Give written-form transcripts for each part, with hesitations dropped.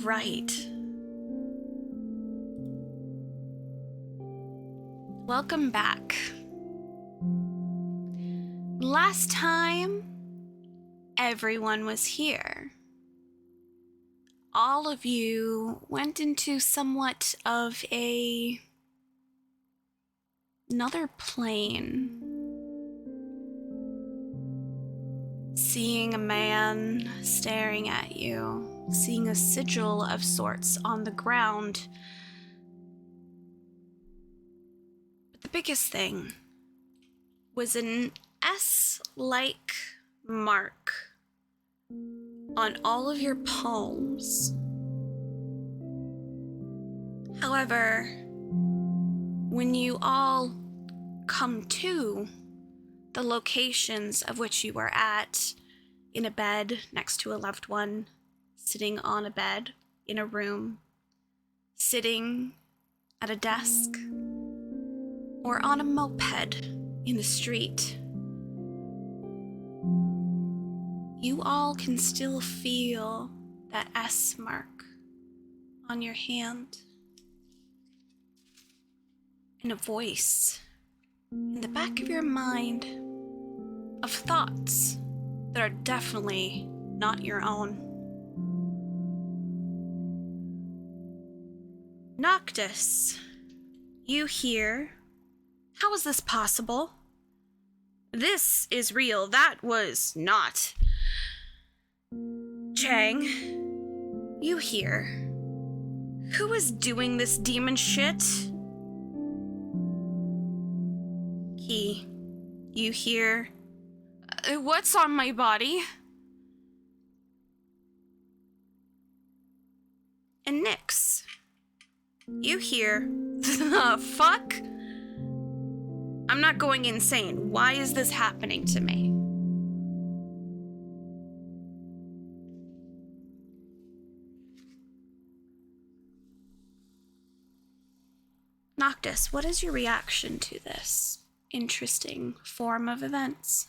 right. Welcome back. Last time, everyone was here. All of you went into somewhat of another plane. Seeing a man staring at you, seeing a sigil of sorts on the ground. But the biggest thing was an S-like mark on all of your palms. However, when you all come to the locations of which you were at, in a bed next to a loved one, sitting on a bed in a room, sitting at a desk, or on a moped in the street, you all can still feel that S mark on your hand. And a voice in the back of your mind of thoughts that are definitely not your own. Noctis, you hear, how is this possible? This is real, that was not. Chang, you hear, who is doing this demon shit? Key, you hear, what's on my body? And Nyx, you hear, the fuck? I'm not going insane. Why is this happening to me? Noctis, what is your reaction to this interesting form of events?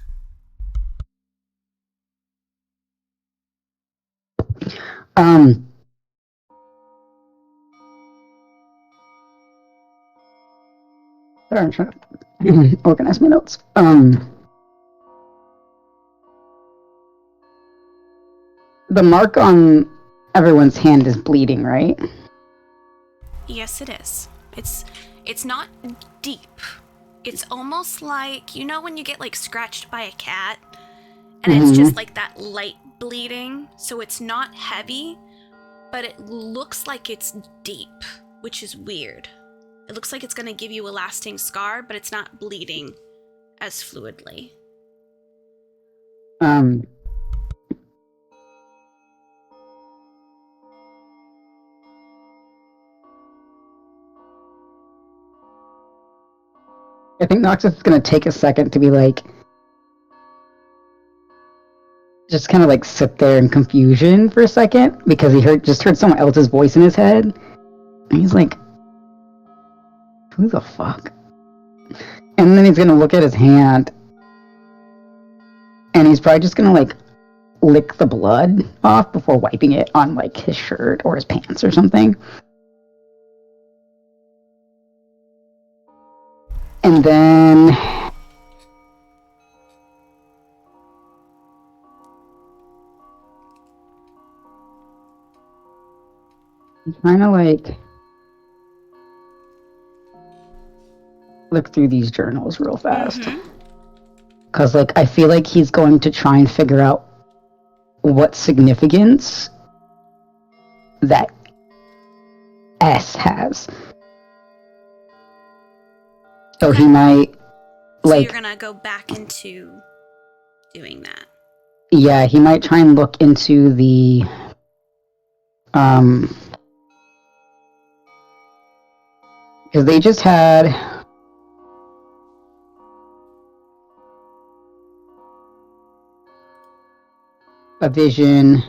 Sorry, I'm trying to organize my notes. The mark on everyone's hand is bleeding, right? Yes, it is. It's not deep. It's almost like, you know when you get like scratched by a cat and it's just like that light bleeding, so it's not heavy, but it looks like it's deep, which is weird. It looks like it's going to give you a lasting scar, but it's not bleeding as fluidly. I think Noxus is going to take a second to be like, just kind of like sit there in confusion for a second because he just heard someone else's voice in his head. And he's like, who the fuck? And then he's going to look at his hand and he's probably just going to like lick the blood off before wiping it on like his shirt or his pants or something. And then I'm trying to like look through these journals real fast. Because like I feel like he's going to try and figure out what significance that S has. So he might So you're gonna go back into doing that. Yeah, he might try and look into the because they just had a vision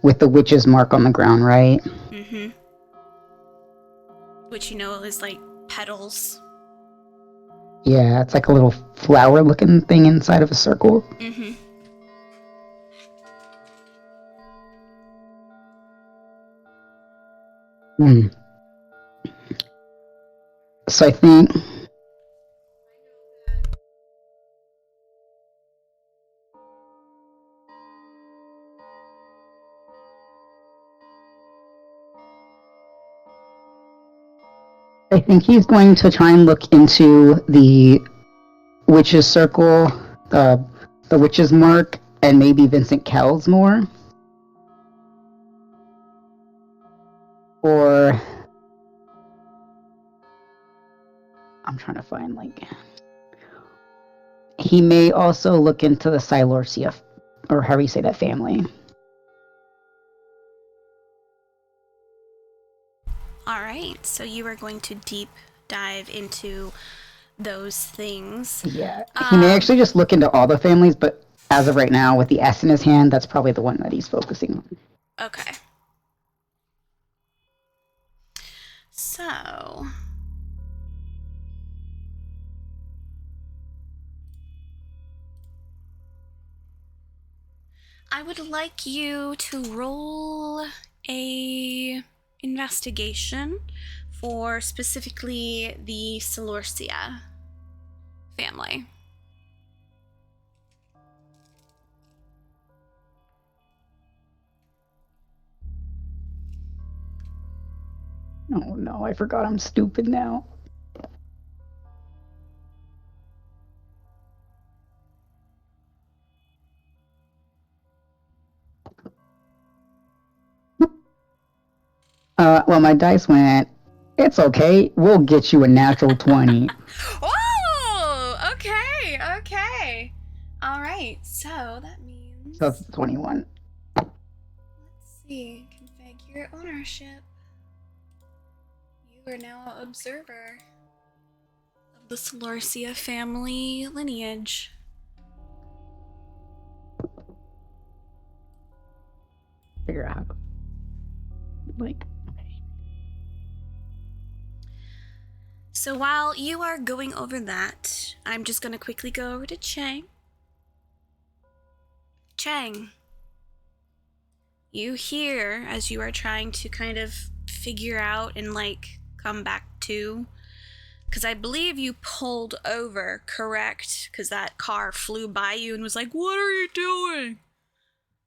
with the witch's mark on the ground, right? Which, you know, is like petals. Yeah, it's like a little flower-looking thing inside of a circle. Hmm. So I think he's going to try and look into the Witch's Circle, the Witch's Mark, and maybe Vincent Kells more. Or I'm trying to find he may also look into the Silorcia, or how do you say that family. All right, so you are going to deep dive into those things. Yeah, he may actually just look into all the families, but as of right now, with the S in his hand, that's probably the one that he's focusing on. Okay. So, I would like you to roll a investigation for specifically the Silorcia family. Oh no, I forgot I'm stupid now. Well, my dice went, it's okay, we'll get you a natural 20. Oh, okay. All right, so that means... So it's 21. Let's see, configure ownership. You are now an observer of the Silorcia family lineage. Figure out okay. So while you are going over that, I'm just going to quickly go over to Chang. Chang, you hear as you are trying to kind of figure out and come back to, because I believe you pulled over, correct? Because that car flew by you and was like, "What are you doing?"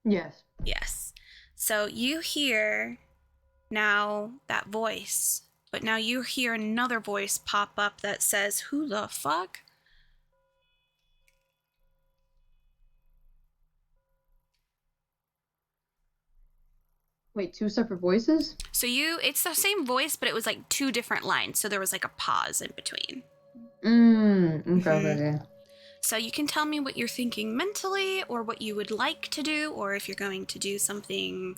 Yes. Yes. So you hear now that voice, but now you hear another voice pop up that says, "Who the fuck?" Wait, two separate voices? So it's the same voice, but it was like two different lines. So there was like a pause in between. Okay. So you can tell me what you're thinking mentally, or what you would like to do, or if you're going to do something,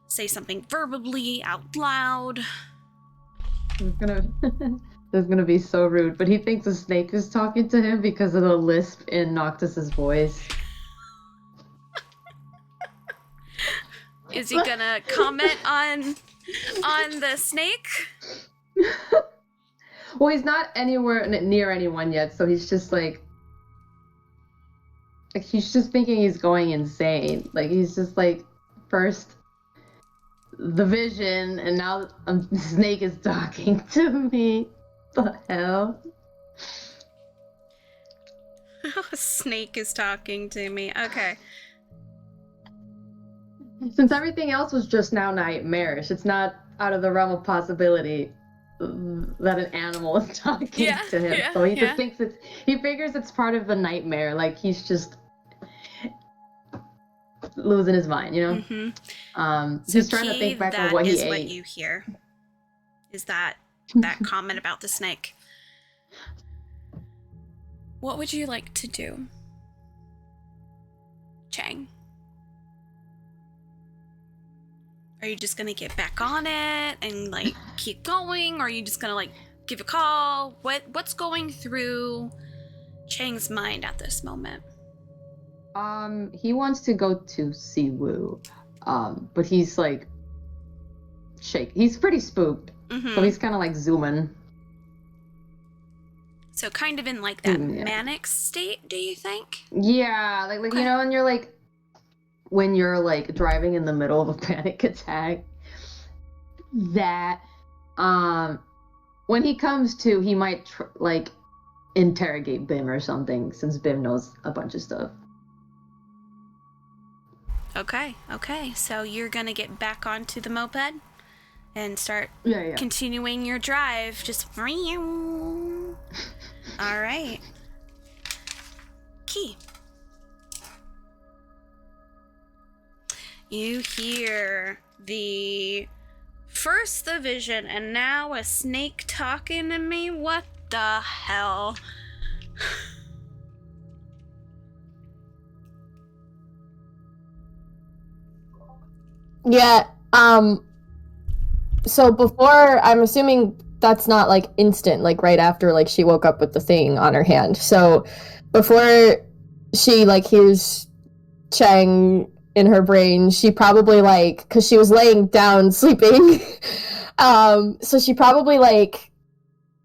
say something verbally out loud. That's gonna be so rude, but he thinks a snake is talking to him because of the lisp in Noctis's voice. Is he gonna comment on the snake? Well, he's not anywhere near anyone yet, so he's just like he's just thinking he's going insane. Like he's just like, first the vision, and now the snake is talking to me. The hell? A snake is talking to me. Okay. Since everything else was just now nightmarish, it's not out of the realm of possibility that an animal is talking to him. So he just thinks he figures it's part of the nightmare. Like he's just losing his mind, you know? So he's trying to think back on what he ate. What you hear is that comment about the snake. What would you like to do, Chang? Are you just gonna get back on it and keep going, or are you just gonna give a call? What's going through Chang's mind at this moment? He wants to go to Siwu, but he's he's pretty spooked, so he's kind of zooming. So kind of in that manic state, do you think? Yeah, okay. You know, when you're driving in the middle of a panic attack, that when he comes to, he might like interrogate Bim or something, since Bim knows a bunch of stuff. Okay. So you're gonna get back onto the moped and start continuing your drive. Just all right. Key. You hear first the vision and now a snake talking to me? What the hell? Yeah, so before, I'm assuming that's not like instant, like right after like she woke up with the thing on her hand. So before she like hears Chang in her brain, she probably like, because she was laying down sleeping, so she probably like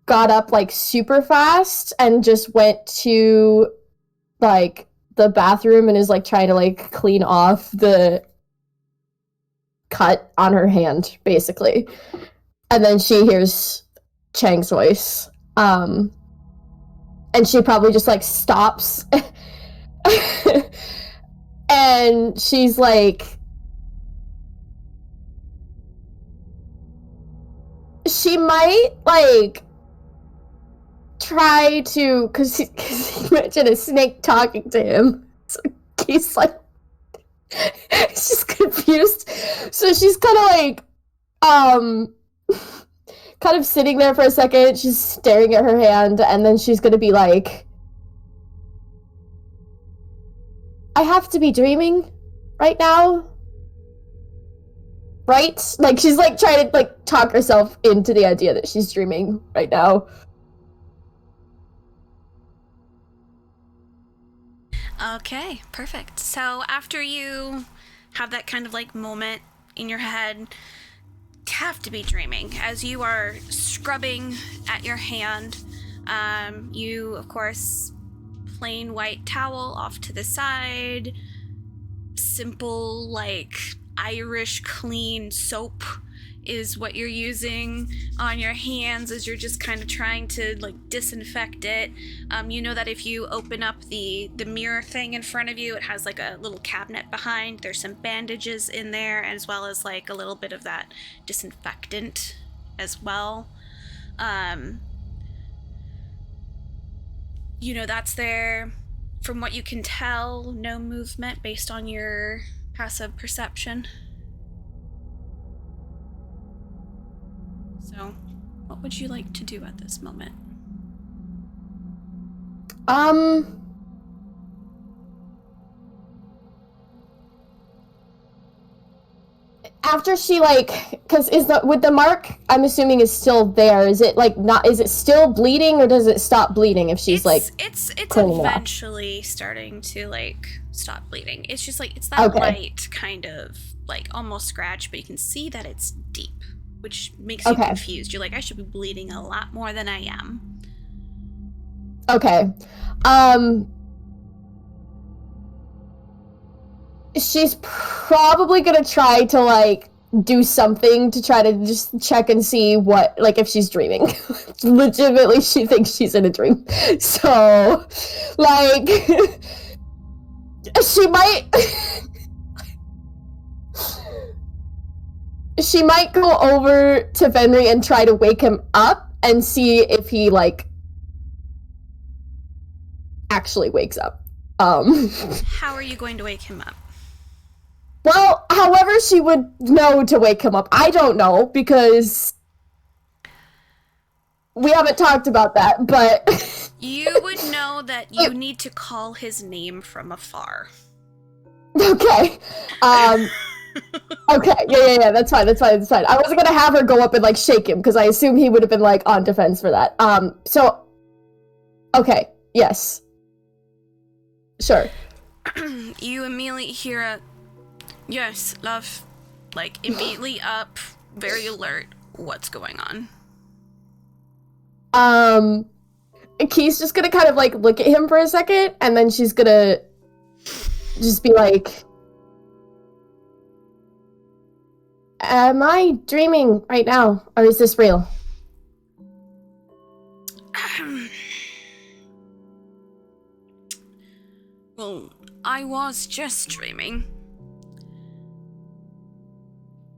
got up like super fast and just went to like the bathroom and is like trying to like clean off the cut on her hand, basically. And then she hears Chang's voice. And she probably just like stops. And she's like, she might like try to, because he mentioned a snake talking to him. So he's like, she's confused. So she's kind of like, kind of sitting there for a second. She's staring at her hand, and then she's gonna be like, I have to be dreaming right now. Right? Like, she's like trying to like talk herself into the idea that she's dreaming right now. Okay, perfect. So after you have that kind of like moment in your head, have to be dreaming as you are scrubbing at your hand. You, of course, plain white towel off to the side, simple like Irish clean soap is what you're using on your hands as you're just kind of trying to like disinfect it. You know that if you open up the mirror thing in front of you, it has like a little cabinet behind. There's some bandages in there, as well as like a little bit of that disinfectant as well. You know that's there. From what you can tell, no movement based on your passive perception. So, what would you like to do at this moment? After she like, because with the mark, I'm assuming is still there. Is it like not? Is it still bleeding, or does it stop bleeding if she's it's eventually starting to like stop bleeding. It's just like it's that light kind of like almost scratch, but you can see that it's deep, which makes you confused. You're like, I should be bleeding a lot more than I am. Okay. She's probably gonna try to like do something to try to just check and see what, like, if she's dreaming. Legitimately, she thinks she's in a dream. So, like, she might she might go over to Venri and try to wake him up and see if he like actually wakes up. How are you going to wake him up? Well, however she would know to wake him up. I don't know, because we haven't talked about that, but... You would know that you need to call his name from afar. Okay. Okay, yeah, that's fine. I wasn't gonna have her go up and, like, shake him, because I assume he would have been, like, on defense for that. So... Okay, yes. Sure. You immediately hear a... Yes, love. Like, immediately up, very alert. What's going on? Key's just gonna kind of, like, look at him for a second, and then she's gonna just be like... Am I dreaming right now, or is this real? Well, I was just dreaming.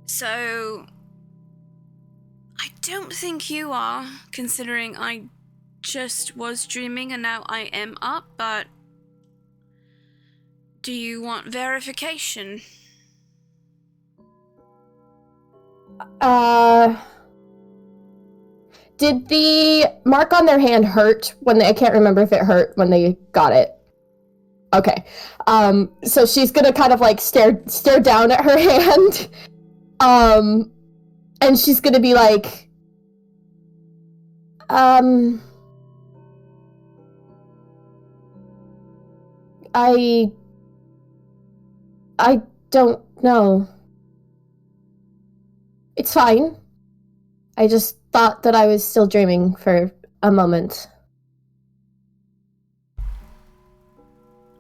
So, I don't think you are, considering I just was dreaming and now I am up, but do you want verification? Did the mark on their hand hurt when I can't remember if it hurt when they got it. Okay. So she's gonna kind of like stare down at her hand. And she's gonna be like, I don't know. It's fine. I just thought that I was still dreaming for a moment.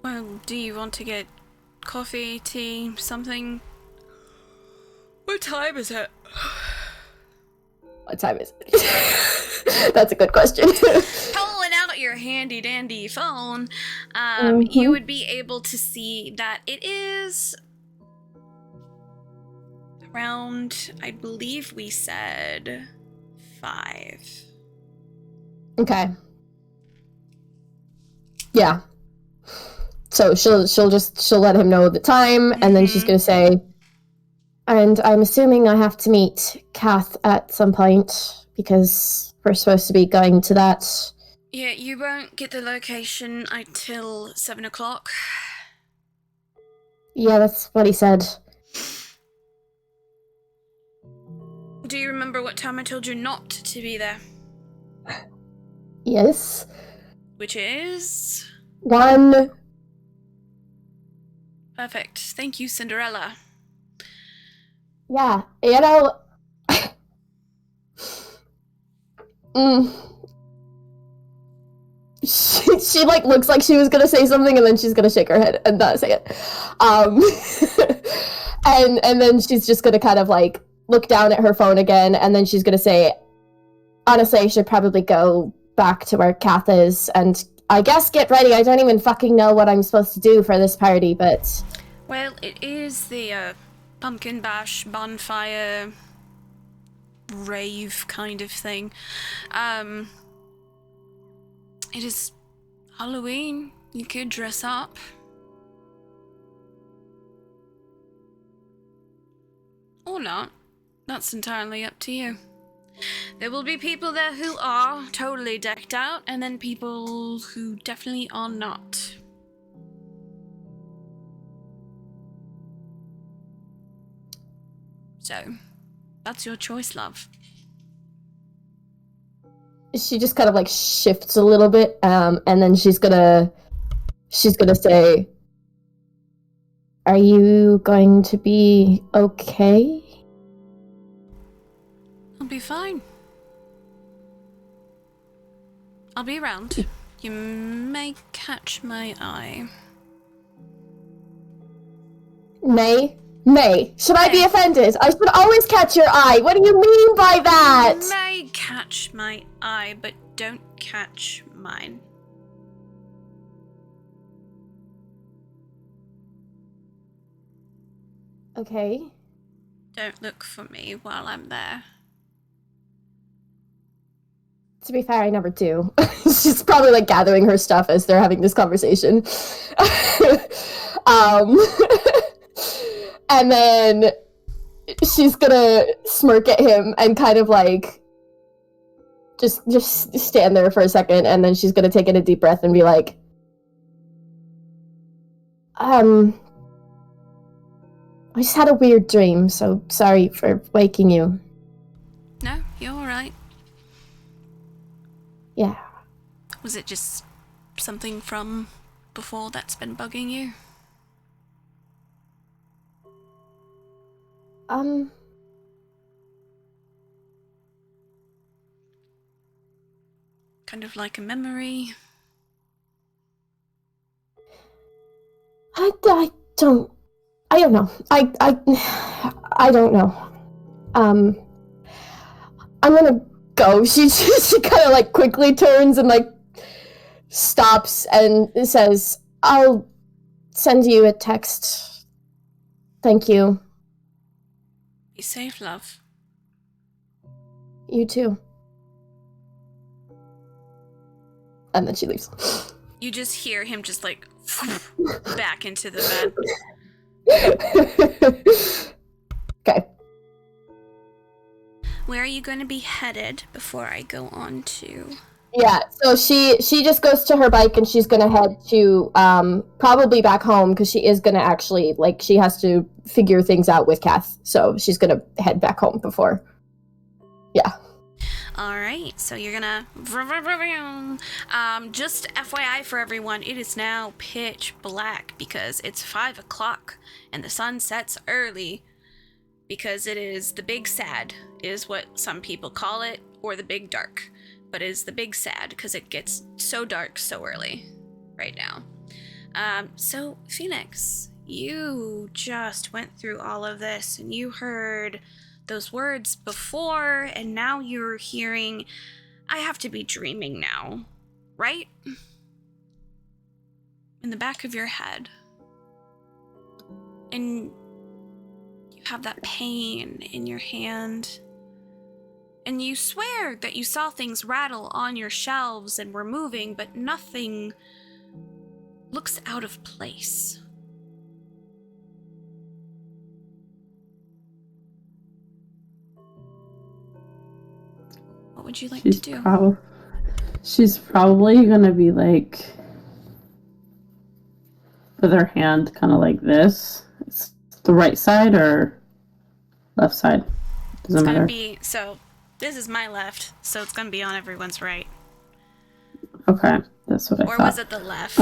Well, do you want to get coffee, tea, something? What time is it? What time is it? That's a good question. Pulling out your handy dandy phone, you would be able to see that it is around, I believe we said 5. Okay. Yeah. So she'll let him know the time, and then she's gonna say, and I'm assuming I have to meet Kath at some point because we're supposed to be going to that. Yeah, you won't get the location until 7 o'clock. Yeah, that's what he said. Do you remember what time I told you not to be there? Yes. Which is? 1. Perfect. Thank you, Cinderella. Yeah, you know... She like looks like she was gonna say something and then she's gonna shake her head and not say it. And then she's just gonna kind of like look down at her phone again, and then she's gonna say, honestly, I should probably go back to where Kath is and I guess get ready. I don't even fucking know what I'm supposed to do for this party, but... Well, it is the pumpkin bash bonfire rave kind of thing. It is Halloween. You could dress up. Or not. That's entirely up to you. There will be people there who are totally decked out, and then people who definitely are not. So, that's your choice, love. She just kind of like shifts a little bit, and then she's gonna say, are you going to be okay? I'll be fine. I'll be around. You may catch my eye. May? Should I be offended? I should always catch your eye. What do you mean by that? You may catch my eye, but don't catch mine. Okay. Don't look for me while I'm there. To be fair, I never do. She's probably like gathering her stuff as they're having this conversation. And then she's gonna smirk at him and kind of like just stand there for a second, and then she's gonna take in a deep breath and be like, I just had a weird dream, so sorry for waking you. No, you're alright. Yeah. Was it just something from before that's been bugging you? Kind of like a memory? I don't know. I don't know. I'm gonna go. She kind of like quickly turns and like stops and says, I'll send you a text. Thank you. Be safe, love. You too. And then she leaves. You just hear him just like back into the bed. Okay. Where are you going to be headed before I go on to... Yeah, so she just goes to her bike and she's gonna head to probably back home because she is gonna actually she has to figure things out with Kath, so she's gonna head back home before. Yeah. All right, so you're gonna just FYI for everyone, it is now pitch black because it's 5 o'clock and the sun sets early because it is the big sad is what some people call it, or the big dark. But it is the big sad because it gets so dark so early right now. So Phoenix, you just went through all of this and you heard those words before, and now you're hearing, I have to be dreaming now, right? In the back of your head. And you have that pain in your hand. And you swear that you saw things rattle on your shelves and were moving, but nothing looks out of place. What would you like to do? She's probably gonna be like, with her hand kind of like this. It's the right side or left side? Doesn't matter. So this is my left, so it's gonna be on everyone's right. Okay, that's what I thought. Or was it the left?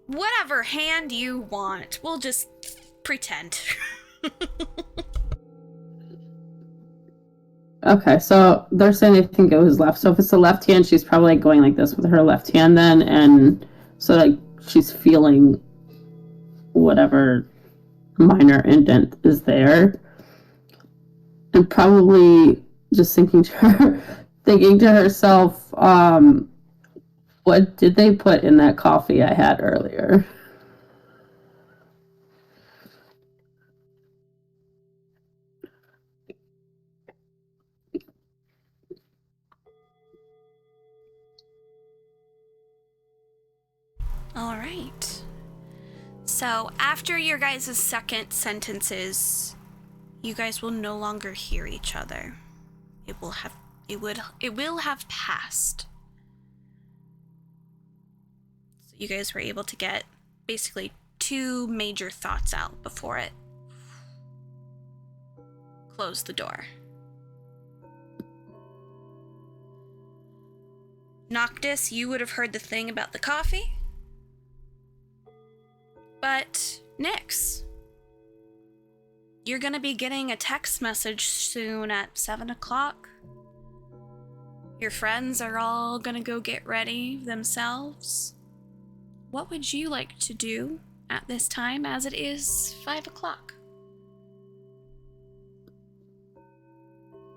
Whatever hand you want. We'll just pretend. Okay, so they're saying they think it was left. So if it's the left hand, she's probably going like this with her left hand then, and so she's feeling whatever minor indent is there. And probably just thinking to herself, what did they put in that coffee I had earlier? All right. So after your guys' second sentences, you guys will no longer hear each other. It will have passed. So you guys were able to get basically 2 major thoughts out before it closed the door. Noctis, you would have heard the thing about the coffee. But Nyx, you're gonna be getting a text message soon at 7 o'clock. Your friends are all gonna go get ready themselves. What would you like to do at this time, as it is 5 o'clock?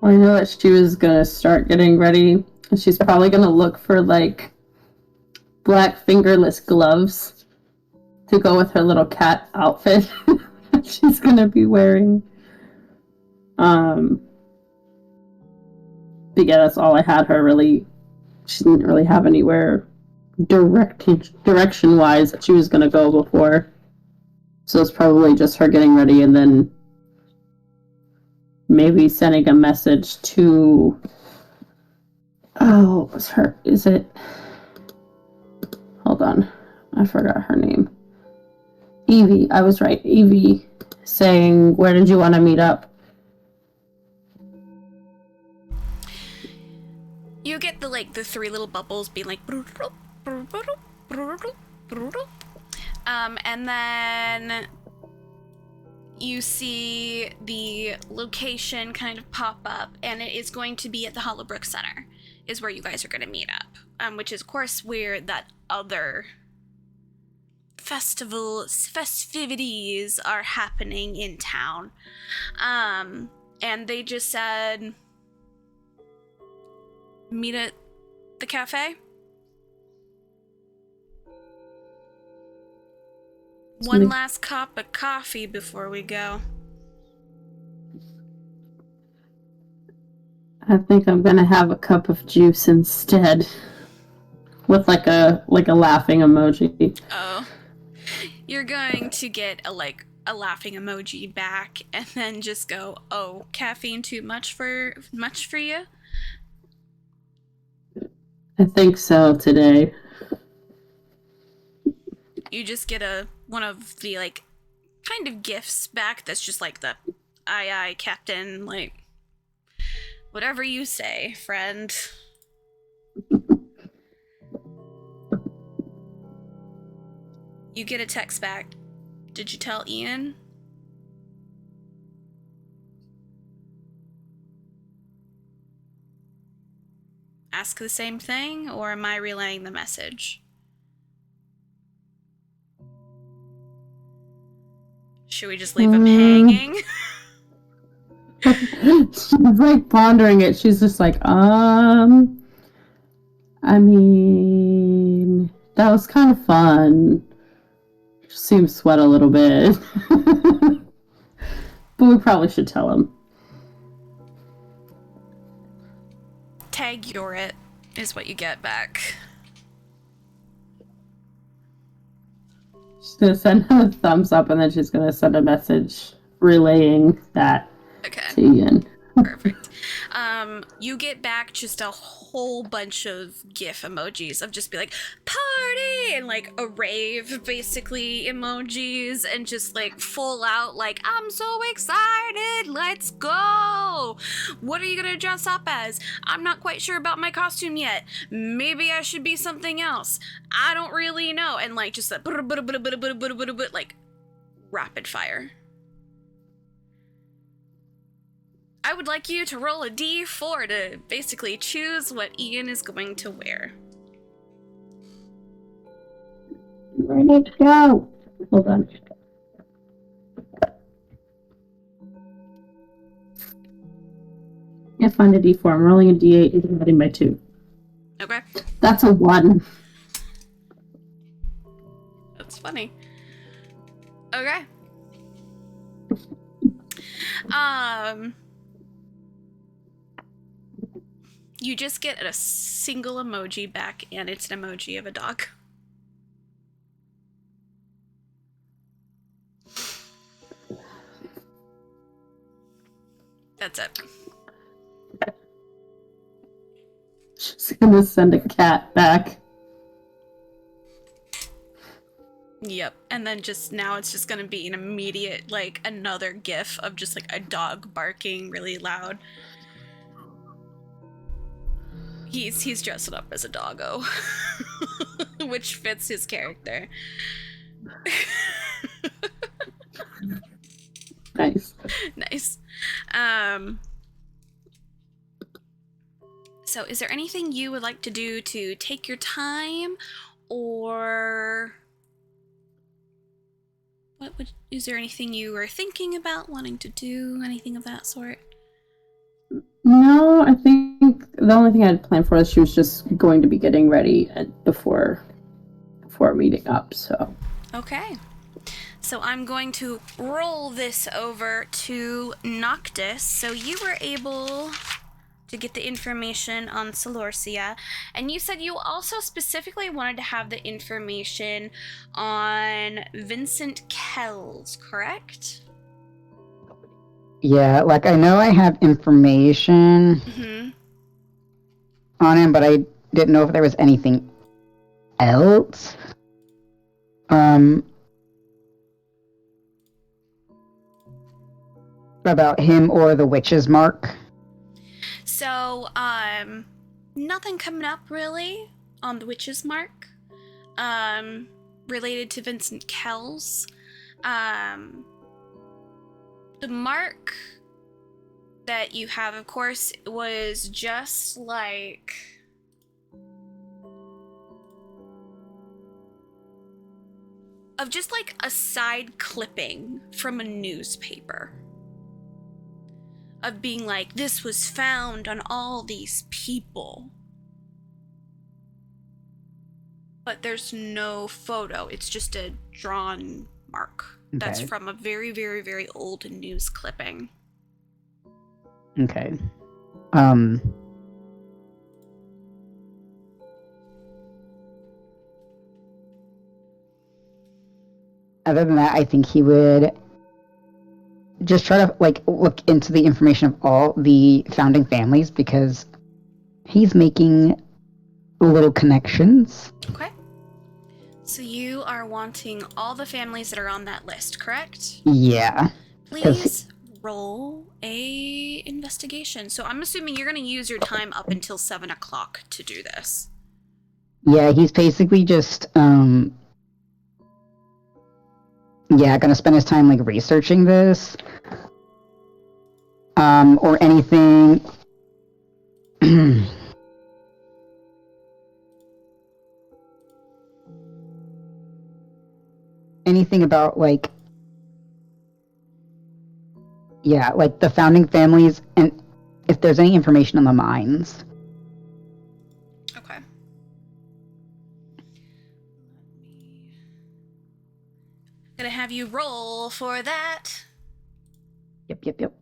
Well, I know that she was gonna start getting ready, and she's probably gonna look for black fingerless gloves to go with her little cat outfit she's gonna be wearing. But yeah, that's all I had her really. She didn't really have anywhere direction wise that she was gonna go before. So it's probably just her getting ready and then maybe sending a message to what was her? Is it? Hold on. I forgot her name. Evie. I was right. Evie saying, where did you want to meet up? You get the 3 little bubbles being like, and then you see the location kind of pop up, and it is going to be at the Hollowbrook Center, is where you guys are going to meet up, which is, of course, where that other festivities are happening in town. And they just said, meet at the cafe. One last cup of coffee before we go. I think I'm gonna have a cup of juice instead. With like a laughing emoji. Oh. You're going to get a laughing emoji back and then just go, "Oh, caffeine too much for you?" I think so today. You just get one of the kind of gifts back that's just like the aye captain, whatever you say, friend. You get a text back. Did you tell Ian? Ask the same thing, or am I relaying the message? Should we just leave him hanging? She's like pondering it. She's just like, I mean, that was kind of fun. Seems sweat a little bit. But we probably should tell him. Tag you're it is what you get back. She's gonna send him a thumbs up and then she's gonna send a message relaying that to Ian. Perfect. You get back just a whole bunch of GIF emojis of just be like, party! And a rave, basically, emojis, and just full out, I'm so excited! Let's go! What are you gonna dress up as? I'm not quite sure about my costume yet. Maybe I should be something else. I don't really know. And just rapid fire. I would like you to roll a d4 to basically choose what Ian is going to wear. Ready to go. Hold on. Can't find a d4. I'm rolling a d8 and dividing by 2. Okay. That's a 1. That's funny. Okay. You just get a single emoji back, and it's an emoji of a dog. That's it. She's gonna send a cat back. Yep, and then now it's just gonna be an immediate, another GIF of just, a dog barking really loud. He's dressed up as a doggo, which fits his character. Nice. Nice. So is there anything you would like to do to take your time, or is there anything you were thinking about wanting to do, anything of that sort? No, I think the only thing I had planned for is she was just going to be getting ready before meeting up, so. Okay. So I'm going to roll this over to Noctis. So you were able to get the information on Celorcia, and you said you also specifically wanted to have the information on Vincent Kells, correct? Yeah, I know I have information on him, but I didn't know if there was anything else. About him or the witch's mark. So, nothing coming up really on the witch's mark. Related to Vincent Kells. The mark that you have, of course, was just of just like a side clipping from a newspaper. Of being like, this was found on all these people. But there's no photo. It's just a drawn mark. Okay. That's from a very, very, very old news clipping. Okay. Other than that, I think he would just try to like look into the information of all the founding families because he's making little connections. Okay. So you are wanting all the families that are on that list, correct? Yeah. Please roll a investigation. So I'm assuming you're going to use your time up until 7 o'clock to do this. Yeah, he's basically just gonna spend his time like researching this. Or anything. Anything about like the founding families and if there's any information on the mines. Okay. Gonna have you roll for that. Yep.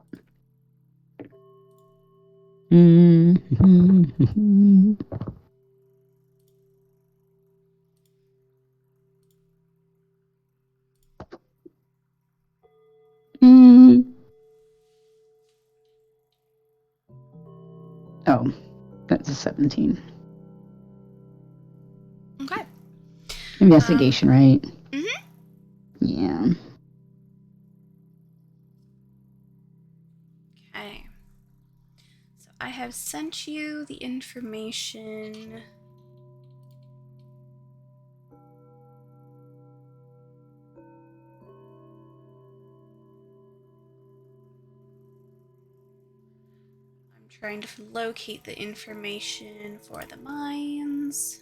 Oh, that's a 17. Okay. Investigation, right? Mm-hmm. Yeah. Okay. So I have sent you the information. I'm trying to locate the information for the mines.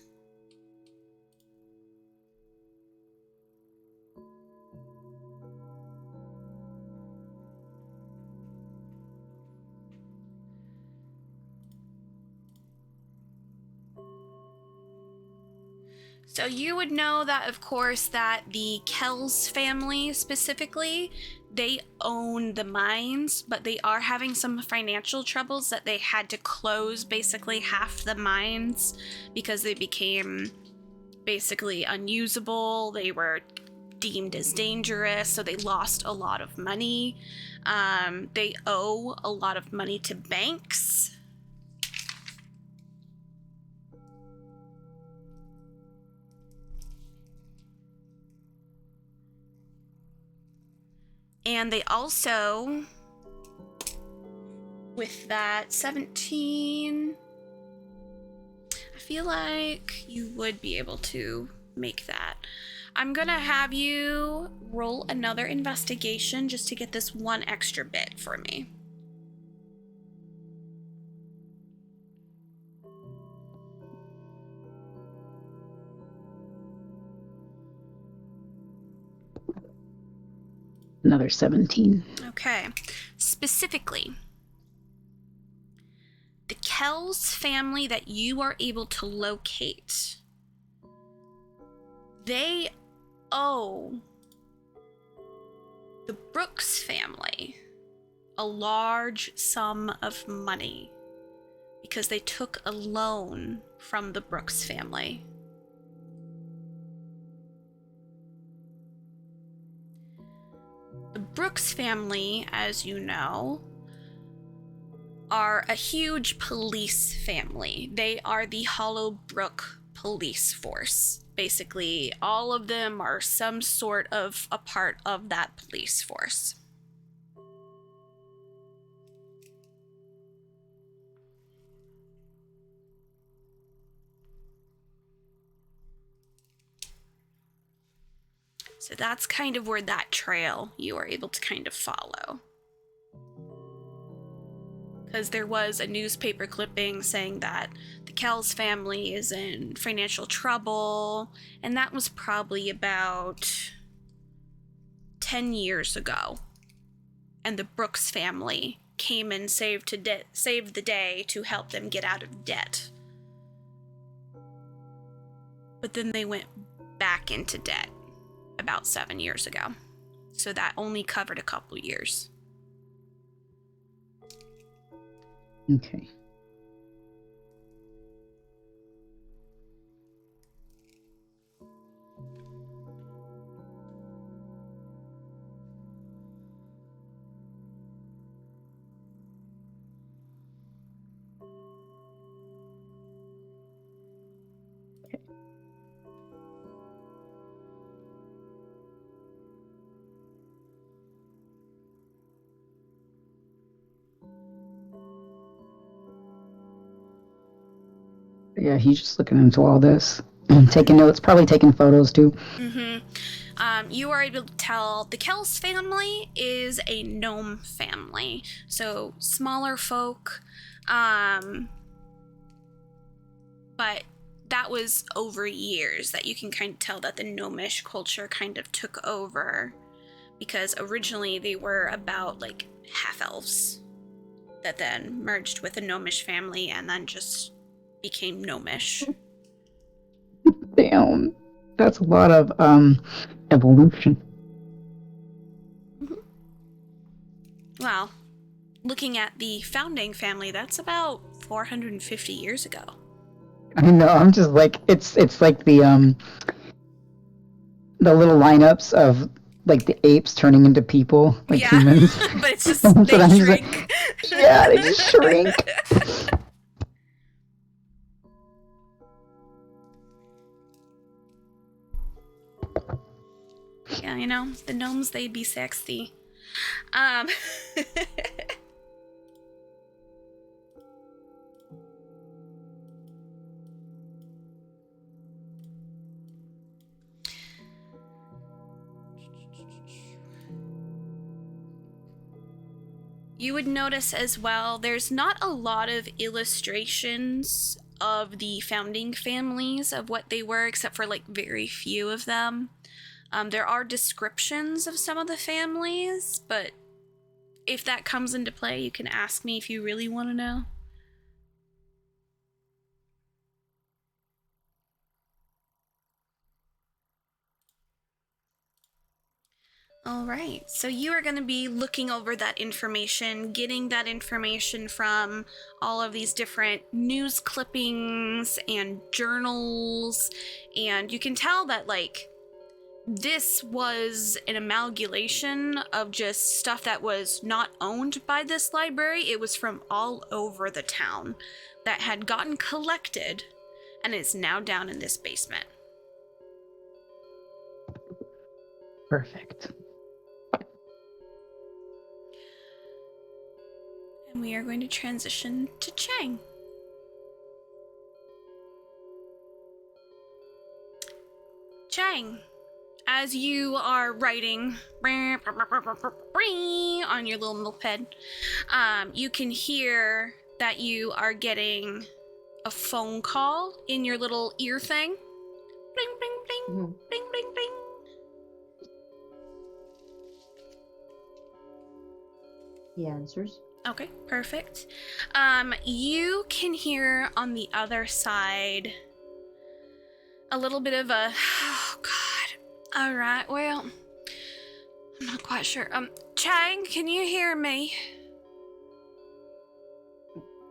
So you would know that, of course, that the Kells family specifically, they own the mines, but they are having some financial troubles that they had to close basically half the mines because they became basically unusable. They were deemed as dangerous, so they lost a lot of money. They owe a lot of money to banks. And they also, with that 17, I feel like you would be able to make that. I'm gonna have you roll another investigation just to get this one extra bit for me. Another 17. Okay. Specifically, the Kells family that you are able to locate, they owe the Brooks family a large sum of money because they took a loan from the Brooks family. The Brooks family, as you know, are a huge police family. They are the Hollowbrook police force. Basically, all of them are some sort of a part of that police force. So that's kind of where that trail you are able to kind of follow. Because there was a newspaper clipping saying that the Kells family is in financial trouble, and that was probably about 10 years ago, and the Brooks family came and saved the day to help them get out of debt. But then they went back into debt about 7 years ago. So that only covered a couple years. Okay. Yeah, he's just looking into all this. Taking notes, probably taking photos too. Mm-hmm. You are able to tell the Kells family is a gnome family. So smaller folk. But that was over years that you can kind of tell that the gnomish culture kind of took over. Because originally they were about like half-elves that then merged with a gnomish family and then just became gnomish. Damn. That's a lot of evolution. Mm-hmm. Well, looking at the founding family, that's about 450 years ago. I know, I'm just like it's like the little lineups of like the apes turning into people, like humans. But it's just they shrink. Yeah, they just shrink. Yeah, you know, the gnomes, they be sexy. You would notice as well, there's not a lot of illustrations of the founding families of what they were, except for like very few of them. There are descriptions of some of the families, but if that comes into play, you can ask me if you really want to know. Alright, so you are going to be looking over that information, getting that information from all of these different news clippings and journals, and you can tell that, like, this was an amalgamation of just stuff that was not owned by this library. It was from all over the town that had gotten collected and is now down in this basement. Perfect. And we are going to transition to Chang. Chang, as you are writing on your little notepad, you can hear that you are getting a phone call in your little ear thing. Bling, bling, bling, bling, bling, bling. He answers. Okay, perfect. You can hear on the other side a little bit of a... Oh, God. All right, well, I'm not quite sure. Chang, can you hear me?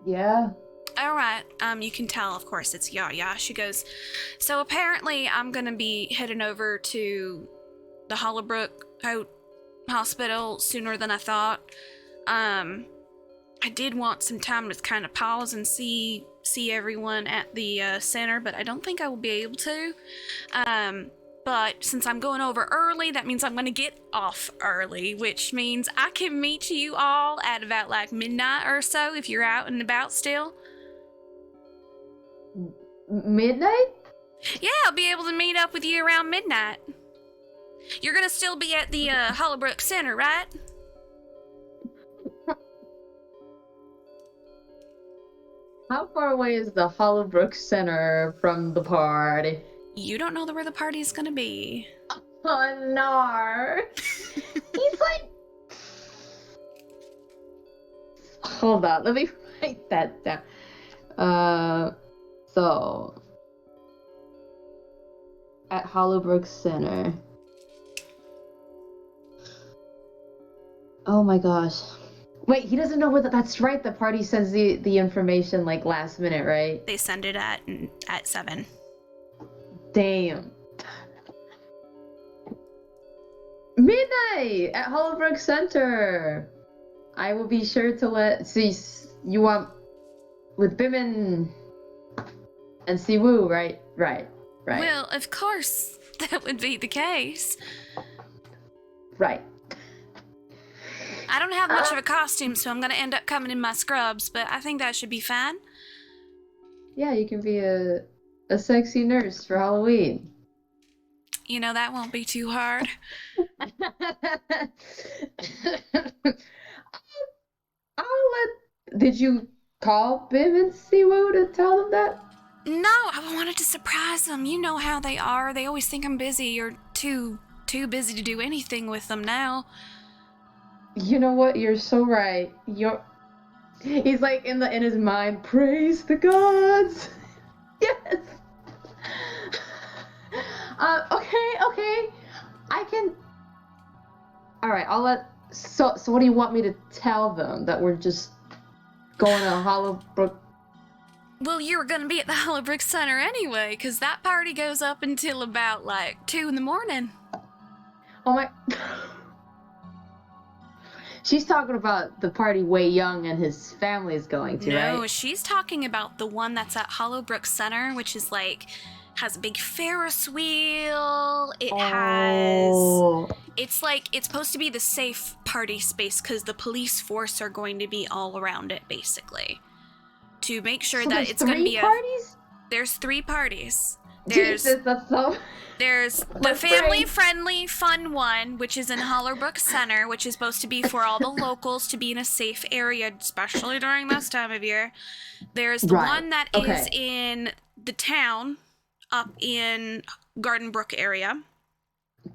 Yeah. All right. You can tell, of course, it's Yaya. She goes, so apparently I'm going to be heading over to the Hollowbrook Hospital sooner than I thought. I did want some time to kind of pause and see everyone at the center, but I don't think I will be able to. But since I'm going over early, that means I'm going to get off early, which means I can meet you all at about like midnight or so if you're out and about still. Midnight? Yeah, I'll be able to meet up with you around midnight. You're going to still be at the Hollowbrook Center, right? How far away is the Hollowbrook Center from the party? You don't know where the party's gonna be. Oh, no. Hold on, let me write that down. So at Hollowbrook Center. Oh my gosh. Wait, he doesn't know whether that's right. The party sends the information like last minute, right? They send it at 7. Damn. Midnight at Hollowbrook Center. I will be sure to let. See, you want with Bim and Siwoo, right? Right. Well, of course, that would be the case. Right. I don't have much of a costume, so I'm gonna end up coming in my scrubs, but I think that should be fine. Yeah, you can be a sexy nurse for Halloween. You know, that won't be too hard. Did you call Bim and Siwoo to tell them that? No, I wanted to surprise them. You know how they are. They always think I'm busy or too busy to do anything with them now. You know what? You're so right. He's like in his mind, praise the gods. Yes. Okay. I can. All right. I'll let. So what do you want me to tell them? That we're just going to Hollowbrook? Well, you were gonna be at the Hollowbrook Center anyway, because that party goes up until about like 2 in the morning. Oh my. She's talking about the party Wei Young and his family is going to, right? No, she's talking about the one that's at Hollowbrook Center, which is like, has a big Ferris wheel. It's supposed to be the safe party space because the police force are going to be all around it, basically. To make sure so that it's going to be parties? There's 3 parties. Jesus, that's so... There's the family-friendly, fun one, which is in Hollowbrook Center, which is supposed to be for all the locals to be in a safe area, especially during this time of year. There's the one that is in the town, up in Garden Brook area.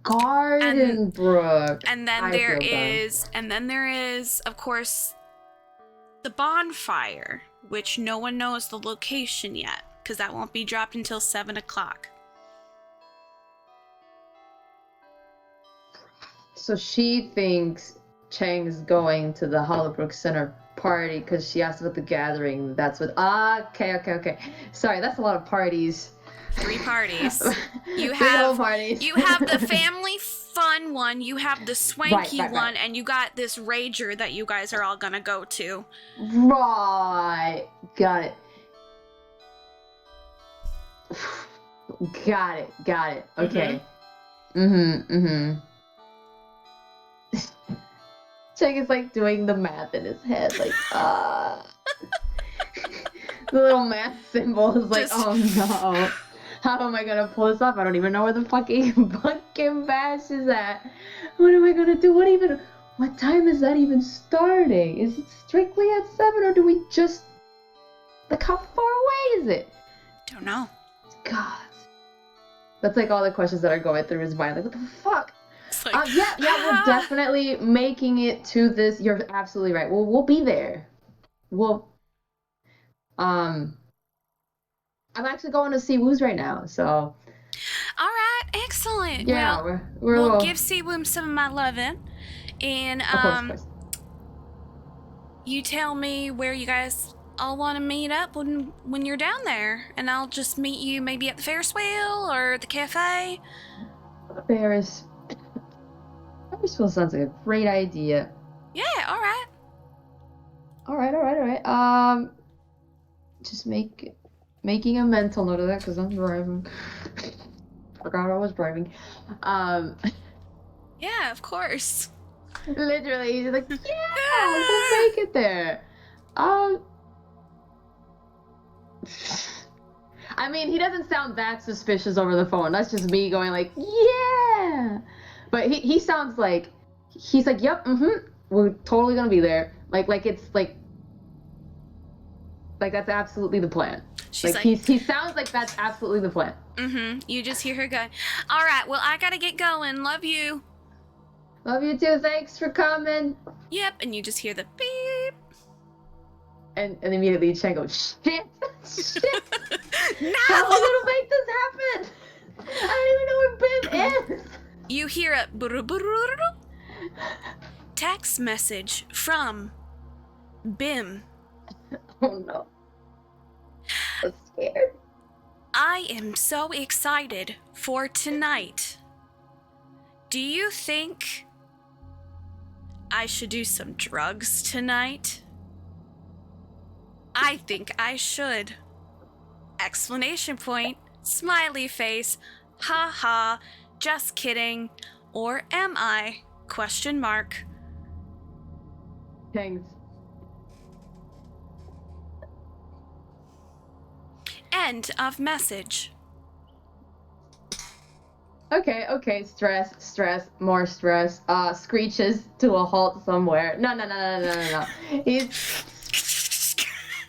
Garden Brook. And then there is, of course, the bonfire, which no one knows the location yet, because that won't be dropped until 7 o'clock. So she thinks Chang's going to the Hollowbrook Center party because she asked about the gathering. That's what. Okay. Sorry, that's a lot of parties. 3 parties. You have parties. You have the family fun one. You have the swanky one, and you got this rager that you guys are all gonna go to. Right. Got it. Got it. Okay. Mm-hmm. Chang is like doing the math in his head, like, the little math symbol is like, oh no. How am I gonna pull this off? I don't even know where the fucking pumpkin bash is at. What am I gonna do? What time is that even starting? Is it strictly at 7 or do we just, like, how far away is it? Don't know. God. That's like all the questions that are going through his mind. Like, what the fuck? Like, we're definitely making it to this. You're absolutely right. We'll be there. I'm actually going to Siwoo's right now, so. All right, excellent. Yeah, well, we'll give Siwoo some of my loving, and of course. You tell me where you guys all want to meet up when you're down there, and I'll just meet you maybe at the Ferris wheel or the cafe. Ferris wheel sounds like a great idea. Yeah, all right. Just making a mental note of that because I'm driving. Forgot I was driving. Yeah, of course. Literally, he's like, yeah, we'll make it there. I mean, he doesn't sound that suspicious over the phone. That's just me going like, yeah. But he sounds like, he's like, yep, we're totally gonna be there. Like it's like that's absolutely the plan. She's like, he sounds like that's absolutely the plan. You just hear her going, all right, well, I gotta get going. Love you. Love you too. Thanks for coming. Yep, and you just hear the beep. And immediately Chang goes, shit! Shit! No! How am I gonna make this happen? I don't even know where Bim is! You hear a brrrr text message from Bim. Oh no. I'm scared. I am so excited for tonight. Do you think I should do some drugs tonight? I think I should. Explanation point, smiley face, ha ha, just kidding, or am I? Question mark. Thanks. End of message. Okay, stress, more stress. Screeches to a halt somewhere. No. He's...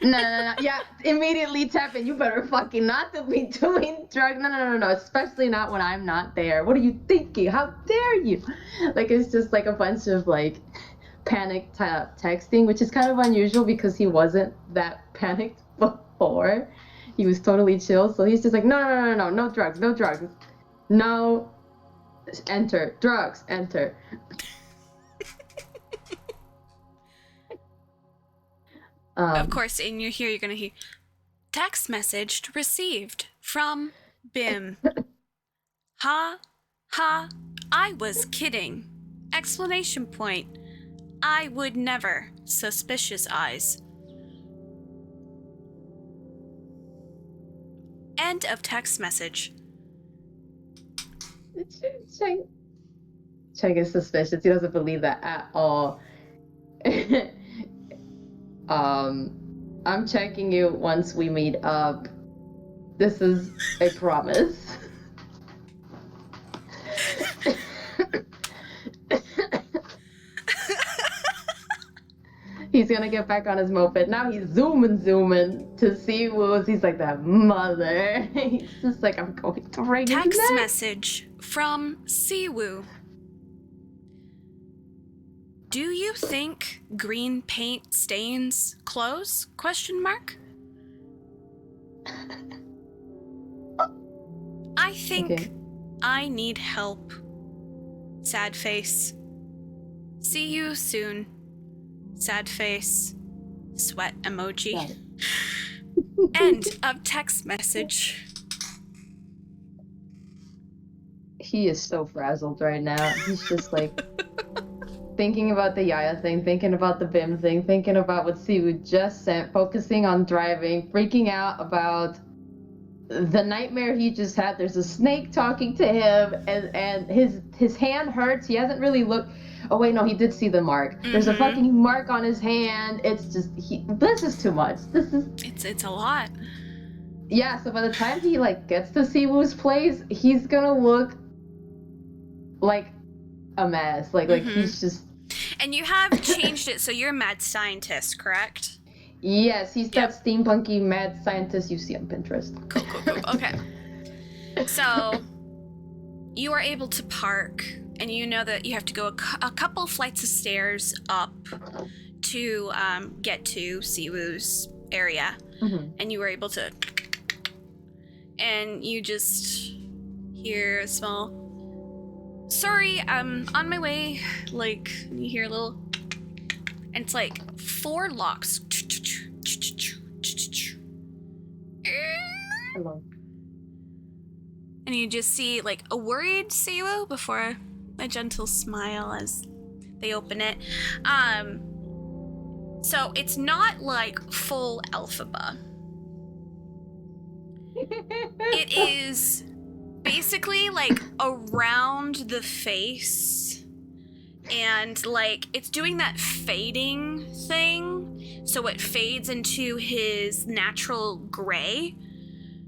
No. Yeah, immediately tapping. You better fucking not to be doing drugs. No. Especially not when I'm not there. What are you thinking? How dare you? Like, it's just like a bunch of, like, panicked texting, which is kind of unusual because he wasn't that panicked before. He was totally chill, so he's just like, no drugs. No, enter. Drugs, enter. Of course, in your here, you're going to hear text message received from Bim. Ha, I was kidding. Explanation point. I would never. Suspicious eyes. End of text message. Chang is suspicious. He doesn't believe that at all. I'm checking you once we meet up. This is a promise. He's gonna get back on his moped. Now he's zooming to see Woo's. He's like, that mother. He's just like, I'm going to break his Text neck. message from Siwoo. Do you think green paint stains clothes? Question mark. I think I need help. Sad face. See you soon. Sad face. Sweat emoji. End of text message. He is so frazzled right now. He's just like thinking about the Yaya thing, thinking about the Bim thing, thinking about what Siwoo just sent, focusing on driving, freaking out about the nightmare he just had. There's a snake talking to him, and his hand hurts. He hasn't really looked. Oh wait, no, he did see the mark. There's a fucking mark on his hand. It's just this is too much. It's a lot. Yeah, so by the time he like gets to Siwoo's place, he's gonna look like a mess. Like he's just. And you have changed it so you're a mad scientist, correct? Yes, he's that steampunky mad scientist you see on Pinterest. Cool. Okay. So you are able to park, and you know that you have to go a couple flights of stairs up to get to Siwoo's area, and you were able to, and you just hear a small, sorry, I'm on my way, like, you hear a little, and it's like 4 locks. Hello. And you just see like a worried Siwoo before a gentle smile as they open it. So it's not like full Elphaba. It is basically like around the face, and like it's doing that fading thing, so it fades into his natural gray.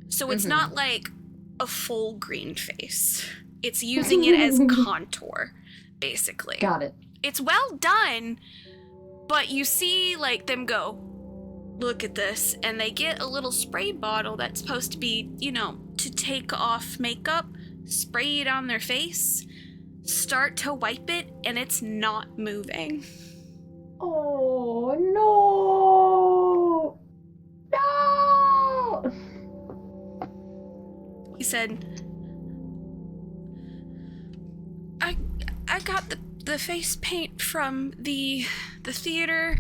So it's not like a full green face. It's using it as contour, basically. Got it. It's well done, but you see like them go, look at this, and they get a little spray bottle that's supposed to be, you know, to take off makeup, spray it on their face, start to wipe it, and it's not moving. Oh said, I got the face paint from the theater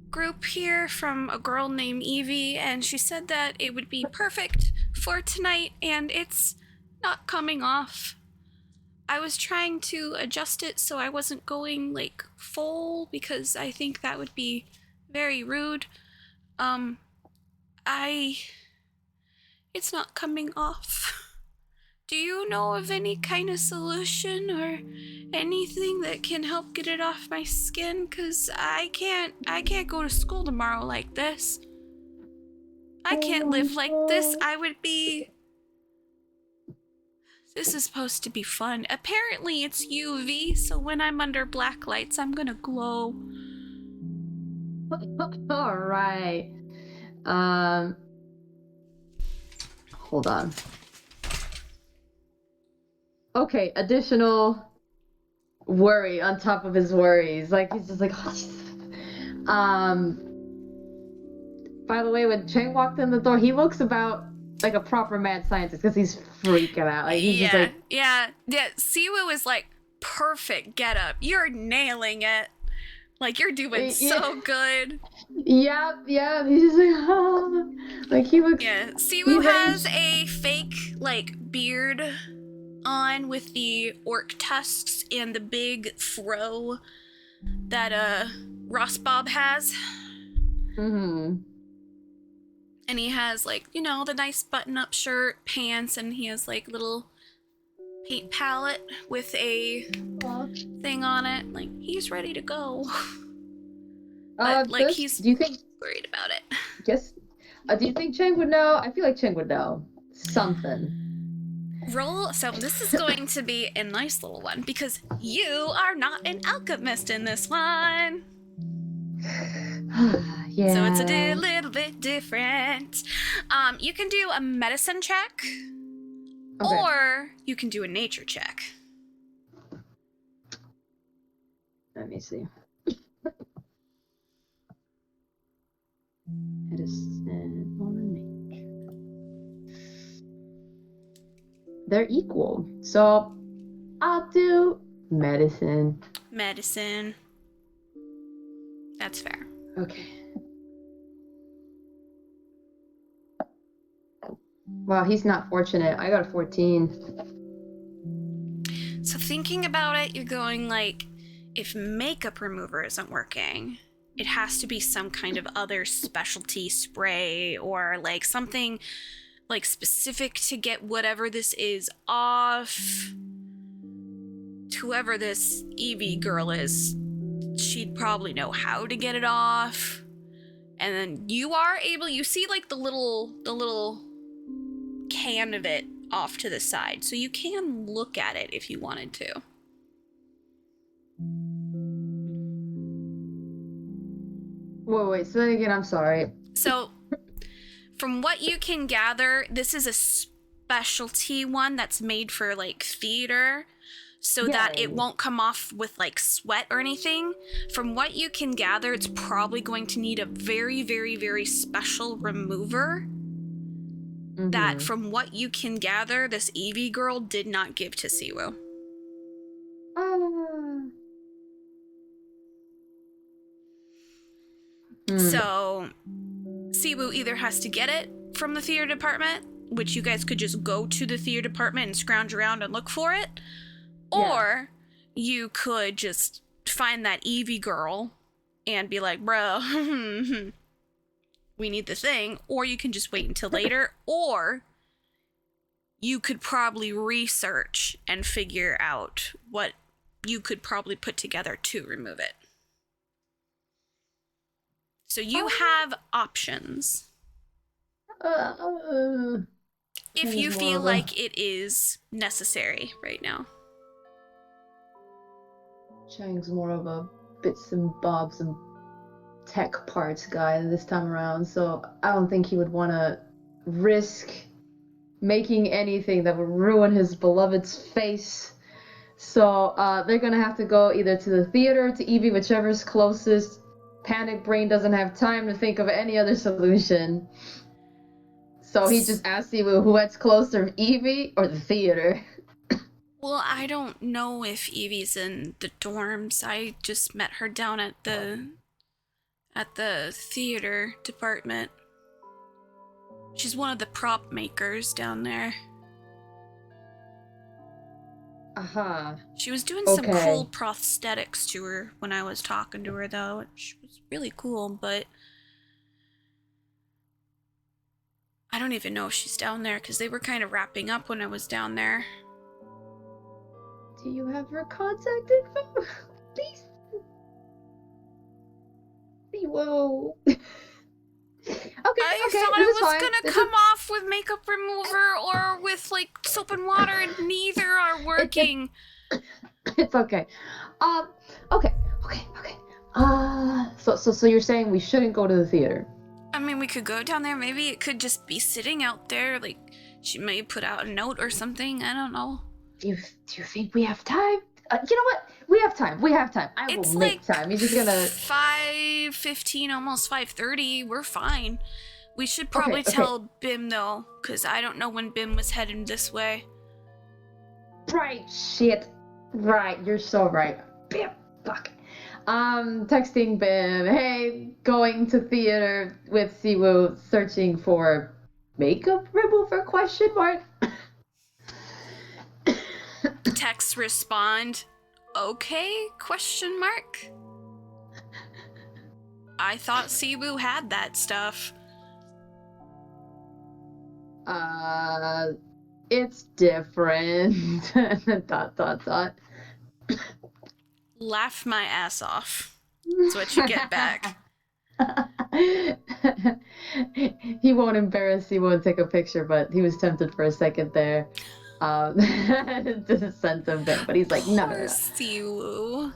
group here from a girl named Evie, and she said that it would be perfect for tonight, and it's not coming off. I was trying to adjust it so I wasn't going, like, full, because I think that would be very rude. It's not coming off. Do you know of any kind of solution or anything that can help get it off my skin? 'Cause I can't go to school tomorrow like this. I can't live like this. This is supposed to be fun. Apparently it's UV, so when I'm under black lights, I'm gonna glow. Alright. Hold on. Okay, additional worry on top of his worries. Like, he's just like, oh, by the way, when Chang walked in the door, he looks about like a proper mad scientist because he's freaking out. Like, he's just like... Yeah. Siwoo is like, perfect getup. You're nailing it. Like, you're doing so good. Yeah. He's just like, oh. Like, he looks... Yeah, Siwoo has a fake, like, beard on with the orc tusks and the big fro that, Ross Bob has. Mm-hmm. And he has, like, you know, the nice button-up shirt, pants, and he has, like, little paint palette with a thing on it. Like, he's ready to go. But, like, he's do you think worried about it. Yes. Do you think Chang would know? I feel like Chang would know something. Roll. So this is going to be a nice little one because you are not an alchemist in this one. Yeah. So it's a little bit different. You can do a medicine check, or you can do a nature check. Let me see. Medicine or nature. They're equal, so I'll do medicine. Medicine. That's fair. Okay. Wow, he's not fortunate. I got a 14. So thinking about it, you're going like, if makeup remover isn't working, it has to be some kind of other specialty spray or like something like specific to get whatever this is off. Whoever this Evie girl is, she'd probably know how to get it off. And then you are able, you see like the little can of it off to the side, so you can look at it if you wanted to. Wait, say that again, I'm sorry. So, from what you can gather, this is a specialty one that's made for, like, theater, so that it won't come off with, like, sweat or anything. From what you can gather, it's probably going to need a very, very, very special remover that, from what you can gather, this Evie girl did not give to Siwoo. So, Siwoo either has to get it from the theater department, which you guys could just go to the theater department and scrounge around and look for it, or you could just find that Evie girl and be like, bro, we need the thing, or you can just wait until later, or you could probably research and figure out what you could probably put together to remove it. So you have options. If you feel like it is necessary right now. Chang's more of a bits and bobs and tech parts guy this time around, so I don't think he would want to risk making anything that would ruin his beloved's face. So they're gonna have to go either to the theater, to Evie, whichever's closest. Panic brain doesn't have time to think of any other solution. So he just asked you what's closer, Evie or the theater? Well, I don't know if Evie's in the dorms. I just met her down at the theater department. She's one of the prop makers down there. Uh-huh. She was doing some cool prosthetics to her when I was talking to her, though, which was really cool, but I don't even know if she's down there, because they were kind of wrapping up when I was down there. Do you have her contact info? Please. Whoa. Okay, I thought I was gonna come off with makeup remover or with, like, soap and water, and neither are working. It's okay. Okay. So you're saying we shouldn't go to the theater? I mean, we could go down there. Maybe it could just be sitting out there. Like, she may put out a note or something. I don't know. Do you think we have time? You know what? We have time. I will make time. He's just gonna 5:15, almost 5:30. We're fine. We should probably tell Bim though, because I don't know when Bim was heading this way. Right. Shit. Right. You're so right. Bim. Fuck. Texting Bim. Hey, going to theater with Siwoo, searching for makeup remover? ? Text respond, okay? ? I thought Siwoo had that stuff. It's different. ... Laugh my ass off. That's what you get back. He won't embarrass you, won't take a picture, but he was tempted for a second there. To send him back, but he's like, no. Siwoo.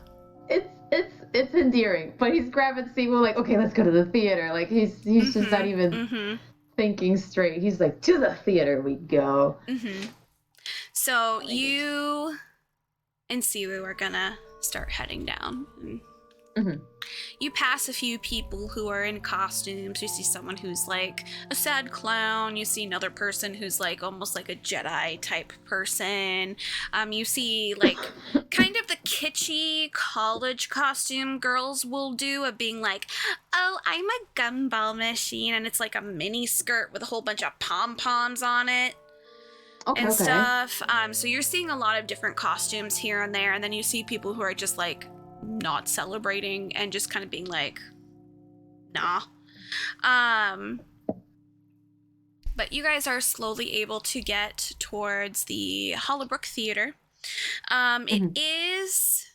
It's endearing, but he's grabbing Siwoo like, okay, let's go to the theater. Like he's just not even thinking straight. He's like, to the theater we go. So you and Siwoo are gonna start heading down. You pass a few people who are in costumes. You see someone who's like a sad clown. You see another person who's like almost like a Jedi type person. You see like kind of the kitschy college costume girls will do of being like, oh, I'm a gumball machine, and it's like a mini skirt with a whole bunch of pom-poms on it. And stuff. So you're seeing a lot of different costumes here and there, and then you see people who are just like not celebrating and just kind of being like, nah. But you guys are slowly able to get towards the Hollowbrook Theater. It is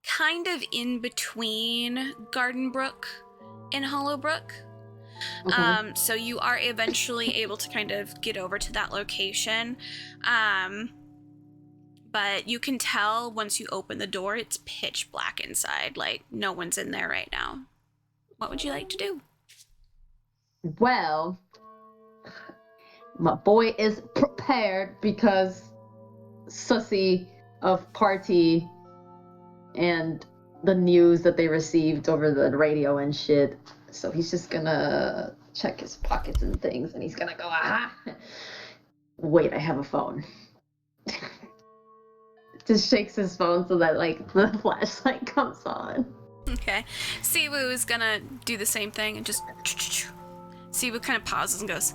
kind of in between Gardenbrook and Hollowbrook. So you are eventually able to kind of get over to that location. But you can tell once you open the door, it's pitch black inside. Like, no one's in there right now. What would you like to do? Well, my boy is prepared because Sussy of Party and the news that they received over the radio and shit. So he's just gonna check his pockets and things, and he's gonna go, aha! Wait, I have a phone. Just shakes his phone so that, like, the flashlight comes on. Okay. Siwoo is gonna do the same thing and just... Siwoo kind of pauses and goes,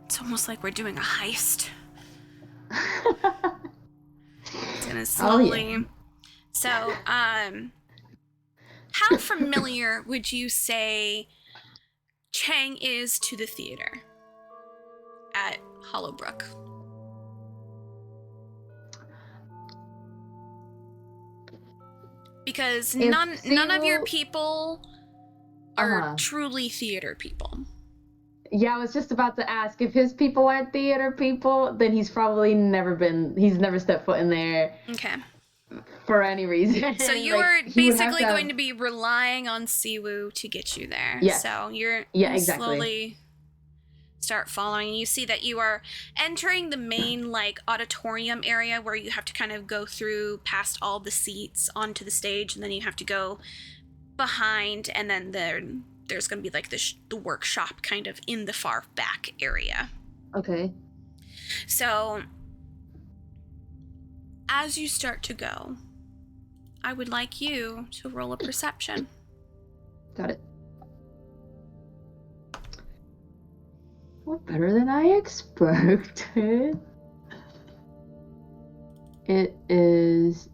it's almost like we're doing a heist. It's gonna slowly... Oh, yeah. So, how familiar would you say Chang is to the theater at Hollowbrook? Because none of your people are truly theater people. Yeah, I was just about to ask, if his people aren't theater people, then he's probably he's never stepped foot in there. Okay. For any reason. So you're like, basically going to be relying on Siwoo to get you there. Yeah. So you exactly. slowly start following. You see that you are entering the main like auditorium area where you have to kind of go through past all the seats onto the stage, and then you have to go behind, and then there's going to be like the workshop kind of in the far back area. Okay. So, as you start to go, I would like you to roll a perception. Got it. Well, better than I expected. It is...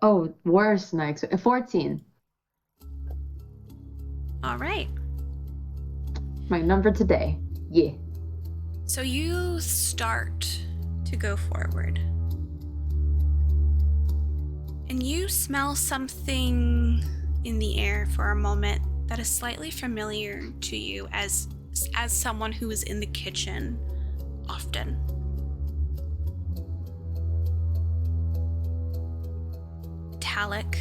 oh, worse than I expected. 14. All right. My number today. Yeah. So you start to go forward. And you smell something in the air for a moment that is slightly familiar to you as someone who is in the kitchen often. Metallic.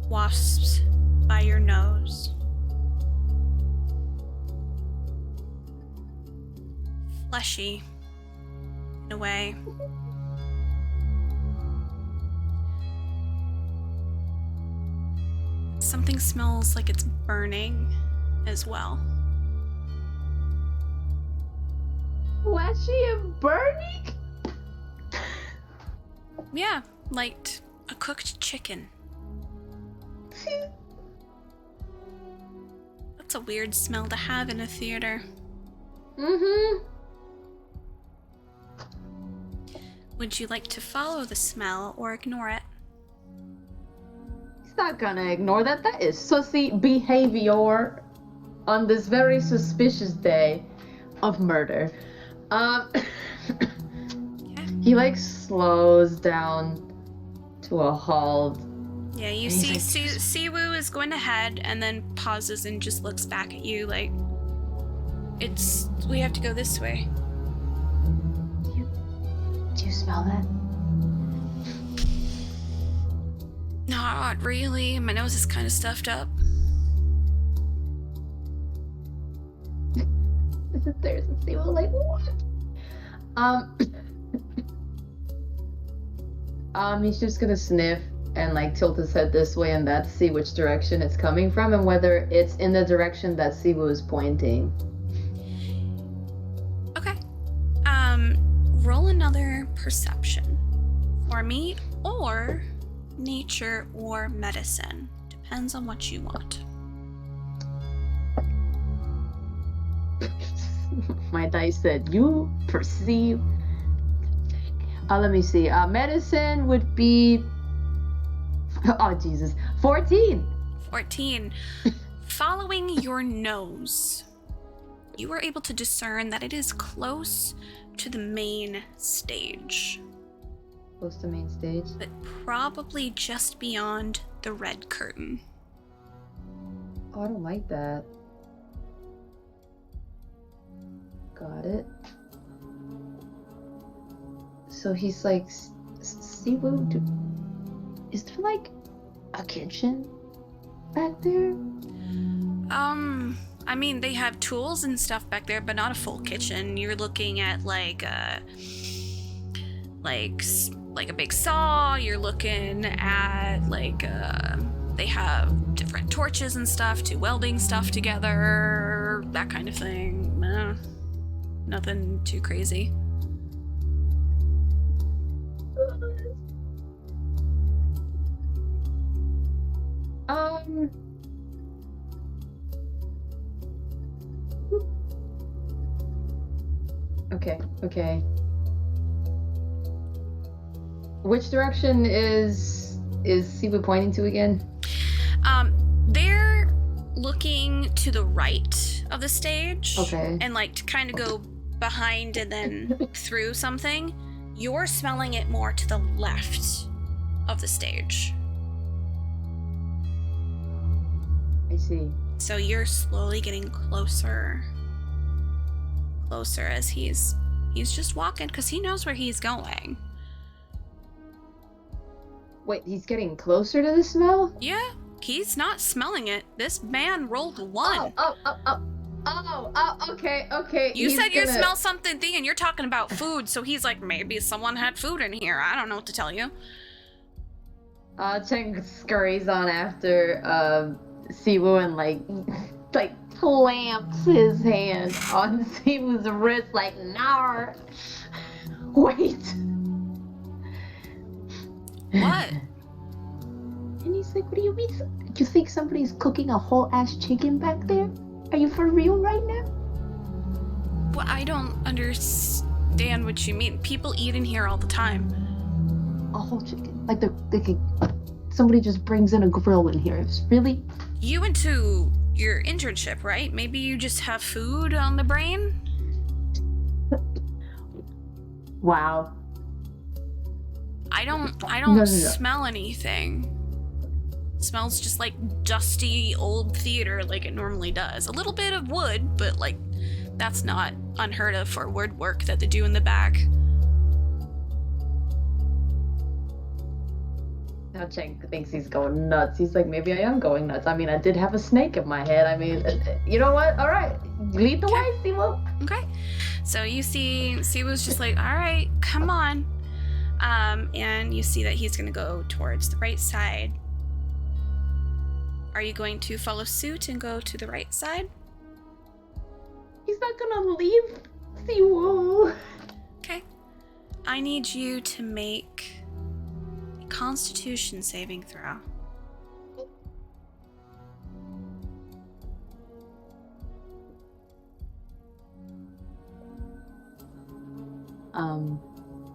Wasps by your nose. Fleshy, in a way. Something smells like it's burning as well. Fleshy and burning? Yeah, like a cooked chicken. That's a weird smell to have in a theater. Mm-hmm. Would you like to follow the smell or ignore it? He's not gonna ignore that. That is sussy behavior on this very suspicious day of murder. He like slows down to a halt. Yeah, you see Siwoo is going ahead and then pauses and just looks back at you like, we have to go this way. Do you smell that? Not really. My nose is kind of stuffed up. There's a Siwoo like, what? He's just gonna sniff and like tilt his head this way and that, see which direction it's coming from and whether it's in the direction that Siwoo is pointing. Okay. Roll another perception for me, or nature or medicine. Depends on what you want. My dice said, you perceive. Let me see. Medicine would be... oh, Jesus. 14! 14. Following your nose, you are able to discern that it is close to the main stage. Close to main stage? But probably just beyond the red curtain. Oh, I don't like that. Got it. So he's like, Siwoo, is there like a kitchen back there? I mean, they have tools and stuff back there, but not a full kitchen. You're looking at like a big saw. You're looking at they have different torches and stuff to welding stuff together, that kind of thing. Nothing too crazy. Okay. Which direction is Siwoo pointing to again? They're looking to the right of the stage. Okay. And like to kind of go behind and then through something. You're smelling it more to the left of the stage. I see. So you're slowly getting closer as he's just walking because he knows where he's going. Wait, he's getting closer to the smell? Yeah, he's not smelling it. This man rolled 1. Okay. You said you smell something thing and you're talking about food, so he's like, maybe someone had food in here. I don't know what to tell you. Cheng scurries on after Siwoo and like like clamps his hand on Simu's wrist like, nah. Wait. What? And he's like, what do you mean? Do you think somebody's cooking a whole ass chicken back there? Are you for real right now? Well, I don't understand what you mean. People eat in here all the time. A whole chicken? Like somebody just brings in a grill in here. It's really? You went to your internship, right? Maybe you just have food on the brain? Wow. I don't No. smell anything. It smells just like dusty old theater like it normally does. A little bit of wood, but like that's not unheard of for woodwork that they do in the back. Now Cheng thinks he's going nuts. He's like, maybe I am going nuts. I mean, I did have a snake in my head. I mean, you know what? All right, lead the way, Simu. Okay. So you see, Siwoo's just like, all right, come on. And you see that he's going to go towards the right side. Are you going to follow suit and go to the right side? He's not gonna leave Simu. Okay. I need you to make a Constitution saving throw.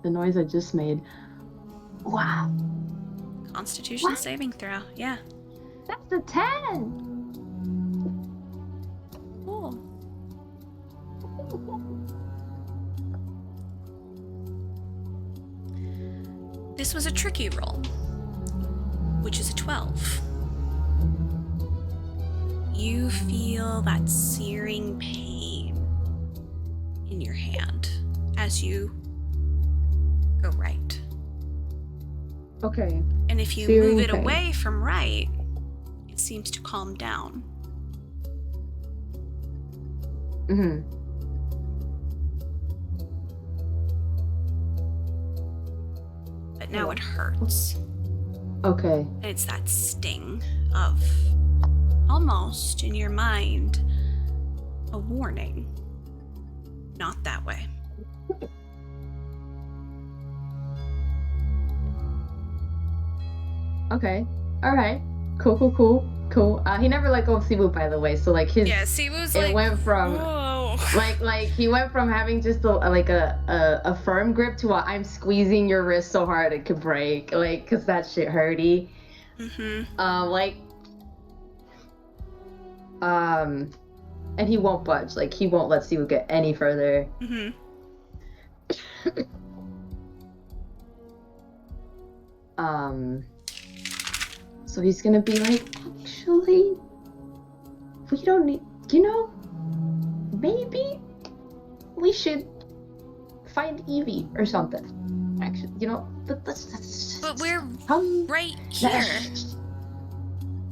The noise I just made. Wow. Constitution What? saving throw, yeah. That's a 10. Cool. This was a tricky roll, which is a 12. You feel that searing pain in your hand as you go right. Okay. And if you Searing move it pain. away from right, it seems to calm down. Mm-hmm. But now it hurts. Okay. And it's that sting of almost in your mind a warning. Not that way. Okay. All right. Cool. He never let go of Simu, by the way. So like his. Yeah, Siwoo's It like, went from whoa. like he went from having just a firm grip to I'm squeezing your wrist so hard it could break, like, cause that shit hurty. Mm-hmm. And he won't budge. Like he won't let Simu get any further. Mm-hmm. So he's gonna be like, actually, we don't need, maybe we should find Evie or something. Actually, let's But we're come right here.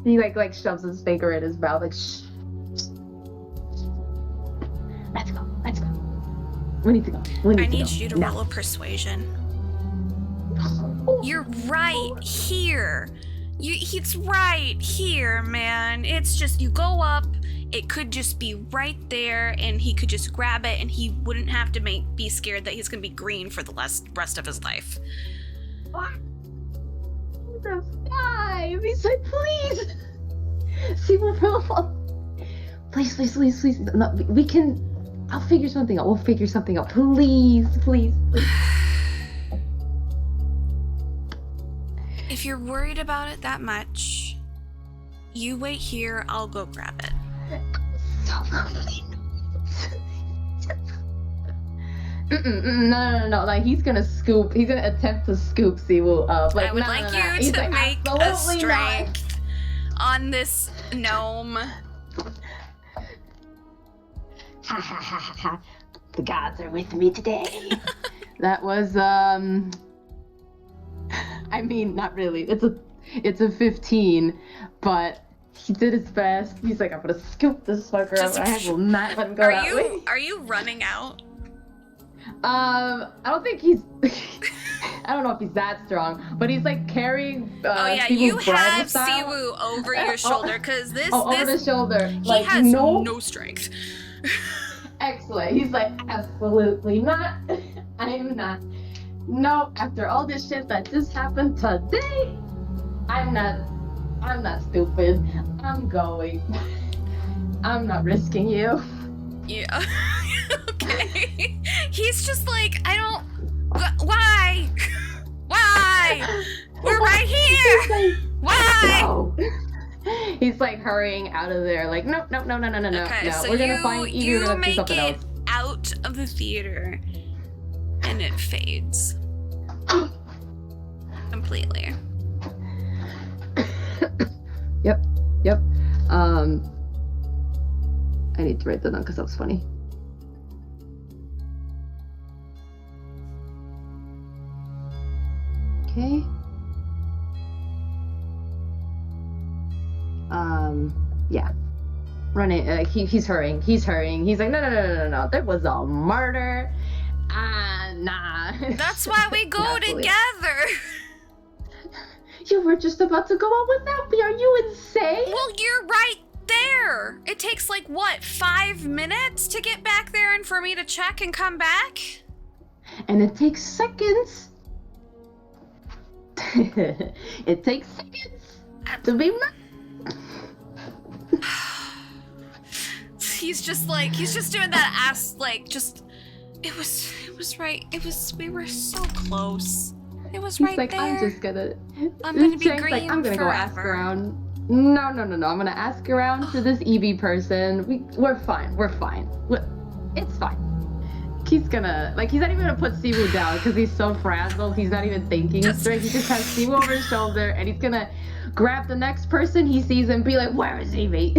He like shoves his finger in his mouth, like, shh. Let's go. We need to go. I need you to roll a persuasion. You're right here. He's right here, man. It's just you go up. It could just be right there, and he could just grab it, and he wouldn't have to be scared that he's gonna be green for the rest of his life. What? The 5. He's like, please. See what please. No, we can. I'll figure something out. We'll figure something out. Please. If you're worried about it that much, you wait here. I'll go grab it. So lovely. No. Like he's gonna scoop. He's gonna attempt to scoop Simu up. Like, I would like you to make a strength on this gnome. Ha. The gods are with me today. That was I mean, not really. It's a 15, but he did his best. He's like, I'm gonna scoop this fucker up. I will not let him go that way. Are you running out? I don't think he's. I don't know if he's that strong, but he's like carrying. Oh yeah, Siwoo you have style. Siwoo over your shoulder because this. Over the shoulder. He like, has no strength. Excellent. He's like, absolutely not. I'm not. No, after all this shit that just happened today, I'm not stupid. I'm going. I'm not risking you. Yeah. Okay. He's just like, I don't. Why? Why? We're right here. Why? No. He's like hurrying out of there, like no. Okay, no. so We're gonna find Evie. you We're gonna do make something it else. out of the theater, and it fades completely. Yep. I need to write that down because that was funny. Okay. Yeah. Running. He's hurrying. He's like, no. There was a murder. Nah. That's why we go together. You were just about to go out without me. Are you insane? Well, you're right there. It takes like what, 5 minutes to get back there and for me to check and come back? And it takes seconds. It takes seconds to be He's just doing that ass, like, just, it was right, we were so close. It was right like, there. I'm gonna be green like, I'm gonna forever. go ask around. No. I'm gonna ask around to this Evie person. We're fine. It's fine. He's gonna, like, he's not even gonna put Siwoo down because he's so frazzled. He's not even thinking straight. He just has Siwoo over his shoulder, and he's gonna grab the next person he sees and be like, "Where is Evie?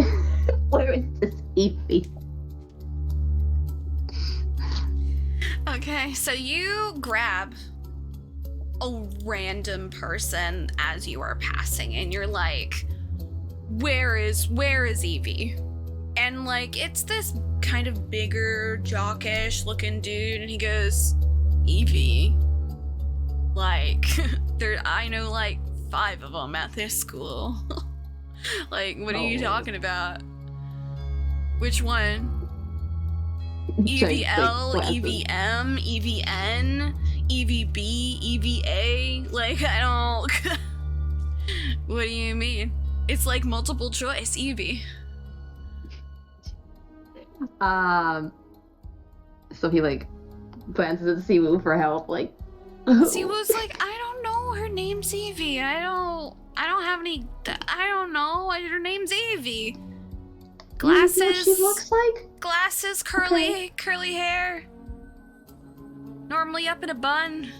Where is this Evie?" Okay, so you grab a random person as you are passing, and you're like, where is Evie? And like, it's this kind of bigger, jockish looking dude, and he goes, Evie? Like, I know like 5 of them at this school. Like, what are you talking about? Which one? EVL, EVM, EVN, EVB, EVA? Like, I don't... What do you mean? It's like multiple choice, Evie. So he, like, glances at Siwoo for help, like... Siwoo's like, I don't know, her name's Evie. I don't have any... I don't know, her name's Evie. Glasses. You know what she looks like? Glasses, curly hair. Normally up in a bun.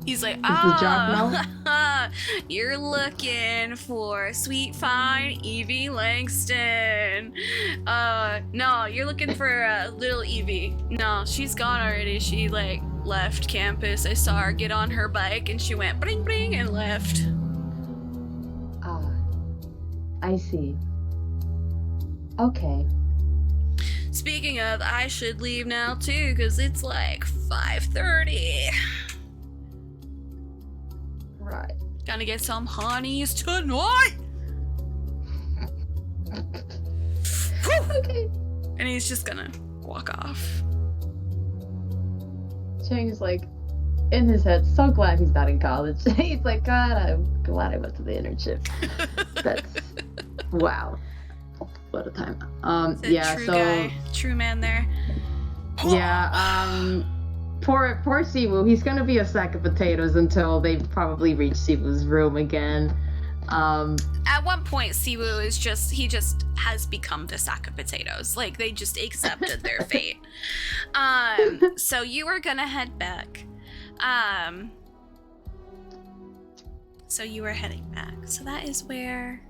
He's like, you're looking for sweet, fine Evie Langston. No, you're looking for little Evie. No, she's gone already. She, like, left campus. I saw her get on her bike and she went bring bring and left. I see. Okay. Speaking of, I should leave now too, because it's like 5:30. Right. Gonna get some honeys tonight. Okay. And he's just gonna walk off. Chang's like, in his head, so glad he's not in college. He's like, God, I'm glad I went to the internship. That's wow. What a time. Yeah, true so guy, true man there. Yeah, poor Siwoo, he's gonna be a sack of potatoes until they probably reach Siwoo's room again. At one point, Siwoo is he just has become the sack of potatoes. Like, they just accepted their fate. So you are gonna head back. So you are heading back. So that is where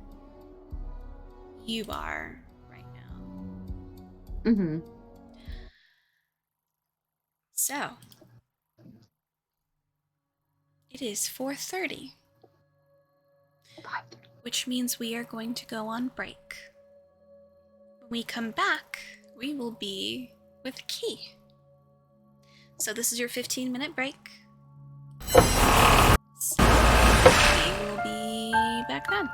you are right now. Mm-hmm. So it is 4:30, which means we are going to go on break. When we come back, we will be with Key. So this is your 15-minute break. So we will be back then.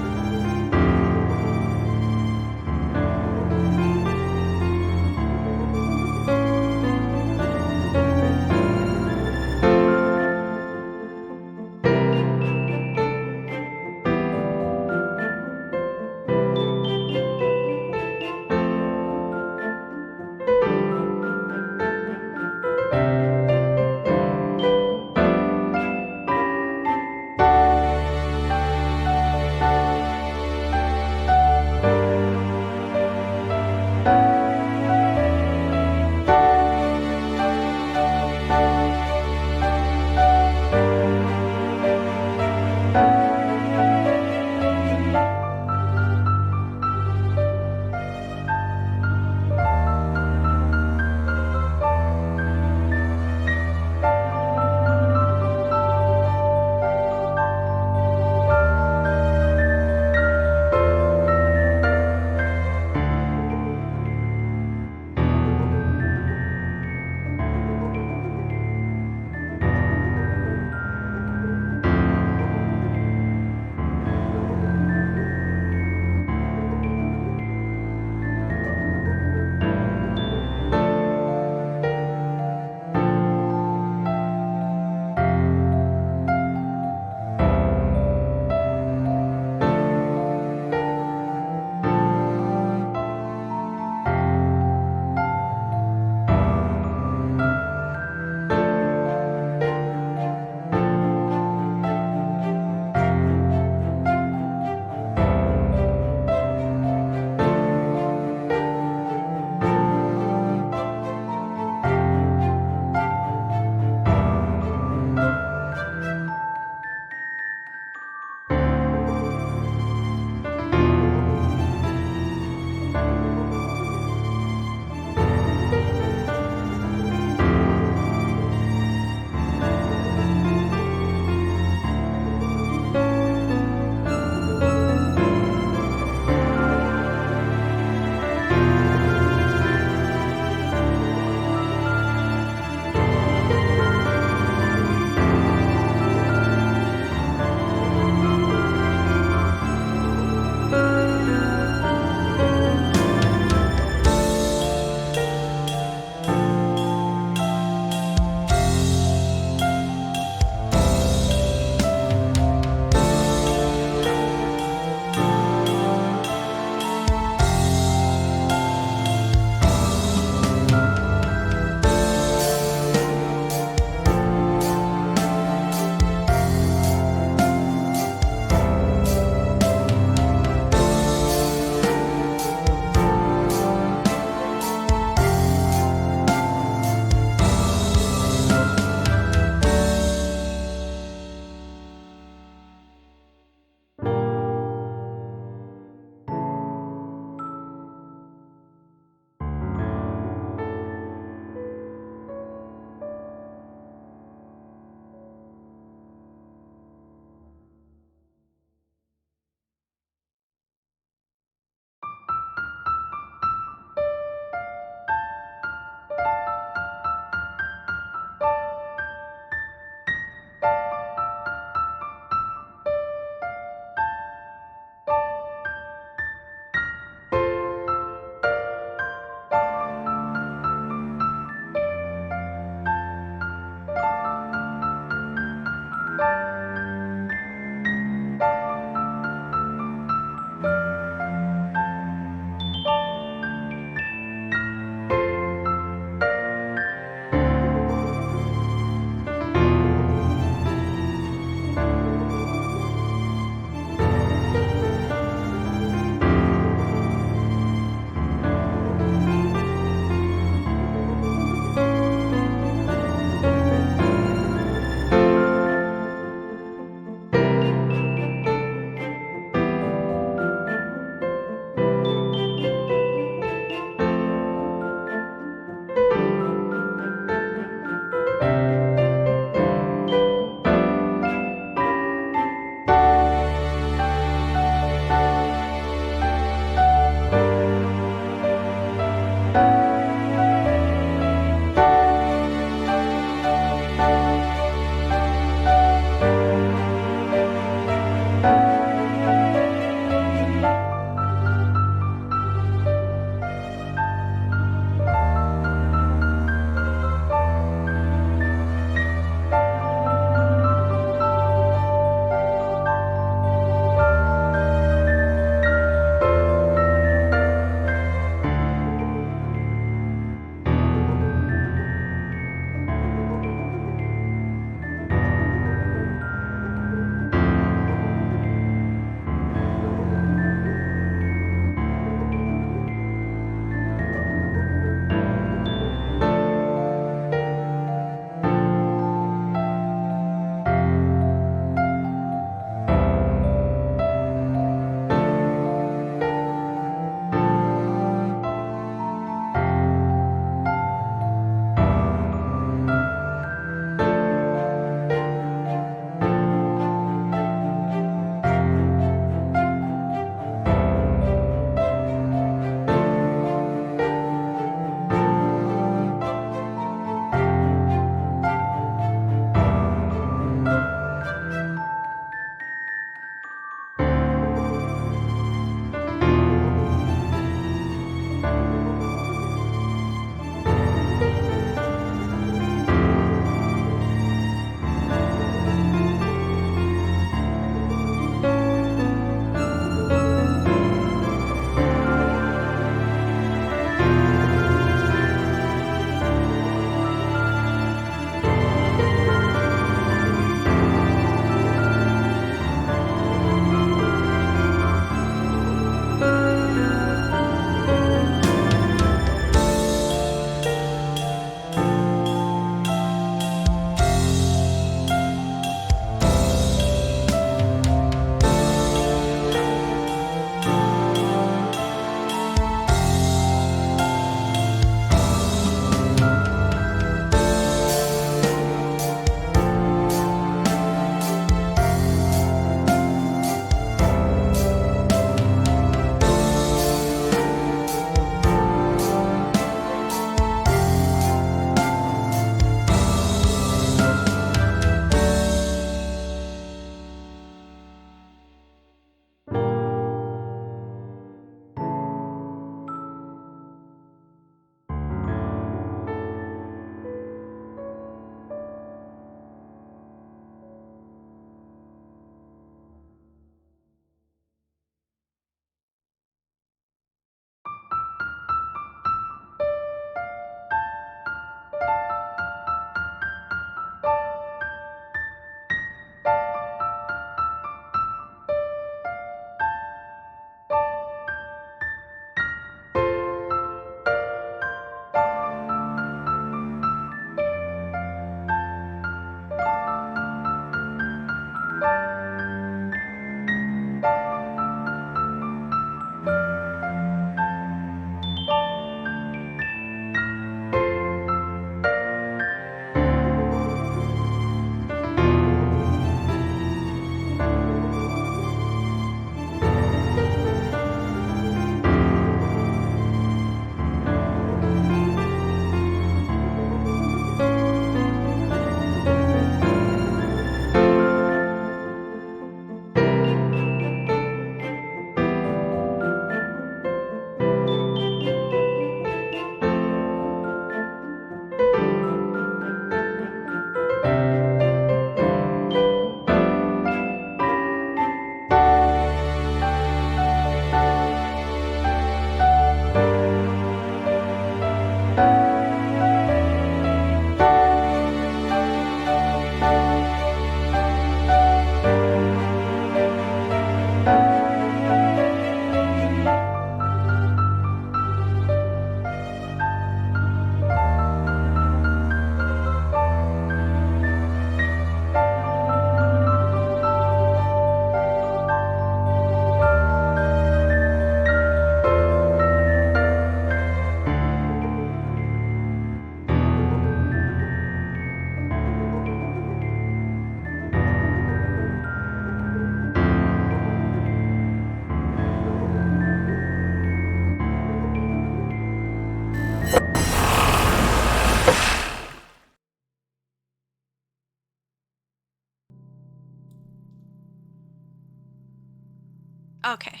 Okay.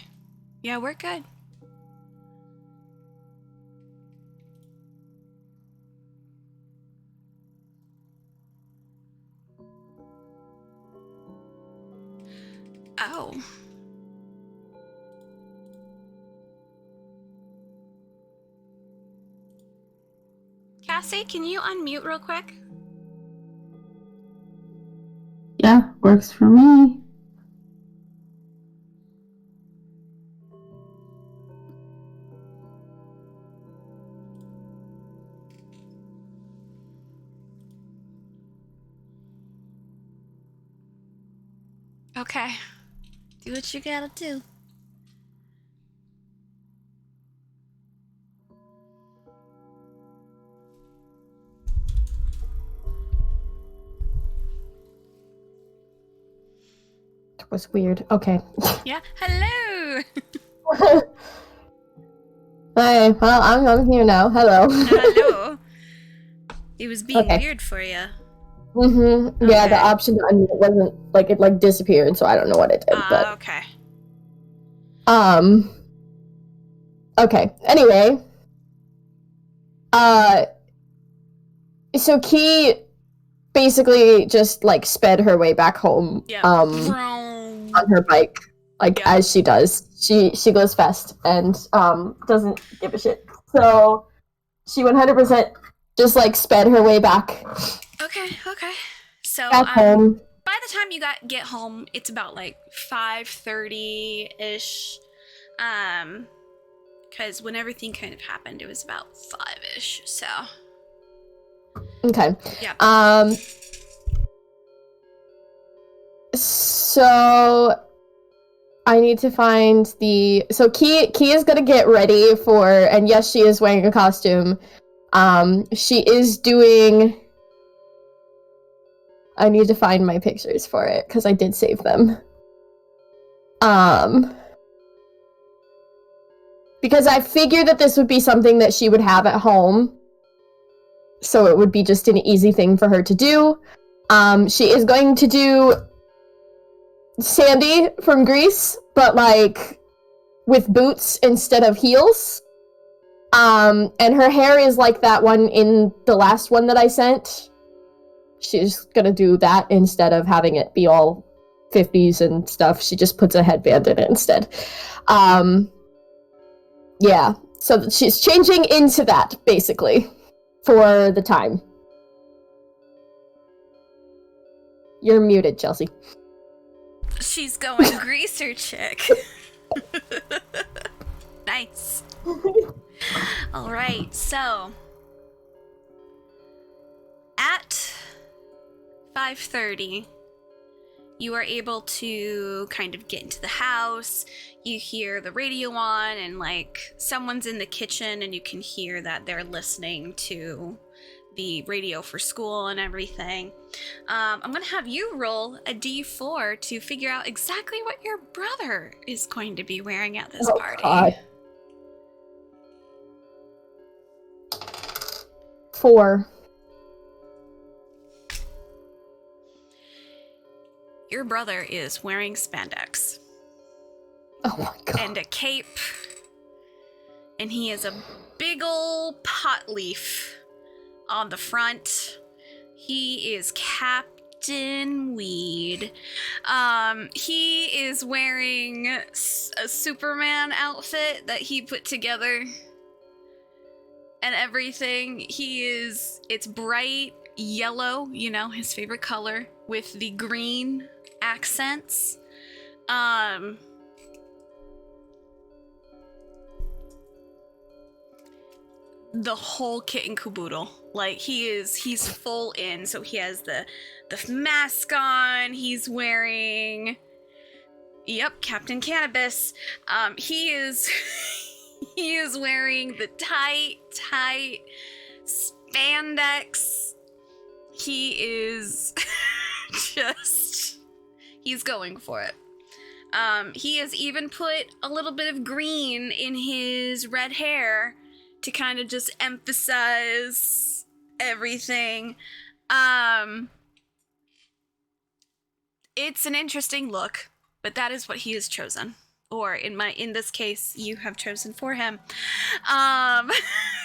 Yeah, we're good. Oh. Cassie, can you unmute real quick? Yeah, works for me. Okay. Do what you gotta do. It was weird. Okay. Yeah. Hello. Hey, well, I'm here now. Hello. Hello. It was being Okay. weird for you. Mm-hmm. Yeah, the Okay. option to unmute wasn't like it like disappeared, so I don't know what it did. But Okay. Okay. Anyway. So Key basically just like sped her way back home. Yeah. On her bike. Like Yeah. as she does. She goes fast and doesn't give a shit. So she 100% just like sped her way back Okay. So home. by the time you get home, it's about like 5:30-ish. Because when everything kind of happened, it was about 5-ish. So. Okay. Yeah. So I need to find the Key is gonna get ready for, and yes, she is wearing a costume. She is doing. I need to find my pictures for it because I did save them. Because I figured that this would be something that she would have at home, so it would be just an easy thing for her to do. She is going to do Sandy from Grease, but like with boots instead of heels. And her hair is like that one in the last one that I sent. She's gonna do that instead of having it be all 50s and stuff. She just puts a headband in it instead. Yeah, so she's changing into that, basically, for the time. You're muted, Chelsea. She's going greaser chick. Nice. All right, so at 5:30, you are able to kind of get into the house. You hear the radio on, and like someone's in the kitchen, and you can hear that they're listening to the radio for school and everything. I'm gonna have you roll a d4 to figure out exactly what your brother is going to be wearing at this party. God. 4. Your brother is wearing spandex. Oh my god. And a cape. And he has a big ol' pot leaf on the front. He is Captain Weed. He is wearing a Superman outfit that he put together. And everything. It's bright yellow, you know, his favorite color, with the green accents. The whole kit and caboodle. Like, he's full in. So he has the mask on. He's wearing, yep, Captain Cannabis. He is he is wearing the tight spandex. He is he's going for it. He has even put a little bit of green in his red hair to kind of just emphasize everything. It's an interesting look, but that is what he has chosen. or in this case, you have chosen for him.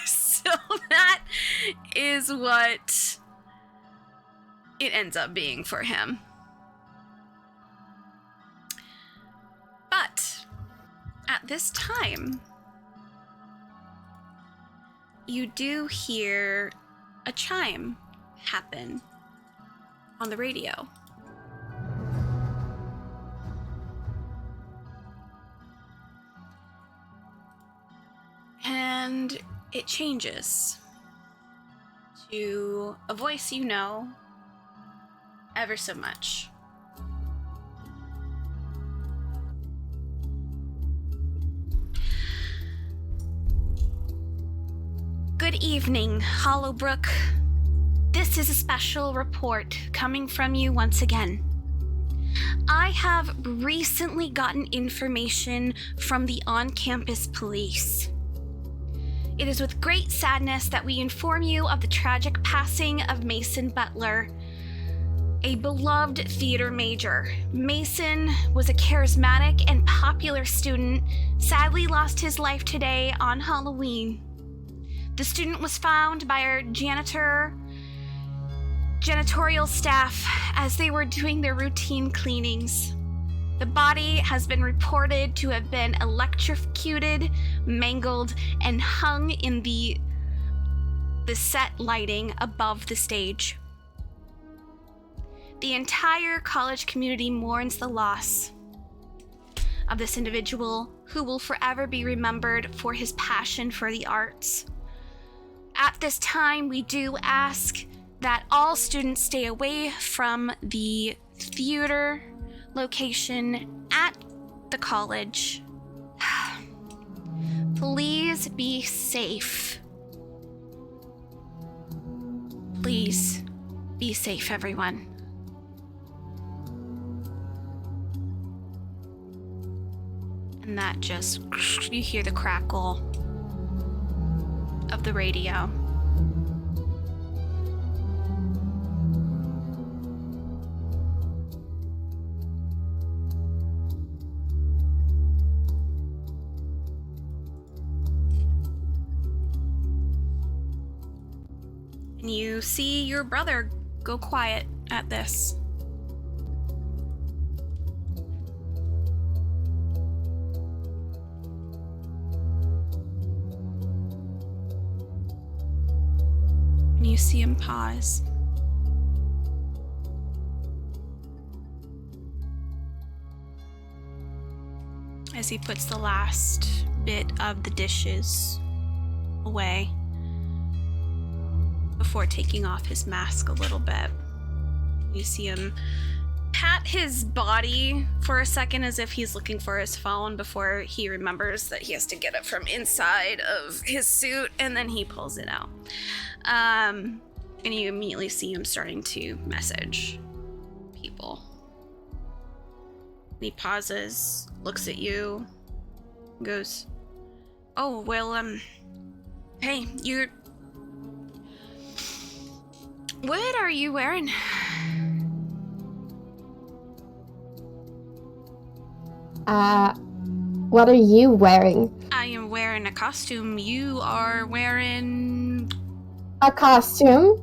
So that is what it ends up being for him. But at this time, you do hear a chime happen on the radio. And it changes to a voice you know ever so much. Good evening, Hollowbrook. This is a special report coming from you once again. I have recently gotten information from the on-campus police. It is with great sadness that we inform you of the tragic passing of Mason Butler, a beloved theater major. Mason was a charismatic and popular student, sadly lost his life today on Halloween. The student was found by our janitorial staff as they were doing their routine cleanings. The body has been reported to have been electrocuted, mangled, and hung in the set lighting above the stage. The entire college community mourns the loss of this individual who will forever be remembered for his passion for the arts. At this time, we do ask that all students stay away from the theater location at the college. Please be safe. Please be safe, everyone. And that just, you hear the crackle of the radio. And you see your brother go quiet at this. And you see him pause. As he puts the last bit of the dishes away before taking off his mask a little bit. You see him pat his body for a second as if he's looking for his phone before he remembers that he has to get it from inside of his suit, and then he pulls it out. And you immediately see him starting to message people. He pauses, looks at you, goes, "Oh, well, hey, what are you wearing?" What are you wearing? I am wearing a costume. You are wearing... A costume?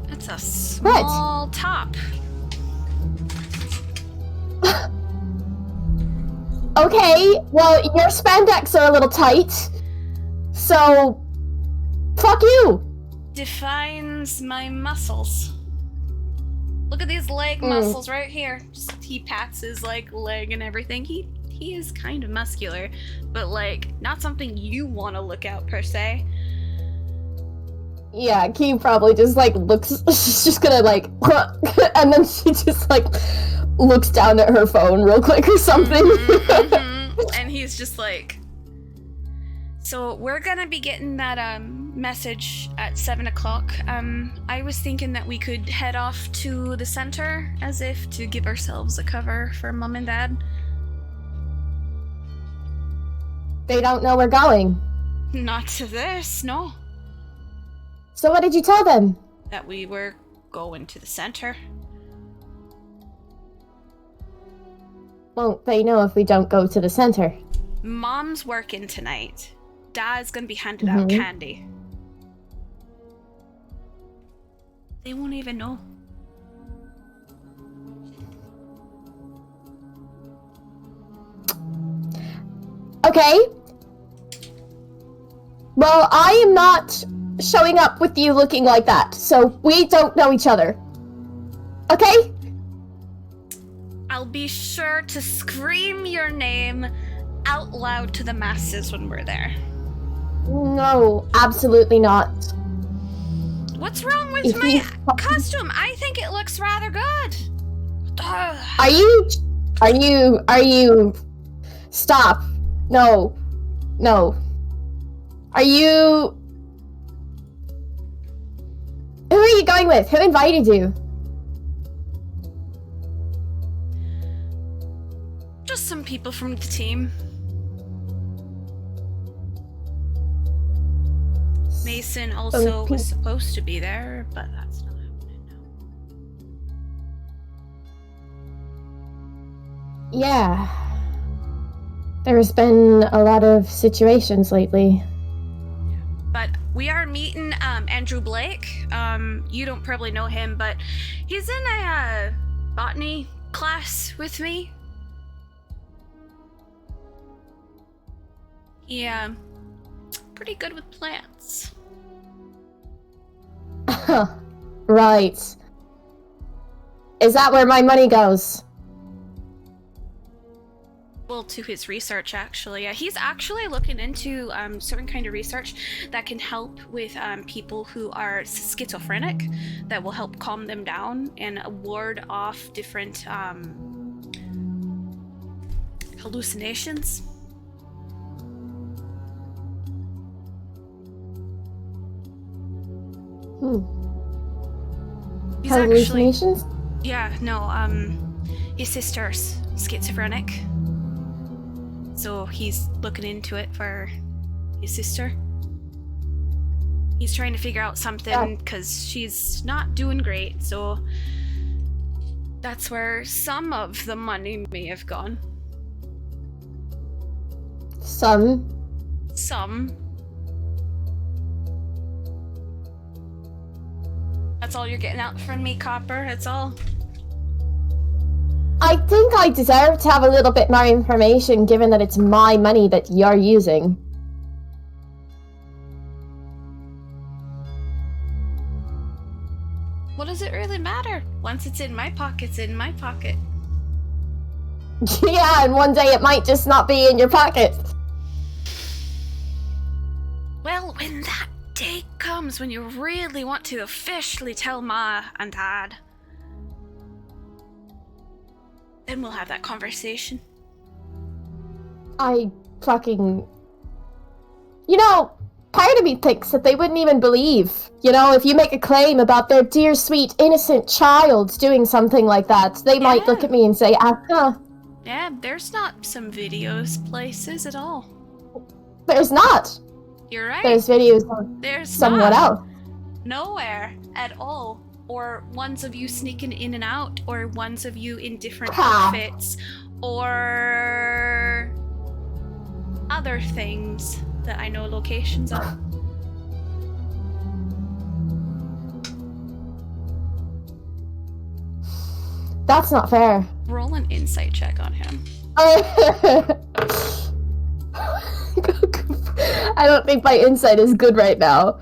It's a small top. Okay, well, your spandex are a little tight, so fuck you. Defines my muscles. Look at these leg muscles right here. He pats his leg and everything. He is kind of muscular, but not something you want to look at per se. Yeah, Key probably just looks. She's just gonna and then she just looks down at her phone real quick or something. And he's just like, "So we're gonna be getting that message at 7 o'clock. I was thinking that we could head off to the center as if to give ourselves a cover for Mom and Dad." They don't know we're going. Not to this, no. So what did you tell them? That we were going to the center. won't they know if we don't go to the center? Mom's working tonight. Dad's gonna be handing out candy. They won't even know. Okay. Well, I am not showing up with you looking like that, so we don't know each other. Okay? I'll be sure to scream your name out loud to the masses when we're there. No, absolutely not. What's wrong with my costume? I think it looks rather good. Are you... Stop. No. Are you... Who are you going with? Who invited you? Just some people from the team. Mason also was supposed to be there, but that's not happening now. Yeah. There's been a lot of situations lately. But we are meeting Andrew Blake. You don't probably know him, but he's in a botany class with me. Yeah, pretty good with plants. Right. Is that where my money goes? Well, to his research, actually. He's actually looking into certain kind of research that can help with people who are schizophrenic, that will help calm them down and ward off different hallucinations. He's hallucinations? His sister's schizophrenic. So he's looking into it for his sister. He's trying to figure out something because she's not doing great, so that's where some of the money may have gone. Some. That's all you're getting out from me, Copper? That's all? I think I deserve to have a little bit more information, given that it's my money that you're using. What does it really matter? Once it's in my pocket, it's in my pocket. Yeah, and one day it might just not be in your pocket. Well, when that day comes when you really want to officially tell Ma and Dad, then we'll have that conversation. I fucking... You know, part of me thinks that they wouldn't even believe. You know, if you make a claim about their dear, sweet, innocent child doing something like that, they might look at me and say, Yeah, there's not some videos places at all. There's not. You're right. There's videos there's somewhat else. Nowhere at all. Or ones of you sneaking in and out, or ones of you in different outfits, or other things that I know locations of. That's not fair. Roll an insight check on him. I don't think my insight is good right now.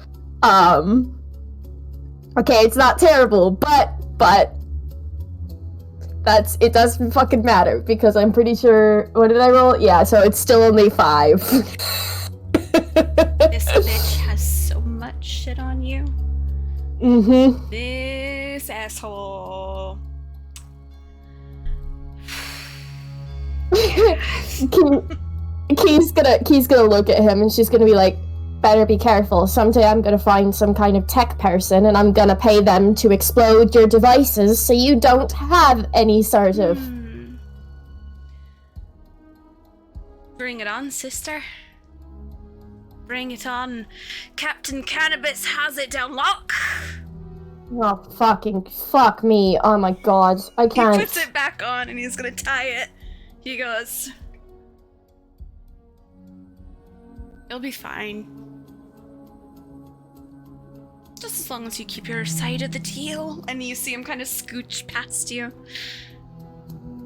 Okay, it's not terrible, but it doesn't fucking matter because I'm pretty sure. What did I roll? Yeah, so it's still only 5. This bitch has so much shit on you. Mm-hmm. This asshole. Key's gonna look at him and she's gonna be like, better be careful. Someday I'm gonna find some kind of tech person and I'm gonna pay them to explode your devices so you don't have any sort of... Bring it on, sister. Bring it on. Captain Cannabis has it down lock. Oh, fuck me. Oh my god. I can't... He puts it back on and he's gonna tie it. He goes, "It'll be fine. Just as long as you keep your side of the deal." And you see him kind of scooch past you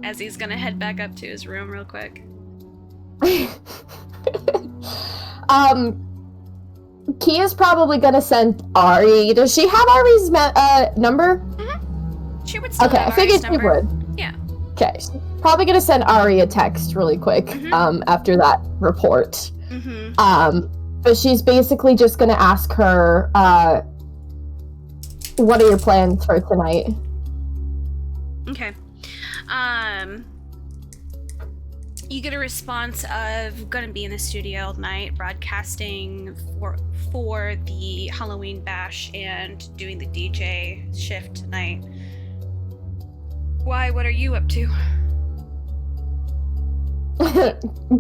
as he's gonna head back up to his room real quick. Key is probably gonna send Ari. Does she have Ari's number? Mm-hmm. She would still okay, have I figured Ari's she number. would. Yeah. Okay, she's probably gonna send Ari a text really quick after that report. But she's basically just gonna ask her, what are your plans for tonight? Okay. You get a response of gonna be in the studio all night, broadcasting for the Halloween bash and doing the DJ shift tonight. Why? What are you up to?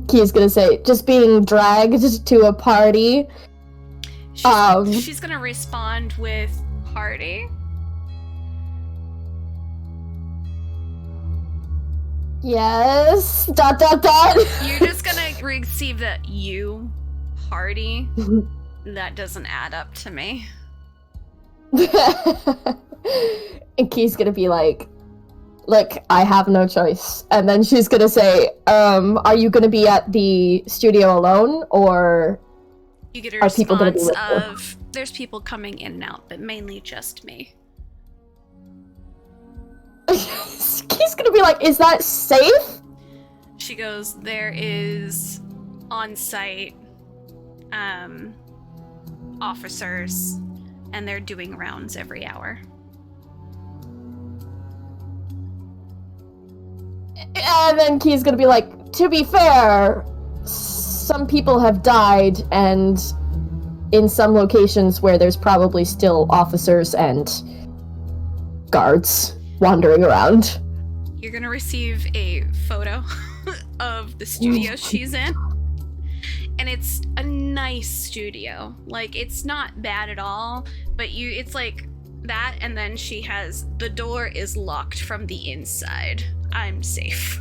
Key's gonna say, just being dragged to a party. She's gonna respond with party. Yes. ... You're just gonna receive that you party. That doesn't add up to me. And Key's gonna be like, look, I have no choice. And then she's gonna say, are you gonna be at the studio alone, or you get a are people gonna be with of you? There's people coming in and out, but mainly just me. Key's gonna be like, is that safe? She goes, there is on-site officers, and they're doing rounds every hour. And then Key's gonna be like, to be fair, some people have died, and in some locations where there's probably still officers and guards wandering around. You're gonna receive a photo of the studio she's in. And it's a nice studio. Like, it's not bad at all, but it's like that, and then she has, the door is locked from the inside. I'm safe.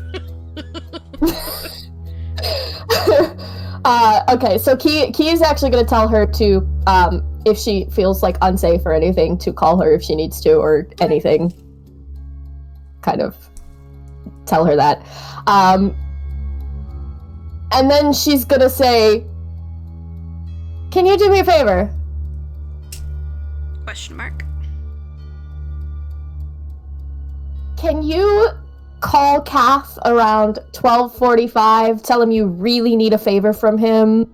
Okay, so Key is actually going to tell her to, if she feels like unsafe or anything, to call her if she needs to, or anything. Kind of tell her that. And then she's going to say, can you do me a favor? Question mark. Can you call Kath around 12:45, tell him you really need a favor from him?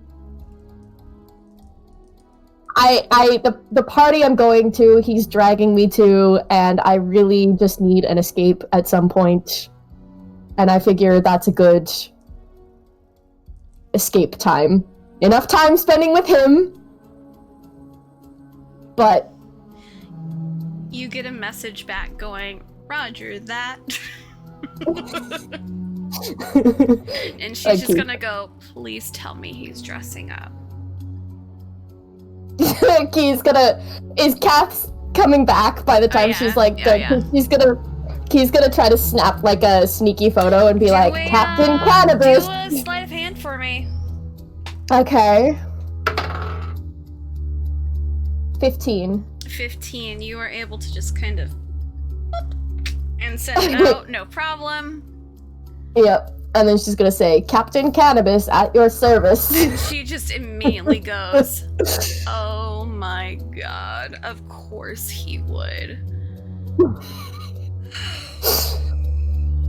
The party I'm going to, he's dragging me to, and I really just need an escape at some point. And I figure that's a good escape time. Enough time spending with him, but... You get a message back going, Roger that. And she's just gonna go, please tell me he's dressing up. Is Kath coming back by the time she's like, Key's gonna try to snap like a sneaky photo and be like, Captain Cannabis! Do a sleight of hand for me. Okay. 15. 15. You are able to just kind of and send it out, no problem. Yep. And then she's gonna say, Captain Cannabis at your service. And she just immediately goes, oh my god, of course he would.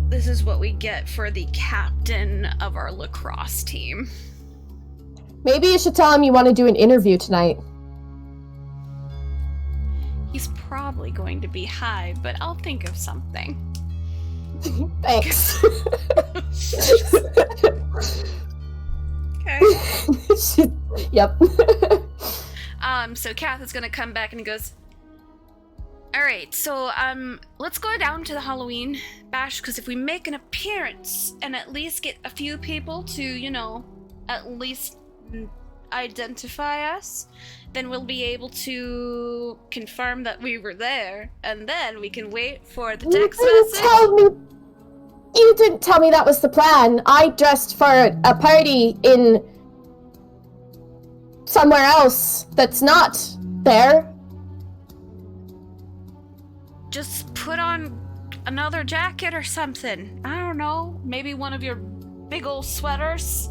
This is what we get for the captain of our lacrosse team. Maybe you should tell him you want to do an interview tonight. He's probably going to be high, but I'll think of something. Thanks. Okay. Yep. So Kath is gonna come back and he goes, alright, so, let's go down to the Halloween bash, because if we make an appearance and at least get a few people to, you know, at least identify us, then we'll be able to confirm that we were there, and then we can wait for the text message. You You didn't tell me that was the plan. I dressed for a party in somewhere else that's not there. Just put on another jacket or something. I don't know. Maybe one of your big old sweaters.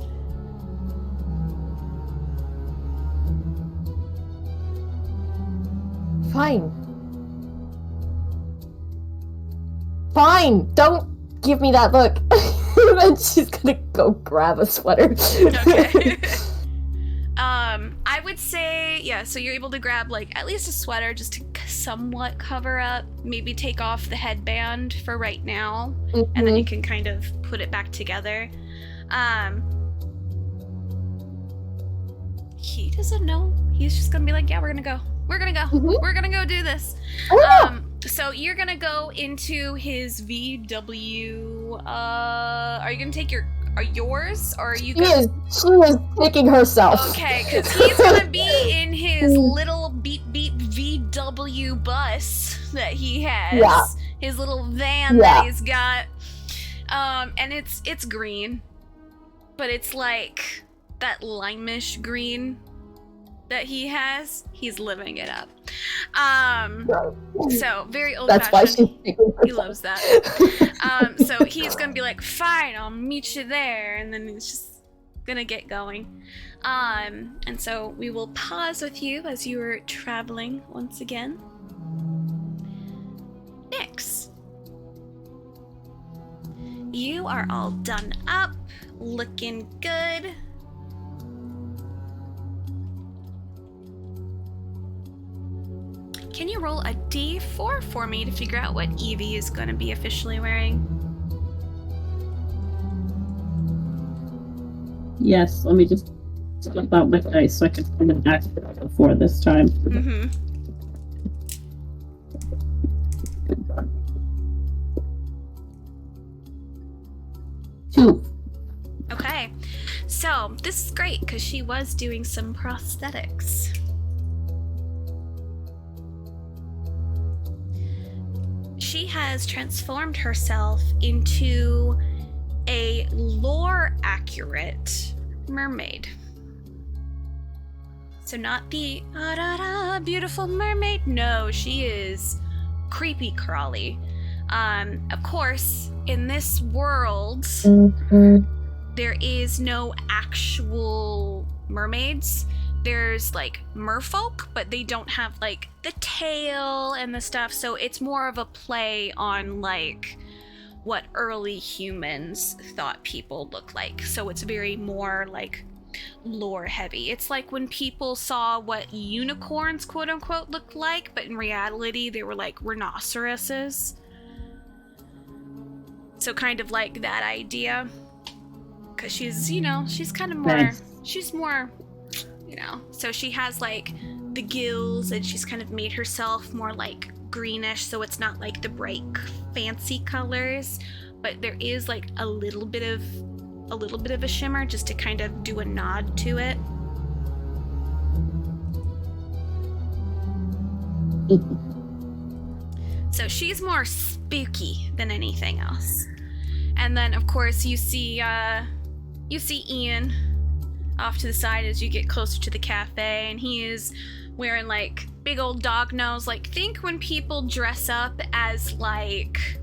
Fine. Fine. Don't give me that look. Then she's gonna go grab a sweater. Okay. I would say, yeah, so you're able to grab, like, at least a sweater just to somewhat cover up. Maybe take off the headband for right now. Mm-hmm. And then you can kind of put it back together. He doesn't know. He's just gonna be like, yeah, we're gonna go. We're gonna go. Mm-hmm. We're gonna go do this. Oh, So you're gonna go into his VW. Are you gonna take yours, or are you she gonna... is taking herself. Okay, because he's gonna be in his little beep beep VW bus that he has. Yeah. His little van that he's got. And it's green. But it's like that limeish green that he has. He's living it up. So very old That's why fashioned. she's taking herself. He loves that. So he's gonna be like, fine, I'll meet you there, and then he's just gonna get going. And so we will pause with you as you are traveling once again. Nyx, you are all done up, looking good. Can you roll a d4 for me to figure out what Evie is going to be officially wearing? Yes, let me just flip out my dice so I can find an accurate before this time. Mm-hmm. Two. Okay, so this is great because she was doing some prosthetics. She has transformed herself into a lore-accurate mermaid. So not the beautiful mermaid. No, she is creepy crawly. Of course, in this world, there is no actual mermaids. There's like merfolk, but they don't have like the tail and the stuff, so it's more of a play on like what early humans thought people looked like. So it's very more like lore heavy. It's like when people saw what unicorns quote unquote looked like, but in reality they were like rhinoceroses. So kind of like that idea. Because she's, you know, she's kind of more, she's more, you know, so she has like the gills and she's kind of made herself more like greenish, so it's not like the bright fancy colors, but there is like a little bit of a shimmer just to kind of do a nod to it. So she's more spooky than anything else. And then of course you see Ian off to the side as you get closer to the cafe, and he is wearing like big old dog nose. Like think when people dress up as like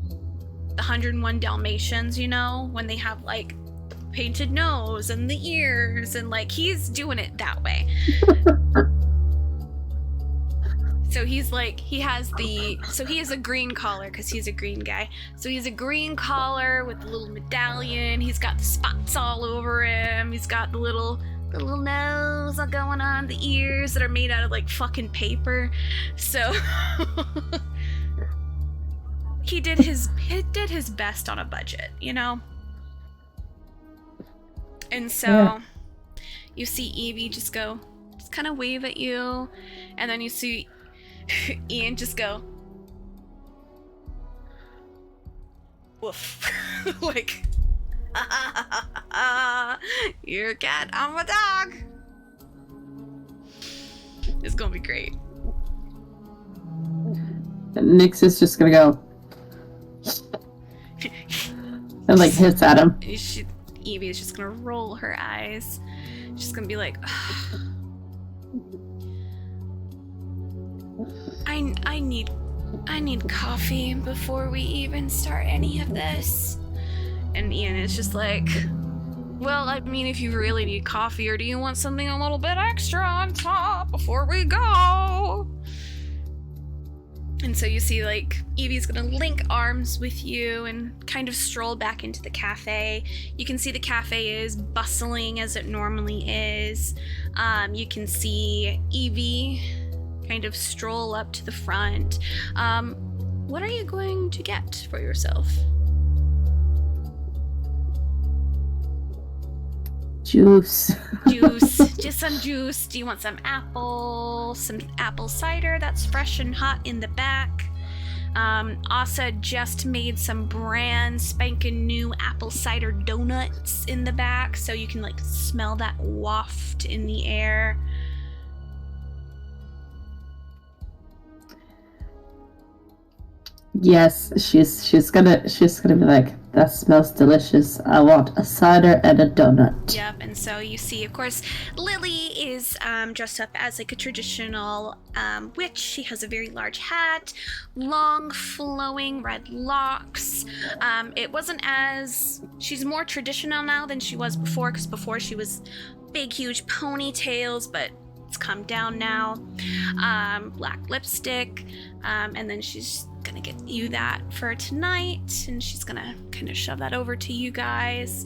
the 101 Dalmatians, you know, when they have like the painted nose and the ears, and like he's doing it that way. So he's like, he has a green collar because he's a green guy. So he's a green collar with a little medallion. He's got the spots all over him. He's got the little nose all going on, the ears that are made out of like fucking paper. So he did his best on a budget, you know? And so you see Evie just kind of wave at you, and then you see Ian just go woof. Like you're a cat, I'm a dog. It's gonna be great. Nyx is just gonna go And like hits at him. Evie is just gonna roll her eyes. She's gonna be like, I need coffee before we even start any of this. And Ian is just like, well, I mean, if you really need coffee, or do you want something a little bit extra on top before we go? And so you see, like, Evie's gonna link arms with you and kind of stroll back into the cafe. You can see the cafe is bustling as it normally is. You can see Evie kind of stroll up to the front. What are you going to get for yourself? Juice. Just some juice. Do you want some apple cider that's fresh and hot in the back? Asa just made some brand spanking new apple cider donuts in the back, so you can like smell that waft in the air. Yes, she's gonna be like, that smells delicious. I want a cider and a donut. Yep, and so you see, of course, Lily is dressed up as like a traditional witch. She has a very large hat, long flowing red locks. She's more traditional now than she was before, because before she was big, huge ponytails, but it's come down now. Black lipstick, and then she's gonna get you that for tonight, and she's gonna kind of shove that over to you guys.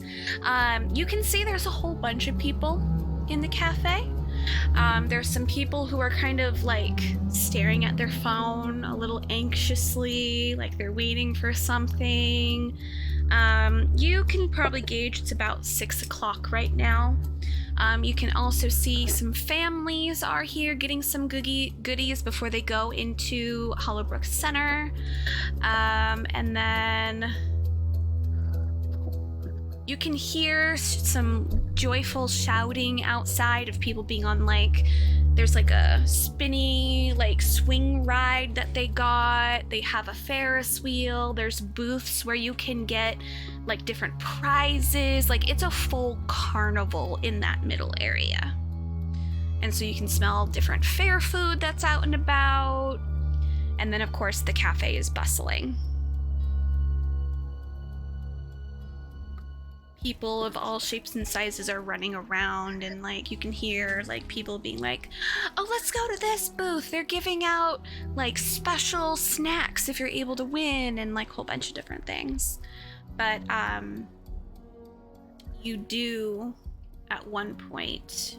You can see there's a whole bunch of people in the cafe. There's some people who are kind of like staring at their phone a little anxiously, like they're waiting for something. You can probably gauge it's about 6 o'clock right now. You can also see some families are here getting some goodies before they go into Hollowbrook Center. And then you can hear some joyful shouting outside of people being on there's like a spinny swing ride that they got. They have a Ferris wheel. There's booths where you can get different prizes. It's a full carnival in that middle area. And so you can smell different fair food that's out and about. And then of course the cafe is bustling. People of all shapes and sizes are running around, and you can hear people being like, oh, let's go to this booth, they're giving out special snacks if you're able to win, and a whole bunch of different things. But you do at one point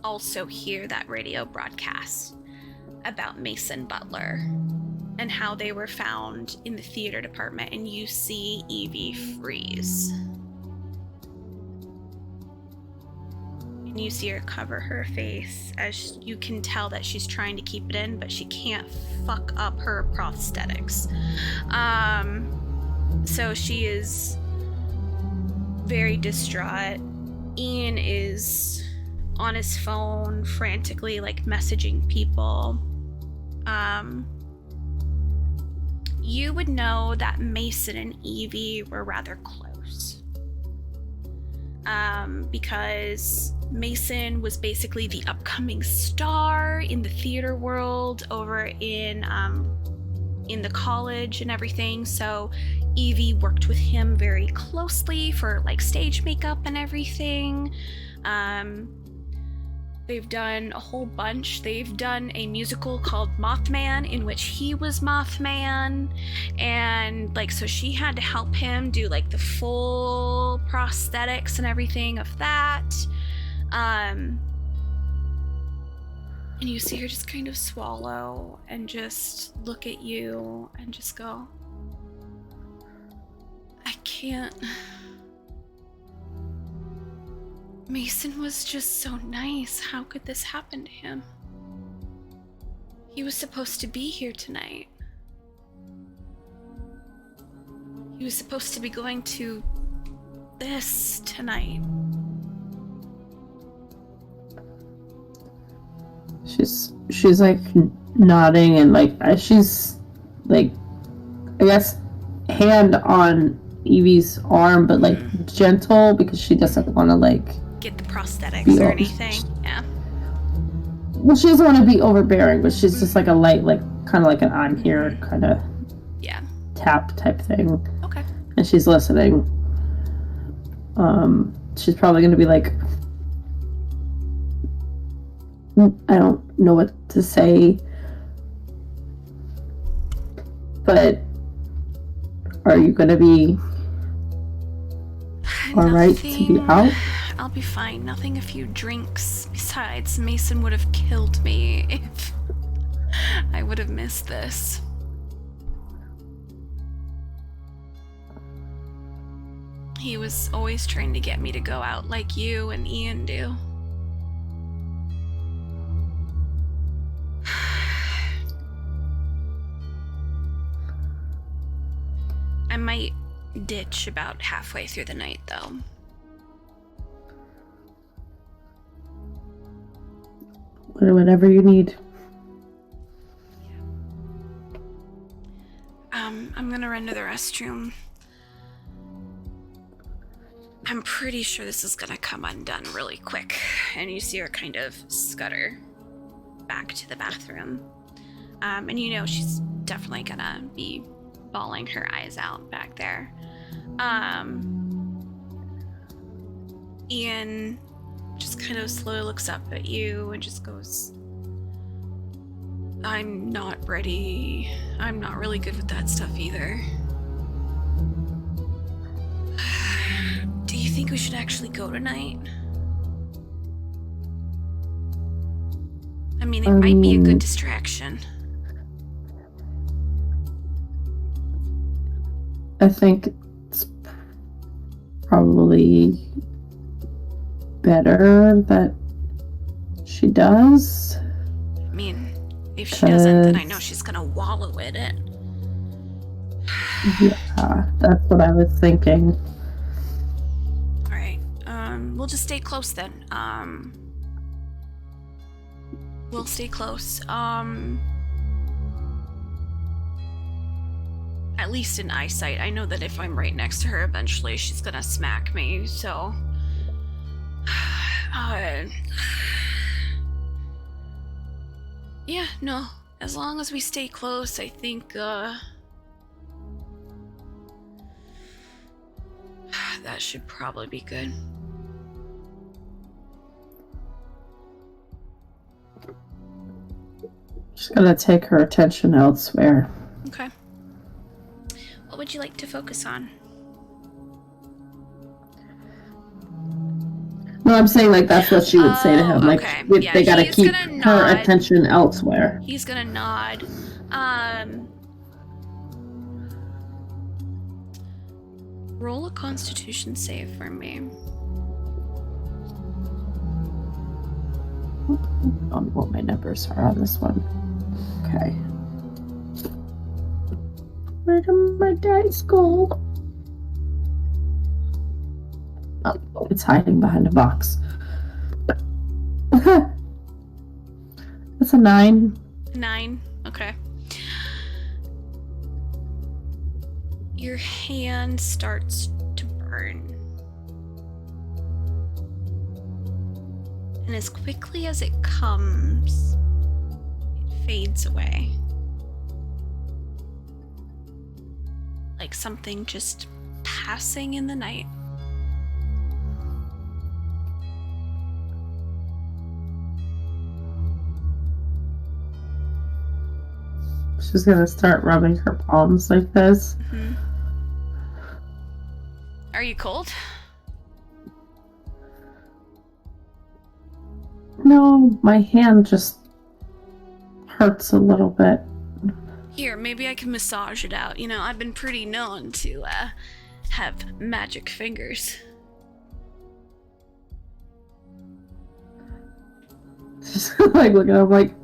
also hear that radio broadcast about Mason Butler and how they were found in the theater department, and you see Evie freeze. And you see her cover her face, as you can tell that she's trying to keep it in, but she can't fuck up her prosthetics. So she is very distraught. Ian is on his phone, frantically messaging people. You would know that Mason and Evie were rather close. Because Mason was basically the upcoming star in the theater world over in the college and everything. So Evie worked with him very closely for stage makeup and everything. They've done a whole bunch. They've done a musical called Mothman, in which he was Mothman, and so she had to help him do the full prosthetics and everything of that. And you see her just kind of swallow and just look at you and just go, I can't. Mason was just so nice. How could this happen to him? He was supposed to be here tonight. He was supposed to be going to this tonight. She's nodding, and she's I guess hand on Evie's arm, but like gentle because she doesn't want to like get the prosthetics or anything. Yeah. Well, she doesn't want to be overbearing, but she's just like a light, like kind of like an I'm here kind of tap type thing. Okay. And she's listening. She's probably going to be like, I don't know what to say, but are you going to be all right to be out? I'll be fine. Nothing a few drinks. Besides, Mason would have killed me if I would have missed this. He was always trying to get me to go out like you and Ian do. I might ditch about halfway through the night, though. Whatever you need. I'm gonna run to the restroom. I'm pretty sure this is gonna come undone really quick. And you see her kind of scutter back to the bathroom. And you know she's definitely gonna be bawling her eyes out back there. Ian just kind of slowly looks up at you and just goes, I'm not ready. I'm not really good with that stuff either. Do you think we should actually go tonight? I mean, it might be a good distraction. I think it's probably better that she does. I mean, if she doesn't, then I know she's gonna wallow in it. Yeah, that's what I was thinking. Alright, we'll just stay close then. We'll stay close. At least in eyesight. I know that if I'm right next to her, eventually she's gonna smack me, so... yeah, no. As long as we stay close, I think, that should probably be good. She's gonna take her attention elsewhere. Okay. What would you like to focus on? No, I'm saying like that's what she would say to him. Like okay. they gotta keep her attention elsewhere. He's gonna nod. Roll a Constitution save for me. I don't know what my numbers are on this one. Okay. Where did my dice go? Oh, it's hiding behind a box. That's a 9. 9? Okay. Your hand starts to burn. And as quickly as it comes, it fades away. Like something just passing in the night. She's gonna start rubbing her palms like this. Mm-hmm. Are you cold? No, my hand just hurts a little bit. Here, maybe I can massage it out. You know, I've been pretty known to have magic fingers. Just like looking at him like,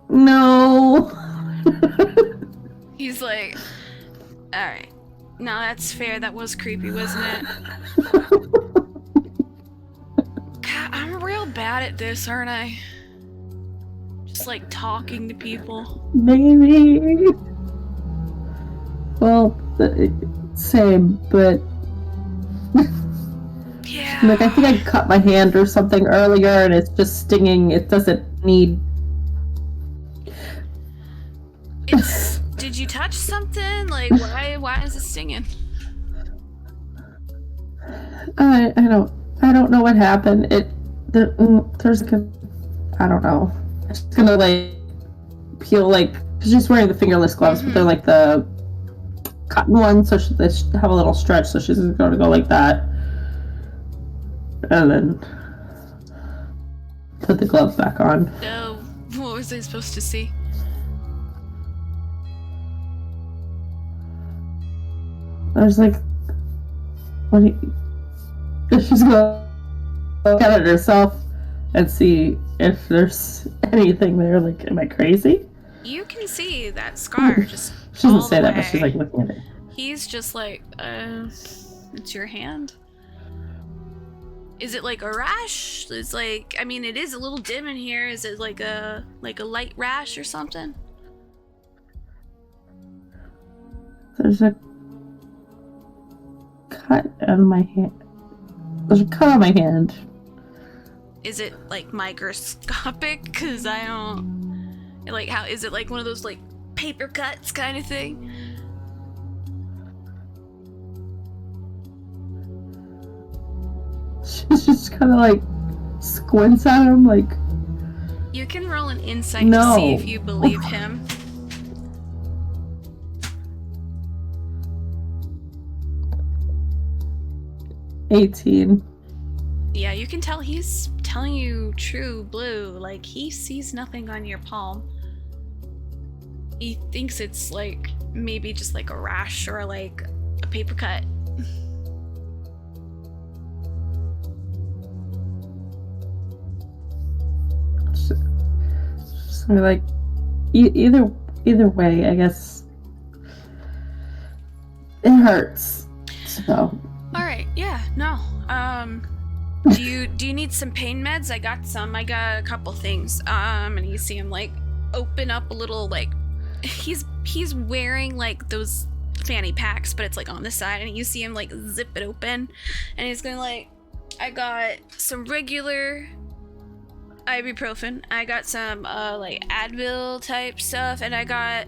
no. He's like, alright. No, that's fair. That was creepy, wasn't it? God, I'm real bad at this, aren't I? Just like talking to people. Maybe. Well, same, but Yeah. like I think I cut my hand or something earlier, and it's just stinging. It doesn't need. Did you touch something? Like, why is it stinging? I don't know what happened. There's like I don't know. It's gonna like peel like she's wearing the fingerless gloves, but they're like the cotton ones, so they have a little stretch. So she's gonna go like that, and then put the glove back on. Oh, what was I supposed to see? I was like, what do you... She's gonna look at it herself and see if there's anything there. Like, am I crazy? You can see that scar just She doesn't all say the that, way. but she's like looking at it. He's just like, it's your hand? Is it like a rash? It's like, I mean, it is a little dim in here. Is it like a light rash or something? There's a cut on my hand. There's a cut on my hand. Is it like microscopic? Cause I don't, like, how, is it like one of those like paper cuts kind of thing? She's just kind of like squints at him like, You can roll an insight No. to see if you believe him. 18. Yeah, you can tell he's telling you true blue. Like, he sees nothing on your palm. He thinks it's like maybe just like a rash or like a paper cut. So like, either way, I guess it hurts. So. All right, yeah, no. Do you need some pain meds? I got some. I got a couple things. And you see him like open up a little like he's wearing like those fanny packs, but it's like on the side, and you see him like zip it open, and he's going like, I got some regular ibuprofen. I got some like Advil type stuff, and I got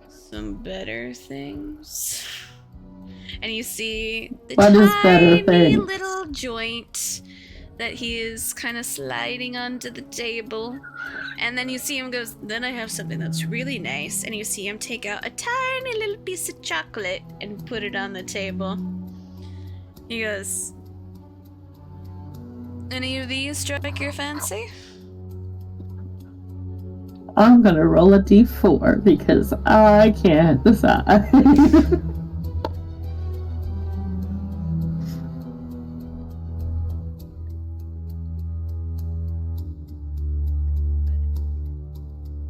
some better things. And you see the tiny little joint that he is kind of sliding onto the table. And then you see him goes, then I have something that's really nice. And you see him take out a tiny little piece of chocolate and put it on the table. He goes, any of these strike your fancy? I'm gonna roll a d4 because I can't decide.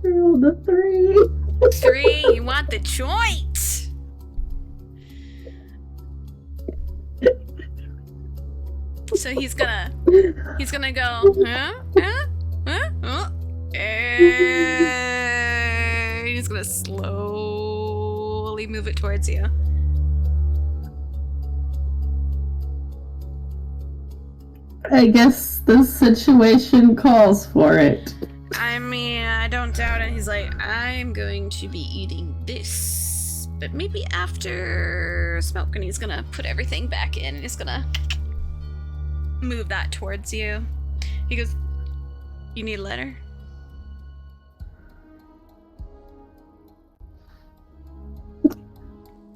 Rolled a 3. 3, you want the joint? So he's gonna go, and he's gonna slowly move it towards you. I guess the situation calls for it. I mean, I don't doubt it. He's like, I'm going to be eating this, but maybe after smoke. And he's gonna put everything back in, and he's gonna move that towards you. He goes, you need a letter?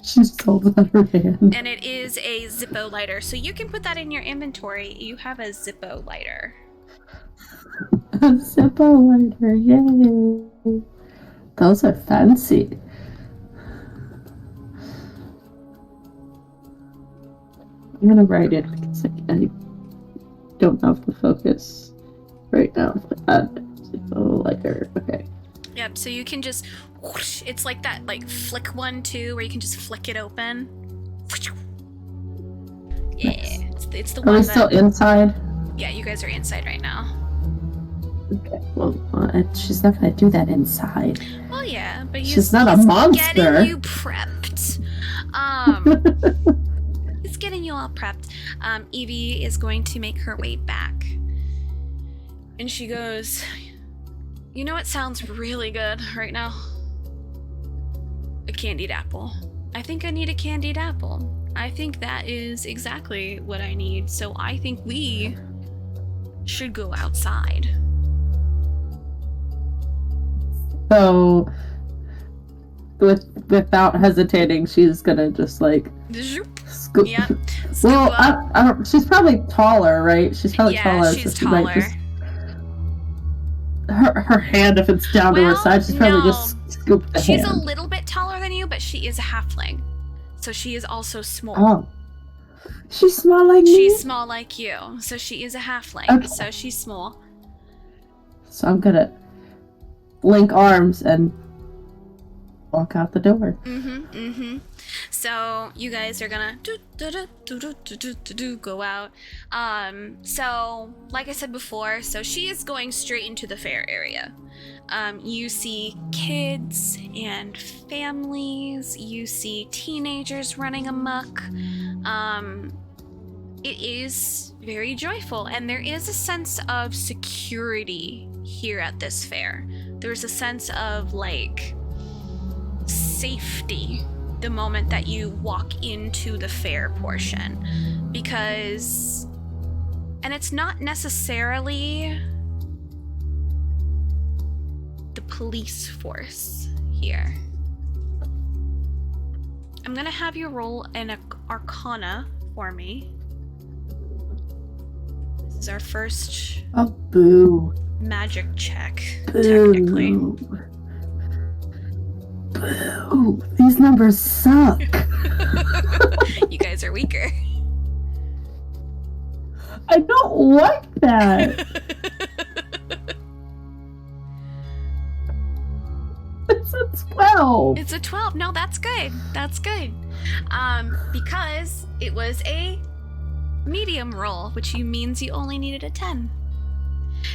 She just holds it out her hand. And it is a Zippo lighter, so you can put that in your inventory. You have a Zippo lighter. A Zippo lighter, yay! Those are fancy. I'm gonna write it because I don't have the focus right now. Zippo lighter, okay. Yep, so you can just whoosh, it's like that like flick one too, where you can just flick it open. Yeah, Nice. it's the Are one we that, still inside? yeah, you guys are inside right now. Okay, well, she's not gonna do that inside. Well, yeah, but She's not a monster. getting you prepped. He's getting you all prepped. Evie is going to make her way back. And she goes, you know what sounds really good right now? A candied apple. I think I need a candied apple. I think that is exactly what I need. So I think we should go outside. So, without hesitating, she's gonna just like scoop. Yeah. Well, I don't, she's probably taller, right? She's probably taller. She's so taller. Just, her hand, if it's down to her side, she's probably just scoop the She's hand. a little bit taller than you, but she is a halfling. So she is also small. Oh. She's small like me? She's small like you. So she is a halfling. Okay. So she's small. So I'm gonna link arms and walk out the door. So you guys are gonna go out. So like I said before, so she is going straight into the fair area. You see kids and families. You see teenagers running amok. It is very joyful, and there is a sense of security here at this fair. There's a sense of like safety the moment that you walk into the fair portion, because, and it's not necessarily the police force here. I'm gonna have you roll an Arcana for me. This is our first Boo. magic check, Boo. technically. Boo. These numbers suck. You guys are weaker. I don't like that. It's a 12. It's a 12. No, that's good. That's good. Because it was a medium roll, which means you only needed a 10.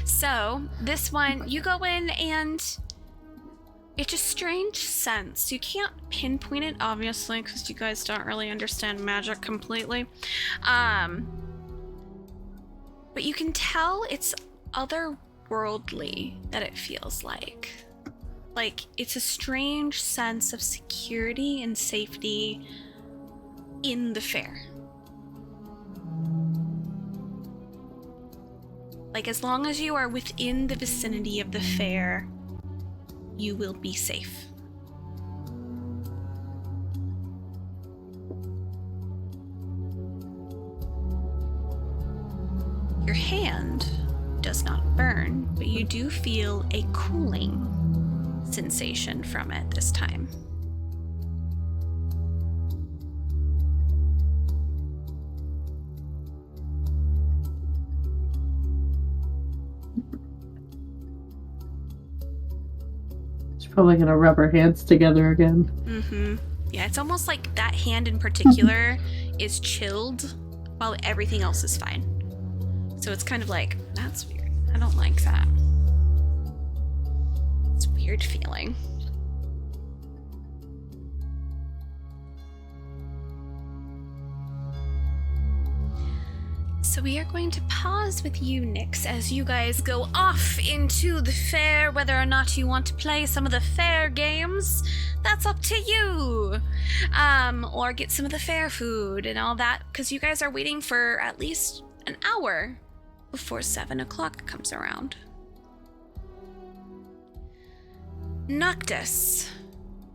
So this one, you go in and it's a strange sense. You can't pinpoint it, obviously, because you guys don't really understand magic completely. But you can tell it's otherworldly, that it feels like. Like, it's a strange sense of security and safety in the fair. Like, as long as you are within the vicinity of the fair, you will be safe. Your hand does not burn, but you do feel a cooling sensation from it this time. She's probably gonna rub her hands together again. Yeah, it's almost like that hand in particular is chilled while everything else is fine. So it's kind of like, that's weird. I don't like that. It's a weird feeling. So we are going to pause with you, Nyx, as you guys go off into the fair. Whether or not you want to play some of the fair games, that's up to you. Or get some of the fair food and all that, because you guys are waiting for at least an hour before 7 o'clock comes around. Noctis.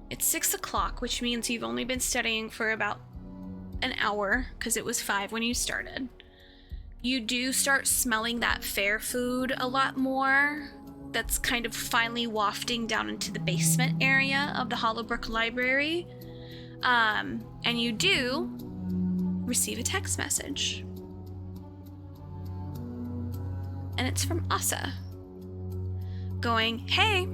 It's 6 o'clock, which means you've only been studying for about an hour, because it was 5 when you started. You do start smelling that fair food a lot more. That's kind of finally wafting down into the basement area of the Hollowbrook Library. And you do receive a text message. And it's from Asa. Going, hey,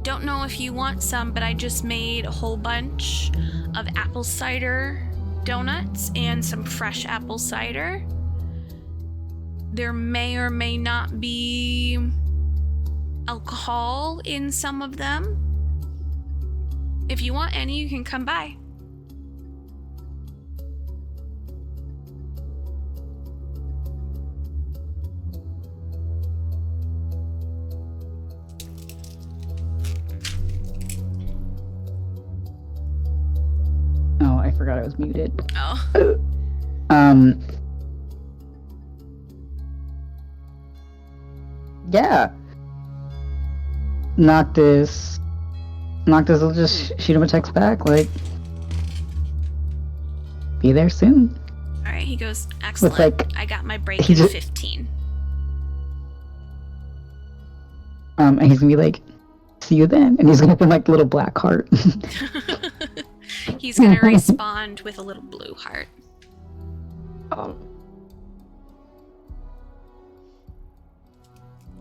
don't know if you want some, but I just made a whole bunch of apple cider donuts and some fresh apple cider. There may or may not be alcohol in some of them. If you want any, you can come by. I forgot I was muted. Oh. Yeah. Noctis will just shoot him a text back, like, be there soon. Alright, he goes, excellent. Like, I got my break in 15. And he's gonna be like, see you then. And he's gonna put like a little black heart. He's gonna respond with a little blue heart.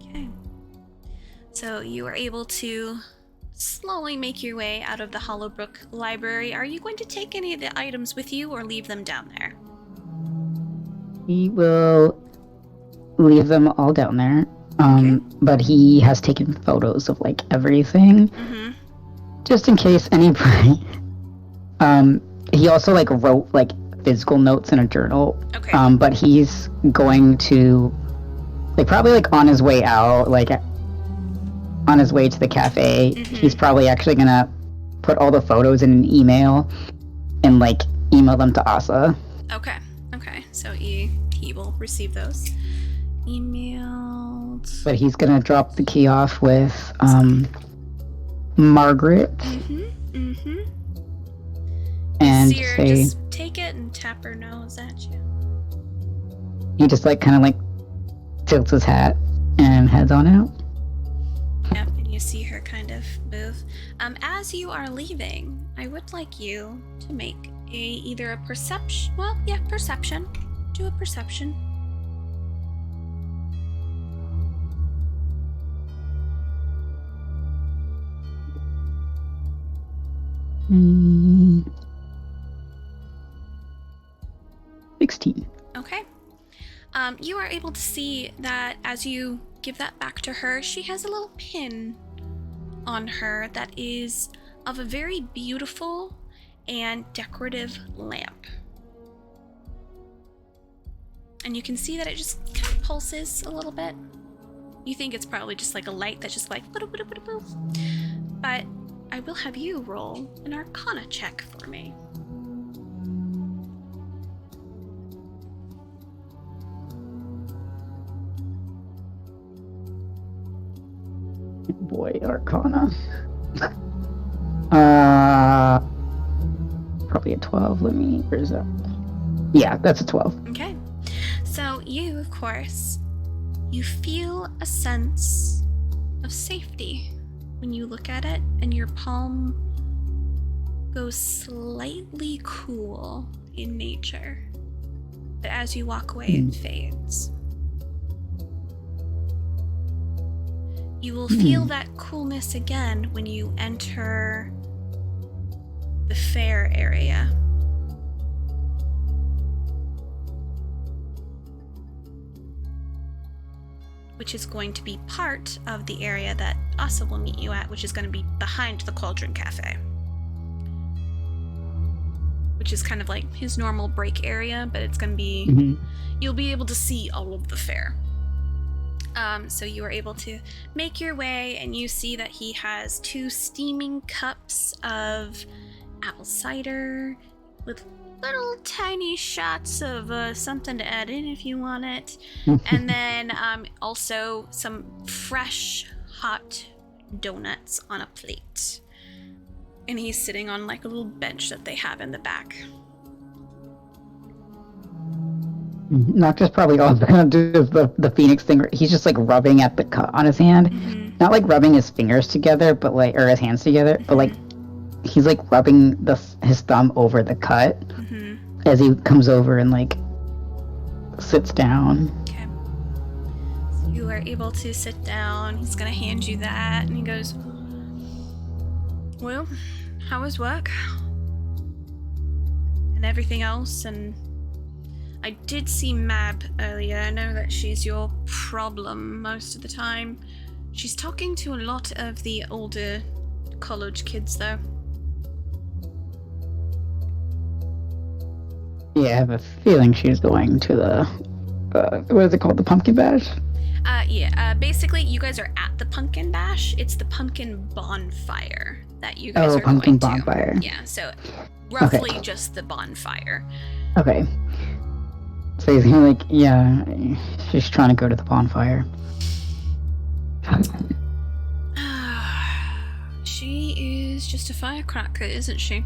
Okay. So you are able to slowly make your way out of the Hollowbrook Library. Are you going to take any of the items with you or leave them down there? He will leave them all down there. But he has taken photos of like everything. Mm-hmm. Just in case anybody. He also like wrote like physical notes in a journal. Okay. But he's going to like probably like on his way out, like on his way to the cafe, he's probably actually gonna put all the photos in an email and like email them to Asa. Okay. So he will receive those emailed. But he's gonna drop the key off with Margaret. And see her say, just take it and tap her nose at you. He just like kind of like tilts his hat and heads on out. Yep, and you see her kind of move. As you are leaving, I would like you to make either a perception. Well, yeah, perception. Do a perception. Mm. 16. Okay. You are able to see that as you give that back to her, she has a little pin on her that is of a very beautiful and decorative lamp. And you can see that it just kind of pulses a little bit. You think it's probably just like a light that's just like... But I will have you roll an Arcana check for me. Boy, Arcana. Probably a 12. Where is that? Yeah, that's a 12. Okay. So you, of course, you feel a sense of safety when you look at it, and your palm goes slightly cool in nature. But as you walk away, it fades. You will feel that coolness again when you enter the fair area. Which is going to be part of the area that Asa will meet you at, which is going to be behind the Cauldron Cafe. Which is kind of like his normal break area, but it's going to be... You'll be able to see all of the fair. So you are able to make your way, and you see that he has 2 steaming cups of apple cider with little tiny shots of something to add in if you want it. And then also some fresh, hot donuts on a plate. And he's sitting on like a little bench that they have in the back. Noctis probably all gonna do is the phoenix thing. He's just like rubbing at the cut on his hand. Not like rubbing his fingers together, but like, or his hands together, but like he's like rubbing his thumb over the cut as he comes over and like sits down. Okay. So you are able to sit down. He's gonna hand you that, and he goes, "Well, how was work? And everything else? And I did see Mab earlier. I know that she's your problem most of the time. She's talking to a lot of the older college kids, though." Yeah, I have a feeling she's going to the, what is it called, the Pumpkin Bash? Basically, you guys are at the Pumpkin Bash. It's the Pumpkin Bonfire that you guys are Pumpkin going to. Bonfire. Yeah, so roughly Okay. just the bonfire. Okay. So he's gonna like, yeah, she's trying to go to the bonfire. She is just a firecracker, isn't she?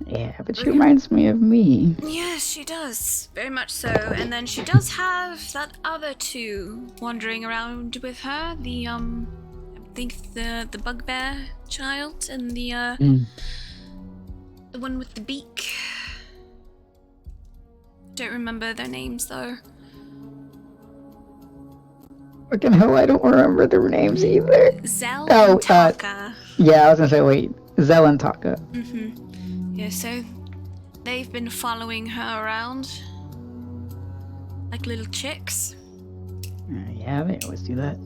Yeah, but she reminds me of me. Yes, she does. Very much so. And then she does have that other two wandering around with her. The, I think the bugbear child and the one with the beak. Don't remember their names, though. Fucking hell, I don't remember their names either. Zell Oh, and Taka. Yeah, I was gonna say, wait, Zell and Taka. Yeah, so they've been following her around like little chicks. Yeah, they always do that.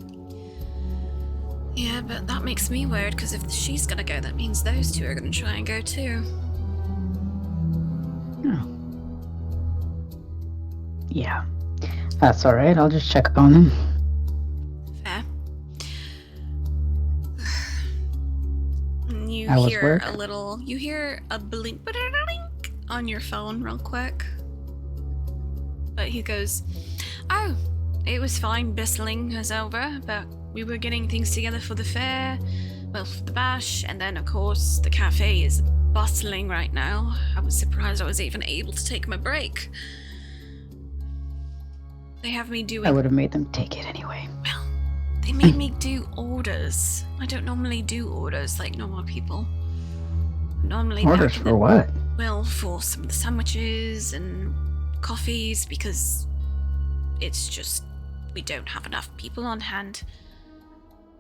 Yeah, but that makes me worried because if she's gonna go, that means those two are gonna try and go too. Oh. Yeah. That's alright, I'll just check on them. Fair. And you How was hear work? you hear a blink on your phone real quick. But he goes, "Oh, it was fine, bustling us over, but we were getting things together for the fair, well, for the bash, and then of course the cafe is bustling right now. I was surprised I was even able to take my break. They have me doing... I would have made them take it anyway. Well, they made me do orders. I don't normally do orders like normal people. Normally Orders for what? Well, for some of the sandwiches and coffees, because it's just we don't have enough people on hand.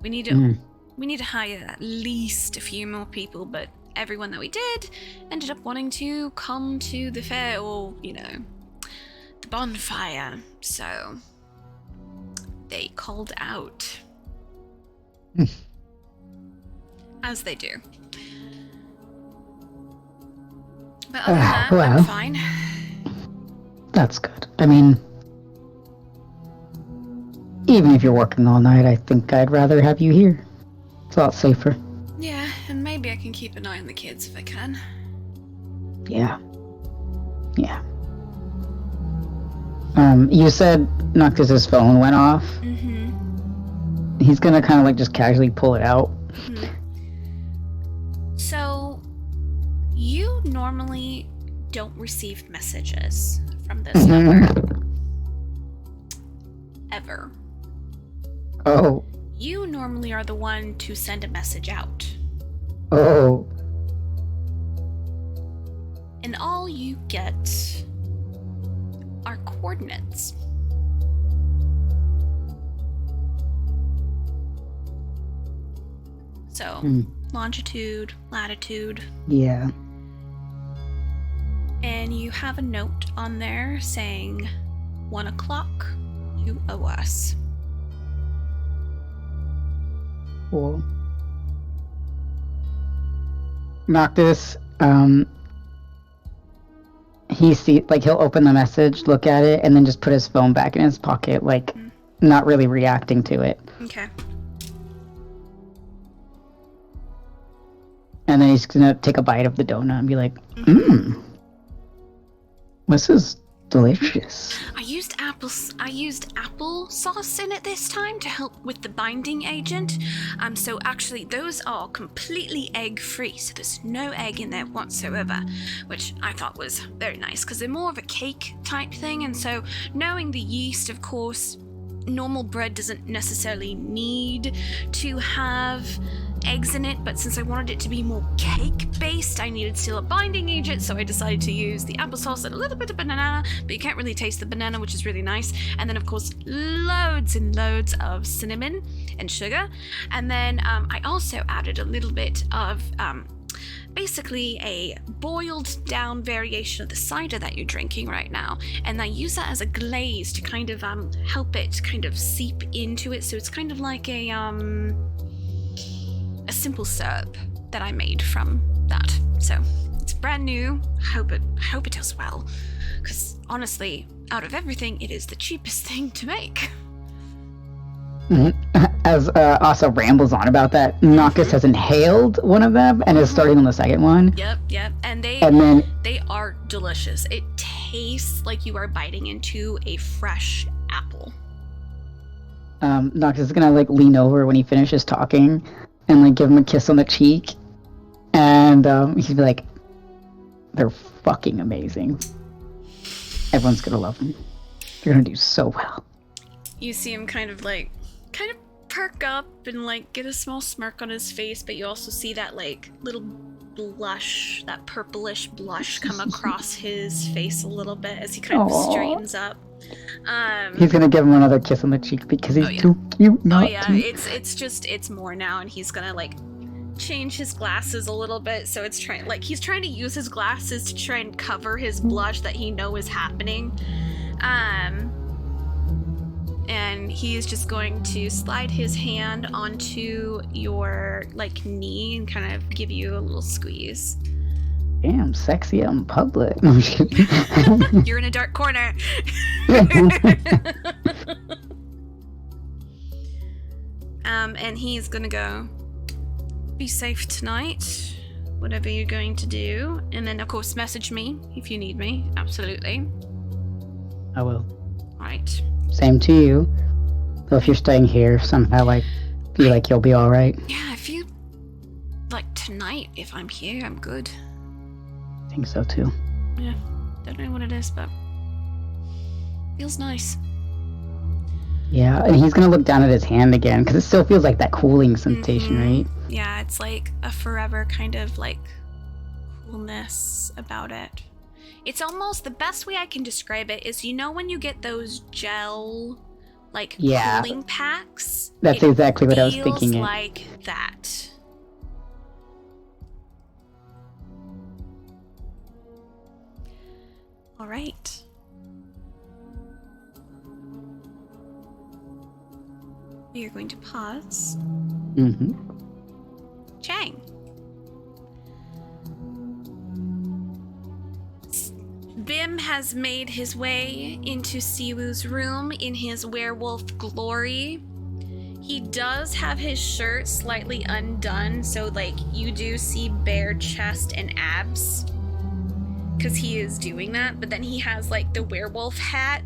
We need to hire at least a few more people, but everyone that we did ended up wanting to come to the fair or, you know, the bonfire. So they called out. As they do. But other than that, well. I'm fine. That's good. I mean, even if you're working all night, I think I'd rather have you here. It's a lot safer. Yeah, and maybe I can keep an eye on the kids if I can. Yeah. Yeah. You said Noctis's phone went off. Mm-hmm. He's gonna kind of like just casually pull it out. So, you normally don't receive messages from this number. Ever. Oh. You normally are the one to send a message out. Oh. And all you get are coordinates. So, longitude, latitude. Yeah. And you have a note on there saying 1 o'clock, you owe us. Cool. Noctis, he'll open the message, look at it, and then just put his phone back in his pocket, like, not really reacting to it. Okay. And then he's gonna take a bite of the donut and be like, this is delicious. I used apple sauce in it this time to help with the binding agent. So actually those are completely egg free, so there's no egg in there whatsoever, which I thought was very nice because they're more of a cake type thing. And so knowing the yeast, of course, normal bread doesn't necessarily need to have eggs in it, but since I wanted it to be more cake based, I needed still a binding agent, so I decided to use the applesauce and a little bit of banana, but you can't really taste the banana, which is really nice. And then of course loads and loads of cinnamon and sugar. And then I also added a little bit of basically a boiled down variation of the cider that you're drinking right now, and I use that as a glaze to kind of help it kind of seep into it, so it's kind of like a simple syrup that I made from that. So it's brand new. Hope it does well, because honestly, out of everything, it is the cheapest thing to make. as Asa rambles on about that, Noctis has inhaled one of them and is starting on the second one. Yep. And then they are delicious. It tastes like you are biting into a fresh apple. Noctis is gonna like lean over when he finishes talking and like give him a kiss on the cheek, and he'd be like, "They're fucking amazing. Everyone's gonna love them. They're gonna do so well." You see him kind of perk up and like get a small smirk on his face, but you also see that like little blush, that purplish blush come across his face a little bit as he kind of straightens up. He's gonna give him another kiss on the cheek because he's too cute. It's more now, and he's gonna like change his glasses a little bit, so he's trying to use his glasses to try and cover his blush that he know is happening. And he is just going to slide his hand onto your like knee and kind of give you a little squeeze. Damn, sexy out in public. No, I'm kidding. You're in a dark corner. And he's gonna go, be safe tonight, whatever you're going to do. And then, of course, message me if you need me. Absolutely. I will. Right. Same to you. So if you're staying here, somehow, like, feel like you'll be alright. Yeah, if you... like, tonight, if I'm here, I'm good. I think so, too. Yeah. Don't know what it is, but... feels nice. Yeah, and he's gonna look down at his hand again, because it still feels like that cooling sensation, right? Yeah, it's like a forever kind of, like, coolness about it. It's almost, the best way I can describe it is, you know when you get those gel, like, cooling packs? That's exactly what I was thinking. It feels like that. All right. You're going to pause. Mm-hmm. Chang. Bim has made his way into Siwoo's room in his werewolf glory. He does have his shirt slightly undone, so like you do see bare chest and abs, because he is doing that. But then he has like the werewolf head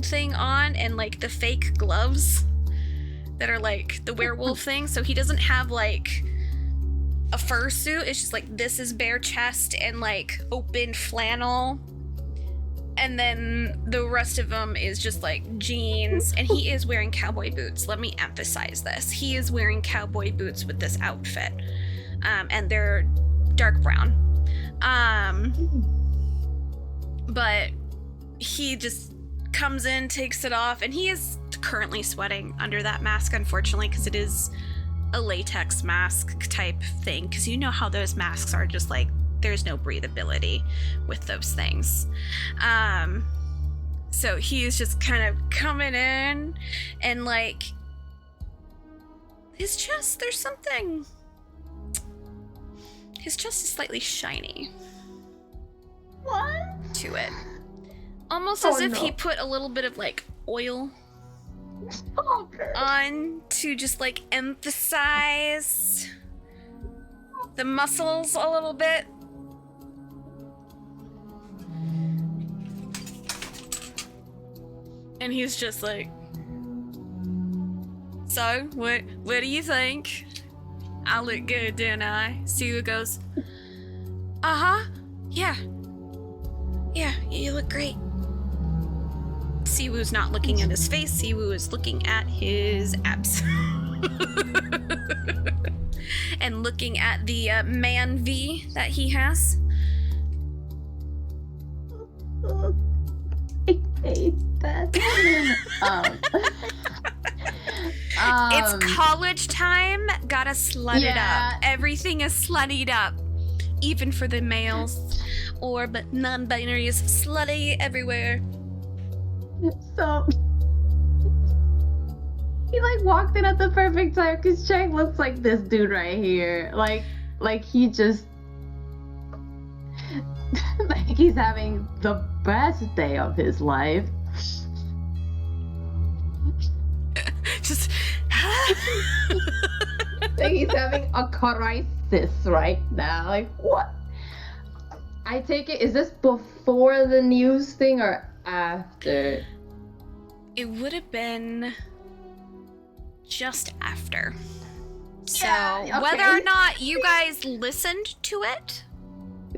thing on and like the fake gloves that are like the werewolf thing. So he doesn't have like a fursuit. It's just like this is bare chest and like open flannel. And then the rest of them is just like jeans, and he is wearing cowboy boots. Let me emphasize this. He is wearing cowboy boots with this outfit. And they're dark brown. But he just comes in, takes it off, and he is currently sweating under that mask, unfortunately, because it is a latex mask type thing. Because you know how those masks are, just like, there's no breathability with those things. So he is just kind of coming in, and like his chest, there's something. His chest is slightly shiny. What? To it. Almost as if he put a little bit of like oil on to just like emphasize the muscles a little bit. And he's just like, so, what do you think? I look good, don't I? Siwoo goes, uh-huh, yeah, you look great. Siwoo's not looking at his face, Siwoo is looking at his abs. And looking at the man V that he has. I hate that. It's college time. Gotta slut it up. Everything is sluttied up. Even for the males. But non-binary is slutty everywhere. So he like walked in at the perfect time because Chang looks like this dude right here. Like he just like he's having the best day of his life. Just Like he's having a crisis right now. Like what? I take it, is this before the news thing or after? It would have been just after. So Yeah, okay. whether or not you guys listened to it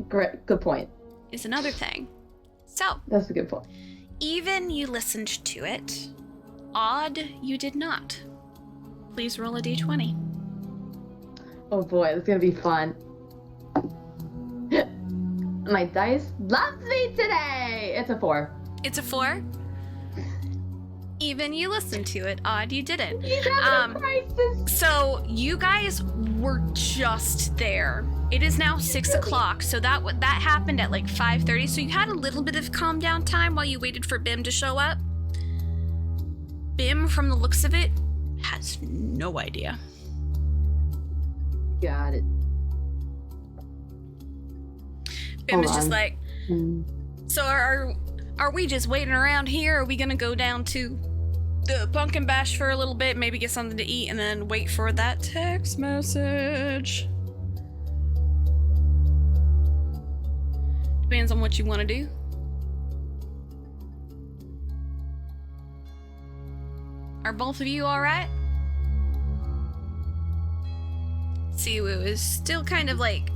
Great, good point. is another thing. So That's a good point. even you listened to it, Odd you did not. Please roll a d20. Oh boy, it's gonna be fun. My dice loves me today! It's a 4. It's a 4. Even you listened to it, Odd you didn't. He's having a crisis! So you guys were just there. It is now 6 o'clock, so that happened at like 5:30. So you had a little bit of calm down time while you waited for Bim to show up. Bim, from the looks of it, has no idea. Got it. Bim Hold is just on. like, so are we just waiting around here? Or are we gonna go down to the pumpkin bash for a little bit, maybe get something to eat, and then wait for that text message? Depends on what you want to do. Are both of you alright? Siwoo is still kind of like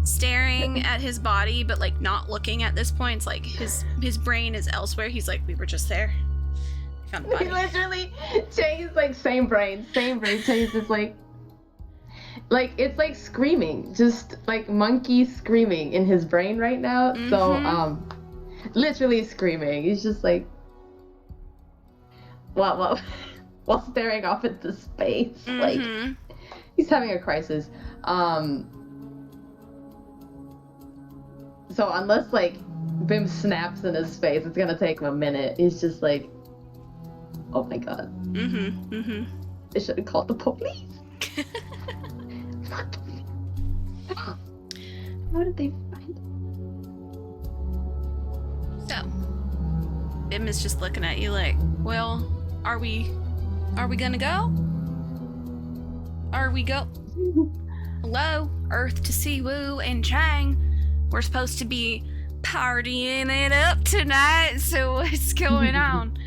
staring at his body, but like not looking at this point. It's like his brain is elsewhere. He's like, we were just there. We found the He body. literally, Chase like same brain. Chase is like it's like screaming, just like monkey screaming in his brain right now. So literally screaming. He's just like while staring off into space. Like he's having a crisis. So unless like Bim snaps in his face, it's gonna take him a minute. He's just like, oh my god. I should have called the police. How did they find it? So Bim is just looking at you like, well, are we gonna go? Are we go? Hello, Earth to Siwoo and Chang. We're supposed to be partying it up tonight, so what's going on?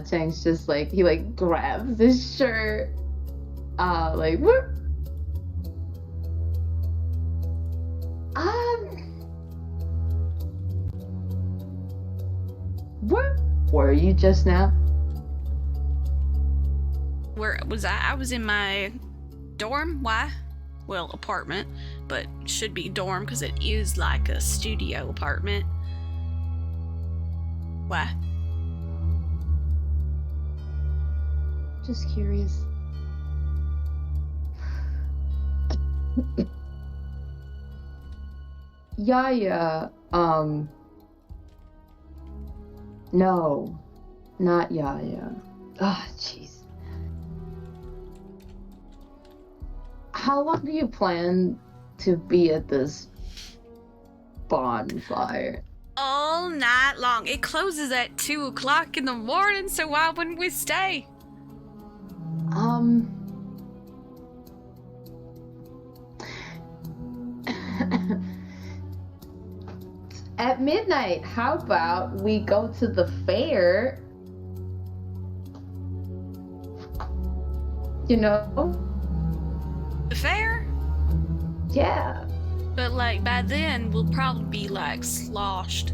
Chang's just like, he like grabs his shirt. Like, what? Where were you just now? Where was I? I was in my dorm. Why? Well, apartment, but should be dorm because it is like a studio apartment. Why? Just curious. Yaya, no, not Yaya. Ah, jeez. How long do you plan to be at this bonfire? All night long. It closes at 2 o'clock in the morning, so why wouldn't we stay? At midnight, how about we go to the fair? You know? The fair? Yeah. But like by then we'll probably be like sloshed.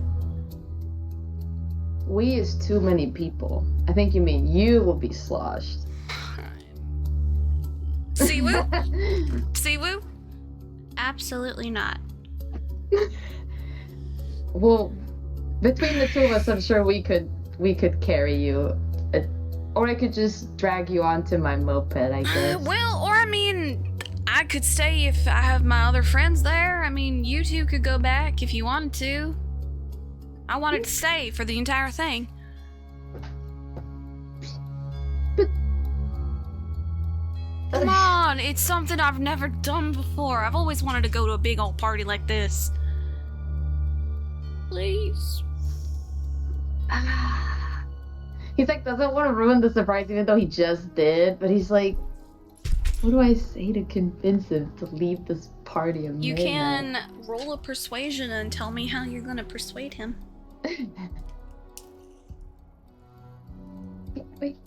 We is too many people. I think you mean you will be sloshed. Siwoo? Siwoo? Absolutely not. Well, between the two of us, I'm sure we could carry you, or I could just drag you onto my moped, I guess. Well, or I mean, I could stay if I have my other friends there. I mean, you two could go back if you wanted to. I wanted to stay for the entire thing. But Come on, it's something I've never done before. I've always wanted to go to a big old party like this. Please. He's like, doesn't want to ruin the surprise even though he just did, but he's like, what do I say to convince him to leave this party at You midnight? can roll a persuasion and tell me how you're gonna persuade him.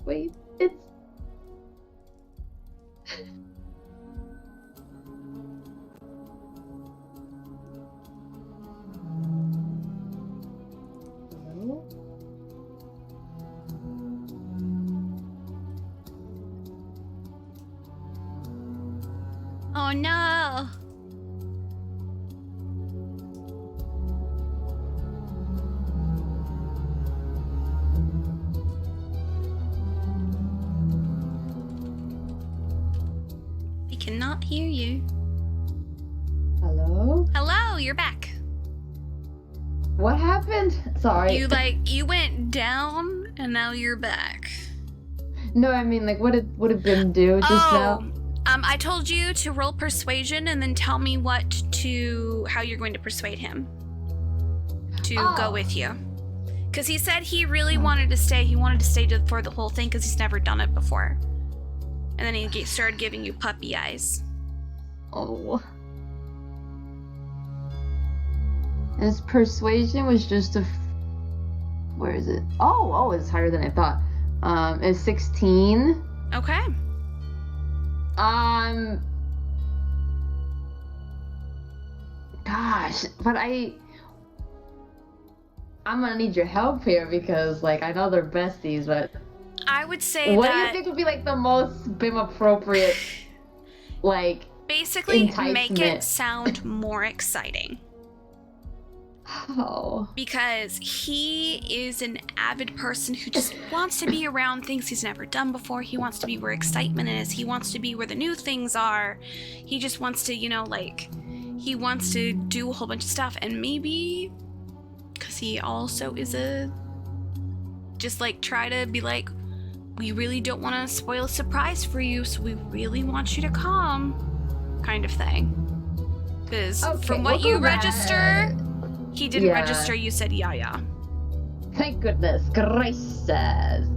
Wait, it's... Hello? Oh no! We cannot hear you. Hello? Hello, you're back. What happened? Sorry. You went down and now you're back. No, I mean, like, what did Bim do just now? I told you to roll persuasion and then tell me how you're going to persuade him to go with you. Because he said he really wanted to stay. He wanted to stay for the whole thing because he's never done it before. And then he started giving you puppy eyes. Oh. His persuasion was just where is it? Oh, it's higher than I thought. It's 16. Okay. Gosh, but I'm gonna need your help here because, like, I know they're besties, but I would say what do you think would be, like, the most BIM appropriate, like, basically enticement? Make it sound more exciting. Oh. Because he is an avid person who just wants to be around things he's never done before. He wants to be where excitement is. He wants to be where the new things are. He just wants to, he wants to do a whole bunch of stuff. And maybe, because he also is try to be like, we really don't want to spoil a surprise for you, so we really want you to come, kind of thing. Because from what you register... He didn't register, you said yeah. Thank goodness gracious.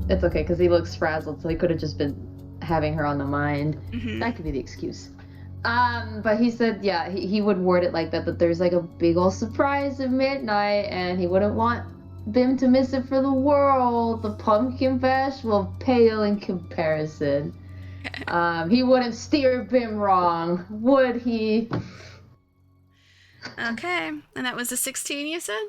It's okay, because he looks frazzled, so he could have just been having her on the mind. Mm-hmm. That could be the excuse. But he said, he would word it like that there's like a big ol' surprise at midnight, and he wouldn't want Bim to miss it for the world. The pumpkin bash will pale in comparison. He wouldn't steer Bim wrong, would he? Okay, and that was a 16, you said?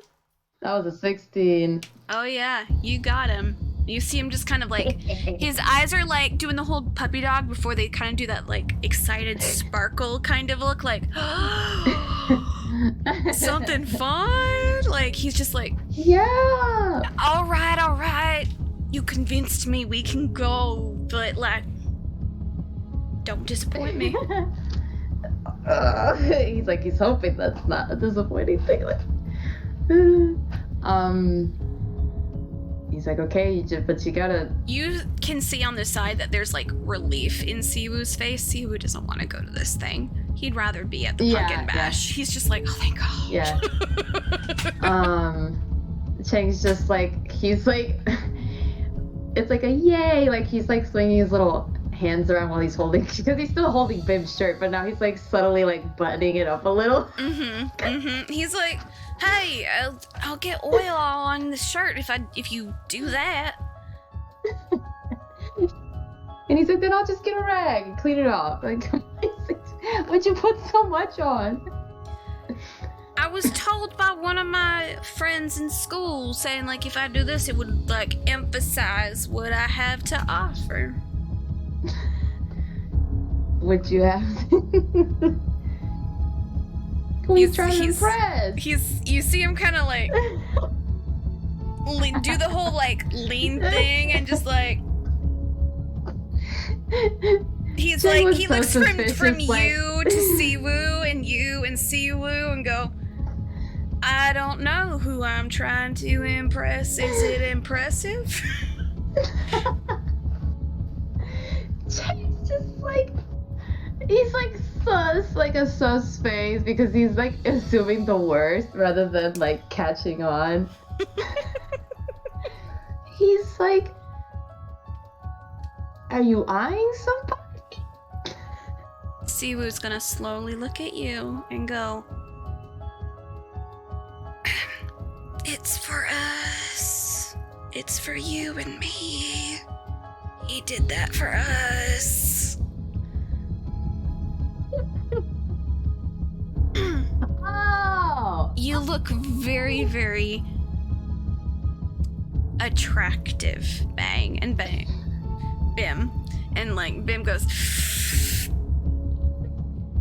That was a 16. Oh yeah, you got him. You see him just kind of like, his eyes are like doing the whole puppy dog before they kind of do that like excited sparkle kind of look, like, something fun? Like, he's just like, yeah. All right, you convinced me, we can go, but like, don't disappoint me. He's hoping that's not a disappointing thing. He's like, okay, but you gotta... You can see on the side that there's like relief in Siwoo's face. Siwoo doesn't want to go to this thing. He'd rather be at the pumpkin bash. Yeah. He's just like, oh, thank God. Yeah. Chang's just like, he's like, it's like a yay, like he's like swinging his little hands around while he's holding, because he's still holding Bim's shirt, but now he's like subtly like buttoning it up a little. He's like, hey, I'll get oil on the shirt if you do that. And he's like, then I'll just get a rag and clean it off. Like, what'd you put so much on? I was told by one of my friends in school saying like if I do this it would like emphasize what I have to offer. What you have? He's trying to impress. You see him kind of like do the whole like lean thing and just like he's like he so looks from like... you to Siwoo and you and Siwoo and go, I don't know who I'm trying to impress. Is it impressive? It's just like he's like sus, like a sus face, because he's like assuming the worst rather than like catching on. he's like, are you eyeing somebody? Siwoo's gonna slowly look at you and go, it's for us. It's for you and me. He did that for us. Oh! You look very, very attractive, Bang, and Bang. Bim. And like Bim goes,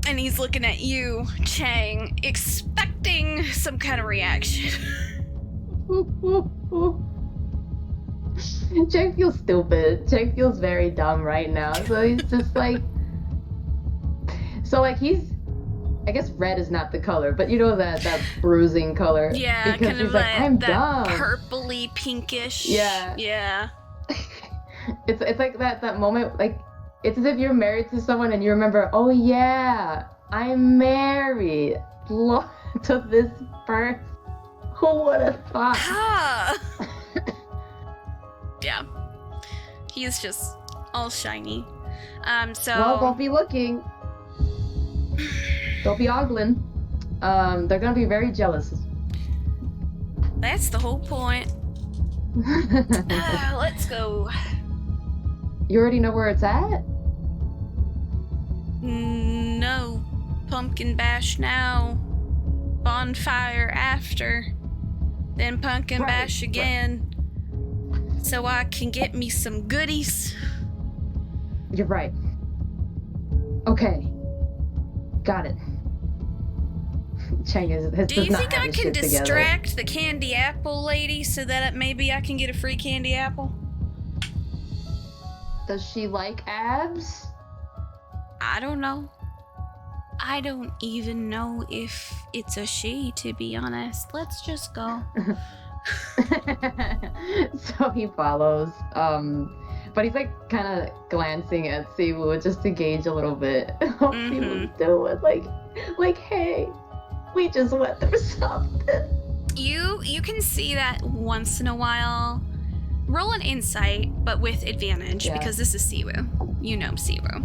and he's looking at you, Chang, expecting some kind of reaction. Chang feels stupid. Chang feels very dumb right now. So he's just like, he's, I guess red is not the color, but you know that bruising color. Yeah, because kind of he's like, I'm that dumb. purpley pinkish. Yeah. Yeah. It's like that moment, like it's as if you're married to someone and you remember, oh yeah, I'm married to this person. Who would have thought? Ah. Yeah. He's just all shiny. So Well, don't be looking. Don't be ogling. They're gonna be very jealous. that's the whole point. Let's go. You already know where it's at? No. Pumpkin bash now. Bonfire after. Then pumpkin bash again. So I can get me some goodies. You're right. Okay. Got it. Chang Do you think I can distract the candy apple lady so that maybe I can get a free candy apple? Does she like abs? I don't know. I don't even know if it's a she, to be honest. Let's just go. So he follows. But he's like kind of glancing at Siwoo just to gauge a little bit how Siwoo's doing. Like, hey, we just went through something. You can see that once in a while. Roll an insight, but with advantage because this is Siwoo. You know Siwoo.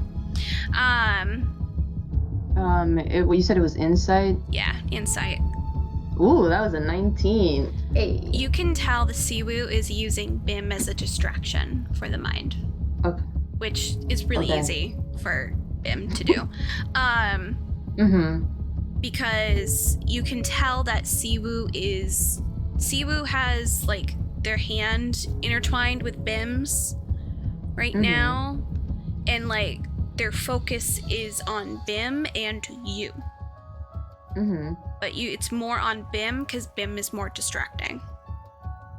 You said it was insight? Yeah, insight. Ooh, that was a 19. Hey. You can tell the Siwoo is using Bim as a distraction for the mind. Okay. Which is really easy for Bim to do. Because you can tell that Siwoo has like their hand intertwined with Bim's right now, and like their focus is on Bim and you. But it's more on Bim because Bim is more distracting.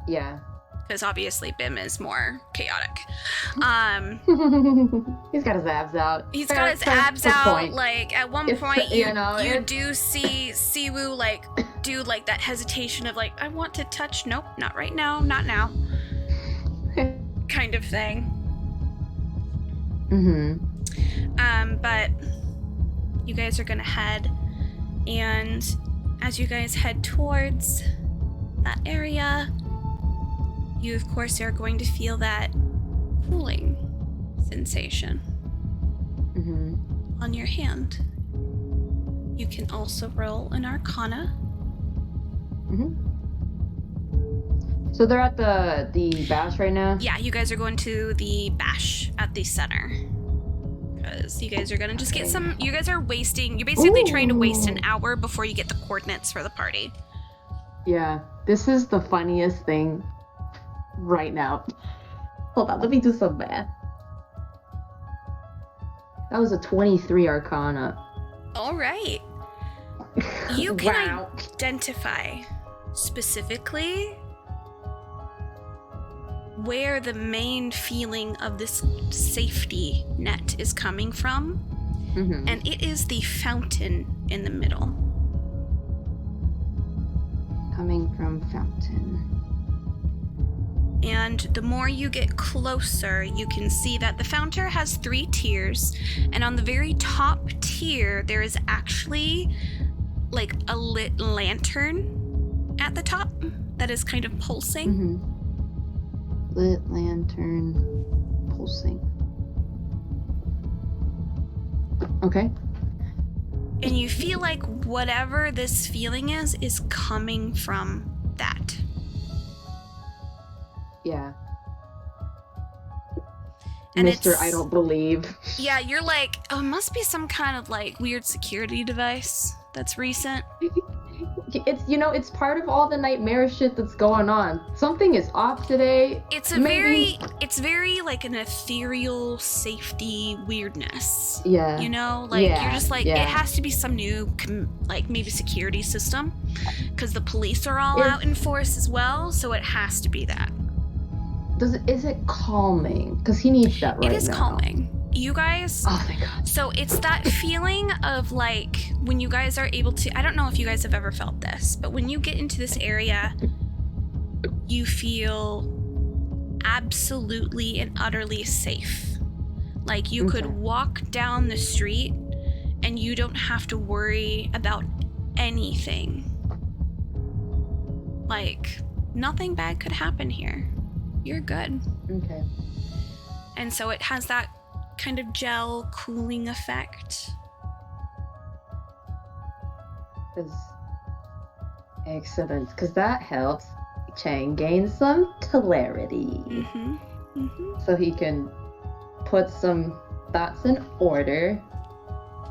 Yeah. Because obviously Bim is more chaotic. He's got his abs out. He's got his abs out. Point. Like at one point, you do see Siwoo like do like that hesitation of like, I want to touch. Nope, not right now. Not now. Kind of thing. But you guys are gonna head, and as you guys head towards that area, you of course are going to feel that cooling sensation on your hand. You can also roll an Arcana. So they're at the bash right now? Yeah, you guys are going to the bash at the center. Because you guys are gonna just get some. You guys are wasting. You're basically trying to waste an hour before you get the coordinates for the party. Yeah, this is the funniest thing right now. Hold on, let me do some math. That was a 23 Arcana. All right. You can identify specifically where the main feeling of this safety net is coming from, and it is the fountain in the middle. Coming from fountain. And the more you get closer, you can see that the fountain has 3 tiers, and on the very top tier, there is actually like a lit lantern at the top that is kind of pulsing. Lit lantern pulsing. Okay. And you feel like whatever this feeling is coming from that. Yeah. And Mr. it's, I don't believe. Yeah, you're like, oh, it must be some kind of like weird security device that's recent. It's, it's part of all the nightmare shit that's going on. Something is off today. It's very like an ethereal safety weirdness. Yeah. You're just like, it has to be some new, like maybe security system, because the police are all out in force as well, so it has to be that. Is it calming? Because he needs that right now. It is calming. You guys, oh thank God. So it's that feeling of like when you guys are able to, I don't know if you guys have ever felt this, but when you get into this area, you feel absolutely and utterly safe. Like you could walk down the street and you don't have to worry about anything. Like nothing bad could happen here. You're good. Okay. And so it has that kind of gel cooling effect. Excellent, because that helps Chang gain some clarity. So he can put some thoughts in order,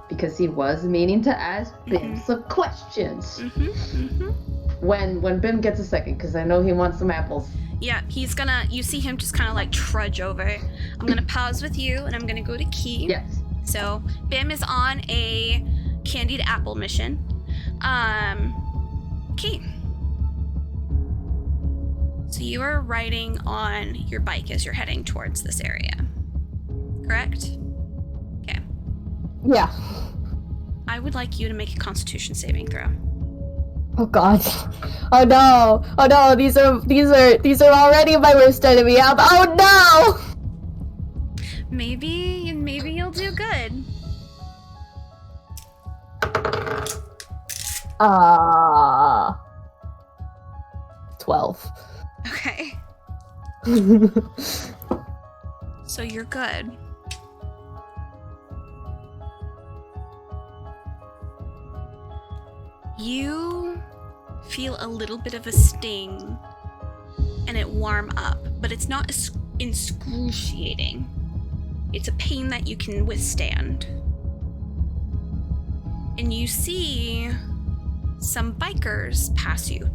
because he was meaning to ask Bim some questions. When Bim gets a second, because I know he wants some apples. Yeah, you see him just kind of like trudge over. I'm gonna pause with you and I'm gonna go to Key. Yes. So Bim is on a candied apple mission. Key. So you are riding on your bike as you're heading towards this area, correct? Okay. Yeah. I would like you to make a Constitution saving throw. Oh God. Oh no, these are already my worst enemy. Oh no! Maybe you'll do good. 12. Okay. So you're good. You feel a little bit of a sting and it warm up, but it's not excruciating. It's a pain that you can withstand. And you see some bikers pass you.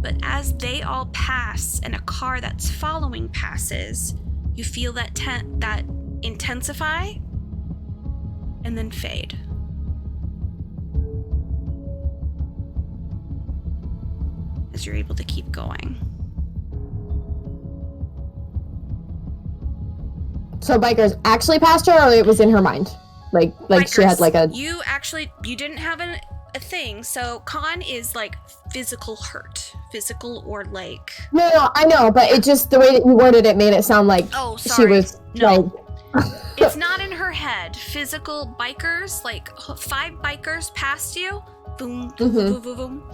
But as they all pass and a car that's following passes, you feel that that intensify and then fade. As you're able to keep going. So bikers actually passed her, or it was in her mind? Like bikers, she had like a... You didn't have a thing. So con is like physical hurt. Physical or like... No, I know, but it just, the way that you worded it made it sound like she was like... It's not in her head. Physical bikers, like 5 bikers passed you. Boom, boom, boom, boom, boom.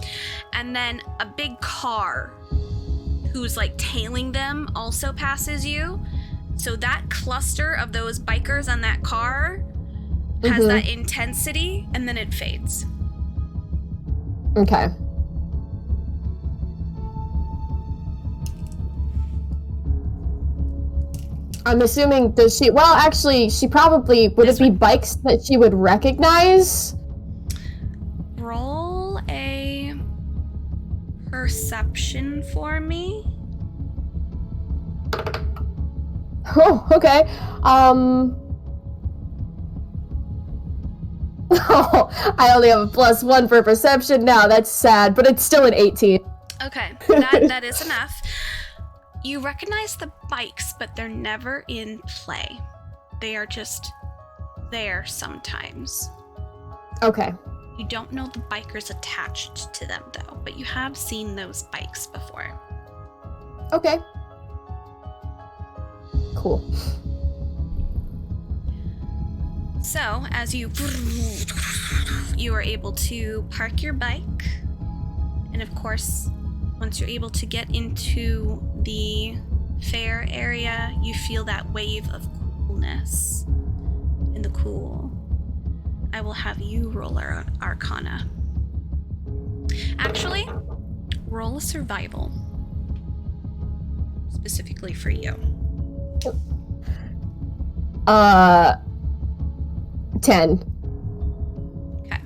And then a big car who's like tailing them also passes you. So that cluster of those bikers on that car has that intensity, and then it fades. Okay. I'm assuming, does she... Well, actually, she probably... Would it be bikes that she would recognize? Roll a perception for me. Oh, okay. Oh, I only have a +1 for perception now. That's sad, but it's still an 18. Okay, that is enough. You recognize the bikes, but they're never in play. They are just there sometimes. Okay. You don't know the bikers attached to them, though, but you have seen those bikes before. Okay. Cool. So, as you are able to park your bike And of course, once you're able to get into the fair area, you feel that wave of coolness in the cool. I will have you roll our Arcana. Actually, roll a survival. Specifically for you. 10. Okay.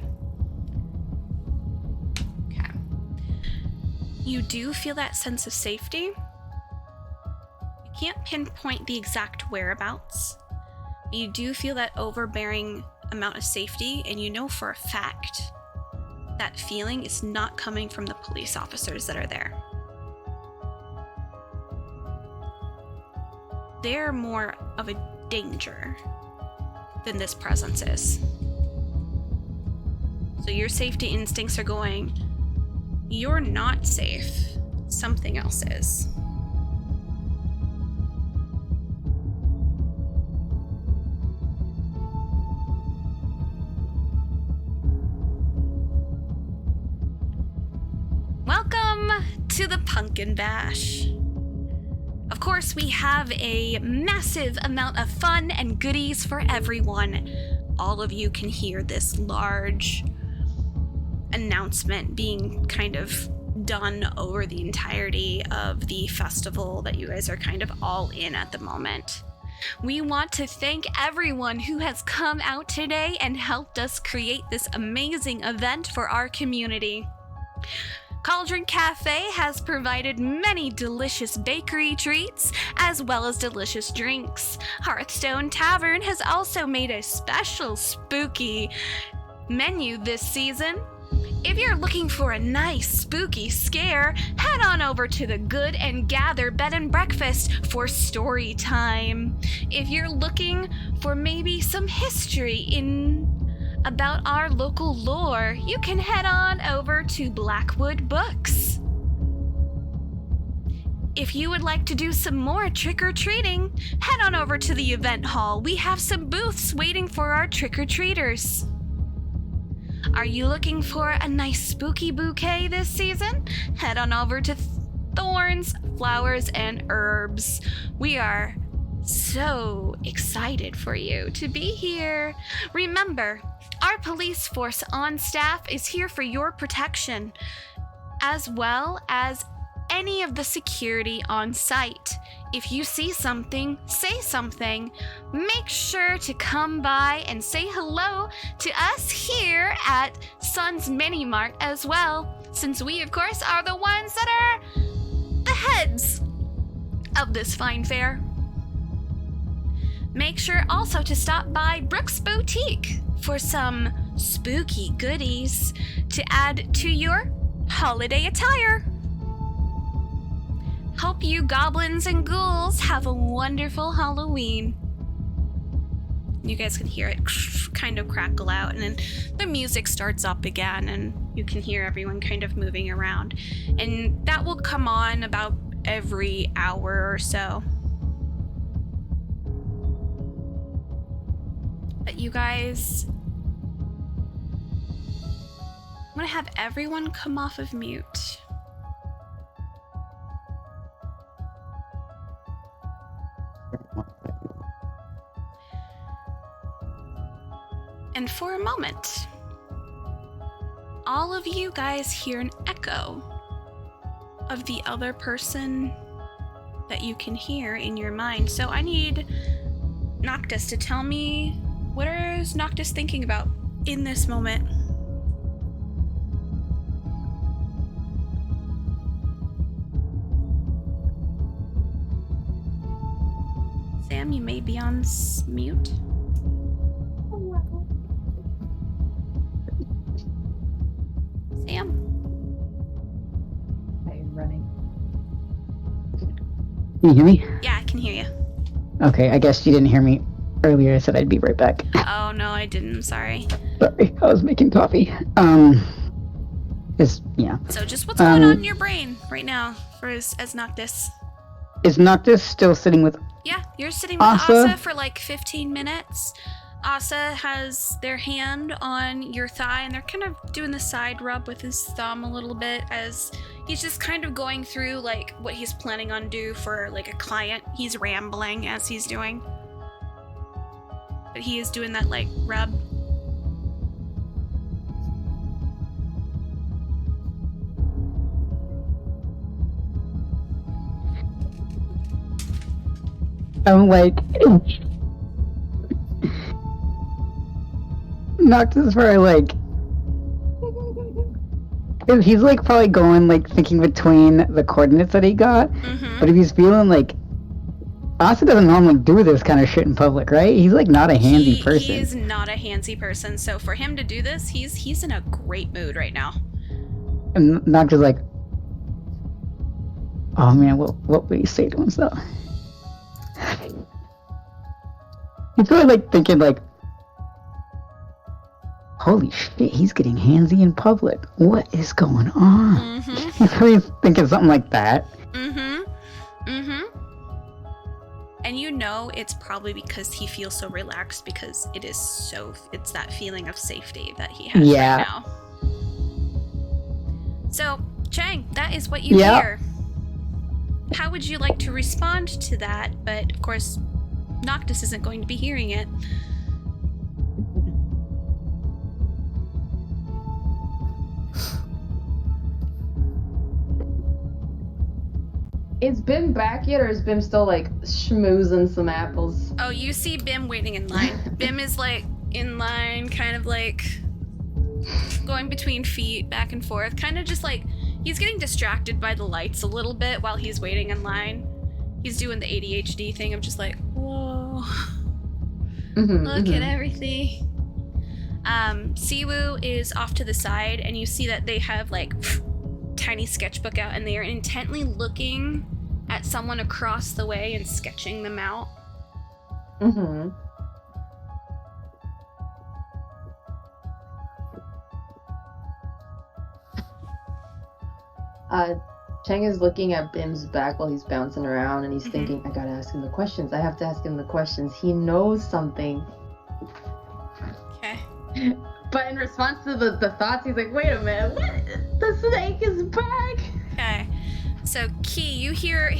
You do feel that sense of safety. You can't pinpoint the exact whereabouts. But you do feel that overbearing amount of safety, and you know for a fact that feeling is not coming from the police officers that are there. They're more of a danger than this presence is. So your safety instincts are going, you're not safe. Something else is. Welcome to the Pumpkin Bash. Of course, we have a massive amount of fun and goodies for everyone. All of you can hear this large announcement being kind of done over the entirety of the festival that you guys are kind of all in at the moment. We want to thank everyone who has come out today and helped us create this amazing event for our community. Cauldron Cafe has provided many delicious bakery treats, as well as delicious drinks. Hearthstone Tavern has also made a special spooky menu this season. If you're looking for a nice spooky scare, head on over to the Good and Gather Bed and Breakfast for story time. If you're looking for maybe some history about our local lore, you can head on over to Blackwood Books. If you would like to do some more trick-or-treating, head on over to the event hall. We have some booths waiting for our trick-or-treaters. Are you looking for a nice spooky bouquet this season? Head on over to Thorns, Flowers, and Herbs. We are so excited for you to be here. Remember, our police force on staff is here for your protection, as well as any of the security on site. If you see something, say something. Make sure to come by and say hello to us here at Sun's Mini Mart as well, since we, of course, are the ones that are the heads of this fine fair. Make sure also to stop by Brooks Boutique for some spooky goodies to add to your holiday attire. Hope you goblins and ghouls have a wonderful Halloween. You guys can hear it kind of crackle out, and then the music starts up again, and you can hear everyone kind of moving around. And that will come on about every hour or so. But you guys, I'm gonna have everyone come off of mute. And for a moment, all of you guys hear an echo of the other person that you can hear in your mind. So I need Noctis to tell me, what is Noctis thinking about in this moment? Sam, you may be on mute. Sam? I am running. Can you hear me? Yeah, I can hear you. Okay, I guess you didn't hear me earlier. I said I'd be right back. Oh, no, I didn't. I'm sorry. Sorry, I was making coffee. Yeah. So just what's going on in your brain right now for as Noctis? Is Noctis still sitting with Yeah, you're sitting with Asa? Asa for like 15 minutes. Asa has their hand on your thigh, and they're kind of doing the side rub with his thumb a little bit as he's just kind of going through, like, what he's planning on do for, like, a client. He's rambling as he's doing. But he is doing that, like, rub. I'm like... Noctis for like... He's like probably going like thinking between the coordinates that he got, but if he's feeling like... Asa doesn't normally do this kind of shit in public, right? He's like not a handsy person. He is not a handsy person, so for him to do this, he's in a great mood right now. And Noctis like... Oh man, what would he say to himself? He's probably like thinking like... Holy shit, he's getting handsy in public. What is going on? He's probably thinking something like that. And you know it's probably because he feels so relaxed because it's that feeling of safety that he has right now. So, Chang, that is what you hear. How would you like to respond to that? But, of course, Noctis isn't going to be hearing it. Is Bim back yet, or is Bim still, like, schmoozing some apples? Oh, you see Bim waiting in line. Bim is, like, in line, kind of, like, going between feet, back and forth. Kind of just, like, he's getting distracted by the lights a little bit while he's waiting in line. He's doing the ADHD thing of just, like, whoa. Look at everything. Siwoo is off to the side, and you see that they have, like, tiny sketchbook out, and they are intently looking at someone across the way and sketching them out. Chang is looking at Bim's back while he's bouncing around, and he's thinking, I gotta ask him the questions. I have to ask him the questions. He knows something. Okay. But in response to the thoughts, he's like, wait a minute, what? The snake is back! Okay. So, Key, you hear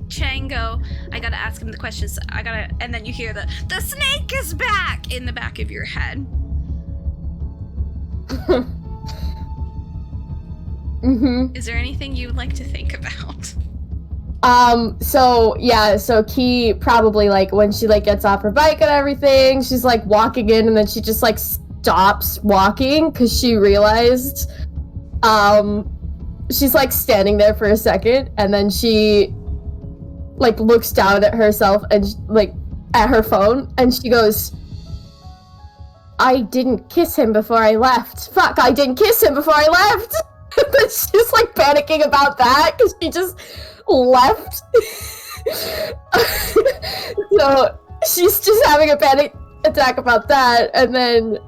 Chang go, I gotta ask him the questions, and then you hear the snake is back in the back of your head. Is there anything you would like to think about? So Key probably, like, when she, like, gets off her bike and everything, she's, like, walking in, and then she just, like, stops walking because she realized she's like standing there for a second, and then she like looks down at herself and like at her phone, and she goes, I didn't kiss him before I left. Fuck, I didn't kiss him before I left. And then she's like panicking about that because she just left. So she's just having a panic attack about that, and then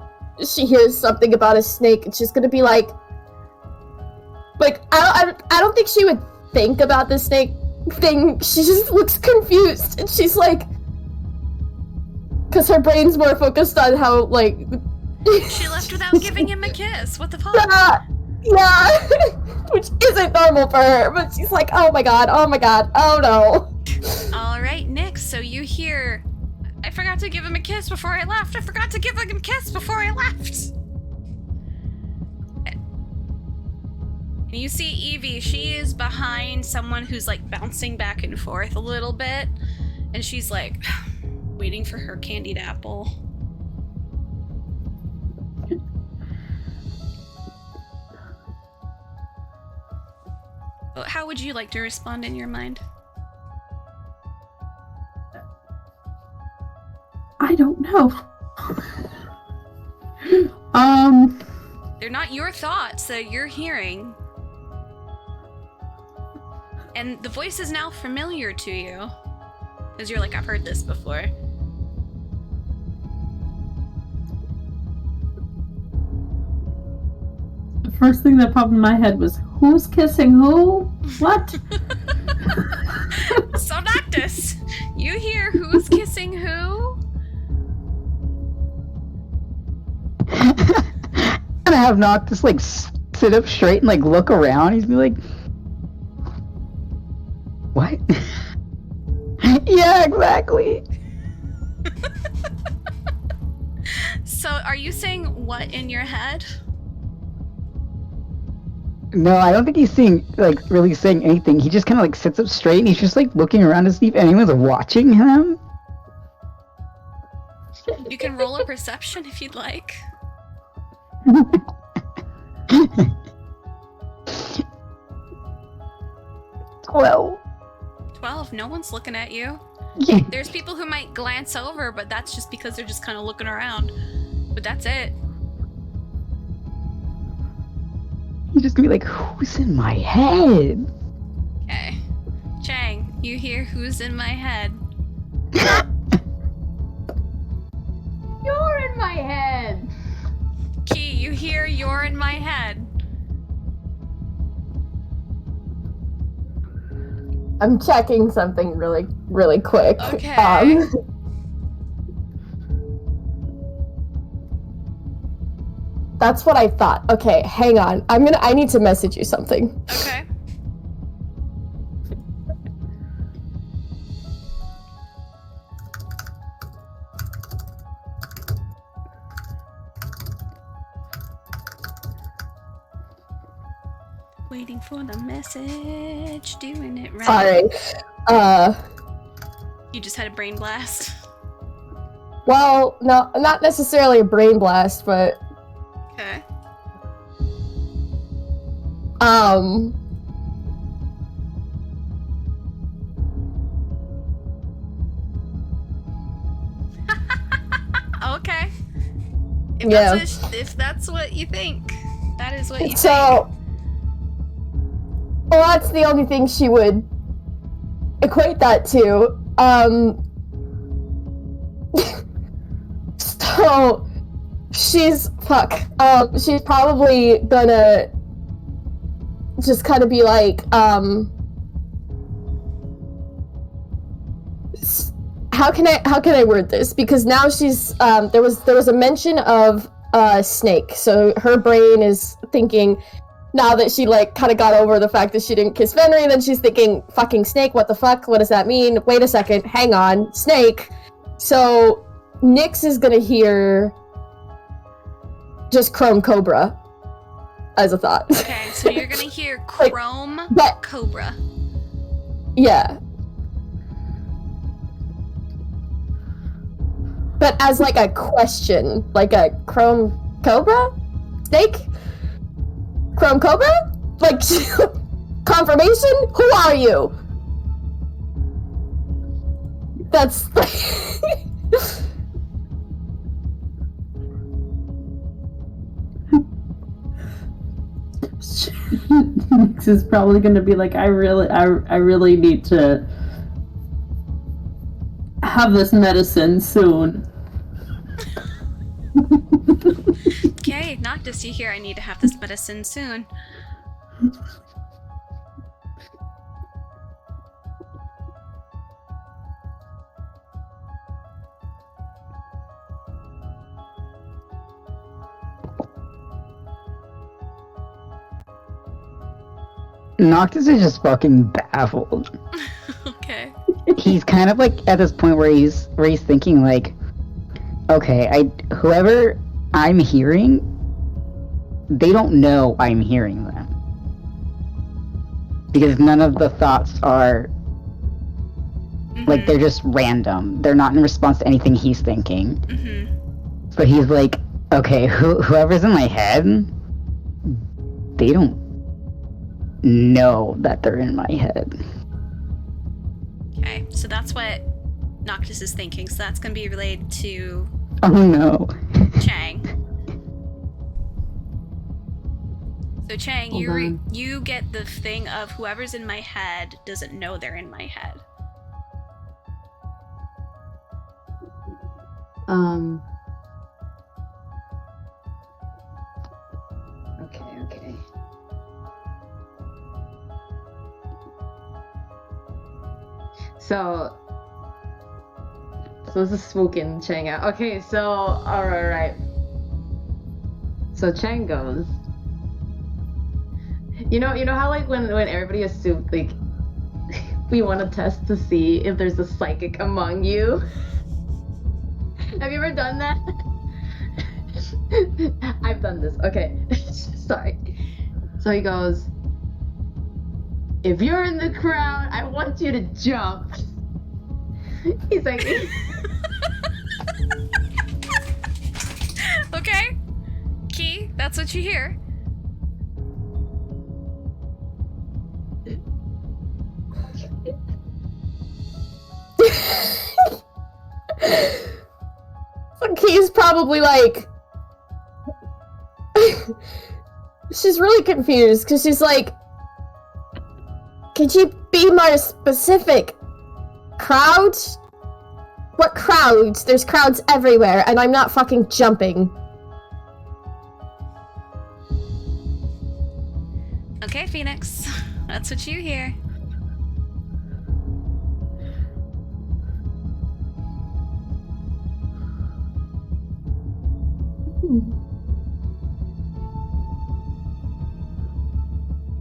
she hears something about a snake, and she's gonna be like I don't think she would think about the snake thing. She just looks confused, and she's like, because her brain's more focused on how, like, she left without giving him a kiss. What the fuck? Yeah, which isn't normal for her, but she's like, oh my god, oh no. Alright, Nick, so you hear, I forgot to give him a kiss before I left. I forgot to give him a kiss before I left. And you see Evie, she is behind someone who's like bouncing back and forth a little bit. And she's like waiting for her candied apple. How would you like to respond in your mind? I don't know. They're not your thoughts that you're hearing. And the voice is now familiar to you. Because you're like, I've heard this before. The first thing that popped in my head was, who's kissing who? What? So Noctis, you hear who's kissing who? And I have Noctis like sit up straight and like look around. He's be like, what? Yeah, exactly. So, are you saying what in your head? No, I don't think he's really saying anything. He just kind of like sits up straight and he's just like looking around to see if anyone's watching him. You can roll a perception if you'd like. 12. 12. No one's looking at you. Yeah. There's people who might glance over, but that's just because they're just kind of looking around. But that's it. He's just gonna be like, who's in my head? Okay. Chang, you hear who's in my head? You're in my head! Key, you hear you're in my head? I'm checking something really, really quick. Okay. That's what I thought. Okay, hang on. I need to message you something. Okay. Waiting for the message, doing it right. Sorry. You just had a brain blast. Well, no, not necessarily a brain blast, but Okay. Okay. If that's what you think, that is what you think. Well, that's the only thing she would equate that to. So she's probably gonna just kind of be like, how can I word this? Because now she's there was a mention of Snake, so her brain is thinking, now that she like kind of got over the fact that she didn't kiss Fenrir, then she's thinking, fucking Snake, what the fuck? What does that mean? Wait a second, hang on, Snake. So Nyx is gonna hear just Chrome Cobra as a thought. Okay, so you're gonna hear Chrome Cobra. Yeah. But as like a question, like a Chrome Cobra? Snake? Chrome Cobra? Like, confirmation? Who are you? That's... Nyx is probably going to be like, I really need to have this medicine soon. Okay, Noctis, you hear I need to have this medicine soon. Noctis is just fucking baffled. Okay. He's kind of like at this point where he's thinking like, okay, whoever I'm hearing, they don't know I'm hearing them. Because none of the thoughts are like, they're just random. They're not in response to anything he's thinking. Mm-hmm. So he's like, okay, whoever's in my head, they don't know that they're in my head. Okay, so that's what Noctis is thinking. So that's going to be related to... Oh no. Chang. So Chang, you get the thing of whoever's in my head doesn't know they're in my head. Okay. So this is spooking Chang out. Okay, so alright. So Chang goes, you know how like when everybody assumes like we want to test to see if there's a psychic among you. Have you ever done that? I've done this. Okay, sorry. So he goes, if you're in the crowd, I want you to jump. He's like, okay, Key, that's what you hear. Key's probably like, she's really confused because she's like, could you be more specific? Crowds? What crowds? There's crowds everywhere, and I'm not fucking jumping. Okay, Phoenix, that's what you hear.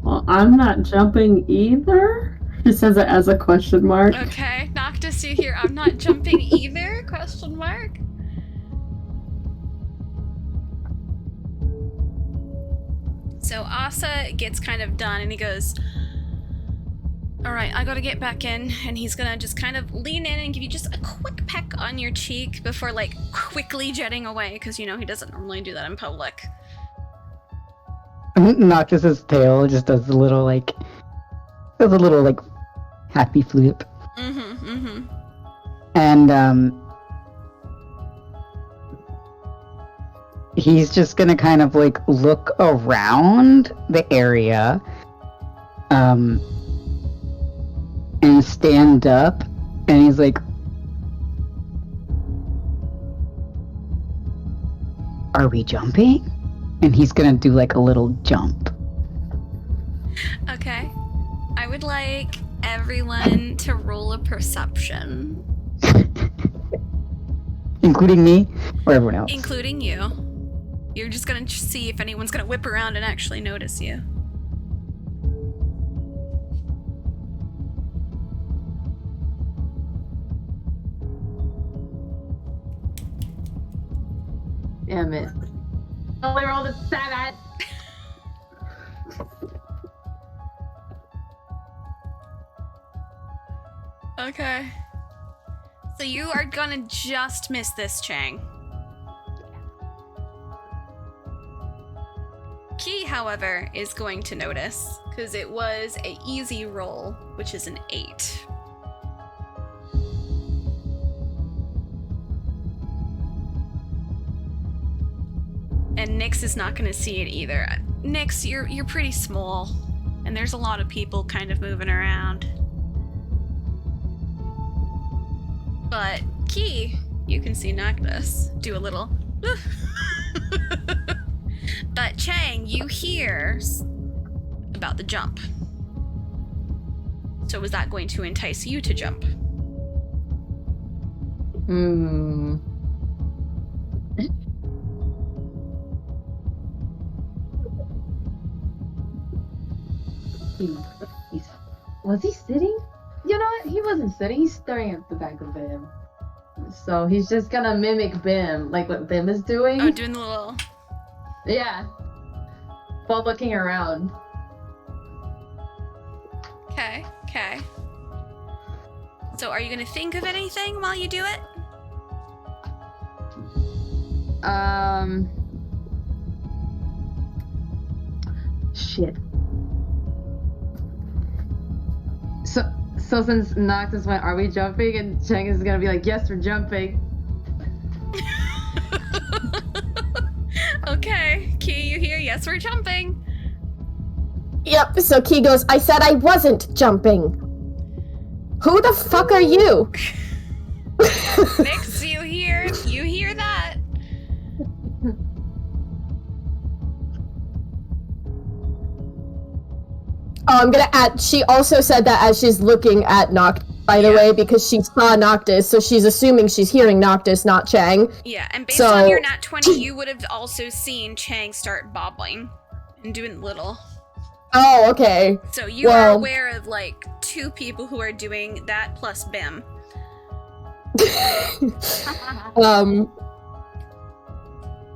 Well, I'm not jumping either. He says it as a question mark. Okay, Noctis, you hear I'm not jumping either? Question mark. So Asa gets kind of done and he goes, alright, I gotta get back in, and he's gonna just kind of lean in and give you just a quick peck on your cheek before like quickly jetting away, because you know he doesn't normally do that in public. Noctis's tail just does a little like happy flip. And he's just gonna kind of like look around the area and stand up, and he's like, are we jumping? And he's gonna do like a little jump. Okay. I would like everyone to roll a perception. Including me or everyone else? Including you. You're just gonna see if anyone's gonna whip around and actually notice you. damn it. Only rolled a 7. Okay. So you are gonna just miss this, Chang. Key, however, is going to notice, because it was an easy roll, which is an 8. And Nyx is not gonna see it either. Nyx, you're pretty small, and there's a lot of people kind of moving around. But Key, you can see Noctis do a little. But Chang, you hear about the jump. So was that going to entice you to jump? Was he sitting? You know what? He wasn't sitting. He's staring at the back of Bim. So he's just gonna mimic Bim, like what Bim is doing. Oh, doing the little... Yeah. While looking around. Okay, okay. So are you gonna think of anything while you do it? Shit. So since Noctis went, are we jumping? And Chang is gonna be like, yes, we're jumping. Okay, Key, you hear? Yes, we're jumping. Yep, so Key goes, I said I wasn't jumping. Who the fuck are you? Nyx, you hear that? Oh, I'm gonna add, she also said that as she's looking at Noctis. by the way, because she saw Noctis, so she's assuming she's hearing Noctis, not Chang. Yeah, and based on your nat 20, you would have also seen Chang start bobbling and doing little. Oh, okay. So you are aware of, like, 2 people who are doing that plus Bim.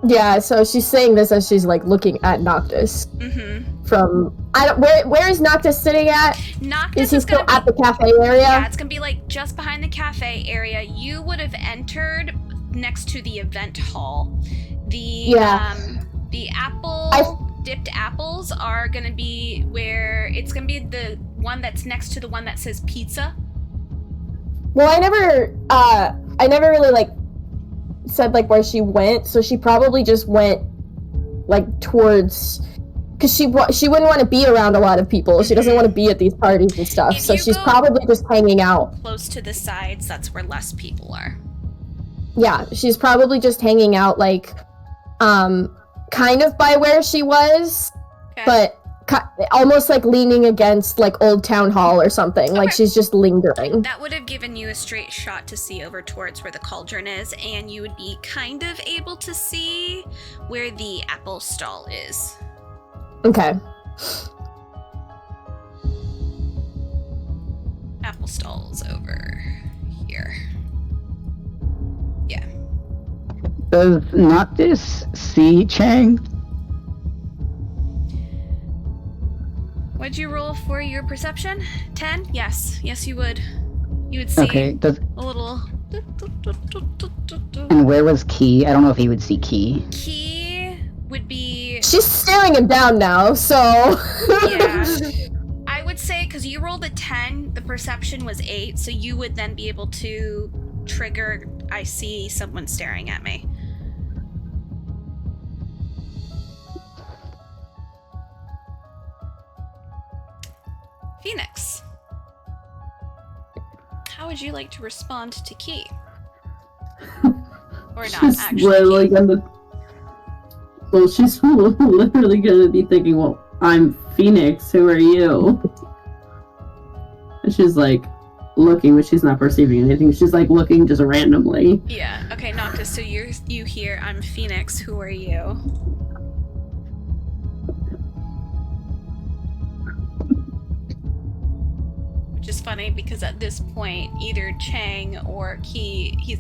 Yeah, so she's saying this as she's, like, looking at Noctis. From... Where is Noctis sitting at? Noctis is he still at the cafe area? Yeah, it's gonna be, like, just behind the cafe area. You would have entered next to the event hall. The dipped apples are gonna be where... It's gonna be the one that's next to the one that says pizza. Well, I never really, like, said, like, where she went, so she probably just went, like, towards... Because she wouldn't want to be around a lot of people. She doesn't want to be at these parties and stuff, so she's probably just hanging out. Close to the sides, that's where less people are. Yeah, she's probably just hanging out, like, kind of by where she was, but almost, like, leaning against, like, Old Town Hall or something. Like, she's just lingering. That would have given you a straight shot to see over towards where the cauldron is, and you would be kind of able to see where the apple stall is. Okay. Apple stall's over here. Yeah. Does Noctis see Chang? What'd you roll for your perception? 10? Yes. Yes, you would. You would see a little... And where was Key? I don't know if he would see Key. Key would be... She's staring him down now, so... Yeah. I would say, because you rolled a 10, the perception was 8, so you would then be able to trigger, I see someone staring at me. Phoenix. How would you like to respond to Key? Or not, she's actually. Literally she's literally gonna be thinking, well, I'm Phoenix, who are you? And she's like looking, but she's not perceiving anything. She's like looking just randomly. Yeah, okay, Noctis, so you hear, I'm Phoenix, who are you? Which is funny because at this point, either Chang or Key,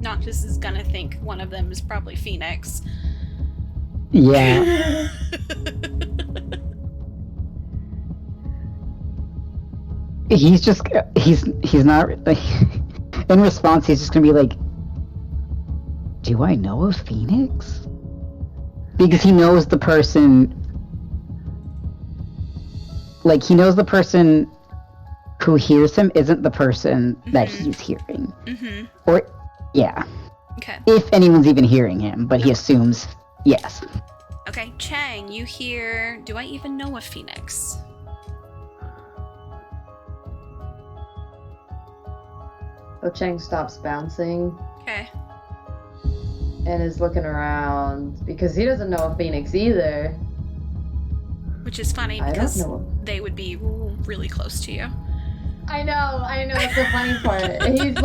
Noctis is gonna think one of them is probably Phoenix. Yeah. he's not like, in response he's just gonna be like, do I know of Phoenix? Because he knows the person, like, he knows the person who hears him isn't the person that he's hearing. Or, yeah. Okay. If anyone's even hearing him, but he assumes yes. Okay, Chang, you hear, do I even know a Phoenix? So Chang stops bouncing. Okay. And is looking around because he doesn't know a Phoenix either. Which is funny because they would be really close to you. I know, that's the funny part. He's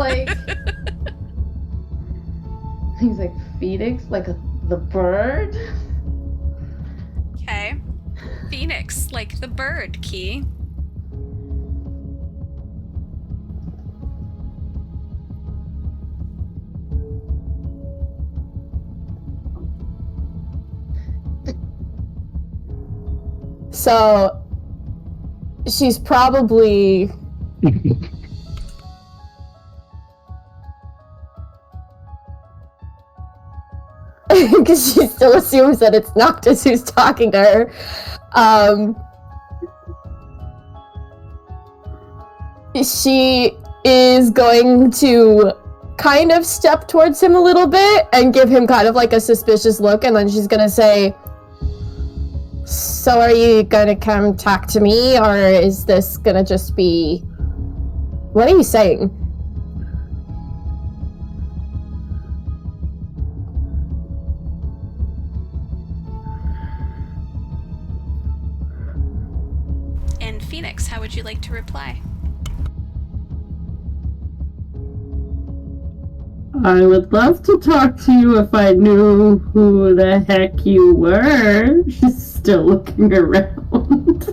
like Phoenix? Like the bird? Okay. Phoenix, like the bird, Key. So, she's probably... Because she still assumes that it's Noctis who's talking to her. She is going to kind of step towards him a little bit and give him kind of like a suspicious look, and then she's gonna say, so are you gonna come talk to me, or is this gonna just be... What are you saying? And Phoenix, how would you like to reply? I would love to talk to you if I knew who the heck you were. She's still looking around.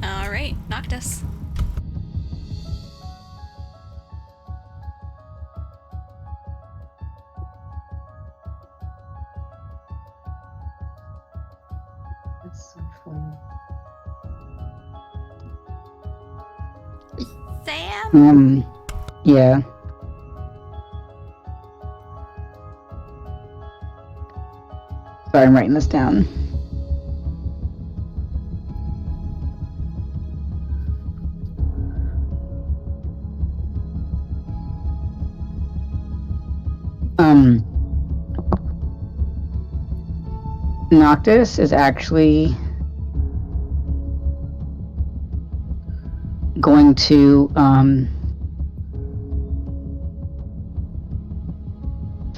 Alright, Noctis. That's so funny. Sam? Yeah. Sorry, I'm writing this down. Noctis is actually going to,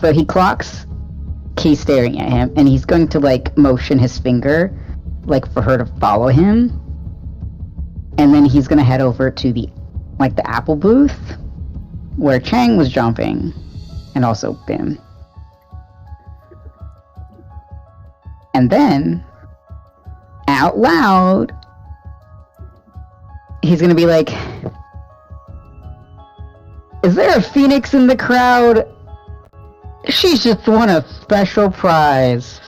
so he clocks Key staring at him, and he's going to, like, motion his finger, like, for her to follow him. And then he's gonna head over to the apple booth, where Chang was jumping, and also Bim. And then, out loud, he's gonna be like, "Is there a phoenix in the crowd? She's just won a special prize."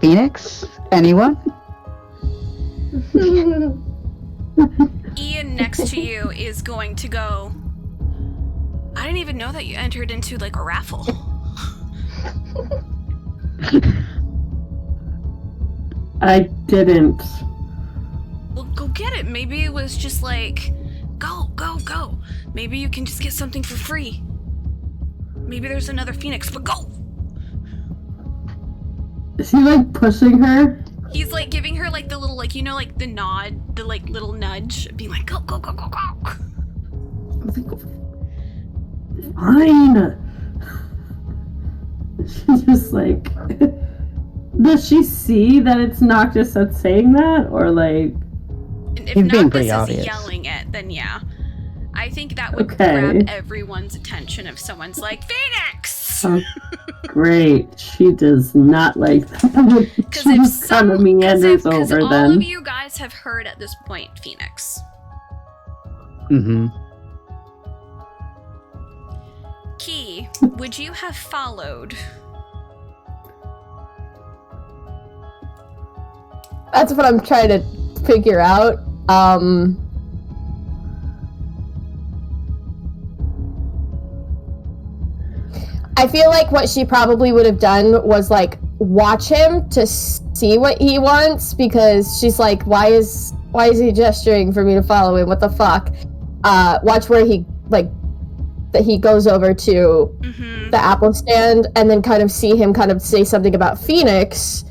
Phoenix? Anyone? Ian next to you is going to go, "I didn't even know that you entered into, like, a raffle." I didn't. Well, go get it. Maybe it was just like, go. Maybe you can just get something for free. Maybe there's another phoenix, but go! Is he, like, pushing her? He's, like, giving her, like, the little, like, you know, like, the nod, the, like, little nudge, being like, go. Fine. She's just like, does she see that it's Noctis that's saying that, or like? And if He's being Noctis pretty is obvious. yelling it, then yeah. I think that would Okay. grab everyone's attention if someone's like, "Phoenix!" Oh, great. She does not like that. Because She just kind of meanders over all then. of you guys have heard at this point, Phoenix. Mm-hmm. Key, would you have followed? That's what I'm trying to figure out. I feel like what she probably would have done was, like, watch him to see what he wants, because she's like, why is he gesturing for me to follow him? What the fuck? Watch where he, like, that he goes over to the apple stand, and then kind of see him kind of say something about Phoenix,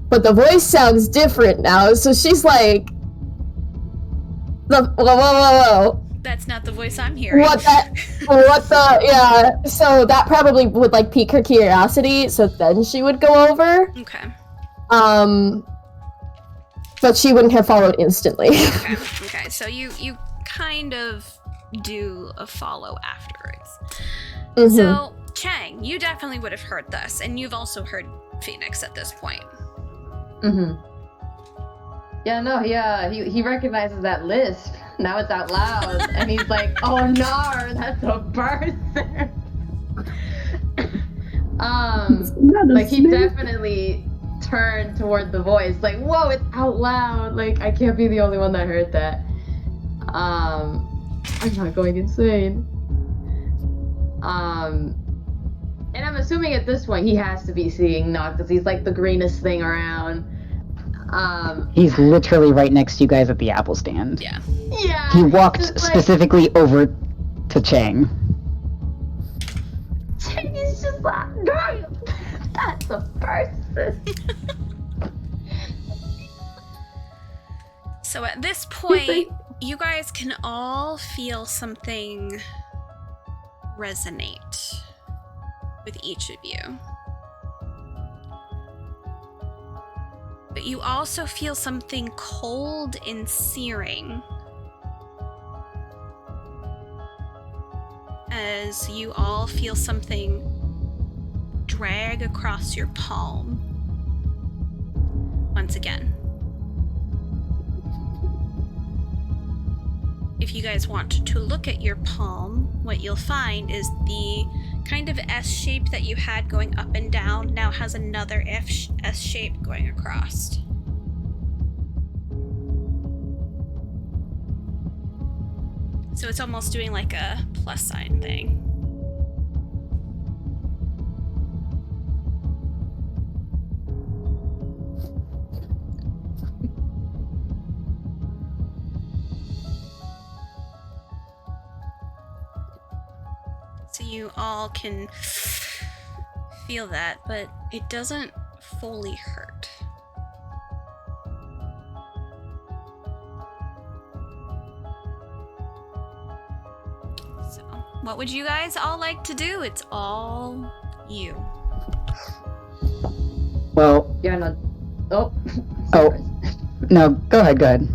but the voice sounds different now, so she's like, whoa. That's not the voice I'm hearing. Yeah, so that probably would, like, pique her curiosity, so then she would go over. Okay. But she wouldn't have followed instantly. Okay, so you kind of do a follow afterwards. So, Chang, you definitely would have heard this, and you've also heard Phoenix at this point. Yeah, no, he recognizes that lisp. Now it's out loud, and he's like, "Oh no, that's a person." Like, he definitely turned toward the voice, like, "Whoa, it's out loud! Like, I can't be the only one that heard that." I'm not going insane. And I'm assuming at this point he has to be seeing Noctis. He's like the greenest thing around. He's literally right next to you guys at the apple stand. Yeah. Yeah. He walked just like- specifically over to Chang. He's just like, "No, that's a person." So at this point, you guys can all feel something resonate with each of you. But you also feel something cold and searing as you all feel something drag across your palm. Once again. If you guys want to look at your palm, what you'll find is the kind of S shape that you had going up and down now has another S shape going across. So it's almost doing like a plus sign thing. So you all can feel that, but it doesn't fully hurt. So, what would you guys all like to do? It's all you. Well, Yeah, no. Oh. Oh. No, go ahead.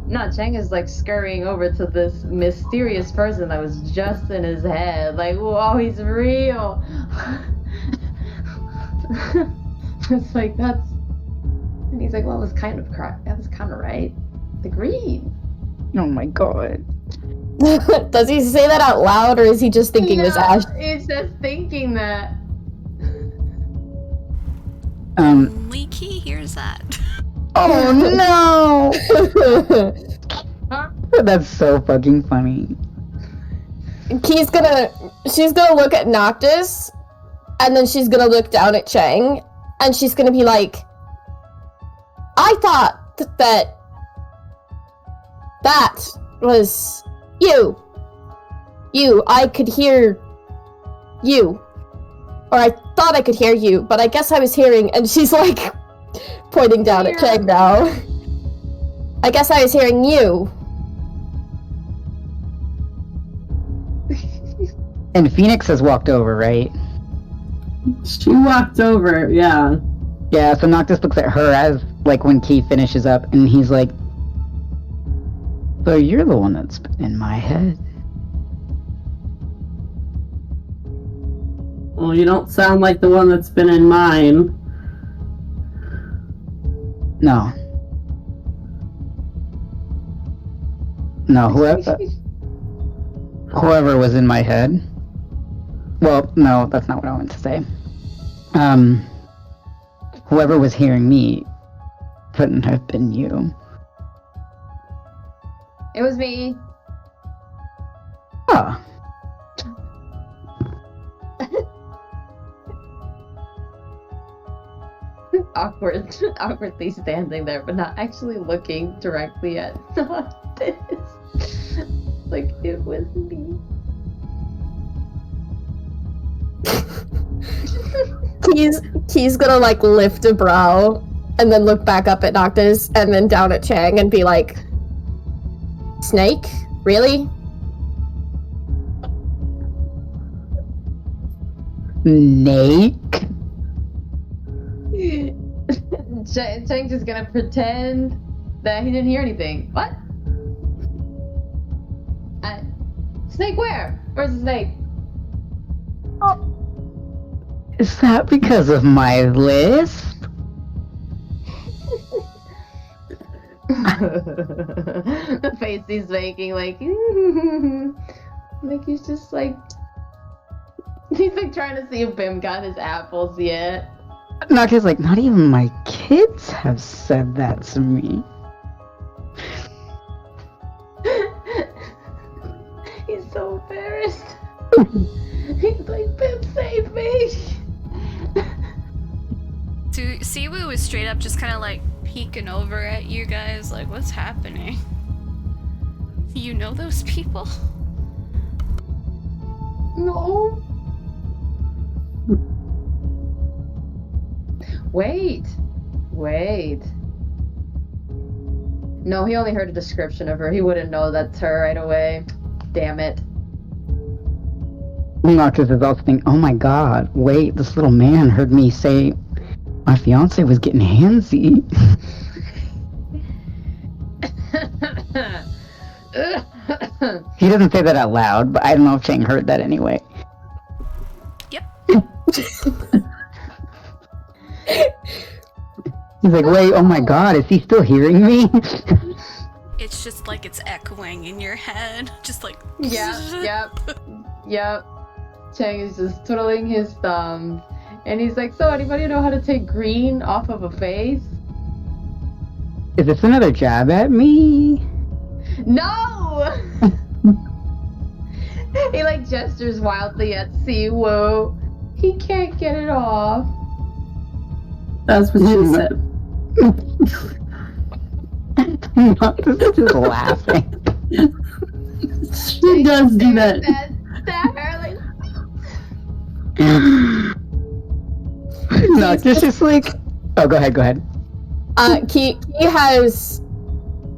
No, Chang is like scurrying over to this mysterious person that was just in his head. Like, whoa, he's real. It's like, that's. And he's like, well, that was kind of right. Agreed. Oh my god. Does he say that out loud, or is he just thinking this Ash? He's just thinking that. Leaky hears that. Oh no! That's so fucking funny. She's gonna look at Noctis, and then she's gonna look down at Chang, and she's gonna be like, I thought that was you. I could hear you. Or I thought I could hear you, but I guess I was hearing, and she's like, pointing down at Chang now. I guess I was hearing you. And Phoenix has walked over, right? She walked over, yeah. Yeah, so Noctis looks at her as, like, when Key finishes up, and he's like, so you're the one that's in my head. Well, you don't sound like the one that's been in mine. No, whoever was in my head. Well, no, that's not what I meant to say. Whoever was hearing me couldn't have been you. It was me. Oh. Awkwardly standing there, but not actually looking directly at Noctis. Like, it was me. He's gonna like lift a brow and then look back up at Noctis and then down at Chang and be like, Snake? Really? Snake? Chang's just gonna pretend that he didn't hear anything. What? Snake where? Where's the snake? Oh. Is that because of my lisp? The face he's making, like, like he's just like, he's like trying to see if Bim got his apples yet. Noctis like, not even my kids have said that to me. He's so embarrassed. He's like, Bim, save me. So Siwu is straight up just kind of like peeking over at you guys, like, what's happening? You know those people? No. Wait. No, he only heard a description of her. He wouldn't know that's her right away. Damn it. Noctis is also thinking, oh my god, wait, this little man heard me say my fiance was getting handsy. He doesn't say that out loud, but I don't know if Chang heard that anyway. Yep. He's like, wait, oh my god, is he still hearing me? It's just like it's echoing in your head. Just like... Yep. Chang is just twiddling his thumb. And he's like, so anybody know how to take green off of a face? Is this another jab at me? No! He like gestures wildly at Siwoo. He can't get it off. That's what she said. Noctis is just laughing. She does do that. Noctis just like... Oh, go ahead. He has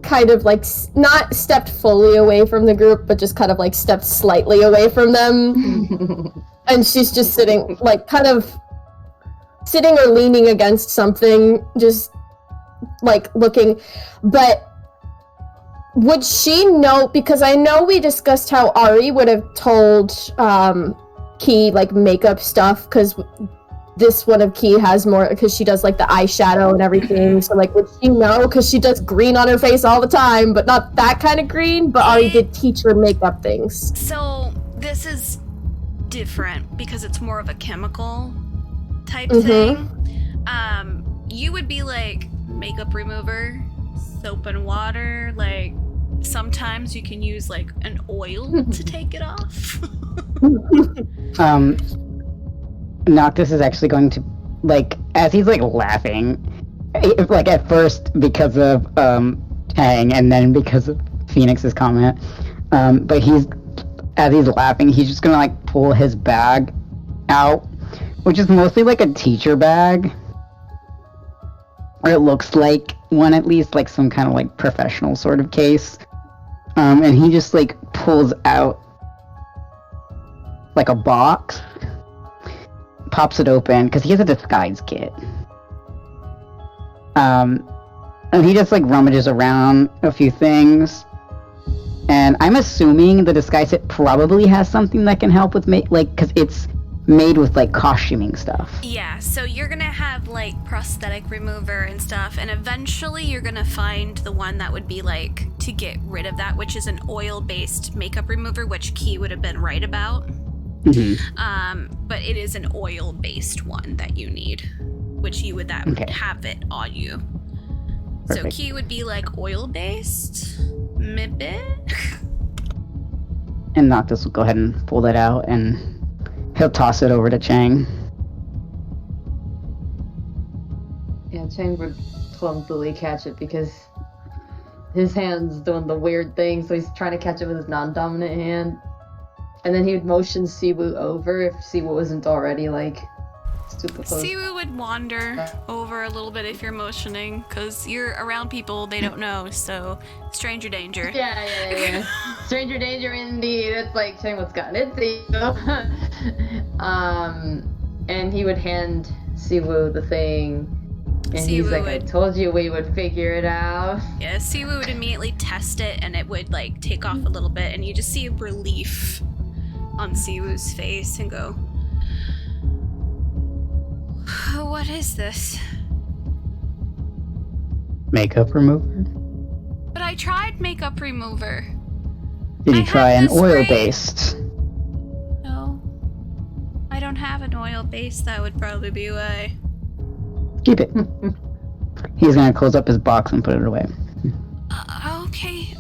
kind of like not stepped fully away from the group, but just kind of like stepped slightly away from them. And she's just sitting, like kind of sitting or leaning against something, just like looking. But would she know, because I know we discussed how Ari would have told Key like makeup stuff, because this one of Key has more, because she does like the eyeshadow and everything. So like, would she know? Because she does green on her face all the time, but not that kind of green. But Ari did teach her makeup things. So this is different because it's more of a chemical type thing. You would be like makeup remover, soap and water. Like sometimes you can use like an oil to take it off. Noctis is actually going to, like, as he's like laughing, like at first because of Tang and then because of Phoenix's comment, but as he's laughing, he's just gonna like pull his bag out, which is mostly like a teacher bag, or it looks like one at least, like some kind of like professional sort of case, and he just like pulls out like a box, pops it open, because he has a disguise kit. And he just like rummages around a few things. And I'm assuming the disguise kit probably has something that can help with because it's made with like costuming stuff. Yeah, so you're gonna have like prosthetic remover and stuff, and eventually you're gonna find the one that would be like to get rid of that, which is an oil-based makeup remover, which Key would have been right about. But it is an oil-based one that you need, which you would would have it on you. Perfect. So Key would be like oil-based, maybe. And Noctis will go ahead and pull that out, and he'll toss it over to Chang. Yeah, Chang would clumsily catch it because his hand's doing the weird thing, so he's trying to catch it with his non-dominant hand. And then he would motion Siwoo over if Siwoo isn't already, like, super close. Siwoo would wander over a little bit if you're motioning, because you're around people they don't know, so stranger danger. Yeah. Stranger danger indeed. It's like, Chang, what's gotten into you? And he would hand Siwoo the thing, and he's like, I told you we would figure it out. Yeah, Siwoo would immediately test it, and it would, like, take off a little bit, and you just see relief on Siwoo's face and go, what is this? Makeup remover? But I tried makeup remover. Did you try an oil-based? No. I don't have an oil-based, that would probably be why. Keep it. He's gonna close up his box and put it away. Okay,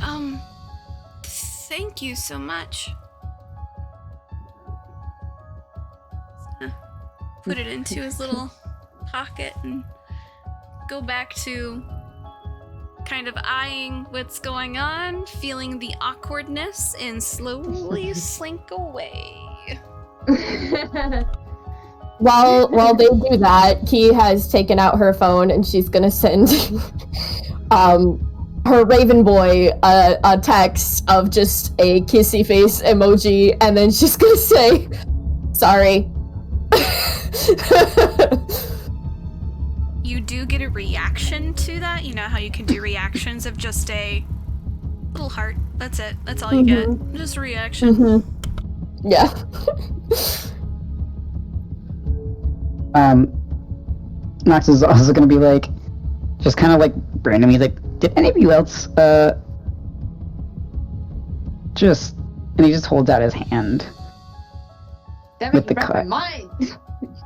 thank you so much. Put it into his little pocket and go back to kind of eyeing what's going on, feeling the awkwardness, and slowly slink away. While they do that, Key has taken out her phone and she's gonna send her Raven Boy a text of just a kissy face emoji, and then she's gonna say, sorry. You do get a reaction to that. You know how you can do reactions of just a Little heart. That's it. That's all you get. Just a reaction. Yeah. Nox is also gonna be like, just kind of like randomly like, did any of you else, and he just holds out his hand. Damn With it, the you broke cut. my mind!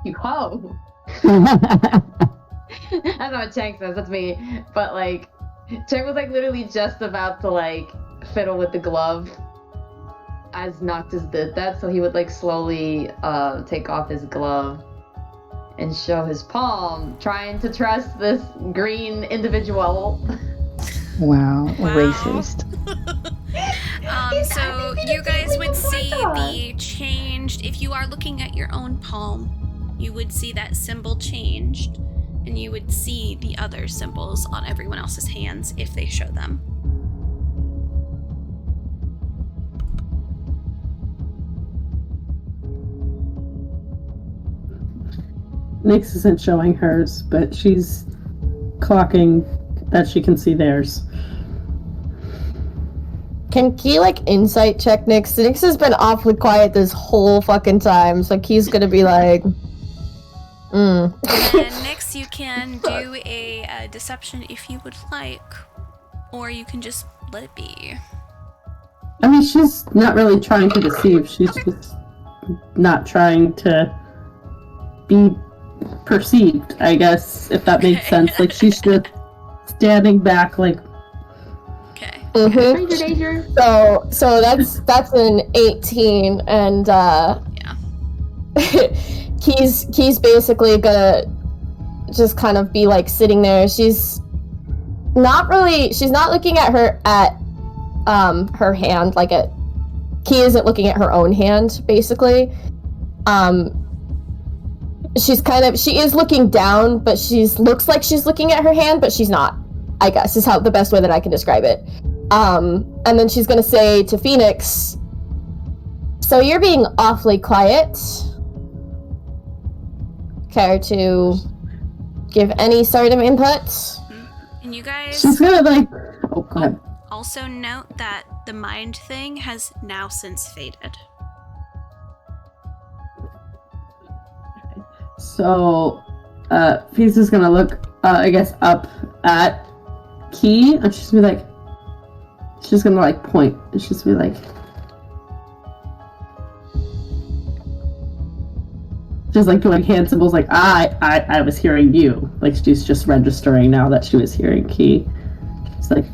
You hoe! That's not what Chang says, that's me. But like, Chang was like literally just about to like fiddle with the glove as Noctis did that, so he would like slowly take off his glove and show his palm, trying to trust this green individual. Wow, racist. So you guys would see the changed, if you are looking at your own palm, you would see that symbol changed, and you would see the other symbols on everyone else's hands if they show them. Nyx isn't showing hers, but she's clocking that she can see theirs. Can Key, like, insight check Nyx? Nyx has been awfully quiet this whole fucking time, so Key's gonna be like, And Nyx, you can do a deception if you would like, or you can just let it be. I mean, she's not really trying to deceive. She's just not trying to be perceived, I guess, if that makes sense. Like, she's just standing back, like... Okay. Danger, danger. So that's an 18, and Yeah. Key's basically gonna just kind of be like sitting there. She's not looking at her hand, like Key isn't looking at her own hand, basically. She is looking down, but looks like she's looking at her hand, but she's not, I guess, is how the best way that I can describe it. And then she's gonna say to Phoenix, so you're being awfully quiet. Care to give any sort of input? And you guys She's gonna, like... Oh, go ahead. also note that the mind thing has now since faded. So, Phoenix is gonna look, I guess, up at Key, and she's gonna be like... She's gonna, like, point, and she's gonna be like... Just, like, doing hand symbols, like, I was hearing you. Like, she's just registering now that she was hearing Key. She's like...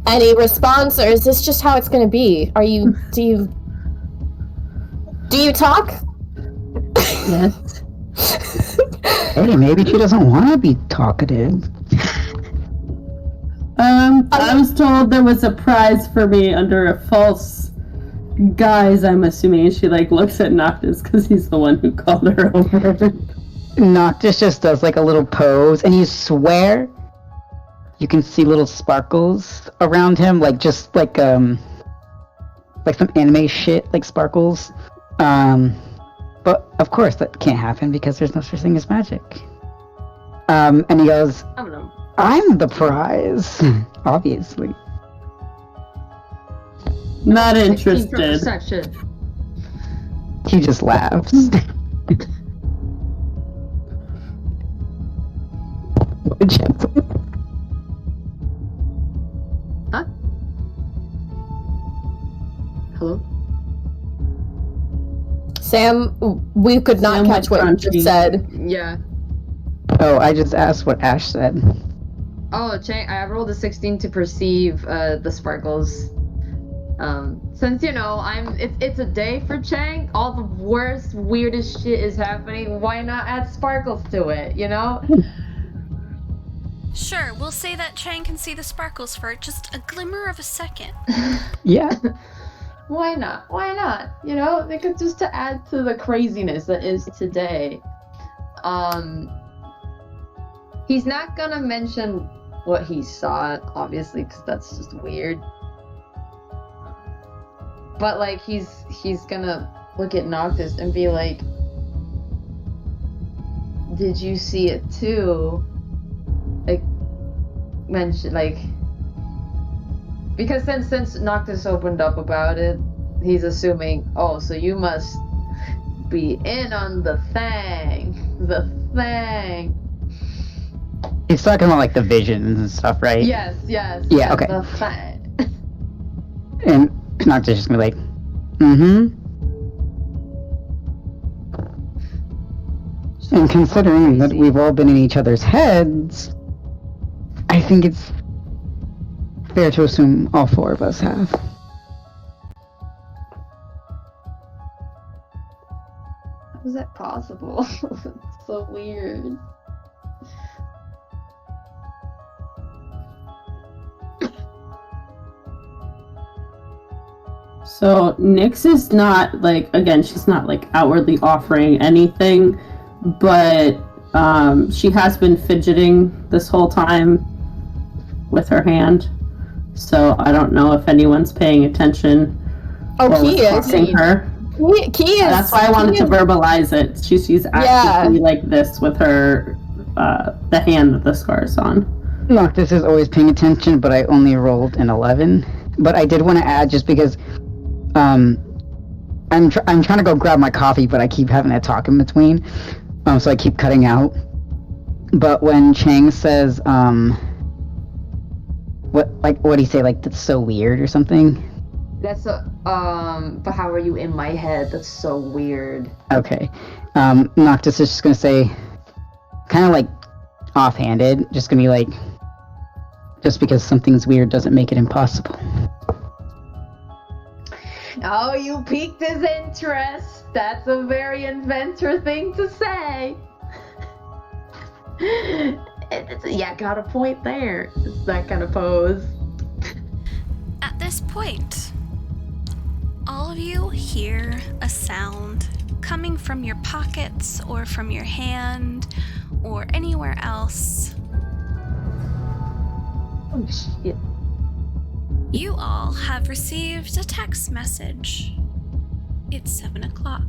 Any response, or is this just how it's gonna be? Do you talk? Yes. Hey, maybe she doesn't want to be talkative. I was told there was a prize for me under a false guise, I'm assuming. And she, like, looks at Noctis because he's the one who called her over. Noctis just does like a little pose, and you swear you can see little sparkles around him, like just like some anime shit, like sparkles. But of course that can't happen because there's no such thing as magic. And he goes, I'm the prize, obviously. Not interested. Perception. He just laughs. Huh? Hello? Sam, we could not Sam catch what you went just crunchy. said. Yeah. Oh, I just asked what Ash said. Oh, I rolled a 16 to perceive the sparkles. Since it's a day for Chang, all the worst, weirdest shit is happening. Why not add sparkles to it? You know? Sure, we'll say that Chang can see the sparkles for just a glimmer of a second. Yeah. Why not? Why not? You know, they could just to add to the craziness that is today. He's not gonna mention what he saw, obviously, because that's just weird. But like, he's gonna look at Noctis and be like, did you see it too? Like, mention, like, because since Noctis opened up about it, he's assuming, oh, so you must be in on the thing. He's talking about like the visions and stuff, right? Yes. Yeah, okay. The thing. And Noctis just gonna be like, mm-hmm. And considering that we've all been in each other's heads, I think it's fair to assume all four of us have. How is that possible? It's so weird. So Nyx is not like, again, she's not like outwardly offering anything, but she has been fidgeting this whole time with her hand. So I don't know if anyone's paying attention. Oh, Key is. Her. Key is. That's why I wanted to verbalize it. She's actively like this with her, the hand that the scar is on. Noctis is always paying attention, but I only rolled an 11. But I did want to add, just because I'm trying to go grab my coffee, but I keep having to talk in between, so I keep cutting out. But when Chang says, what do you say? Like, that's so weird or something? That's but how are you in my head? That's so weird. Okay. Noctis is just gonna say, kind of like offhanded, just gonna be like, just because something's weird doesn't make it impossible. Oh, you piqued his interest. That's a very inventor thing to say. Yeah, got a point there. It's that kind of pose. At this point, all of you hear a sound coming from your pockets or from your hand or anywhere else. Oh, shit. You all have received a text message. It's 7 o'clock.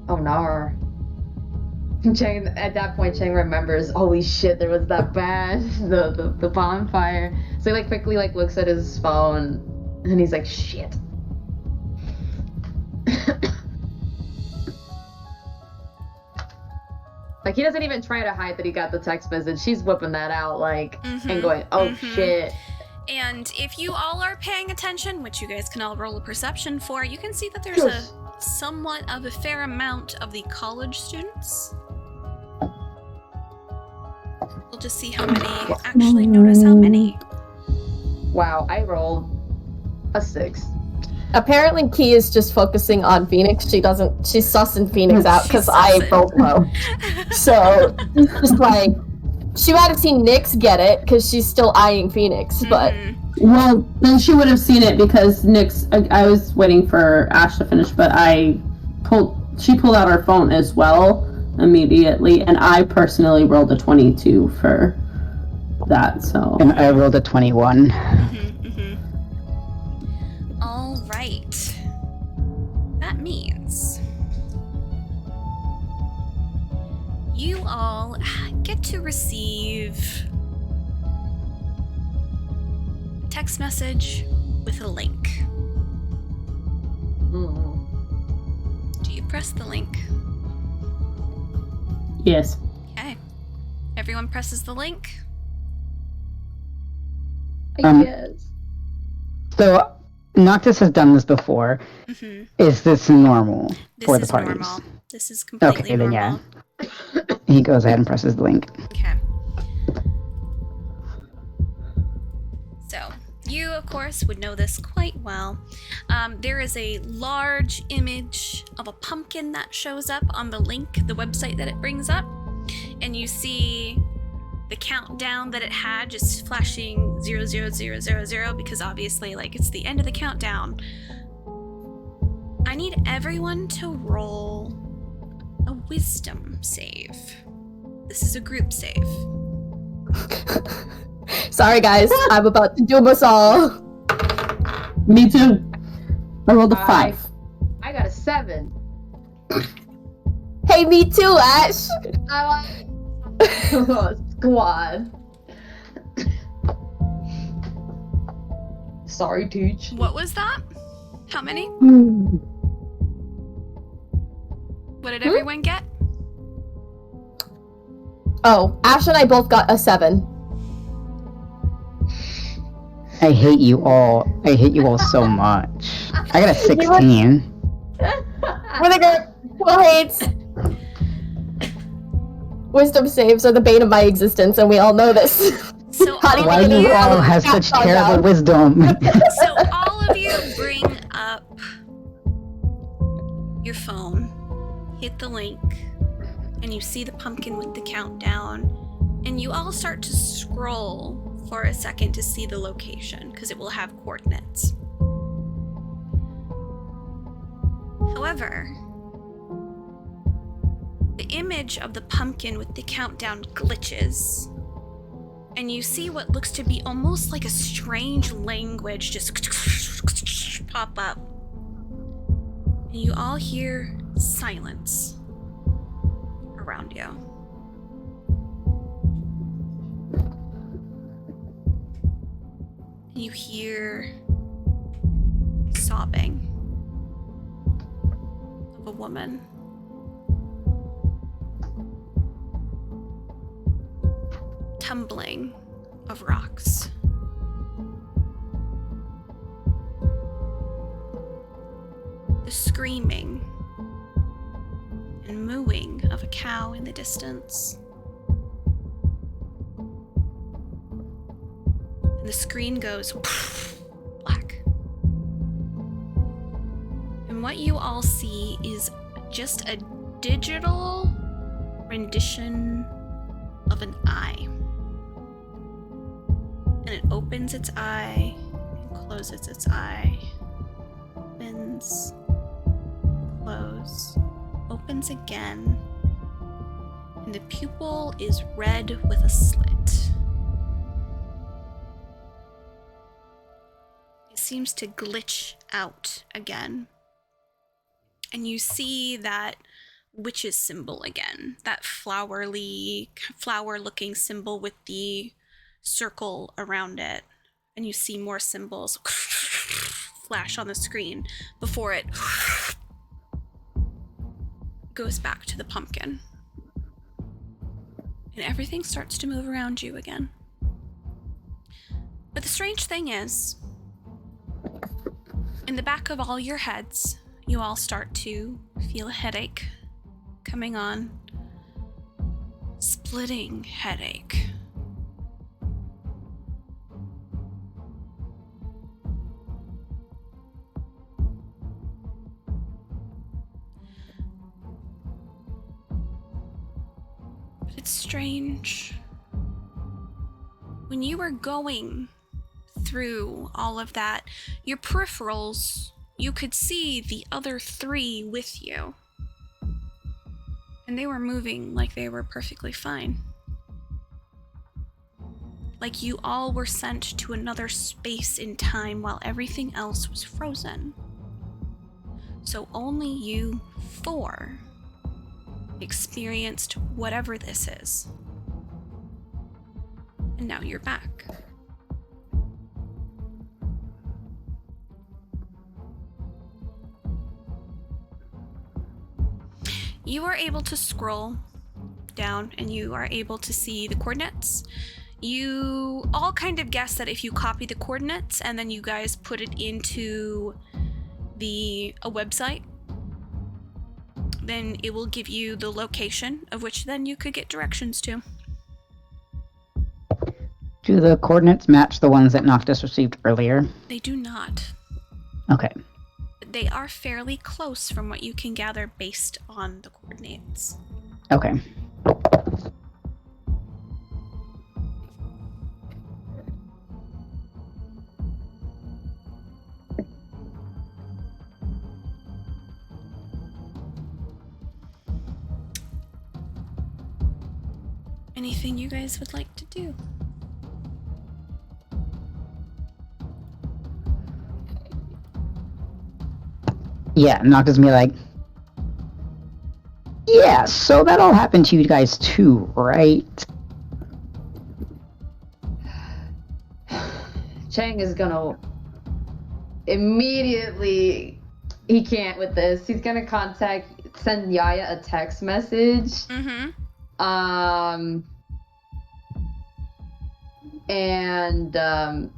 Oh, no. Chang, at that point, Chang remembers, holy shit, there was that bad, the bonfire. So he like quickly like looks at his phone and he's like, shit. Like, he doesn't even try to hide that he got the text message. She's whipping that out, like, and going, oh, shit. And if you all are paying attention, which you guys can all roll a perception for, you can see that there's a somewhat of a fair amount of the college students. We'll just see how many actually notice how many. Wow, I rolled a 6. Apparently, Key is just focusing on Phoenix. She's sussing Phoenix out because I rolled low. So, just like, she might have seen Nyx get it because she's still eyeing Phoenix, but... Well, then she would have seen it because Nyx, I was waiting for Ash to finish, but she pulled out her phone as well immediately, and I personally rolled a 22 for that, so... And I rolled a 21. All right. That means you all get to receive a text message with a link. Do you press the link? Yes. Okay. Everyone presses the link? Yes. So, Noctis has done this before. Is this normal for the parties? Normal. This is completely normal. Then yeah. He goes ahead and presses the link. Okay. So, you, of course, would know this quite well. There is a large image of a pumpkin that shows up on the link, the website that it brings up, and you see the countdown that it had just flashing 00000 because obviously, like, it's the end of the countdown. I need everyone to roll a wisdom save. This is a group save. Sorry, guys. I'm about to doom us all. Me too. I rolled a 5. I got a 7. Hey, me too, Ash. I want squad. Sorry, Teach. What was that? How many? What did everyone get? Oh, Ash and I both got a 7. I hate you all. I hate you all so much. I got a 16. We're the group who hates. Wisdom saves are the bane of my existence, and we all know this. So Why do you all have such terrible wisdom? So all of you bring up your phone, hit the link, and you see the pumpkin with the countdown, and you all start to scroll for a second to see the location, because it will have coordinates. However, the image of the pumpkin with the countdown glitches, and you see what looks to be almost like a strange language just pop up. And you all hear silence around you. You hear sobbing of a woman. Tumbling of rocks. The screaming and mooing of a cow in the distance. And the screen goes black. And what you all see is just a digital rendition of an eye. And it opens its eye and closes its eye. Opens, close, opens again. And the pupil is red with a slit. It seems to glitch out again. And you see that witch's symbol again. That flower-looking symbol with the circle around it, and you see more symbols flash on the screen before it goes back to the pumpkin. And everything starts to move around you again. But the strange thing is, in the back of all your heads, you all start to feel a headache coming on. Splitting headache. It's strange. When you were going through all of that, your peripherals, you could see the other 3 with you. And they were moving like they were perfectly fine. Like you all were sent to another space in time while everything else was frozen. So only you 4 experienced whatever this is. And now you're back. You are able to scroll down and you are able to see the coordinates. You all kind of guess that if you copy the coordinates and then you guys put it into a website, then it will give you the location of which then you could get directions to. Do the coordinates match the ones that Noctis received earlier? They do not. Okay. They are fairly close from what you can gather based on the coordinates. Okay. Anything you guys would like to do? Yeah, Noctis me like, yeah, Yeah, so that all happened to you guys too, right? Chang is gonna immediately, he can't with this. He's gonna send Yaya a text message. Mm-hmm. And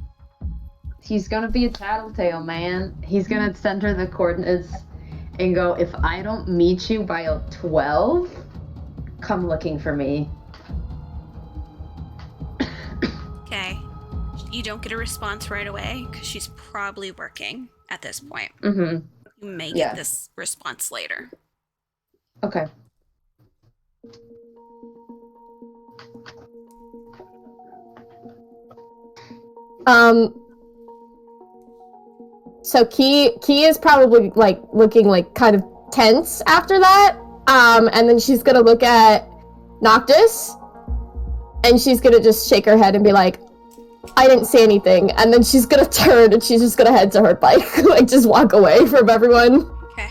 he's gonna be a tattletale, man. He's gonna send her the coordinates and go, if I don't meet you by 12, come looking for me. Okay. You don't get a response right away because she's probably working at this point. Mm-hmm. You may get this response later. Okay. So Key is probably like looking like kind of tense after that. And then she's gonna look at Noctis, and she's gonna just shake her head and be like, I didn't say anything. And then she's gonna turn and she's just gonna head to her bike, like just walk away from everyone. Okay.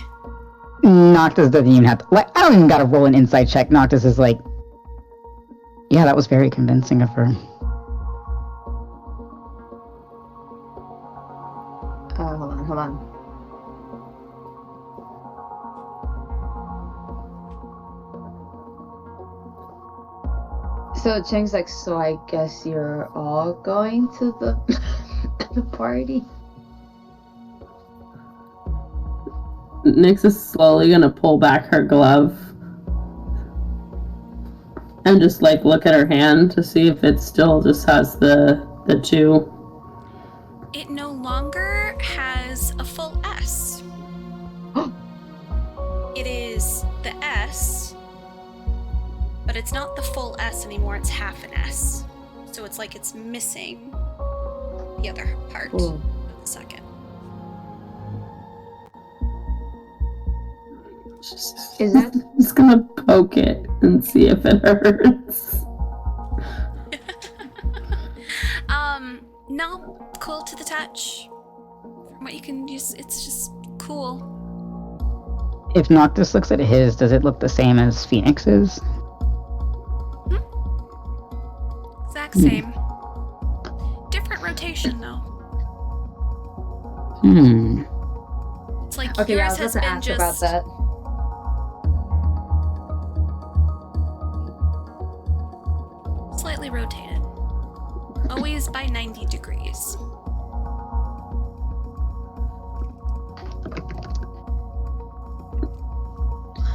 Noctis doesn't even have to, like, I don't even gotta roll an insight check. Noctis is like, yeah, that was very convincing of her. Hold on. So Cheng's like, so I guess you're all going to the the party? Nyx is slowly gonna pull back her glove and just like look at her hand to see if it still just has the 2. It no longer has a full S. It is the S, but it's not the full S anymore, it's half an S. So it's like it's missing the other part of the second. Is that Just gonna poke it and see if it hurts. No, cool to the touch. From what you can use, it's just cool. If Noctis looks at his, does it look the same as Phoenix's? Exact same. Different rotation though. It's like okay? Yeah, I yours was has about to been ask just about that. slightly rotated. Always by 90 degrees.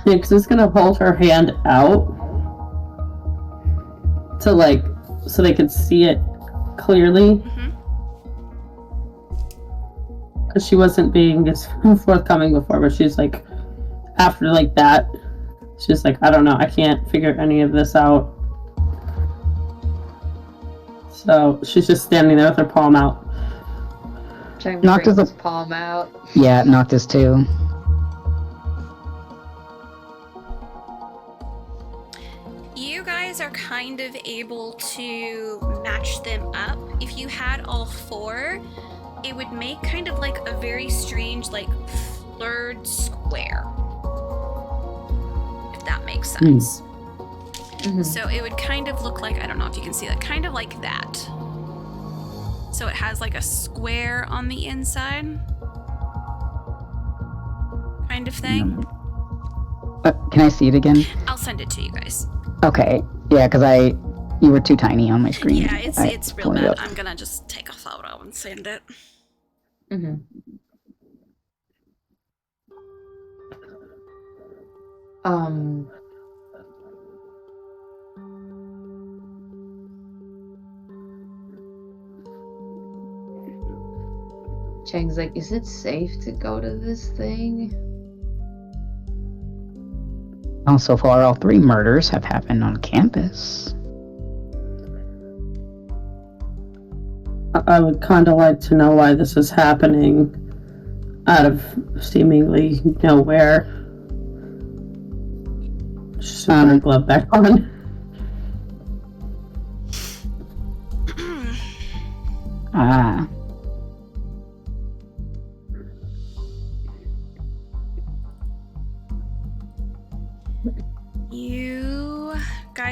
Nyx is gonna hold her hand out to like, so they could see it clearly. Because she wasn't being as forthcoming before, but she's like, after like that, she's like, I don't know, I can't figure any of this out. So she's just standing there with her palm out. Cheng Noctis brings his palm out. Yeah, Noctis too. You guys are kind of able to match them up. If you had all 4, it would make kind of like a very strange, like, blurred square. If that makes sense. So it would kind of look like, I don't know if you can see that, kind of like that. So it has like a square on the inside. Kind of thing. Can I see it again? I'll send it to you guys. Okay. Yeah, because you were too tiny on my screen. Yeah, it's real bad. I'm gonna just take a photo and send it. Cheng's like, is it safe to go to this thing? Well, so far all 3 murders have happened on campus. I would kind of like to know why this is happening out of seemingly nowhere. Just put her glove back on.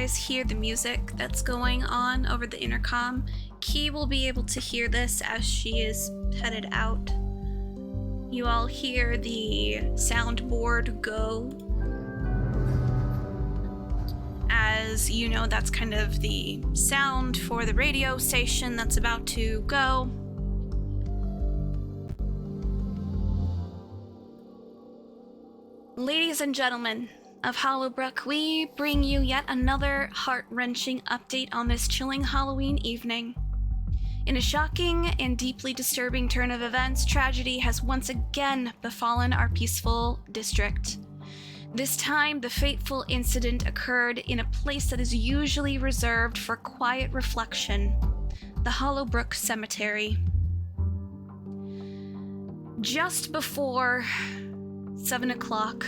guys hear the music that's going on over the intercom. Key will be able to hear this as she is headed out. You all hear the soundboard go. As you know, that's kind of the sound for the radio station that's about to go. Ladies and gentlemen of Hollowbrook, we bring you yet another heart-wrenching update on this chilling Halloween evening. In a shocking and deeply disturbing turn of events, tragedy has once again befallen our peaceful district. This time, the fateful incident occurred in a place that is usually reserved for quiet reflection, the Hollowbrook Cemetery. Just before 7 o'clock,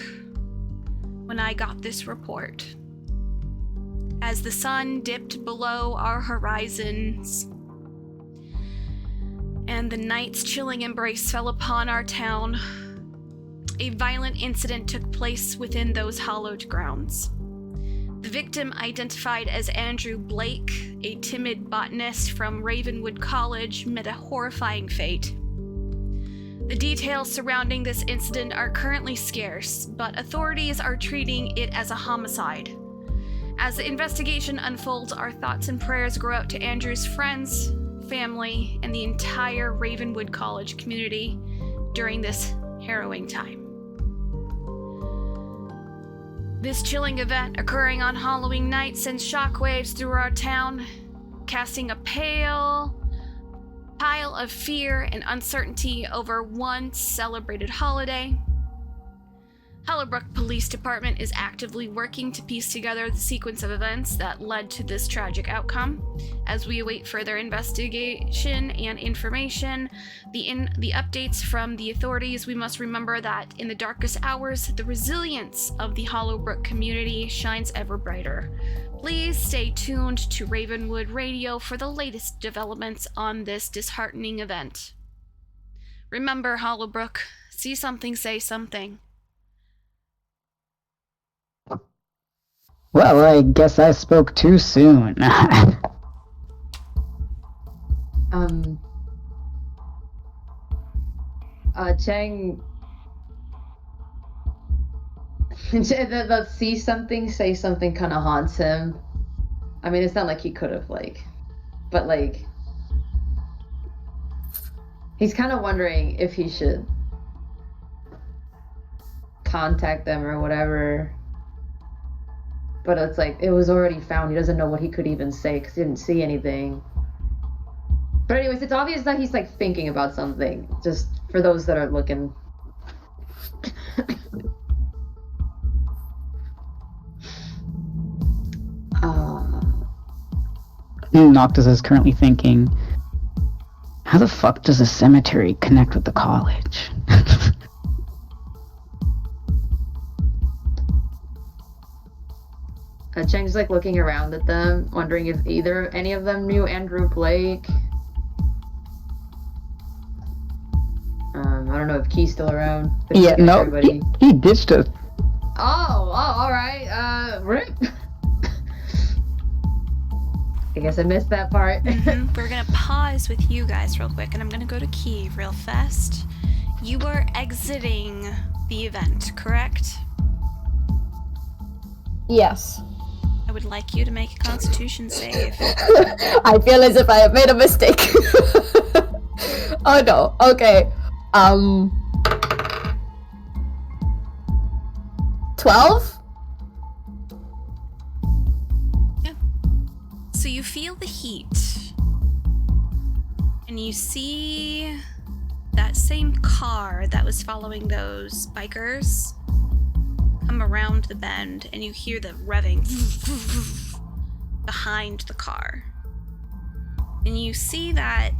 when I got this report, as the sun dipped below our horizons and the night's chilling embrace fell upon our town, a violent incident took place within those hallowed grounds. The victim, identified as Andrew Blake, a timid botanist from Ravenwood College, met a horrifying fate. The details surrounding this incident are currently scarce, but authorities are treating it as a homicide. As the investigation unfolds, our thoughts and prayers go out to Andrew's friends, family, and the entire Ravenwood College community during this harrowing time. This chilling event occurring on Halloween night sends shockwaves through our town, casting a pile of fear and uncertainty over once celebrated holiday. Hollowbrook Police Department is actively working to piece together the sequence of events that led to this tragic outcome. As we await further investigation and information, the updates from the authorities, we must remember that in the darkest hours, the resilience of the Hollowbrook community shines ever brighter. Please stay tuned to Ravenwood Radio for the latest developments on this disheartening event. Remember, Hollowbrook, see something, say something. Well, I guess I spoke too soon. Chang... the see something, say something kind of haunts him. I mean, it's not like he could have, but, he's kind of wondering if he should contact them or whatever. But it's it was already found. He doesn't know what he could even say because he didn't see anything. But anyways, it's obvious that he's thinking about something. Just for those that are looking. Noctis is currently thinking, how the fuck does a cemetery connect with the college? Cheng's looking around at them, wondering if any of them knew Andrew Blake. I don't know if Key's still around. Yeah, no, he ditched us. Oh, alright, rip. I guess I missed that part. We're gonna pause with you guys real quick, and I'm gonna go to Key real fast. You are exiting the event, correct? Yes. I would like you to make a Constitution save. I feel as if I have made a mistake. Oh no. Okay. 12? Yeah. So you feel the heat. And you see that same car that was following those bikers come around the bend, and you hear the revving behind the car. And you see that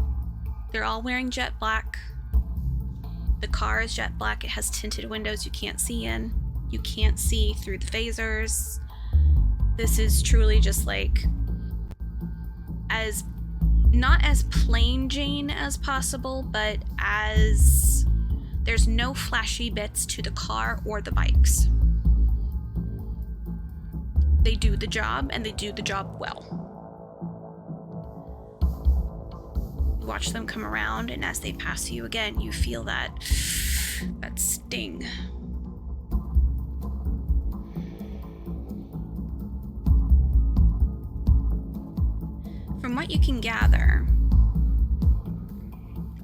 they're all wearing jet black. The car is jet black. It has tinted windows you can't see in. You can't see through the phasers. This is truly just as not as plain Jane as possible, but as there's no flashy bits to the car or the bikes. They do the job, and they do the job well. You watch them come around, and as they pass you again, you feel that sting. From what you can gather,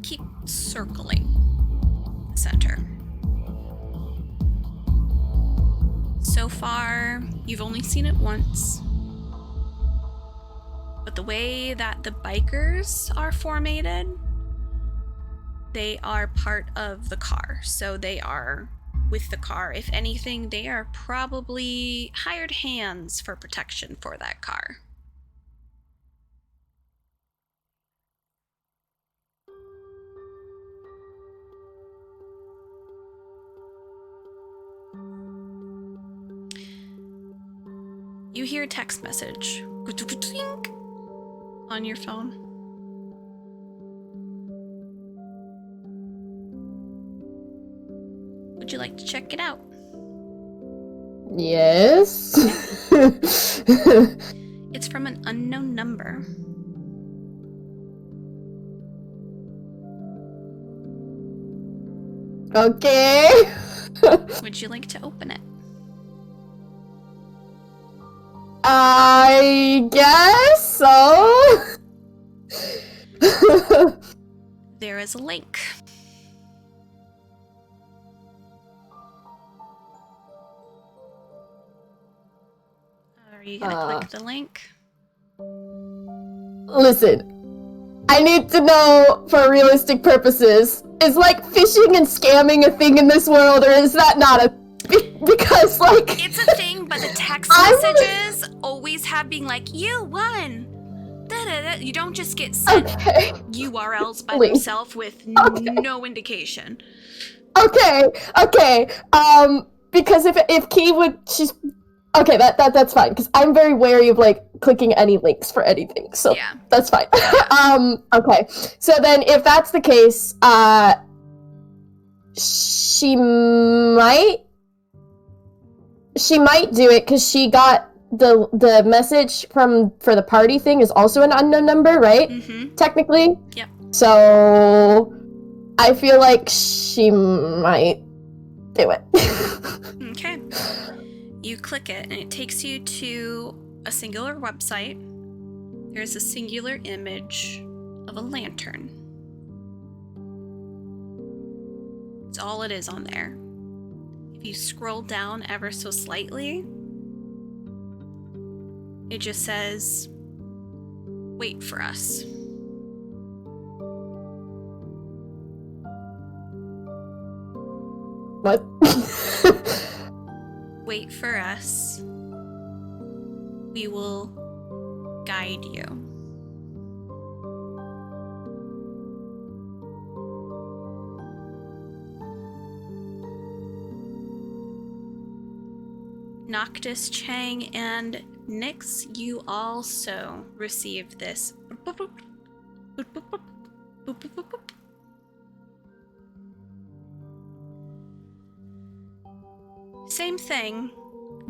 keep circling the center. So far, you've only seen it once. But the way that the bikers are formated, they are part of the car. So they are with the car. If anything, they are probably hired hands for protection for that car. You hear a text message on your phone. Would you like to check it out? Yes. It's from an unknown number. Okay. Would you like to open it? I guess so. There is a link. Are you gonna click the link? Listen, I need to know for realistic purposes, is like phishing and scamming a thing in this world, or is that not a because like it's a thing, but the text messages always have being like, you won. Da-da-da. You don't just get sent URLs by themselves with no indication. Okay. Because if Key would, she's okay. That's fine. Because I'm very wary of like clicking any links for anything. So yeah, that's fine. Okay. So then, if that's the case, she might do it because she got the message for the party thing is also an unknown number, right? Mm-hmm. Technically. Yep. So I feel like she might do it. Okay. You click it and it takes you to a singular website. There's a singular image of a lantern. That's all it is on there. If you scroll down ever so slightly, it just says, wait for us. What? Wait for us. We will guide you. Noctis, Chang, and Nyx, you also received this. Same thing,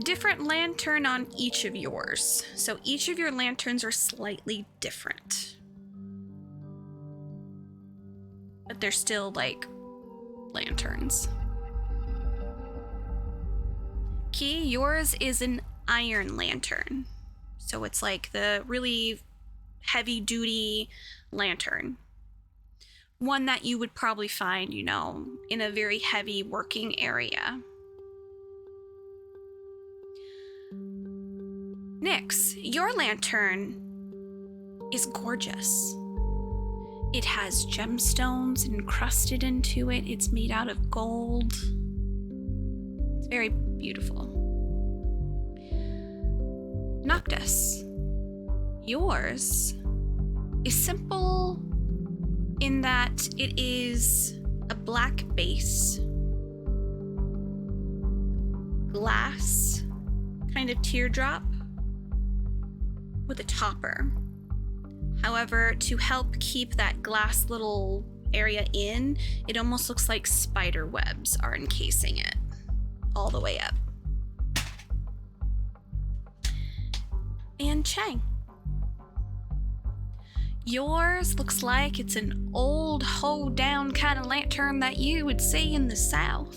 different lantern on each of yours. So each of your lanterns are slightly different. But they're still like lanterns. Key, yours is an iron lantern. So it's like the really heavy duty lantern. One that you would probably find, you know, in a very heavy working area. Nyx, your lantern is gorgeous. It has gemstones encrusted into it. It's made out of gold. It's very beautiful. Noctis, yours is simple in that it is a black base, glass, kind of teardrop, with a topper. However, to help keep that glass little area in, it almost looks like spider webs are encasing it all the way up. and Chang. Yours looks like it's an old, hoed-down kind of lantern that you would see in the South.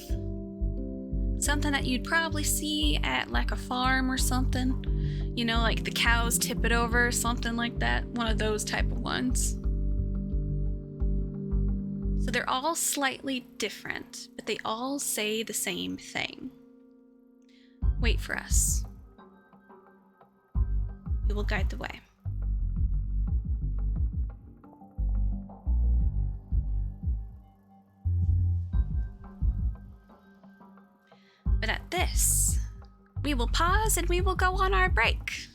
Something that you'd probably see at like a farm or something. You know, like the cows tip it over, something like that. One of those type of ones. So they're all slightly different, but they all say the same thing. Wait for us. We will guide the way. But at this, we will pause and we will go on our break.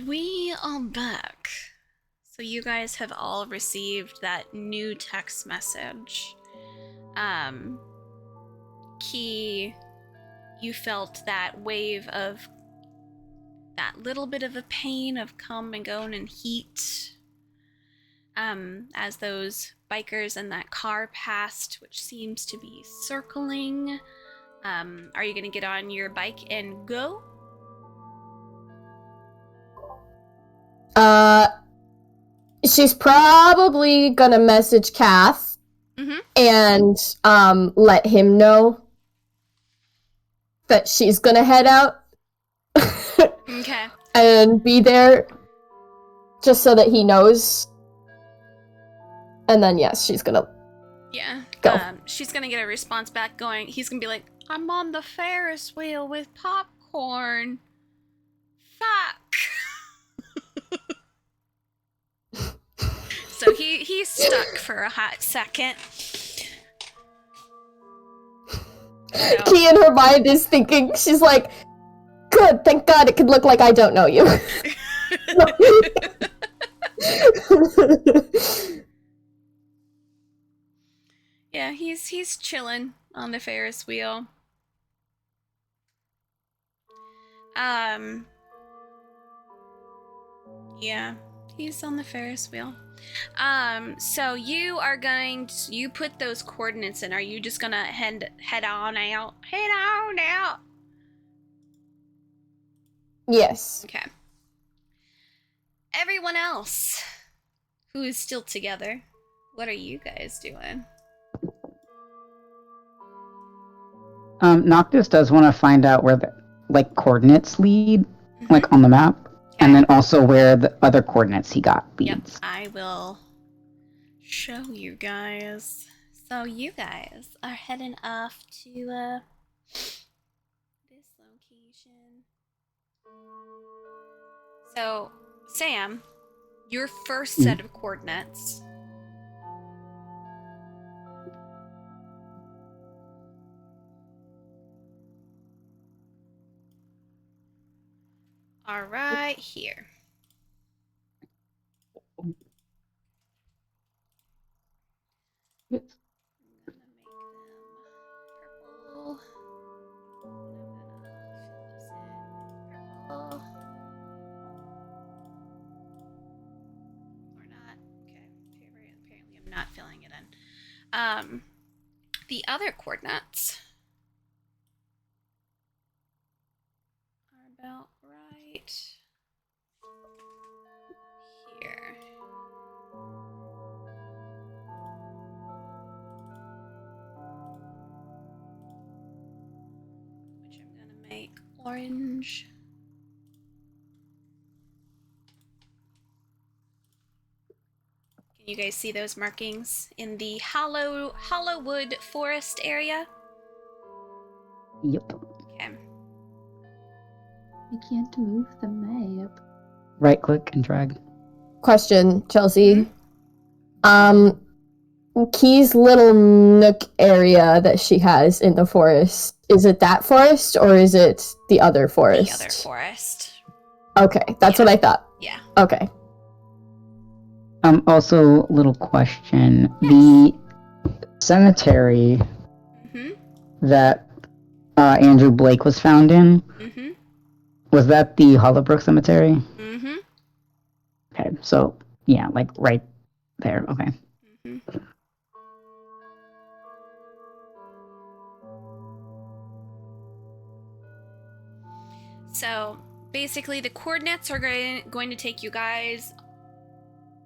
we are back. So you guys have all received that new text message. Key, you felt that wave of that little bit of a pain of come and go and heat as those bikers and that car passed, which seems to be circling. Are you gonna get on your bike and go? She's probably gonna message Kath and let him know that she's gonna head out. Okay. And be there just so that he knows. And then yes, she's gonna go. She's gonna get a response back going, he's gonna be like, I'm on the Ferris wheel with popcorn. Fuck. So he's stuck for a hot second. So. Key in her mind is thinking, she's like, good, thank God it could look like I don't know you. Yeah, he's chilling on the Ferris wheel. Yeah, he's on the Ferris wheel. So you put those coordinates in. Are you just gonna head on out? Head on out. Yes. Okay. Everyone else who is still together, what are you guys doing? Noctis does want to find out where the coordinates lead, like on the map, and then also where the other coordinates he got leads. Yep, I will show you guys. So you guys are heading off to this location. So Sam, your first set of coordinates. Are right here. Yes. I'm gonna make them purple. And I'm gonna fill this in purple. Or not. Okay. Apparently I'm not filling it in. The other coordinates are about right here. Which I'm gonna make orange. Can you guys see those markings in the Hollowwood Forest area? Yep. Okay. I can't move the map. Right click and drag. Question, Chelsea. Key's little nook area that she has in the forest, is it that forest or is it the other forest? The other forest. Okay, that's what I thought. Yeah. Okay. Also, little question. Yes. The cemetery that Andrew Blake was found in, was that the Hollowbrook Cemetery? Okay, so, yeah, like right there, okay. So, basically, the coordinates are going to take you guys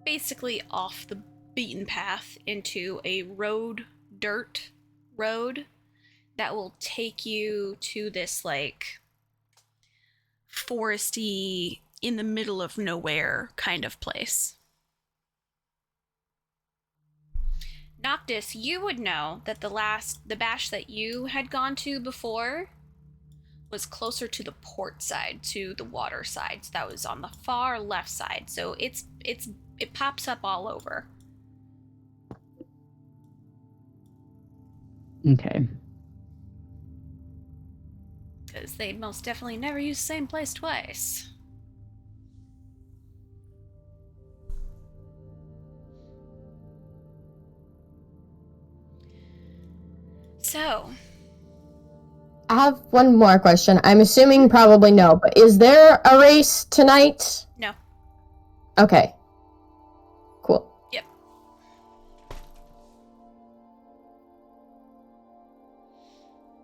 basically off the beaten path into a dirt road that will take you to this, like, foresty, in the middle of nowhere kind of place. Noctis, you would know that the bash that you had gone to before was closer to the port side, to the water side. So that was on the far left side. So it pops up all over. Okay. Because they most definitely never use the same place twice. So, I have one more question. I'm assuming probably no, but is there a race tonight? no. Okay. Cool. Yep.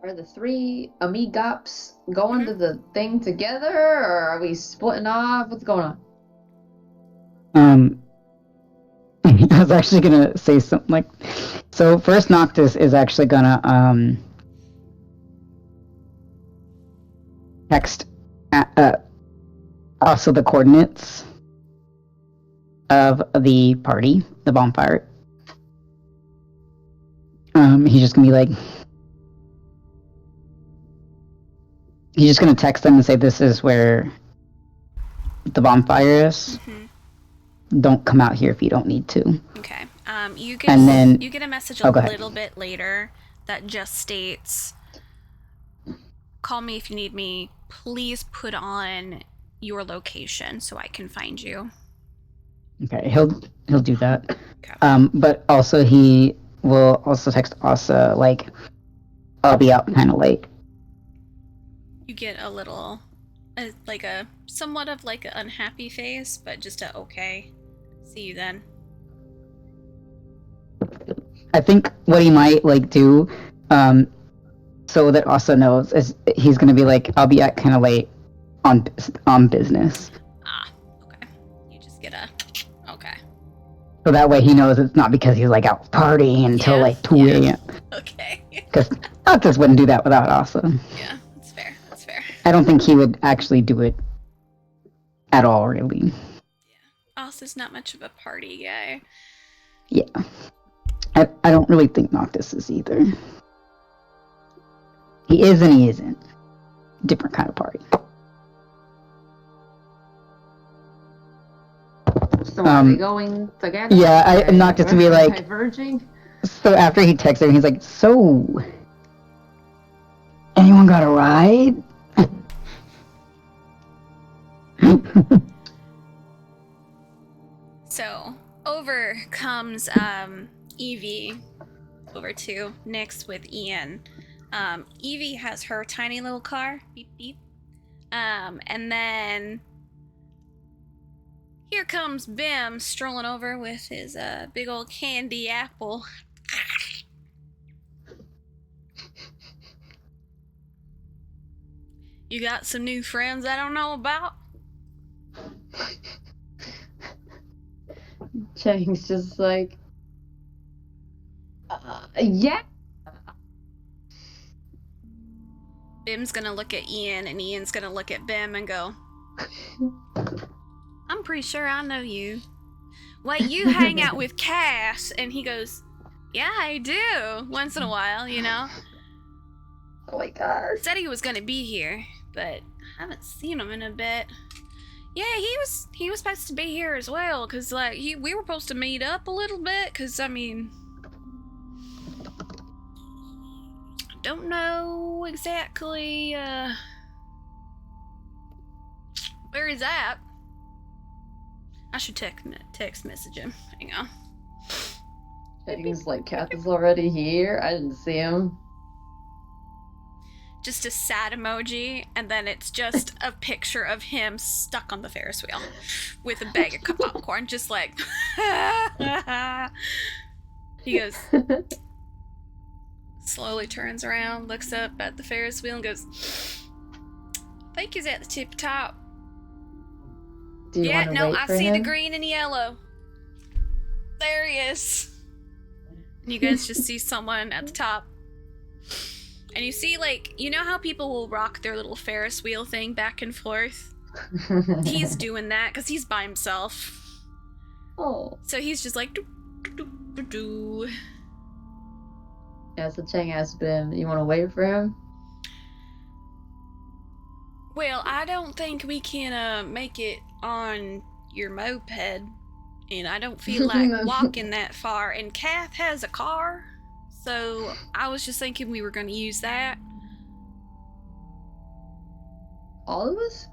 Are the three amigops going to the thing together, or are we splitting off? What's going on? I was actually gonna say something like, so first Noctis is actually gonna text also the coordinates of the party, the bonfire. He's just gonna be like, he's just gonna text them and say, "This is where the bonfire is. Don't come out here if you don't need to." Okay. You get a message a little bit later that just states, "Call me if you need me. Please put on your location so I can find you." Okay, he'll do that. Okay. But also he will also text Asa like, "I'll be out kind of late." You get a little, like a somewhat of like an unhappy face, but just a okay. See you then. I think what he might like do, so that Asa knows, is he's gonna be like, "I'll be out kind of late on business." Ah, okay. You just get a okay. So that way he knows it's not because he's like out partying until like 2 a.m. Okay. Because Noctis wouldn't do that without Asa. Yeah, that's fair. That's fair. I don't think he would actually do it at all, really. Asa's not much of a party guy. Yeah. I don't really think Noctis is either. He is and he isn't. Different kind of party. So are we going together? Yeah, Noctis to be like, diverging. So after he texts her, he's like, "So, anyone got a ride?" So over comes Evie over to Nyx with Ian. Evie has her tiny little car, beep beep, and then here comes Bim strolling over with his big old candy apple. You got some new friends I don't know about? Chang's just like, yeah. Bim's gonna look at Ian, and Ian's gonna look at Bim and go, "I'm pretty sure I know you. Wait, you hang out with Cass?" And he goes, "Yeah, I do. Once in a while, you know." Oh my god. Said he was gonna be here, but I haven't seen him in a bit. Yeah, he was supposed to be here as well, cause like we were supposed to meet up a little bit, cause I mean, don't know exactly where he's at. I should text message him. Hang on. Chang's like, Kath is already here. I didn't see him. Just a sad emoji, and then it's just a picture of him stuck on the Ferris wheel with a bag of popcorn, just like. He goes, slowly turns around, looks up at the Ferris wheel, and goes, "I think he's at the tip top." Do you yeah, want to no, wait I for see him? the green and yellow. There he is. And you guys just see someone at the top. And you see, like, you know how people will rock their little Ferris wheel thing back and forth? He's doing that because he's by himself. Oh. So he's just like, doo, doo, doo, doo. Yeah, so Chang asked Bim, you want to wait for him? Well, I don't think we can make it on your moped. And I don't feel like walking that far. And Kath has a car. So I was just thinking we were going to use that. All of us?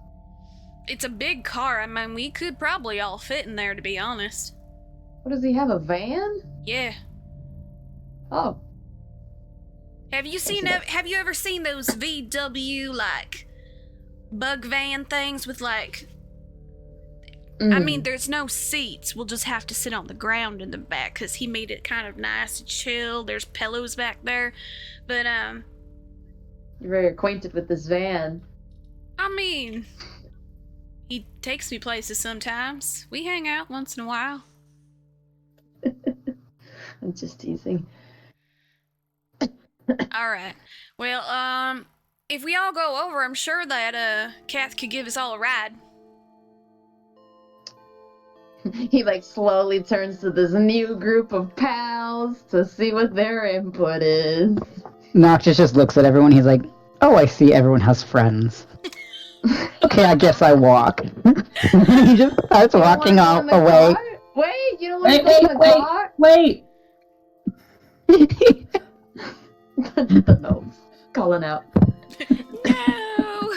It's a big car. I mean, we could probably all fit in there, to be honest. What, does he have a van? Yeah. Oh. Have you ever seen those VW like bug van things with like? I mean, there's no seats. We'll just have to sit on the ground in the back because he made it kind of nice and chill. There's pillows back there, but You're very acquainted with this van. I mean, he takes me places sometimes. We hang out once in a while. I'm just teasing. All right. Well, if we all go over, I'm sure that Kath could give us all a ride. He like slowly turns to this new group of pals to see what their input is. Noctis just looks at everyone. He's like, "Oh, I see. Everyone has friends. Okay, I guess I walk." He just starts walking away. Car? Wait, you don't want to go in the car? Wait. The gnomes calling out. No.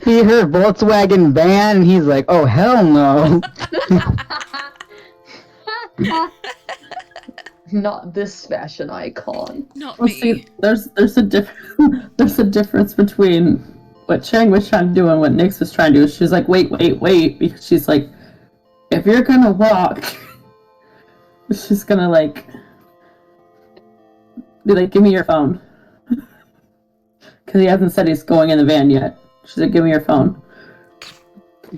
He heard Volkswagen van, and he's like, "Oh hell no!" Not this fashion icon. Not Well, me. see, there's a difference between what Chang was trying to do and what Nyx was trying to do. She's like, wait, because she's like, if you're gonna walk, she's gonna like be like, give me your phone, because he hasn't said he's going in the van yet. She's like, give me your phone.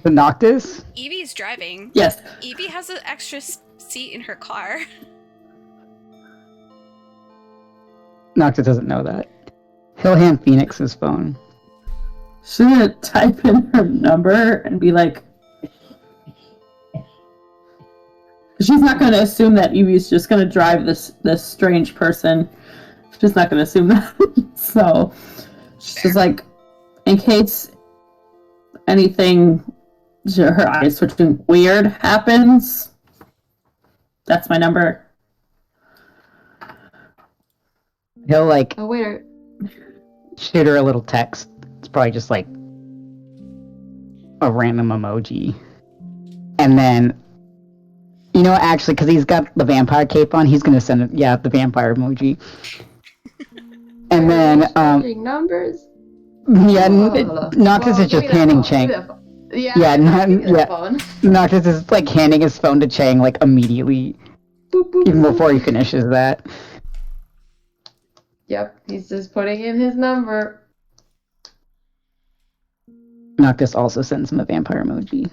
The Noctis? Evie's driving. Yes. Evie has an extra seat in her car. Noctis doesn't know that. He'll hand Phoenix his phone. She's gonna type in her number and be like, she's not gonna assume that Evie's just gonna drive this strange person. She's not gonna assume that. So she's like, in case anything, her eyes switching weird happens, that's my number. He'll like Oh wait. shoot her a little text. It's probably just like a random emoji. And then, you know, actually, because he's got the vampire cape on, he's gonna send it. Yeah, the vampire emoji. And then, numbers. yeah, Oh. Noctis is just handing Chang. Yeah, phone. Noctis is like handing his phone to Chang like immediately, Boop, boop, even boop. before he finishes that. Yep, he's just putting in his number. Noctis also sends him a vampire emoji.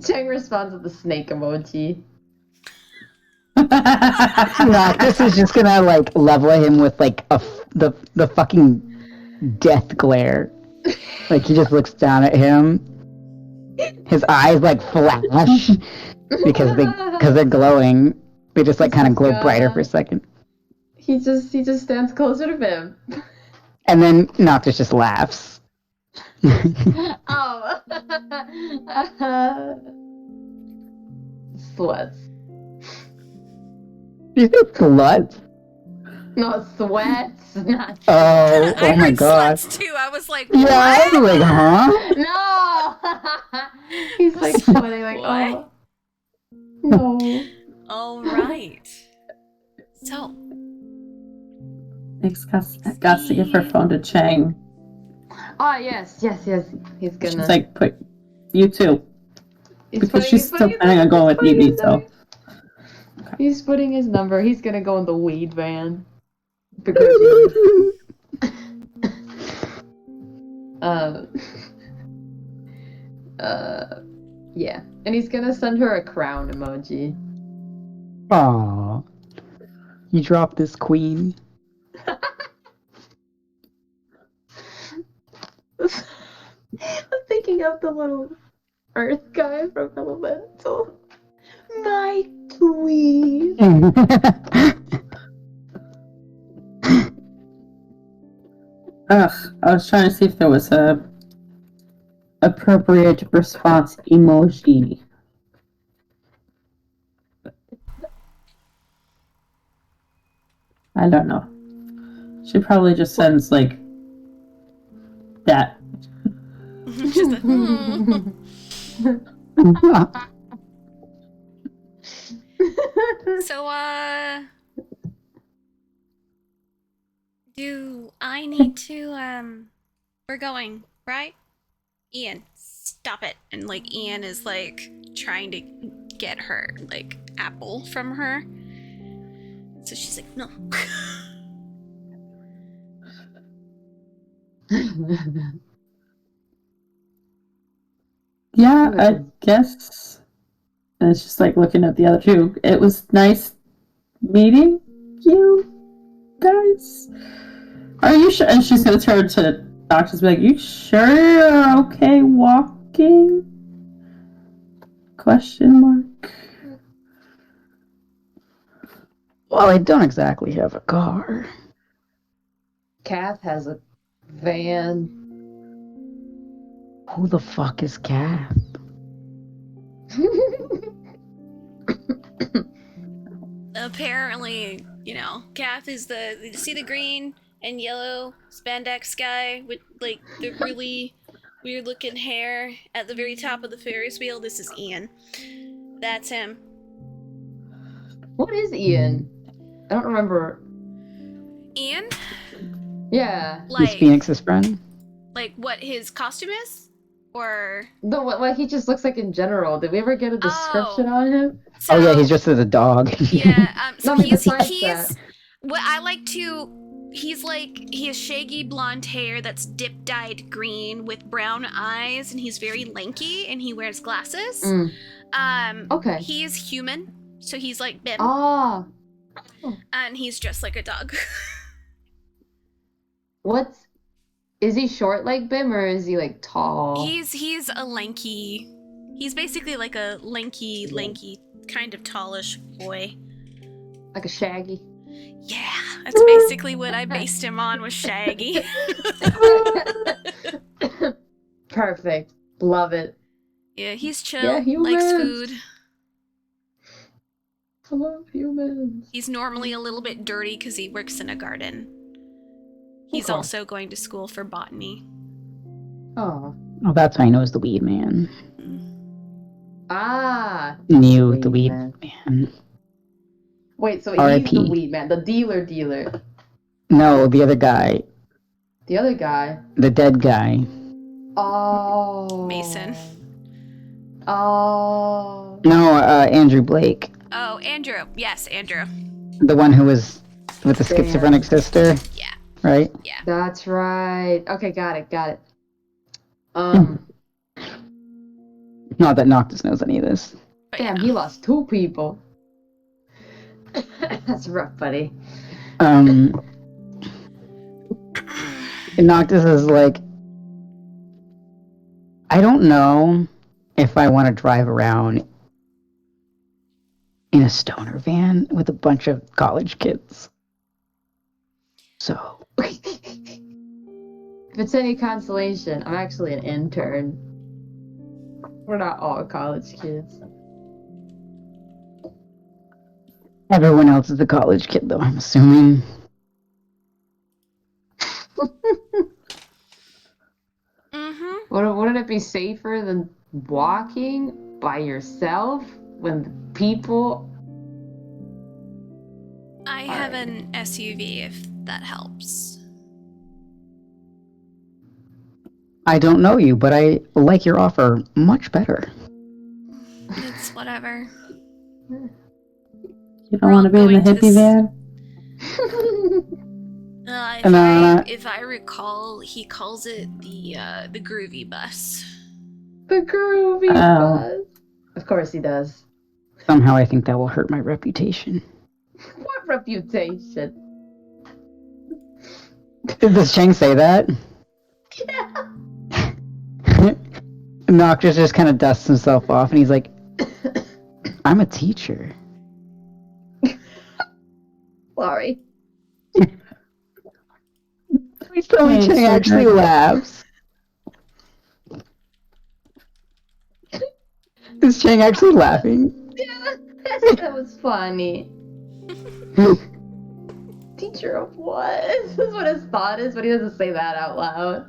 Chang responds with the snake emoji. Noctis is just gonna like level him with like the fucking death glare. Like he just looks down at him. His eyes like flash because they're glowing. They just like kind of glow brighter for a second. He just stands closer to him. And then Noctis just laughs. Oh. Sweats. You think sluts? No, sweats. Not Oh I my heard god. sluts too. I was like, Yeah, I what? was like, huh? No. He's like sweating like, What? oh. No. All right. So, Nyx got to give her phone to Chang. Oh yes. He's gonna. She's like, put you too. he's Because putting- she's he's still putting his planning on number- going with he's putting Evie, his so. number. He's putting his number. He's gonna go in the weed van. Begrudgingly. Yeah. And he's gonna send her a crown emoji. Aww. You dropped this queen. I'm thinking of the little earth guy from Elemental. My queen. Ugh, I was trying to see if there was a appropriate response emoji. I don't know. She probably just sends like that. just a, So, do I need to, we're going, right? Ian, stop it. And, like, Ian is, like, trying to get her, like, apple from her. So she's like, no. Yeah, I guess. And it's just like looking at the other two. It was nice meeting you guys. Are you sure? And she's gonna turn to Doctors and be like, "You sure you're okay walking?" Question mark. Well, I don't exactly have a car. Kath has a van. Who the fuck is Kath? Apparently, you know, Kath is you see the green and yellow spandex guy with, like, the really weird looking hair at the very top of the Ferris wheel? This is Ian. That's him. What is Ian? I don't remember. Ian? Yeah. He's Phoenix's friend? Like, what his costume is? Or... No, what he just looks like in general. Did we ever get a description on him? So, oh yeah, he's just a dog. Yeah, so no, he's that. what I like to... he has shaggy blonde hair that's dip-dyed green with brown eyes, and he's very lanky, and he wears glasses. Okay. He is human, so he's like Bim. Ah. And he's just like a dog. Is he short like Bim, or is he, like, tall? He's a lanky... He's basically like a lanky, kind of tallish boy. Like a Shaggy? Yeah, that's basically what I based him on, was Shaggy. Perfect. Love it. Yeah, he's chill, Yeah, likes food. I love humans. He's normally a little bit dirty because he works in a garden. He's also going to school for botany. Oh. Oh, that's how I know it's the Weed Man. Ah. Knew the Weed Man. Wait, so R.I.P. he's the Weed Man, the dealer. No, the other guy. The other guy? The dead guy. Oh. Mason. Oh. No, Andrew Blake. Oh, Andrew. Yes, Andrew. The one who was with the schizophrenic sister. Yeah. Right? Yeah. That's right. Okay, got it. Not that Noctis knows any of this. Damn, he lost 2 people. That's rough, buddy. Noctis is like, I don't know if I want to drive around in a stoner van with a bunch of college kids. So. If it's any consolation, I'm actually an intern. We're not all college kids. Everyone else is a college kid, though, I'm assuming. Wouldn't it be safer than walking by yourself when people... I have an SUV, if that helps. I don't know you, but I like your offer much better. It's whatever. You don't want to be in the hippie van? If I recall, he calls it the groovy bus. The groovy bus. Of course he does. Somehow I think that will hurt my reputation. What reputation? Does Chang say that? Yeah. Noctis just kind of dusts himself off and he's like, I'm a teacher. Sorry. Please tell me Chang actually laughs. Is Chang actually laughing? Yeah, that was funny. Teacher of what? This is what his thought is, but he doesn't say that out loud.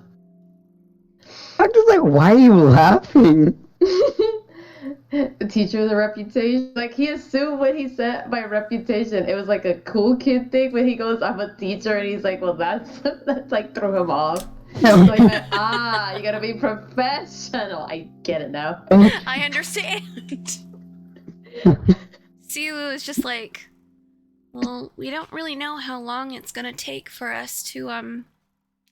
I'm just like, why are you laughing? The teacher with a reputation. Like, he assumed when he said my reputation, it was like a cool kid thing. When he goes, I'm a teacher, and he's like, well, that's like threw him off. So he went, you gotta be professional. I get it now. I understand. Siwu is just like, well, we don't really know how long it's gonna take for us to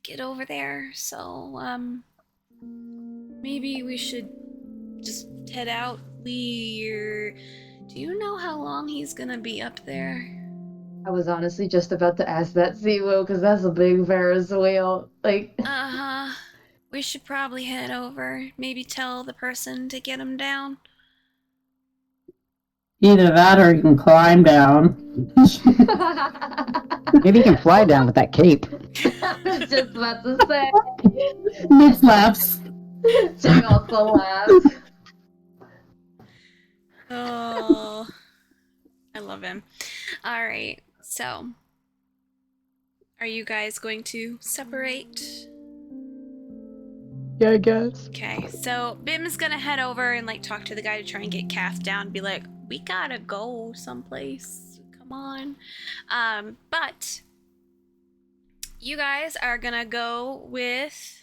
get over there, so maybe we should just head out. Do you know how long he's gonna be up there? I was honestly just about to ask that, Siwu, because that's a big Ferris wheel. Like, we should probably head over. Maybe tell the person to get him down. Either that or you can climb down. Maybe you can fly down with that cape. I was just about to say. Nick laughs. Jing also laughs. Oh, I love him. All right, so are you guys going to separate? Yeah, I guess. Okay, so Bim is gonna head over and like talk to the guy to try and get Kath down and be like, we gotta go someplace. Come on. But you guys are gonna go with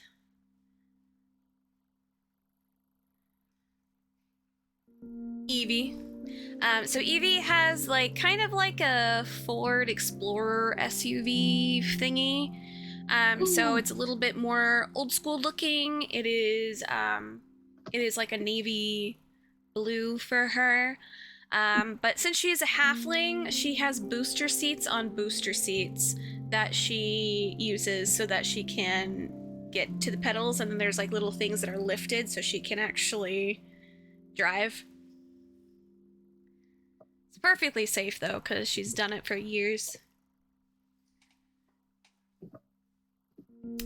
Evie. So Evie has like kind of like a Ford Explorer SUV thingy. So it's a little bit more old school looking. It is like a navy blue for her. But since she is a halfling, she has booster seats on booster seats that she uses so that she can get to the pedals, and then there's like little things that are lifted so she can actually drive. It's perfectly safe though, because she's done it for years.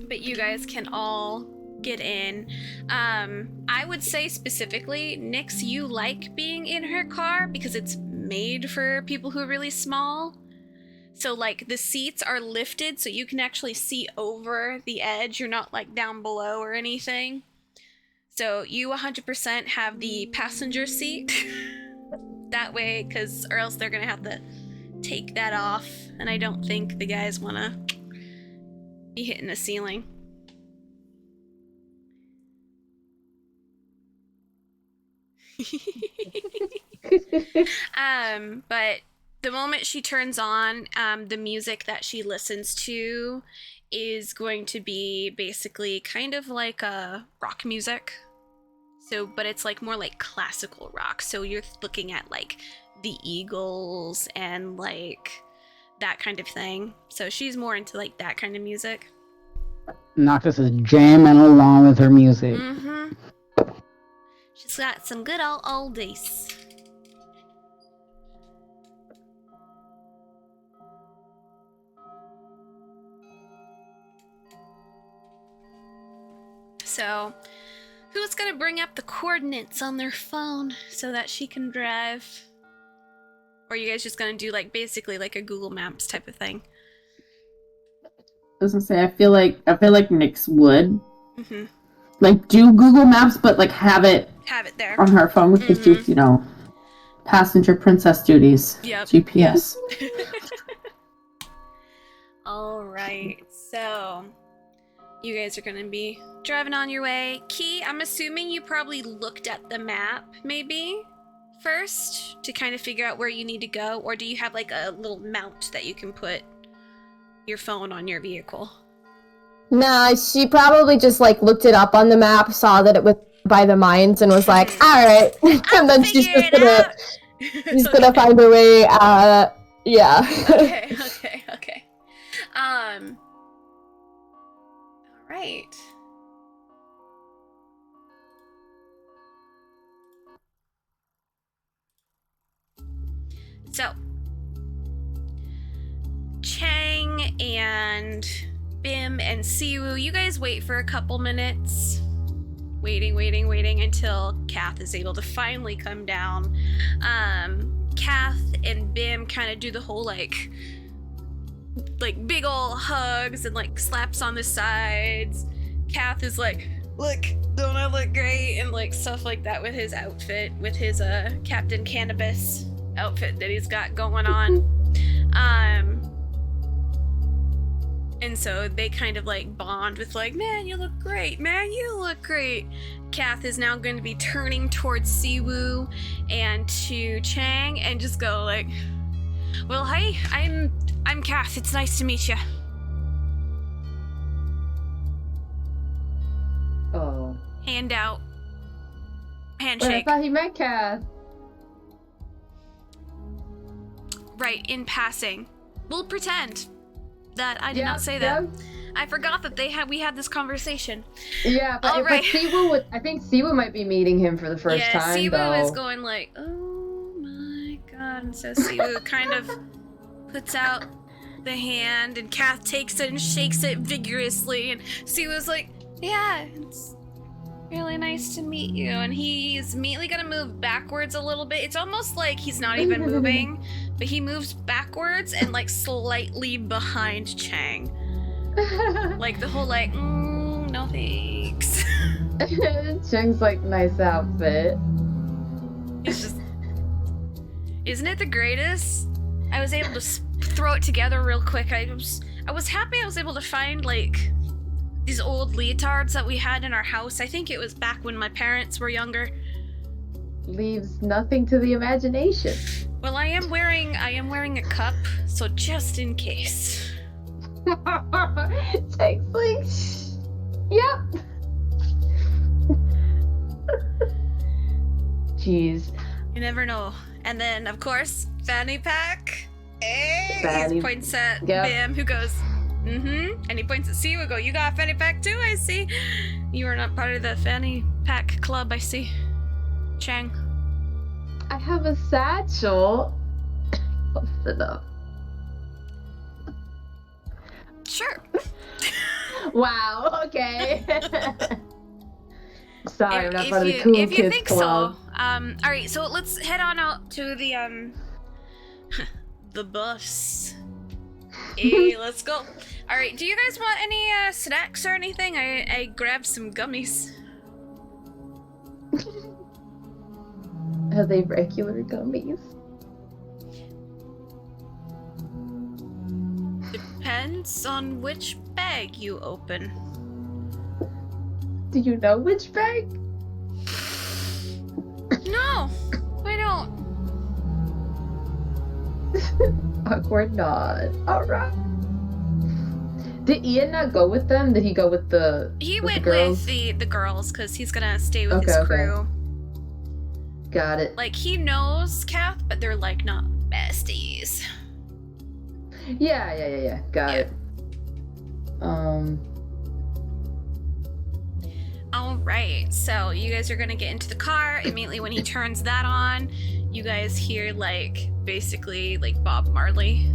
But you guys can all get in. I would say specifically, Nyx, you like being in her car because it's made for people who are really small. So like the seats are lifted so you can actually see over the edge. You're not like down below or anything. So you 100% have the passenger seat. That way, or else they're gonna have to take that off. And I don't think the guys wanna be hitting the ceiling. But the moment she turns on, the music that she listens to is going to be basically kind of like a rock music. So, but it's like more like classical rock. So you're looking at like the Eagles and like that kind of thing. So she's more into like that kind of music. Noctis is jamming along with her music. Mm-hmm. She's got some good old oldies. So, who's gonna bring up the coordinates on their phone so that she can drive? Or are you guys just gonna do like basically like a Google Maps type of thing? I was gonna say, I feel like Nyx would. Mm-hmm. Like, do Google Maps, but like have it there on her phone with just, you know, passenger princess duties. Yep. GPS. All right, so you guys are gonna be driving on your way. Key, I'm assuming you probably looked at the map maybe first to kind of figure out where you need to go, or do you have like a little mount that you can put your phone on your vehicle? Nah, she probably just like looked it up on the map, saw that it was by the mines, and was like, "All right," and then she's just gonna find her way. Yeah. Okay. All right. So, Chang and Bim and Siwu, you guys wait for a couple minutes. Waiting until Kath is able to finally come down. Kath and Bim kind of do the whole like big ol' hugs and like slaps on the sides. Kath is like, look, don't I look great? And like stuff like that with his outfit, with his Captain Cannabis outfit that he's got going on. And so they kind of like bond with like, man, you look great, man, you look great. Kath is now going to be turning towards Siwoo and to Chang and just go like, well, hi, I'm Kath, it's nice to meet you. Oh. Hand out. Wait, I Handshake. thought he meant Kath. Right, in passing. We'll pretend that I did not say that. I forgot that we had this conversation. Yeah, but, All right. I think Siwoo might be meeting him for the first time. Siwoo though. is going like, oh my god. And so Siwoo kind of puts out the hand and Kath takes it and shakes it vigorously. And Siwoo's like, yeah, it's really nice to meet you. And he's immediately gonna move backwards a little bit. It's almost like he's not even moving, but he moves backwards and like slightly behind Chang. Like the whole like, no thanks. Chang's like, nice outfit. It's just, isn't it the greatest? I was able to throw it together real quick. I was happy I was able to find like these old leotards that we had in our house. I think it was back when my parents were younger. Leaves nothing to the imagination. Well, I am wearing a cup, so just in case. Chang's like, yep. Jeez. You never know. And then, of course, fanny pack. Fanny- He points at Yep. Bam, who goes, mm-hmm. And he points at Siwoo, go, you got a fanny pack too, I see. You are not part of the fanny pack club, I see. Chang. I have a satchel. Close enough. Sure. Wow, okay. Sorry, I'm not part of the cool if you kids think club. so. Alright, so let's head on out to the the bus. Hey, let's go. Alright, do you guys want any snacks or anything? I grabbed some gummies. Are they regular gummies? Depends on which bag you open. Do you know which bag? No, I don't. Awkward nod. Alright. Did Ian not go with them? Did he go with the He with went the girls? with the girls because he's gonna stay with his Okay, okay. crew. Got it. Like, he knows Kath, but they're like not besties. Yeah. Got it. Alright, so you guys are gonna get into the car. Immediately when he turns that on, you guys hear like basically like Bob Marley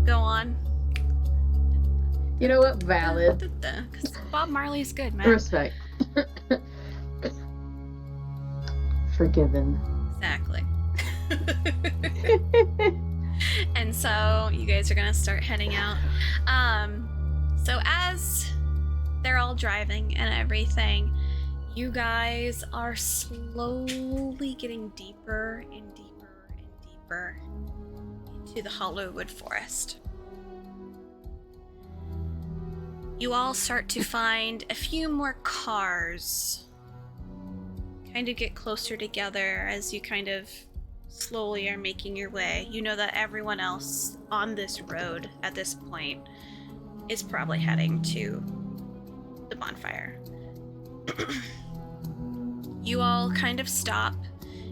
go on. You know what? Valid. Because Bob Marley's good, man. Respect. Forgiven. Exactly. And so you guys are gonna start heading out. So as they're all driving and everything, you guys are slowly getting deeper and deeper and deeper into the Hollowwood Forest. You all start to find a few more cars kind of get closer together as you kind of slowly are making your way. You know that everyone else on this road at this point is probably heading to the bonfire. You all kind of stop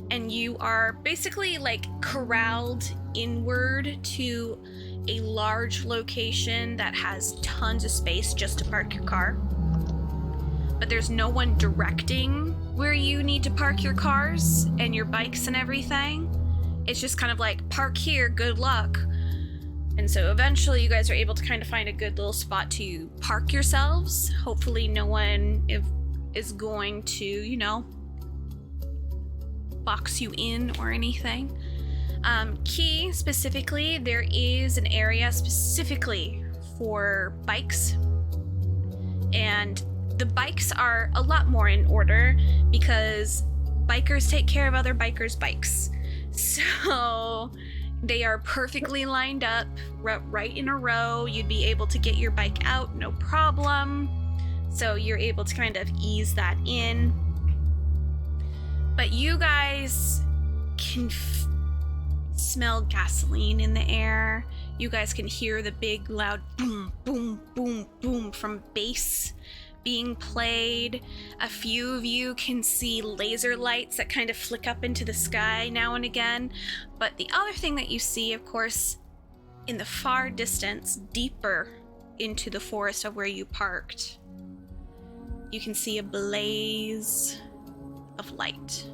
and you are basically like corralled inward to a large location that has tons of space just to park your car. But there's no one directing where you need to park your cars and your bikes and everything. It's just kind of like, park here, good luck. And so eventually you guys are able to kind of find a good little spot to park yourselves. Hopefully no one is going to, you know, box you in or anything. Key specifically, there is an area specifically for bikes. And the bikes are a lot more in order because bikers take care of other bikers' bikes. So they are perfectly lined up, right in a row. You'd be able to get your bike out, no problem. So you're able to kind of ease that in. But you guys can smell gasoline in the air. You guys can hear the big loud boom, boom, boom, boom from bass being played. A few of you can see laser lights that kind of flick up into the sky now and again. But the other thing that you see, of course, in the far distance, deeper into the forest of where you parked, you can see a blaze of light.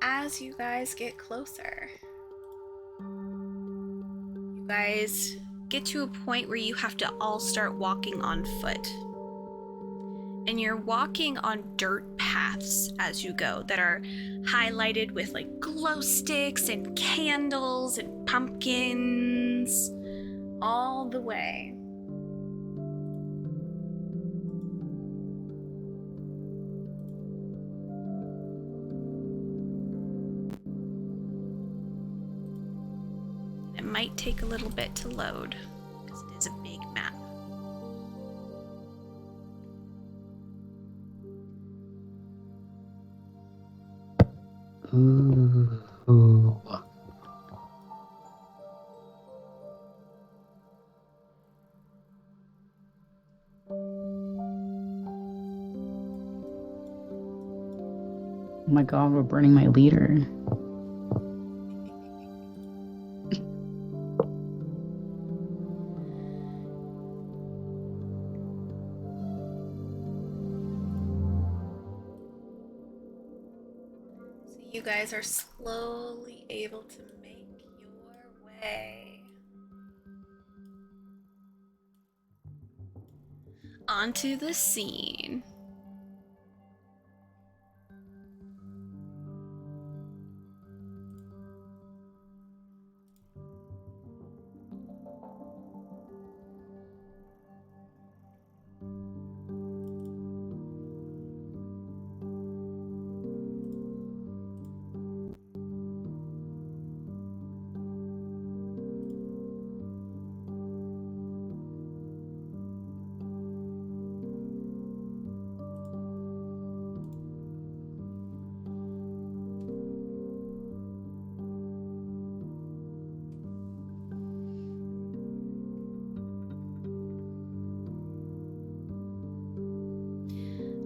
As you guys get closer, you guys get to a point where you have to all start walking on foot. And you're walking on dirt paths as you go that are highlighted with like glow sticks and candles and pumpkins all the way. It might take a little bit to load because it is a big map. Ooh. Oh my god, we're burning my leader. You guys are slowly able to make your way onto the scene.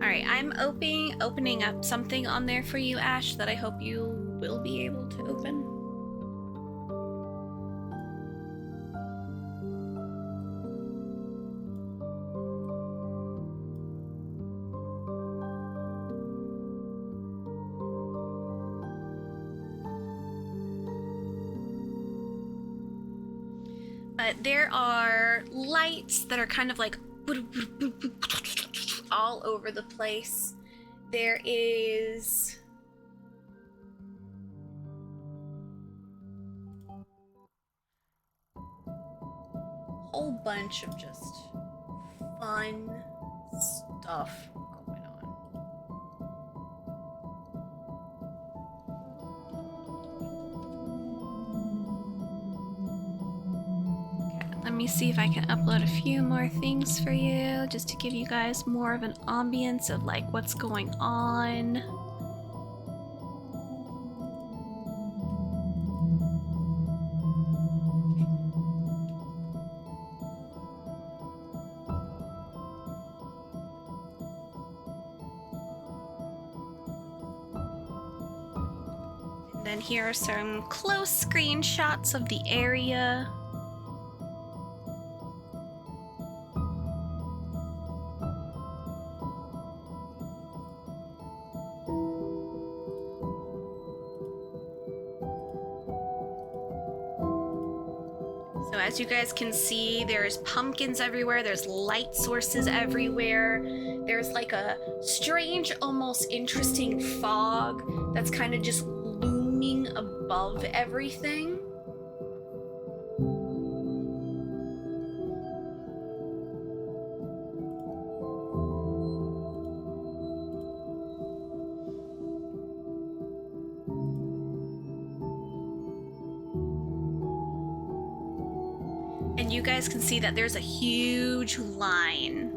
Alright, I'm opening up something on there for you, Ash, that I hope you will be able to open. But there are lights that are kind of like all over the place. There is a whole bunch of just fun stuff going on. Let me see if I can upload a few more things for you, just to give you guys more of an ambience of like what's going on. And then here are some close screenshots of the area. So as you guys can see, there's pumpkins everywhere, there's light sources everywhere, there's like a strange, almost interesting fog that's kind of just looming above everything. And you guys can see that there's a huge line.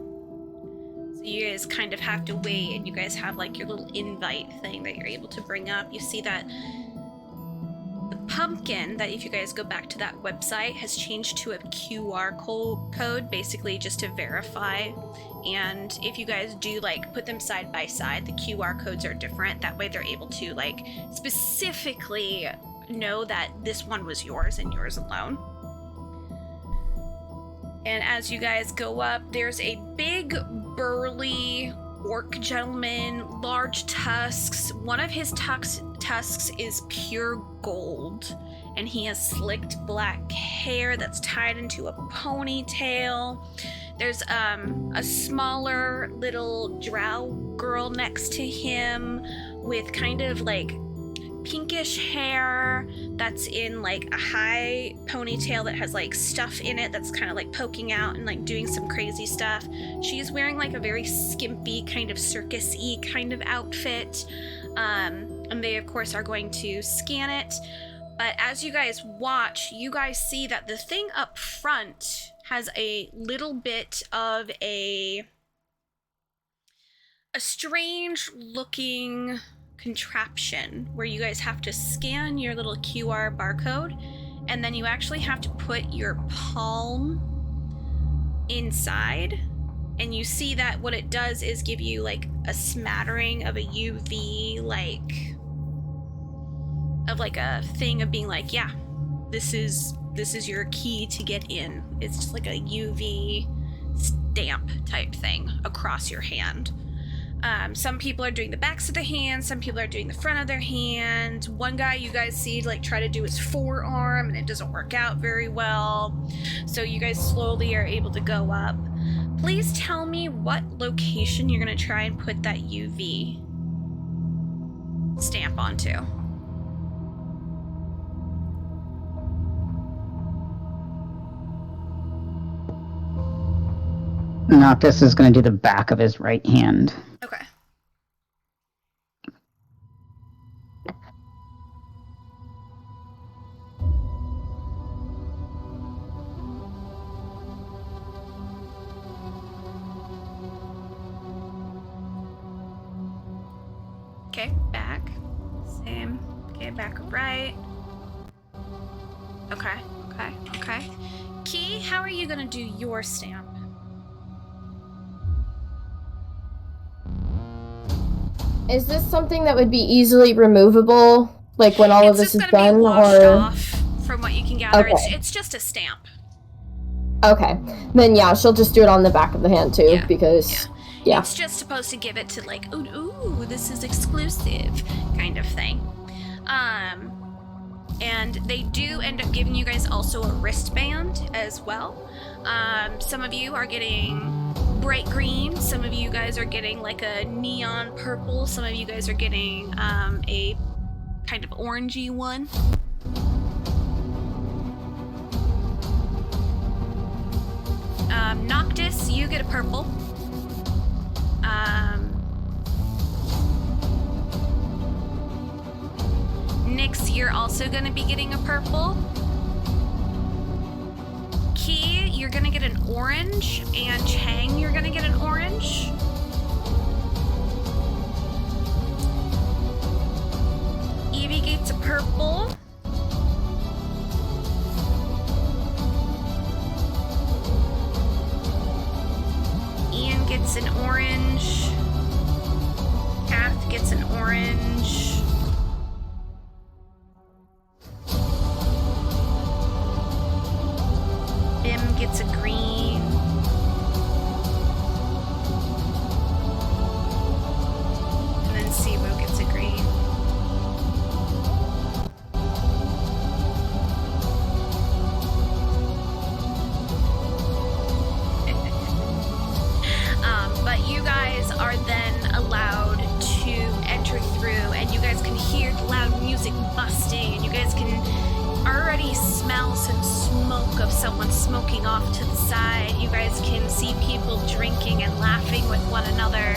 So you guys kind of have to wait, and you guys have like your little invite thing that you're able to bring up. You see that the pumpkin, that if you guys go back to that website, has changed to a QR code, basically just to verify. And if you guys do like put them side by side, the QR codes are different. That way they're able to like specifically know that this one was yours and yours alone. And as you guys go up, there's a big, burly orc gentleman, large tusks. One of his tusks is pure gold, and he has slicked black hair that's tied into a ponytail. There's a smaller little drow girl next to him with kind of like pinkish hair that's in like a high ponytail that has like stuff in it that's kind of like poking out and like doing some crazy stuff. She's wearing like a very skimpy kind of circus-y kind of outfit. And they of course are going to scan it. But as you guys watch, you guys see that the thing up front has a little bit of a strange looking contraption where you guys have to scan your little QR barcode, and then you actually have to put your palm inside, and you see that what it does is give you like a smattering of a UV, like of like a thing of being like, yeah, this is your key to get in. It's just like a UV stamp type thing across your hand. Some people are doing the backs of the hands, some people are doing the front of their hand. One guy you guys see like try to do his forearm and it doesn't work out very well. So you guys slowly are able to go up. Please tell me what location you're gonna try and put that UV stamp onto. Noctis is going to do the back of his right hand. Okay. Okay, back. Same. Okay, back right. Okay. Key, how are you gonna do your stamp? Is this something that would be easily removable, like when all of this is done, washed off from what you can gather? Okay. It's just a stamp. Okay, then yeah, she'll just do it on the back of the hand too, because yeah. It's just supposed to give it to like, ooh, this is exclusive kind of thing. And they do end up giving you guys also a wristband as well. Some of you are getting bright green, some of you guys are getting like a neon purple, some of you guys are getting a kind of orangey one. Noctis, you get a purple. Nyx, you're also going to be getting a purple. Key, you're going to get an orange, and Chang, you're going to get an orange. Evie gets a purple. Ian gets an orange. Kath gets an orange. Bim gets a green. And then Sibo gets a green. through, and you guys can hear the loud music busting, and you guys can already smell some smoke of someone smoking off to the side. You guys can see people drinking and laughing with one another.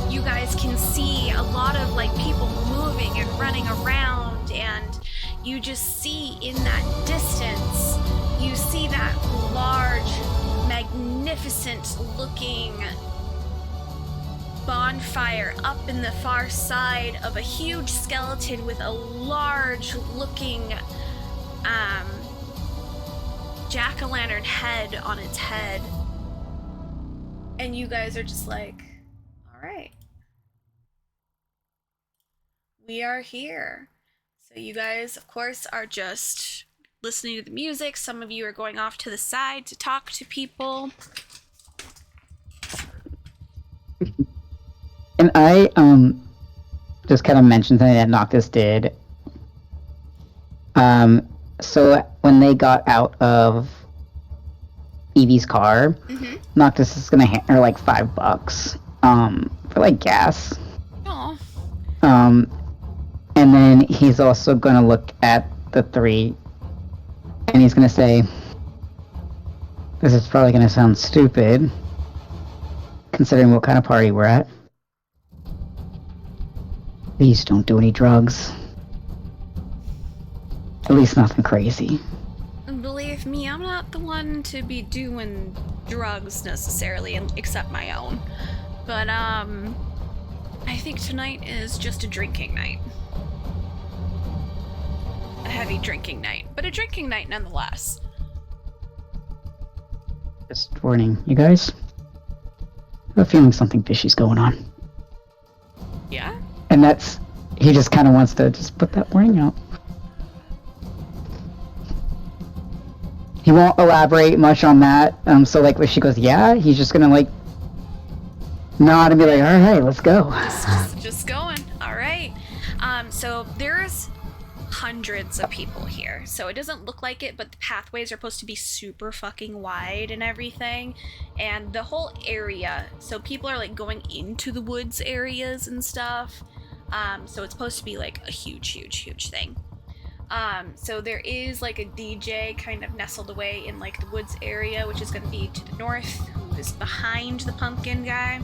You guys can see a lot of like people moving and running around, and you just see in that distance, you see that large, magnificent looking bonfire up in the far side of a huge skeleton with a large looking jack-o'-lantern head on its head. And you guys are just like, all right, we are here. So you guys, of course, are just listening to the music. Some of you are going off to the side to talk to people. And I just kind of mentioned something that Noctis did. So when they got out of Evie's car, Noctis is gonna hand her like $5 for like gas. Aw. And then he's also gonna look at the three and he's gonna say, this is probably gonna sound stupid considering what kind of party we're at. Please don't do any drugs. At least nothing crazy. Believe me, I'm not the one to be doing drugs necessarily, except my own. But, I think tonight is just a drinking night. A heavy drinking night, but a drinking night nonetheless. Just warning, you guys. I have a feeling something fishy's going on. Yeah? And that's... he just kind of wants to just put that warning out. He won't elaborate much on that. So like when she goes, yeah, he's just gonna like nod and be like, all right, let's go. Just going. All right. So there's hundreds of people here. So it doesn't look like it, but the pathways are supposed to be super fucking wide and everything. And the whole area, so people are like going into the woods areas and stuff. So it's supposed to be like a huge thing. So there is like a DJ kind of nestled away in like the woods area, which is going to be to the north, who is behind the pumpkin guy.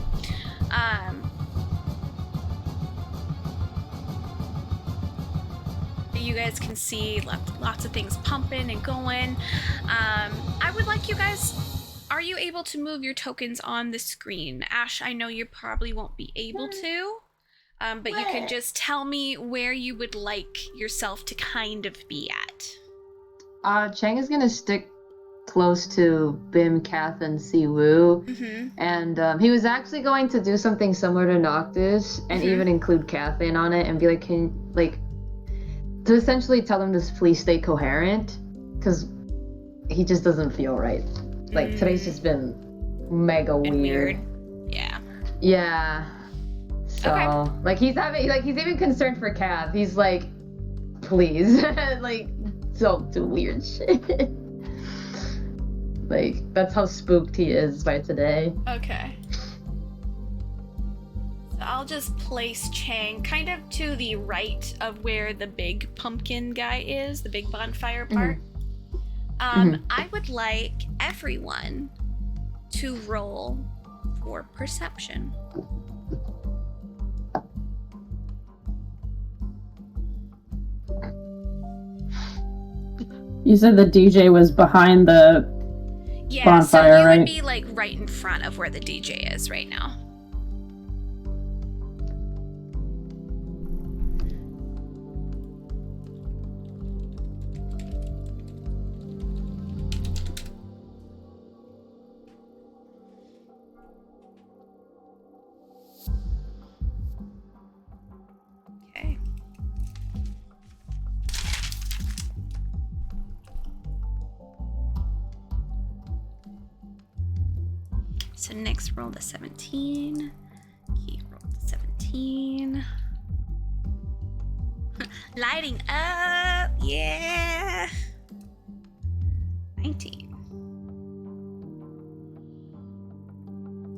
You guys can see lots of things pumping and going. I would like you guys, are you able to move your tokens on the screen? Ash, I know you probably won't be able to. But you can just tell me where you would like yourself to kind of be at. Chang is gonna stick close to Bim, Kath, and Siwoo. And he was actually going to do something similar to Noctis and even include Kath in on it and be like, to essentially tell them to please stay coherent, because he just doesn't feel right. Like, today's just been mega weird. Yeah. Yeah. So, okay. Like, he's even concerned for Kath. He's like, please, like, don't do weird shit. Like, that's how spooked he is by today. Okay. So I'll just place Chang kind of to the right of where the big pumpkin guy is, the big bonfire part. I would like everyone to roll for perception. You said the DJ was behind the bonfire, so you right? would be like right in front of where the DJ is right now. Okay. So next roll the 17. Keep roll the 17. Lighting up, yeah. 19.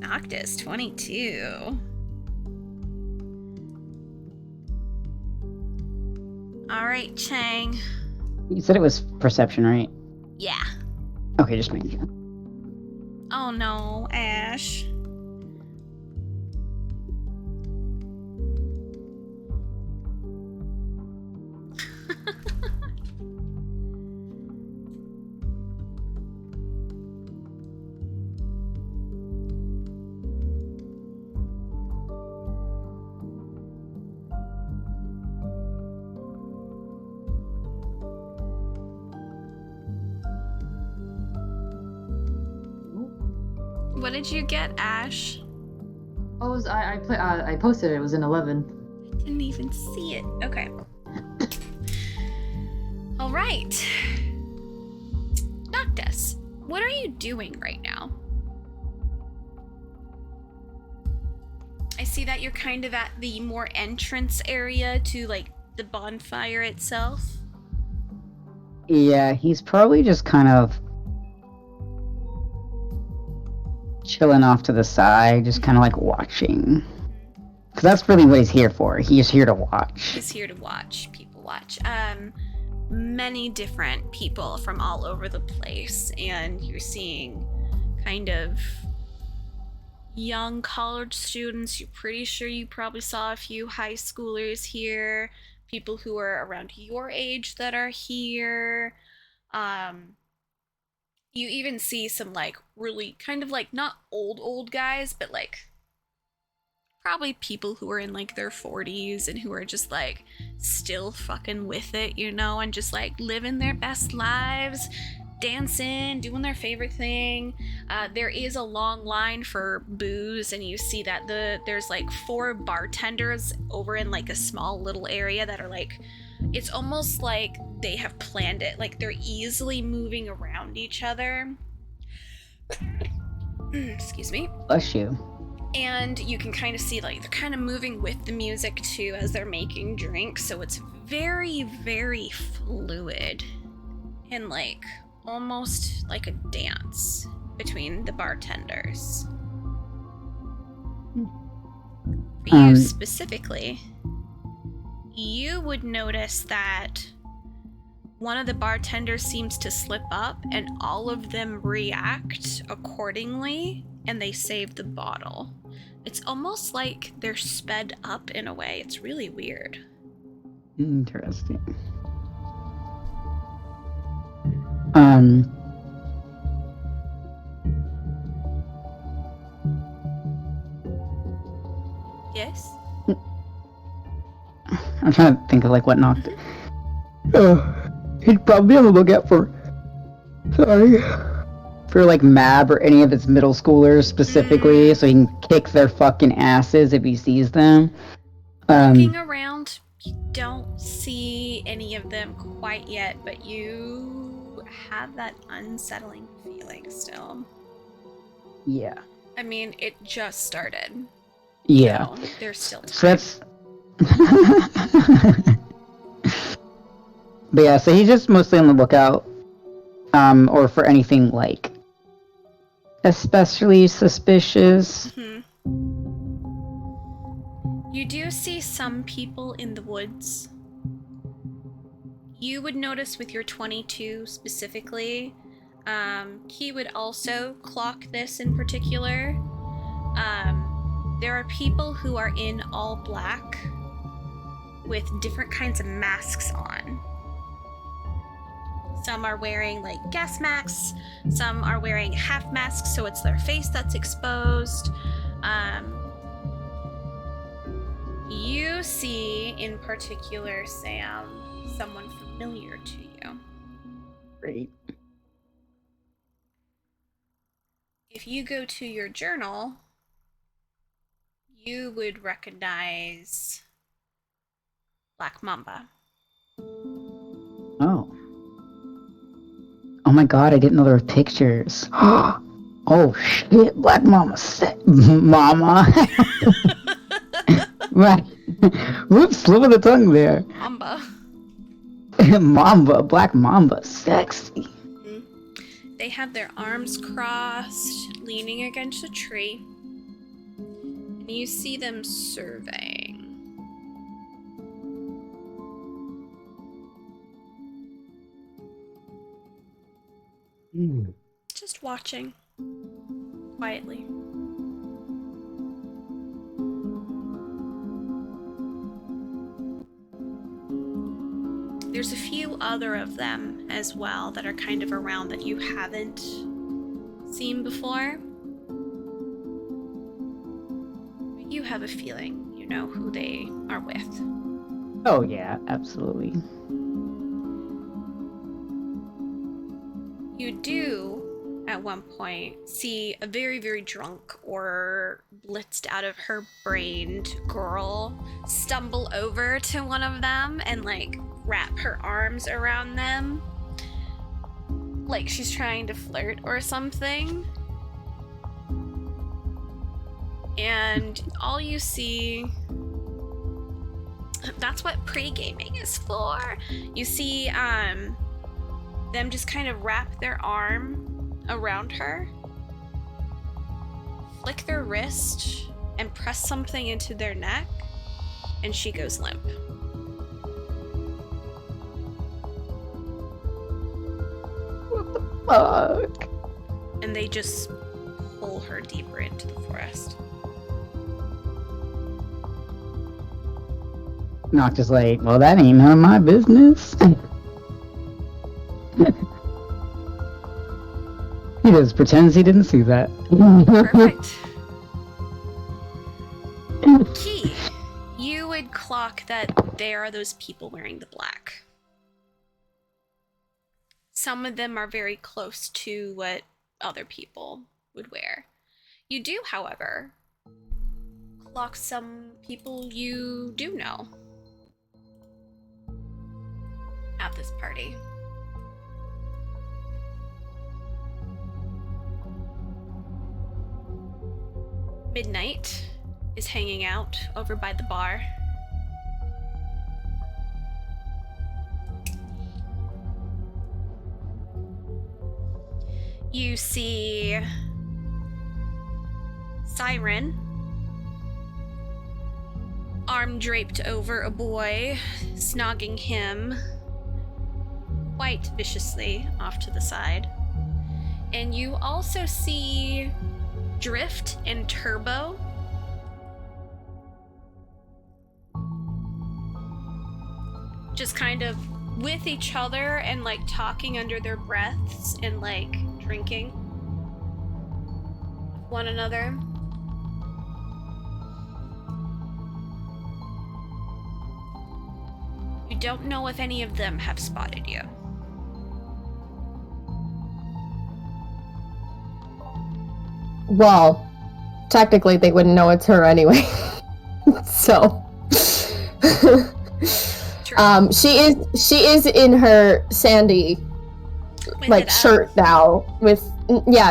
Noctis 22. Alright, Chang. You said it was perception, right? Yeah. Okay, just making sure. Oh no, Ash. What did you get, Ash? Oh, I posted it. It was an 11. I didn't even see it. Okay. All right. Noctis, what are you doing right now? I see that you're kind of at the more entrance area to, like, the bonfire itself. Yeah, he's probably just kind of chilling off to the side, just kind of like watching. Because that's really what he's here for. He's here to watch. He's here to watch. People watch. Many different people from all over the place, and you're seeing kind of young college students. You're pretty sure you probably saw a few high schoolers here, people who are around your age that are here. You even see some, like, really kind of, like, not old guys, but, like, probably people who are in, like, their 40s and who are just, like, still fucking with it, you know, and just, like, living their best lives, dancing, doing their favorite thing. There is a long line for booze, and you see that there's, like, 4 bartenders over in, like, a small little area that are, like, it's almost like they have planned it. Like, they're easily moving around each other. Excuse me. Bless you. And you can kind of see, like, they're kind of moving with the music, too, as they're making drinks. So it's very, very fluid. And, like, almost like a dance between the bartenders. For you specifically, you would notice that one of the bartenders seems to slip up, and all of them react accordingly, and they save the bottle. It's almost like they're sped up in a way. It's really weird. Interesting. Yes? I'm trying to think of, like, what knocked it. He'd probably on the lookout for like Mab or any of its middle schoolers specifically, so he can kick their fucking asses if he sees them. Looking around, you don't see any of them quite yet, but you have that unsettling feeling still. Yeah. I mean, it just started. Yeah. So there's still time. So that's... But yeah, so he's just mostly on the lookout, or for anything, like, especially suspicious. You do see some people in the woods. You would notice with your 22 specifically, he would also clock this in particular. There are people who are in all black with different kinds of masks on. Some are wearing, like, gas masks, some are wearing half masks, so it's their face that's exposed. You see, in particular, Sam, someone familiar to you. Great. If you go to your journal, you would recognize Black Mamba. Oh. Oh my god, I didn't know there were pictures. Oh shit, Black Mama. Mama. Right. Whoops, slip of the tongue there. Mamba. Mamba, Black Mamba, sexy. They have their arms crossed, leaning against a tree. And you see them surveying. Just watching. Quietly. There's a few other of them as well that are kind of around that you haven't seen before. You have a feeling you know who they are with. Oh yeah, absolutely. You do, at one point, see a very, very drunk or blitzed out of her brain girl stumble over to one of them and, like, wrap her arms around them. Like she's trying to flirt or something. And all you see... That's what pre-gaming is for. You see, them just kind of wrap their arm around her, flick their wrist, and press something into their neck, and she goes limp. What the fuck? And they just pull her deeper into the forest. Not just like, well, that ain't none of my business. He just pretends he didn't see that. Perfect. Key, you would clock that there are those people wearing the black. Some of them are very close to what other people would wear. You do, however, clock some people you do know at this party. Midnight is hanging out over by the bar. You see Siren, arm draped over a boy, snogging him quite viciously off to the side. And you also see Drift and Turbo. Just kind of with each other and like talking under their breaths and like drinking one another. You don't know if any of them have spotted you. Well, technically they wouldn't know it's her anyway. So she is in her Sandy like shirt now with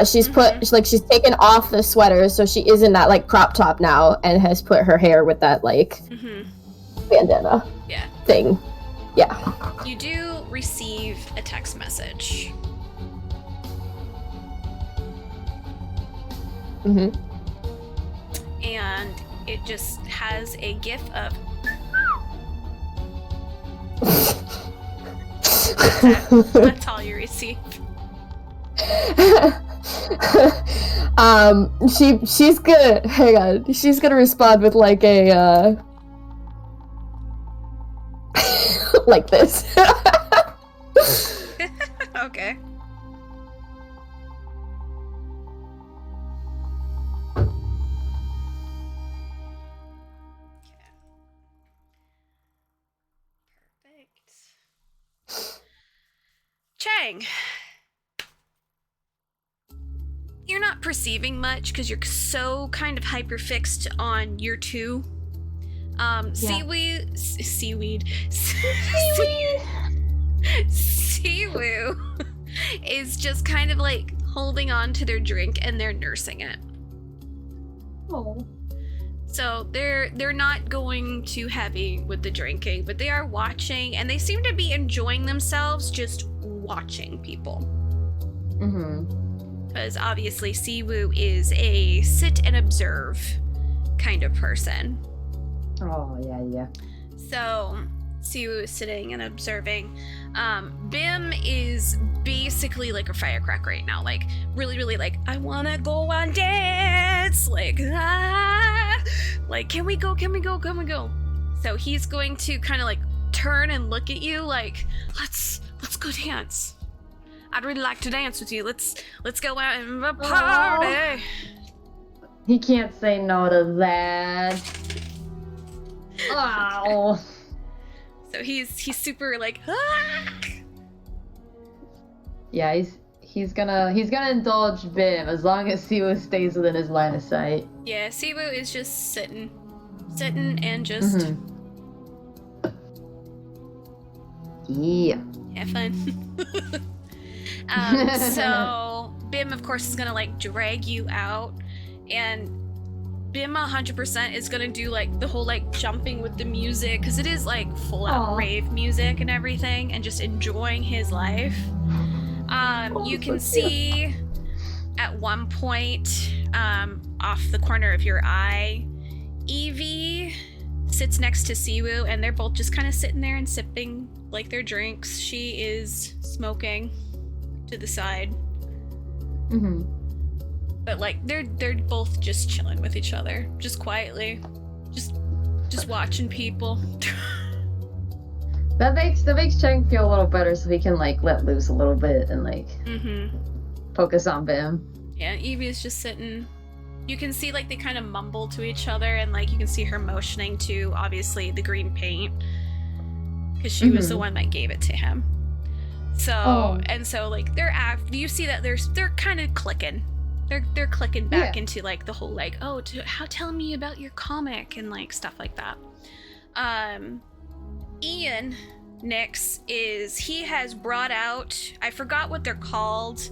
she's put she's taken off the sweater, so she is in that like crop top now and has put her hair with that like bandana thing. Yeah. You do receive a text message. And it just has a gif of that's all you receive. She's gonna hang on. She's gonna respond with like a like this. Okay. Chang, you're not perceiving much because you're so kind of hyper-fixed on year 2. Seaweed. Siwoo is just kind of like holding on to their drink and they're nursing it. Oh. So they're not going too heavy with the drinking, but they are watching and they seem to be enjoying themselves just watching people. Because obviously Siwoo is a sit and observe kind of person. Oh, yeah. So Siwu is sitting and observing, Bim is basically like a firecracker right now. Like, really, really like, I wanna go on dance! Like, like, can we go? So he's going to kind of like turn and look at you like, let's go dance. I'd really like to dance with you. Let's go out and have a party. He can't say no to that. Oh. So he's super like, Yeah, he's gonna indulge Bim as long as Siwu stays within his line of sight. Yeah, Siwu is just sitting and just Yeah. have fun. So Bim, of course, is gonna like drag you out, and Bim 100% is gonna do like the whole like jumping with the music, because it is like full out rave music and everything, and just enjoying his life. You can see at one point, off the corner of your eye, Evie sits next to Siwu, and they're both just kind of sitting there and sipping like their drinks. She is smoking to the side. But like they're both just chilling with each other, just quietly, just watching people. That makes Cheng feel a little better, so he can like let loose a little bit and like focus on Bim. Yeah, Evie is just sitting. You can see like they kind of mumble to each other, and like you can see her motioning to obviously the green paint, because she was the one that gave it to him. So and so like you see that they're kind of clicking. They're clicking back into like the whole like, tell me about your comic and like stuff like that. Ian Nix he has brought out, I forgot what they're called,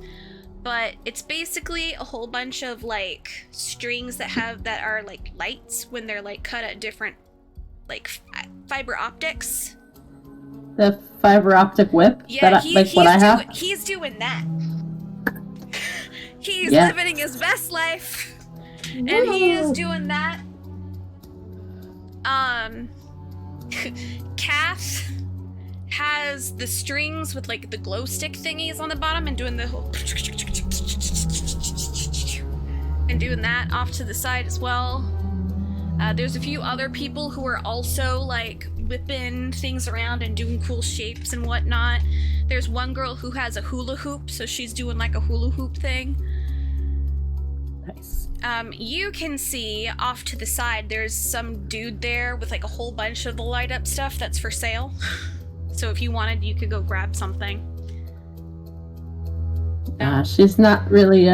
but it's basically a whole bunch of like strings that are like lights when they're like cut at different like fiber optics. The fiber optic whip? Yeah, I have? He's doing that. He's living his best life. And he is doing that. Kath has the strings with like the glow stick thingies on the bottom and doing the whole and doing that off to the side as well. There's a few other people who are also like whipping things around and doing cool shapes and whatnot. There's one girl who has a hula hoop, so she's doing like a hula hoop thing. Nice. You can see off to the side there's some dude there with like a whole bunch of the light up stuff that's for sale. So if you wanted, you could go grab something. She's not really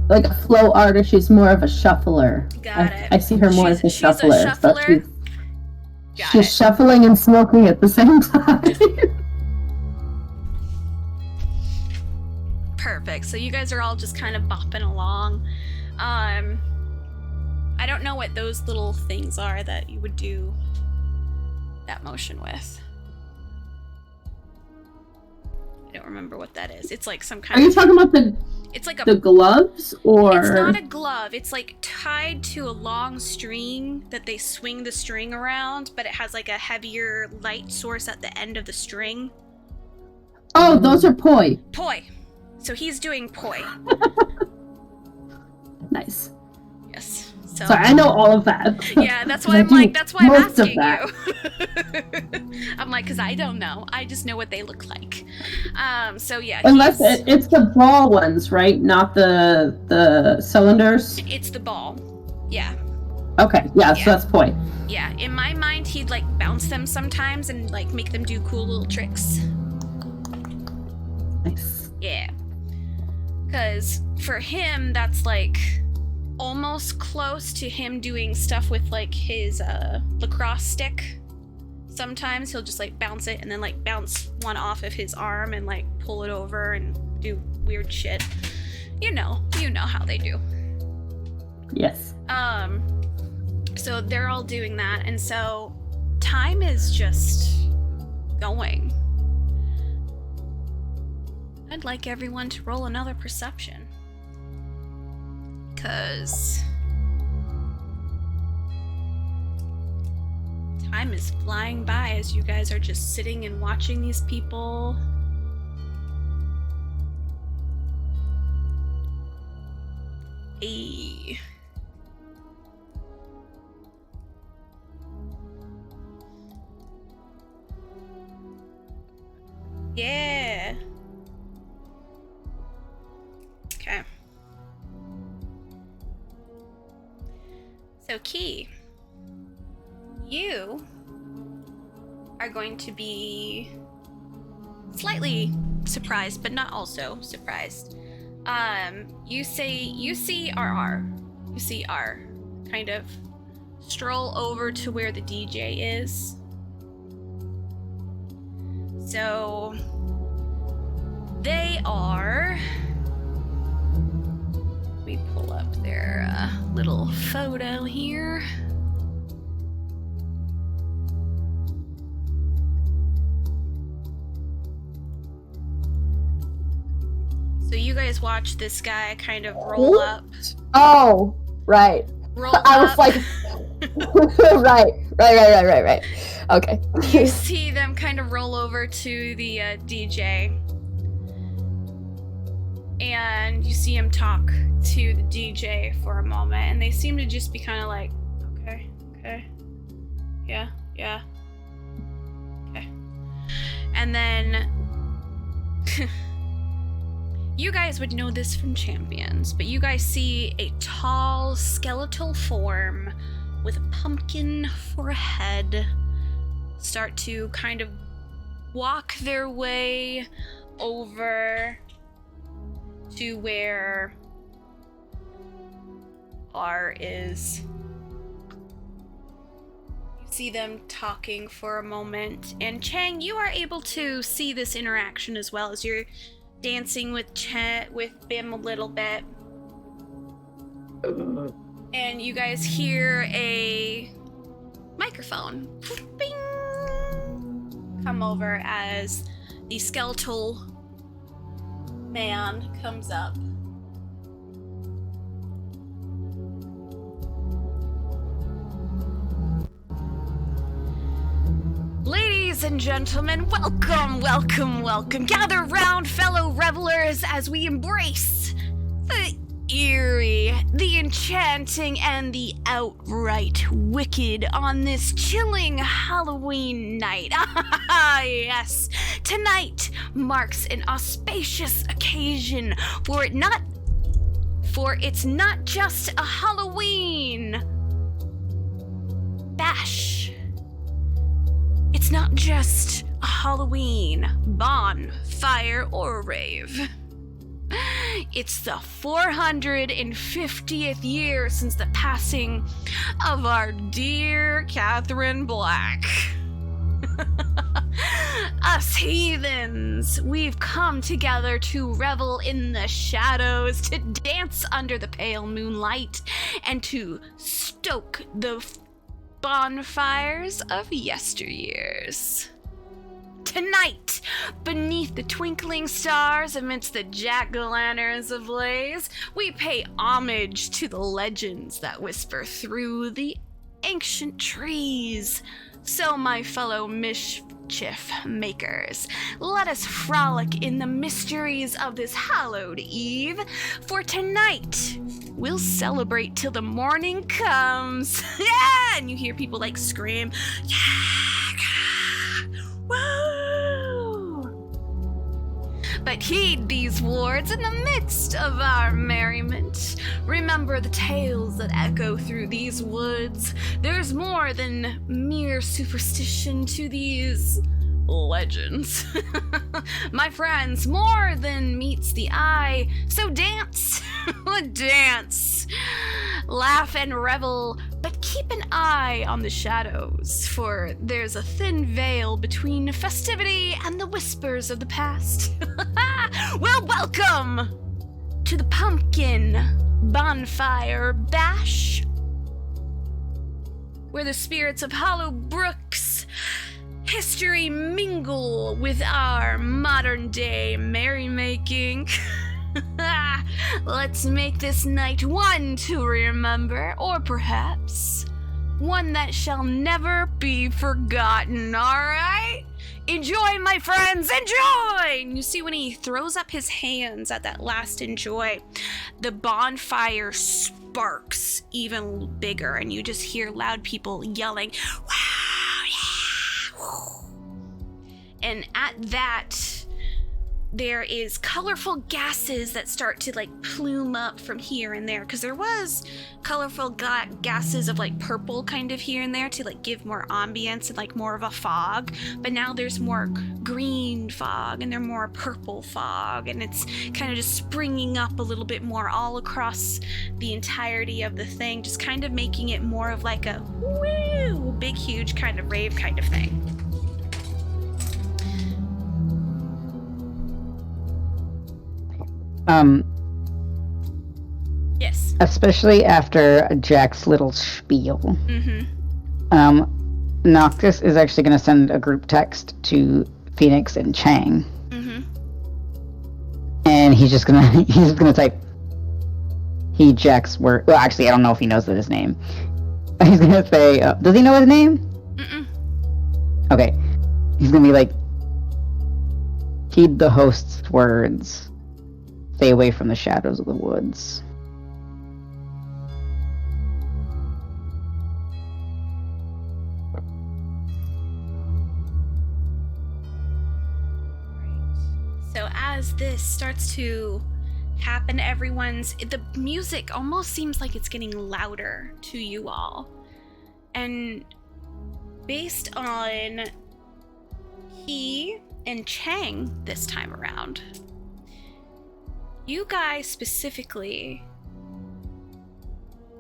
like a flow artist. She's more of a shuffler. Got it. I see her more as a shuffler. She's a shuffler. She's shuffling and smoking at the same time. Perfect. So you guys are all just kind of bopping along. I don't know what those little things are that you would do that motion with. I don't remember what that is. It's like some kind of... Are you talking about the gloves, or... It's not a glove. It's like tied to a long string that they swing the string around, but it has like a heavier light source at the end of the string. Oh, those are poi. Poi. So he's doing poi. Nice. Yes. So I know all of that. Yeah, that's why that's why I'm asking you. I'm like, because I don't know. I just know what they look like. So yeah. Unless it's the ball ones, right? Not the cylinders? It's the ball. Yeah. Okay, yeah, so that's poi. Yeah, in my mind, he'd like bounce them sometimes and like make them do cool little tricks. Nice. Yeah. Because for him, that's like almost close to him doing stuff with like his lacrosse stick. Sometimes he'll just like bounce it and then like bounce one off of his arm and like pull it over and do weird shit. You know how they do. Yes. So they're all doing that, and so time is just going. I'd like everyone to roll another perception. Because time is flying by as you guys are just sitting and watching these people. Hey. Yeah. Okay. So, Key, you are going to be slightly surprised, but not also surprised. You see RR. You see R kind of stroll over to where the DJ is. So they are. Let me pull up their little photo here. So you guys watch this guy kind of roll up. Oh, right. I was like, right. Okay. You see them kind of roll over to the DJ. And you see him talk to the DJ for a moment. And they seem to just be kind of like, okay. Yeah. Okay. And then... You guys would know this from Champions, but you guys see a tall, skeletal form with a pumpkin for a head start to kind of walk their way over to where R is. You see them talking for a moment, and Chang, you are able to see this interaction as well as you're dancing with Bim a little bit. And you guys hear a microphone bing, come over as the skeletal man comes up. Ladies and gentlemen, welcome. Gather round, fellow revelers, as we embrace the eerie, the enchanting, and the outright wicked on this chilling Halloween night. Yes, tonight marks an auspicious occasion, for it's not just a Halloween bash. It's not just a Halloween bonfire or rave. It's the 450th year since the passing of our dear Catherine Black. Us heathens, we've come together to revel in the shadows, to dance under the pale moonlight, and to stoke the bonfires of yesteryears. Tonight, beneath the twinkling stars, amidst the jack-o'-lanterns ablaze, we pay homage to the legends that whisper through the ancient trees. So, my fellow mischief makers, let us frolic in the mysteries of this hallowed eve, for tonight we'll celebrate till the morning comes. Yeah! And you hear people like scream, yeah! Woo! But heed these words in the midst of our merriment. Remember the tales that echo through these woods. There's more than mere superstition to these legends. My friends, more than meets the eye. So dance, dance, laugh and revel, but keep an eye on the shadows, for there's a thin veil between festivity and the whispers of the past. Well, welcome to the Pumpkin Bonfire Bash, where the spirits of Hollow Brook's history mingle with our modern-day merrymaking. Let's make this night one to remember, or perhaps One that shall never be forgotten, alright? Enjoy, my friends, enjoy! And you see when he throws up his hands at that last enjoy, the bonfire sparks even bigger, and you just hear loud people yelling, wow, yeah! And at that, there is colorful gases that start to like plume up from here and there, because there was colorful gases of like purple kind of here and there to like give more ambience and like more of a fog, but now there's more green fog and there's more purple fog, and it's kind of just springing up a little bit more all across the entirety of the thing, just kind of making it more of like a woo, big huge kind of rave kind of thing. Yes. Especially after Jack's little spiel. Noctis is actually going to send a group text to Phoenix and Chang. And he's gonna type Jack's word. Well, actually, I don't know if he knows his name. He's gonna say, does he know his name? Okay. He's gonna be like, heed the host's words. Stay away from the shadows of the woods. So as this starts to happen, the music almost seems like it's getting louder to you all. And based on he and Chang this time around, you guys specifically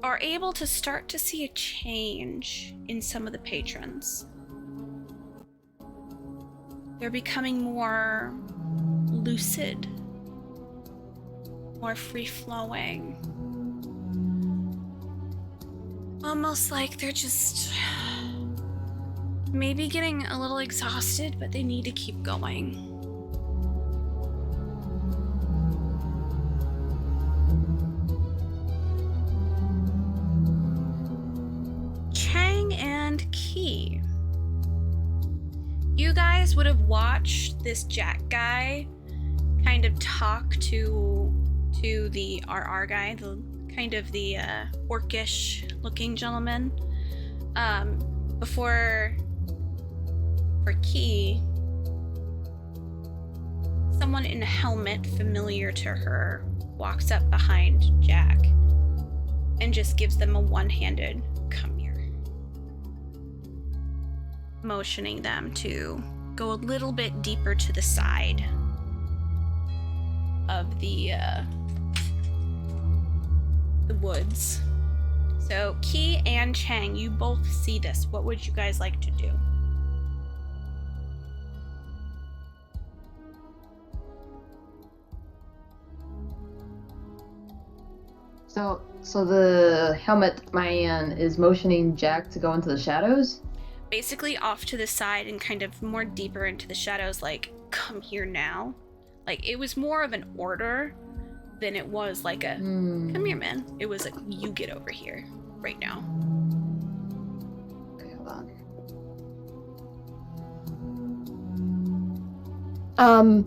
are able to start to see a change in some of the patrons. They're becoming more lucid, more free-flowing. Almost like they're just maybe getting a little exhausted, but they need to keep going. Chang and Key. You guys would have watched this Jack guy kind of talk to the RR guy, the kind of the orcish looking gentleman. For Key, someone in a helmet familiar to her walks up behind Jack and just gives them a one-handed come here, motioning them to go a little bit deeper to the side of the woods. So Key and Chang, you both see this. What would you guys like to do? So the helmet man is motioning Jack to go into the shadows? Basically off to the side and kind of more deeper into the shadows, like, come here now. Like, it was more of an order than it was like a, come here, man. It was like, you get over here right now. Okay, hold on.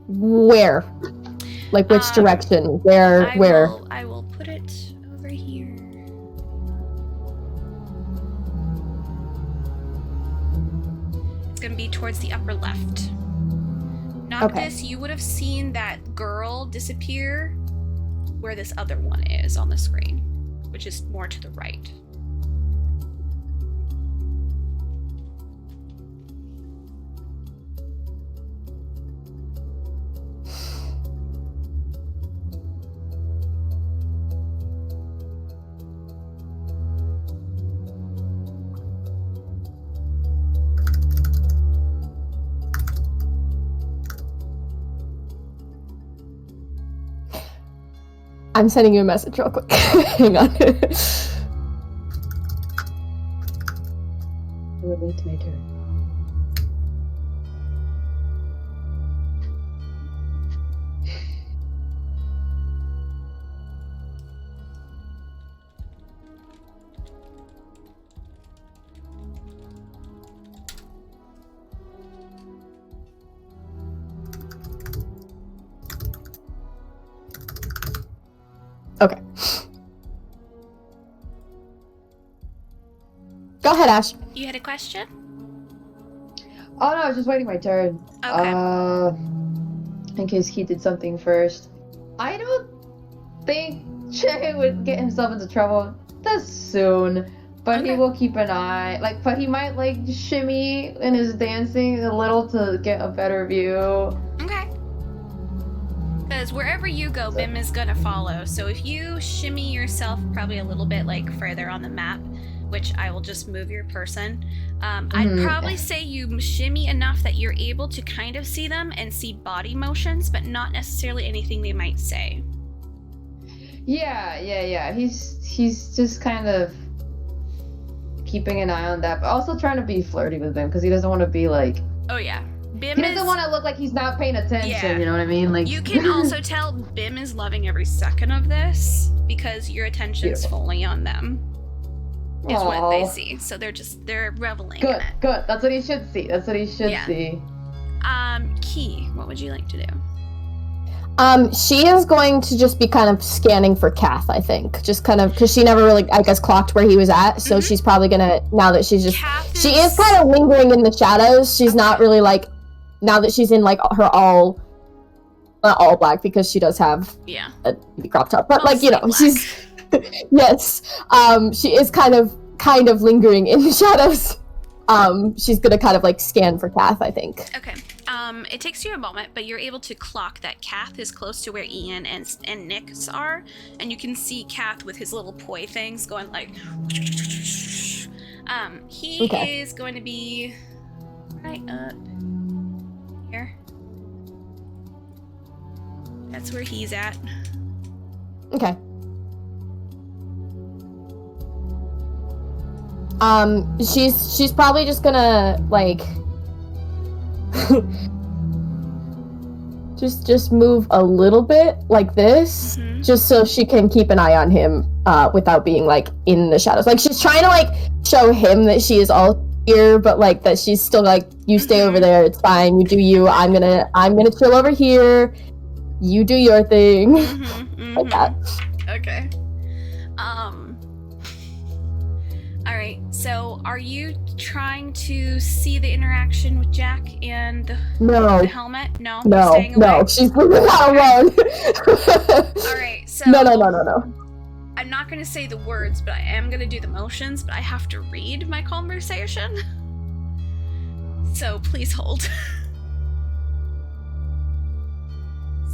Where? Like, which direction? Where? I will put it over here. It's gonna be towards the upper left. Noctis, you would have seen that girl disappear where this other one is on the screen, which is more to the right. I'm sending you a message real quick. Hang on. Wait to my turn. ahead, Ash. You had a question? Oh no, I was just waiting my turn. Okay. In case he did something first. I don't think Che would get himself into trouble this soon. But he will keep an eye. But he might shimmy in his dancing a little to get a better view. Okay. Because wherever you go, Bim is gonna follow. So if you shimmy yourself probably a little bit further on the map, which I will just move your person, I'd probably say you shimmy enough that you're able to kind of see them and see body motions, but not necessarily anything they might say. Yeah. He's just kind of keeping an eye on that, but also trying to be flirty with Bim because he doesn't want to be Oh yeah. Bim he doesn't want to look like he's not paying attention. Yeah. You know what I mean? You can also tell Bim is loving every second of this because your attention's fully on them. Is what they see. So they're reveling in it. Good. That's what he should see. See. Key, what would you like to do? She is going to just be kind of scanning for Kath, I think. Just kind of, because she never really, I guess, clocked where he was at. So she's probably gonna, now that she's just, she is kind of lingering in the shadows. She's not really now that she's in her not all black, because she does have a crop top. But she's, yes. She is kind of lingering in the shadows. She's gonna kind of scan for Kath, I think. Okay. It takes you a moment, but you're able to clock that Kath is close to where Ian and Nyx are, and you can see Kath with his little poi things going he is going to be right up here. That's where he's at. Okay. She's probably just gonna just move a little bit like this, just so she can keep an eye on him without being in the shadows. She's trying to show him that she is all here, but that she's still you stay over there, it's fine, you do you, I'm gonna chill over here, you do your thing. Like that. Okay. Alright, so are you trying to see the interaction with Jack and the helmet? No? No, she's not alone. Alright, so... No. I'm not going to say the words, but I am going to do the motions, but I have to read my conversation. So please hold.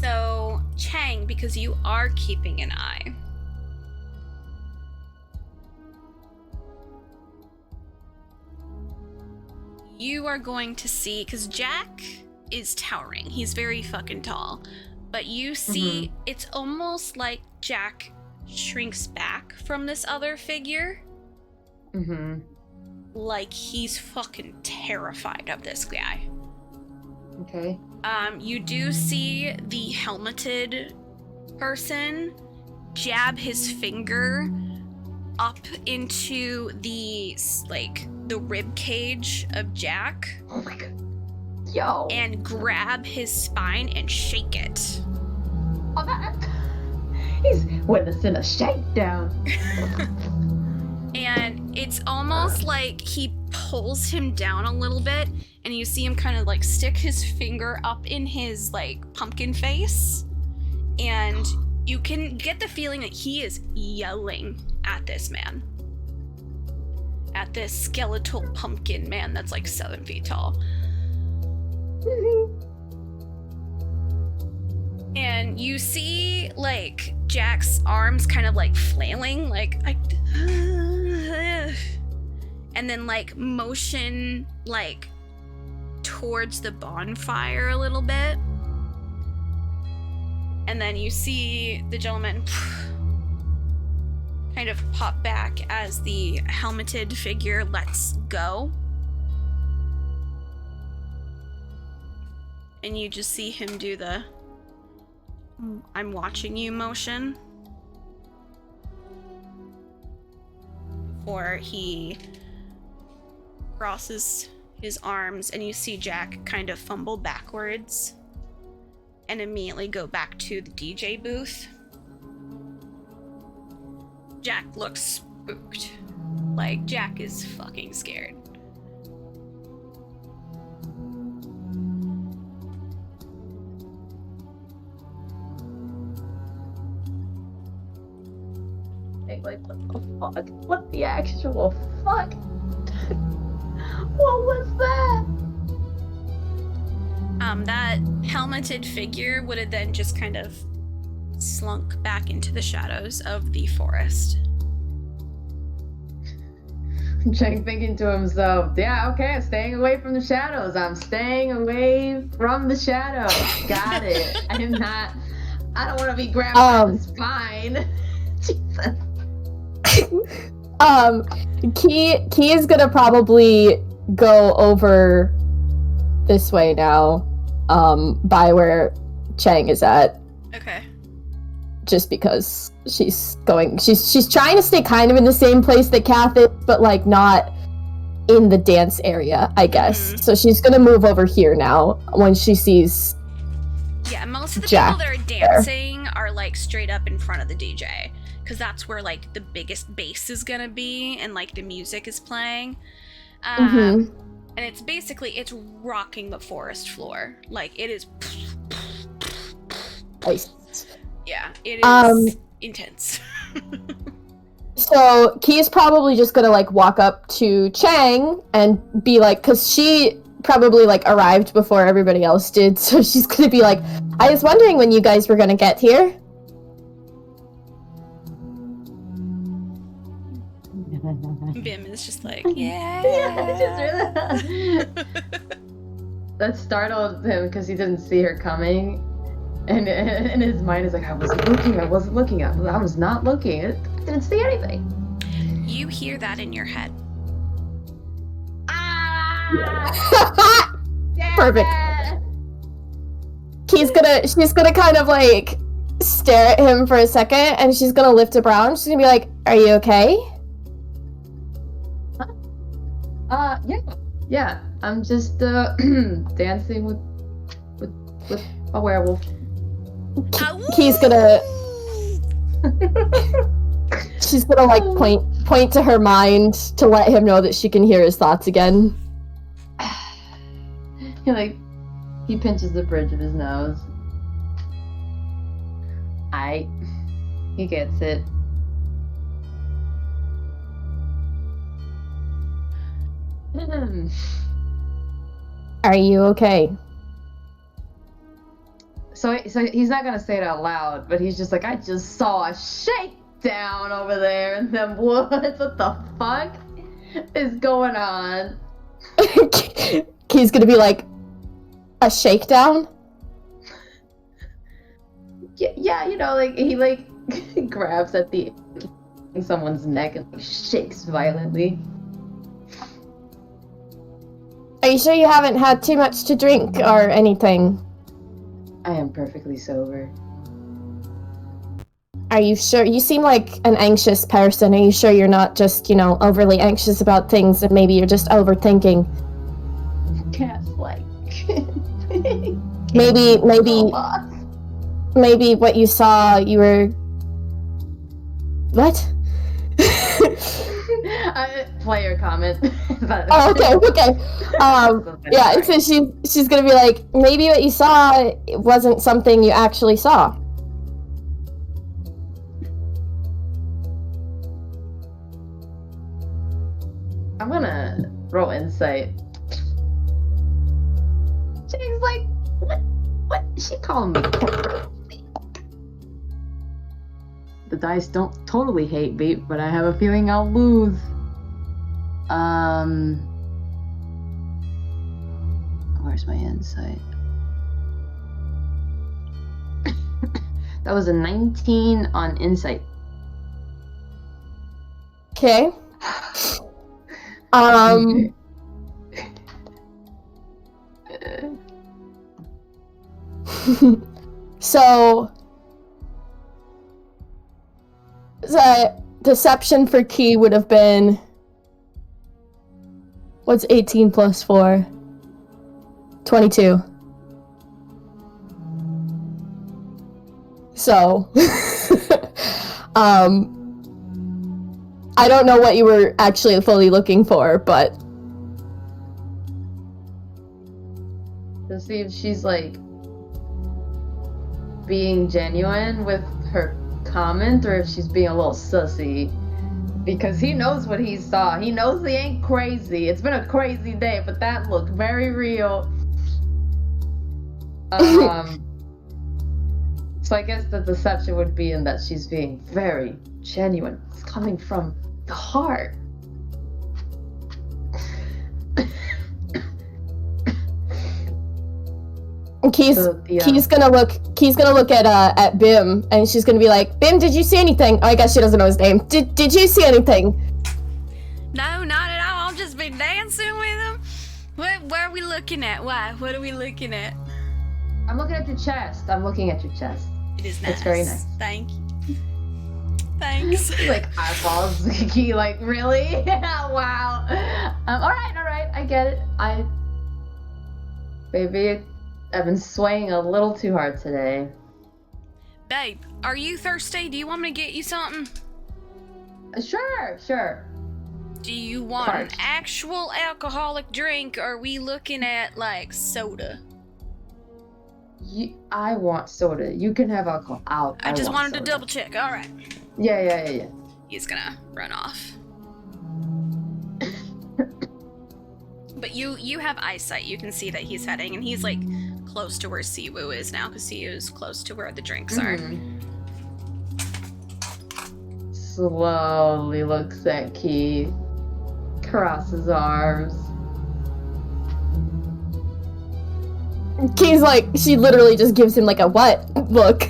So, Chang, because you are keeping an eye. You are going to see, because Jack is towering. He's very fucking tall. But you see, it's almost like Jack shrinks back from this other figure. Like he's fucking terrified of this guy. Okay. You do see the helmeted person jab his finger up into the rib cage of Jack. Oh my god. Yo. And grab his spine and shake it. Oh, he's witnessing a shakedown. And it's almost like he pulls him down a little bit, and you see him kind of stick his finger up in his pumpkin face, and you can get the feeling that he is yelling at this man. At this skeletal pumpkin man that's 7 feet tall. And you see Jack's arms kind of flailing, and then motion towards the bonfire a little bit. And then you see the gentleman kind of pop back as the helmeted figure lets go. And you just see him do the I'm watching you motion. Before he crosses his arms, and you see Jack kind of fumble backwards and immediately go back to the DJ booth. Jack looks spooked. Like, Jack is fucking scared. Like, what the fuck? What the actual fuck? What was that? That helmeted figure would have then just kind of slunk back into the shadows of the forest. Chang thinking to himself, yeah, okay, I'm staying away from the shadows. I'm staying away from the shadows. Got it. I don't want to be grabbed by the spine. Jesus. Key is gonna probably go over this way now, by where Chang is at. Okay. Just because she's trying to stay kind of in the same place that Kath is, but like not in the dance area, I guess. Mm-hmm. So she's gonna move over here now when she sees. Yeah, most of the Jack people that are dancing are like straight up in front of the DJ. Because that's where, like, the biggest bass is gonna be, and, like, the music is playing. And it's basically, it's rocking the forest floor. Like, it is... Nice. Yeah, it is intense. So, Key's probably just gonna, like, walk up to Chang and be like, because she probably, like, arrived before everybody else did, so she's gonna be like, I was wondering when you guys were gonna get here. Bim is just like, yeah. That startled him because he didn't see her coming, and in his mind is like, I wasn't looking, I was not looking, I didn't see anything. You hear that in your head. Perfect. She's gonna kind of like stare at him for a second, and she's gonna lift a brow. She's gonna be like, "Are you okay?" Yeah. I'm just dancing with a werewolf. She's gonna like point to her mind to let him know that she can hear his thoughts again. He pinches the bridge of his nose. He gets it. Are you okay? So he's not gonna say it out loud, but he's just like, I just saw a shakedown over there in them woods. What the fuck is going on? He's gonna be like, a shakedown? Yeah, he grabs at someone's neck and shakes violently. Are you sure you haven't had too much to drink or anything? I am perfectly sober. Are you sure? You seem like an anxious person. Are you sure you're not just, overly anxious about things and maybe you're just overthinking? Cat-like. Maybe what you saw, you were... What? Player comment. Oh, okay. Yeah, so she's gonna be like, maybe what you saw wasn't something you actually saw. I'm gonna roll insight. She's like, what? She called me corporate. The dice don't totally hate me, but I have a feeling I'll lose. Where's my insight? That was a 19 on insight. Okay. So the deception for Key would have been, what's 18 plus 4? 22. So I don't know what you were actually fully looking for, but... To see if she's, like, being genuine with her comment, or if she's being a little sussy. Because he knows what he saw. He knows he ain't crazy. It's been a crazy day, but that looked very real. So I guess the deception would be in that she's being very genuine. It's coming from the heart. Key's gonna look at Bim, and she's gonna be like, Bim, did you see anything? Oh, I guess she doesn't know his name. Did you see anything? No, not at all. I'll just be dancing with him. What are we looking at? Why? What are we looking at? I'm looking at your chest. I'm looking at your chest. It is nice. It's very nice. Thank you. Thanks. Like eyeballs. Like, really? Wow. Alright. I get it. Baby, I've been swaying a little too hard today. Babe, are you thirsty? Do you want me to get you something? Sure. Do you want an actual alcoholic drink, or are we looking at, like, soda? I want soda. You can have alcohol. I just wanted to double check. All right. Yeah. He's gonna run off. But you have eyesight. You can see that he's heading, and he's like close to where Siwoo is now, because Siwoo's close to where the drinks are. Slowly looks at Key, crosses arms. Key's like, she literally just gives him like a what look.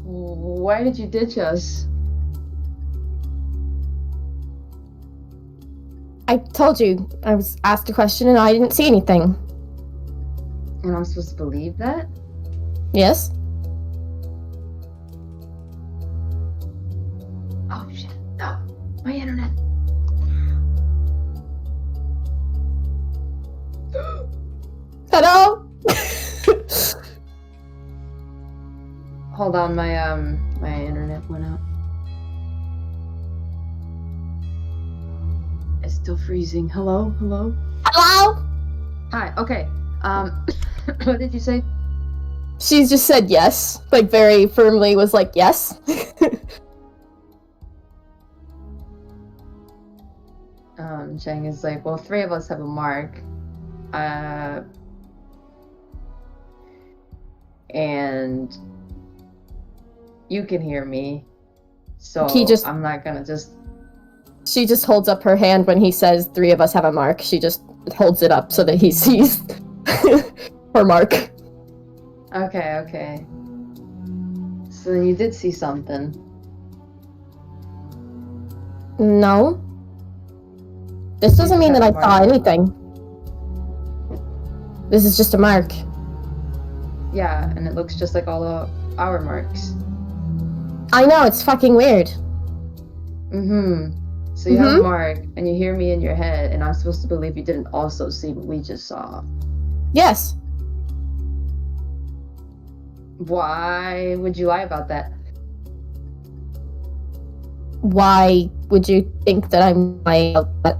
Why did you ditch us? I told you, I was asked a question and I didn't see anything. And I'm supposed to believe that? Yes? Oh shit, no. My internet. Hello? Hold on, my internet went out. It's still freezing. Hello? Hello? Hi, okay. What did you say? She's just said yes, like very firmly was like yes. Chang is like, well, 3 of us have a mark. And you can hear me, so I'm not gonna just... She just holds up her hand when he says 3 of us have a mark. She just holds it up so that he sees her mark. Okay. So then you did see something. No. This doesn't mean that I saw anything. This is just a mark. Yeah, and it looks just like all of our marks. I know, it's fucking weird. So you have a mark, and you hear me in your head, and I'm supposed to believe you didn't also see what we just saw. Yes. Why would you lie about that? Why would you think that I'm lying about that?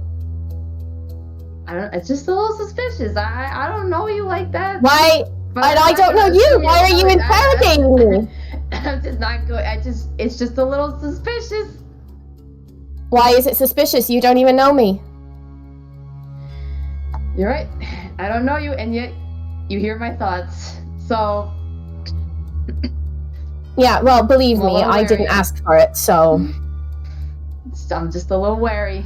It's just a little suspicious. I don't know you like that. Why? And I don't know you. Why are you interrogating me? I'm just not good. It's just a little suspicious. Why is it suspicious? You don't even know me. You're right. I don't know you, and yet you hear my thoughts. So. Yeah, well, believe me, I didn't ask for it, so. I'm just a little wary.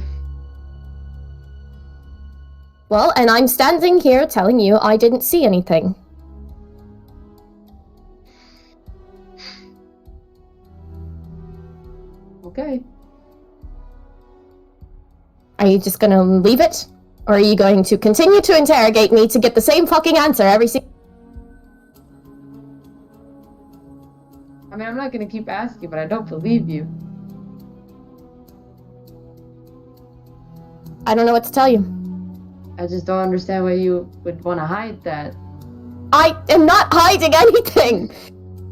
Well, and I'm standing here telling you I didn't see anything. Okay. Are you just gonna leave it? Or are you going to continue to interrogate me to get the same fucking answer every single... I mean, I'm not gonna keep asking, but I don't believe you. I don't know what to tell you. I just don't understand why you would want to hide that. I am not hiding anything!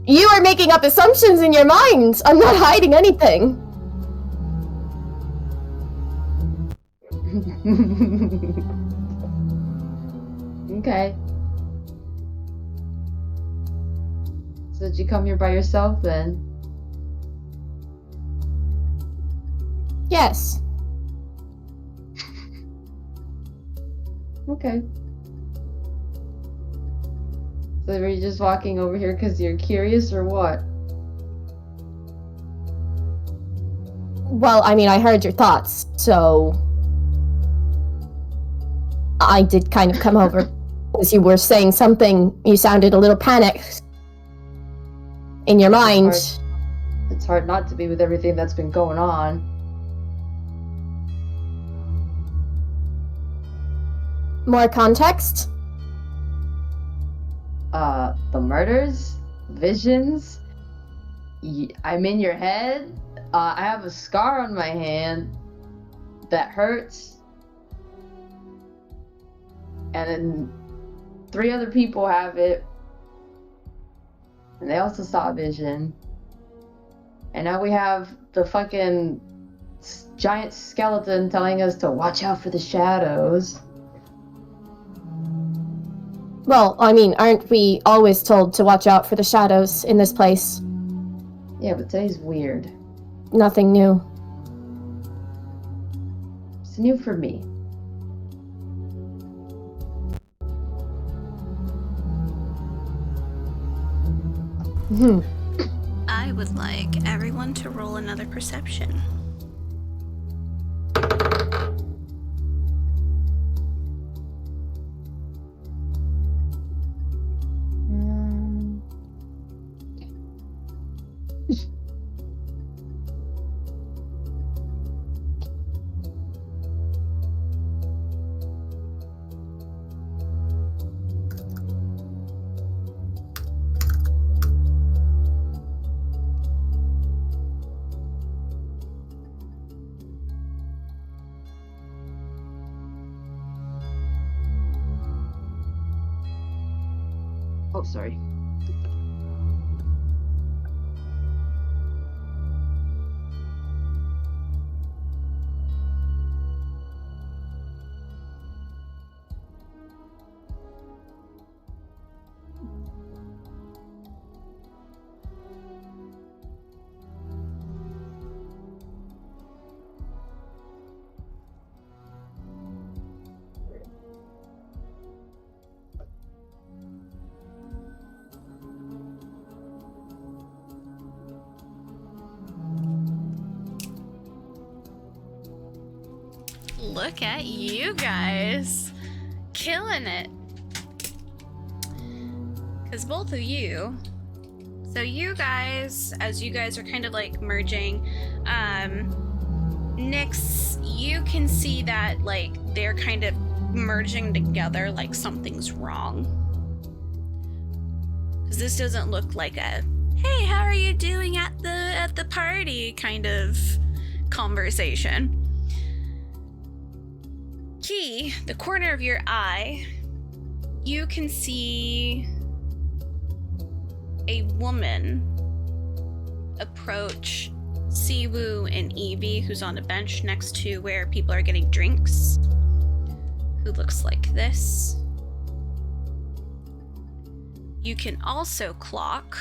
You are making up assumptions in your mind. I'm not hiding anything. Okay. So did you come here by yourself then? Yes. Okay. So were you just walking over here because you're curious or what? Well, I mean, I heard your thoughts, so I did kind of come over as you were saying something. You sounded a little panicked in your mind. It's hard not to be with everything that's been going on. More context? The murders? Visions? I'm in your head? I have a scar on my hand that hurts. And then 3 other people have it. And they also saw a vision. And now we have the fucking giant skeleton telling us to watch out for the shadows. Well, I mean, aren't we always told to watch out for the shadows in this place? Yeah, but today's weird. Nothing new. It's new for me. I would like everyone to roll another perception. Oh, sorry. Look at you guys. Killing it. Because both of you... So you guys, as you guys are kind of like merging, Nyx, you can see that like they're kind of merging together like something's wrong. Because this doesn't look like a, hey, how are you doing at the party kind of conversation. Key, the corner of your eye, you can see a woman approach Siwoo and Evie, who's on a bench next to where people are getting drinks, who looks like this. You can also clock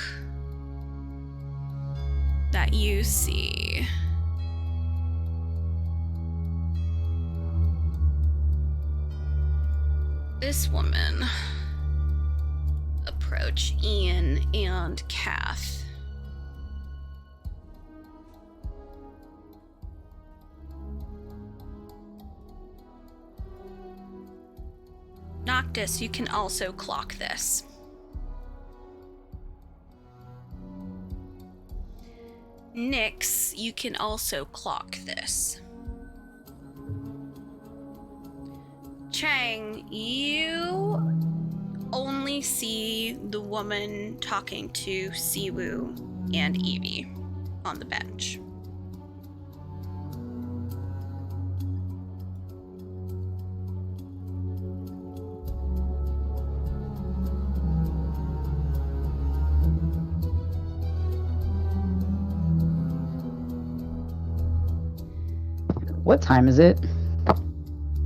that you see this woman approach Ian and Kath. Noctis, you can also clock this. Nyx, you can also clock this. Chang, you only see the woman talking to Siwoo and Evie on the bench. What time is it?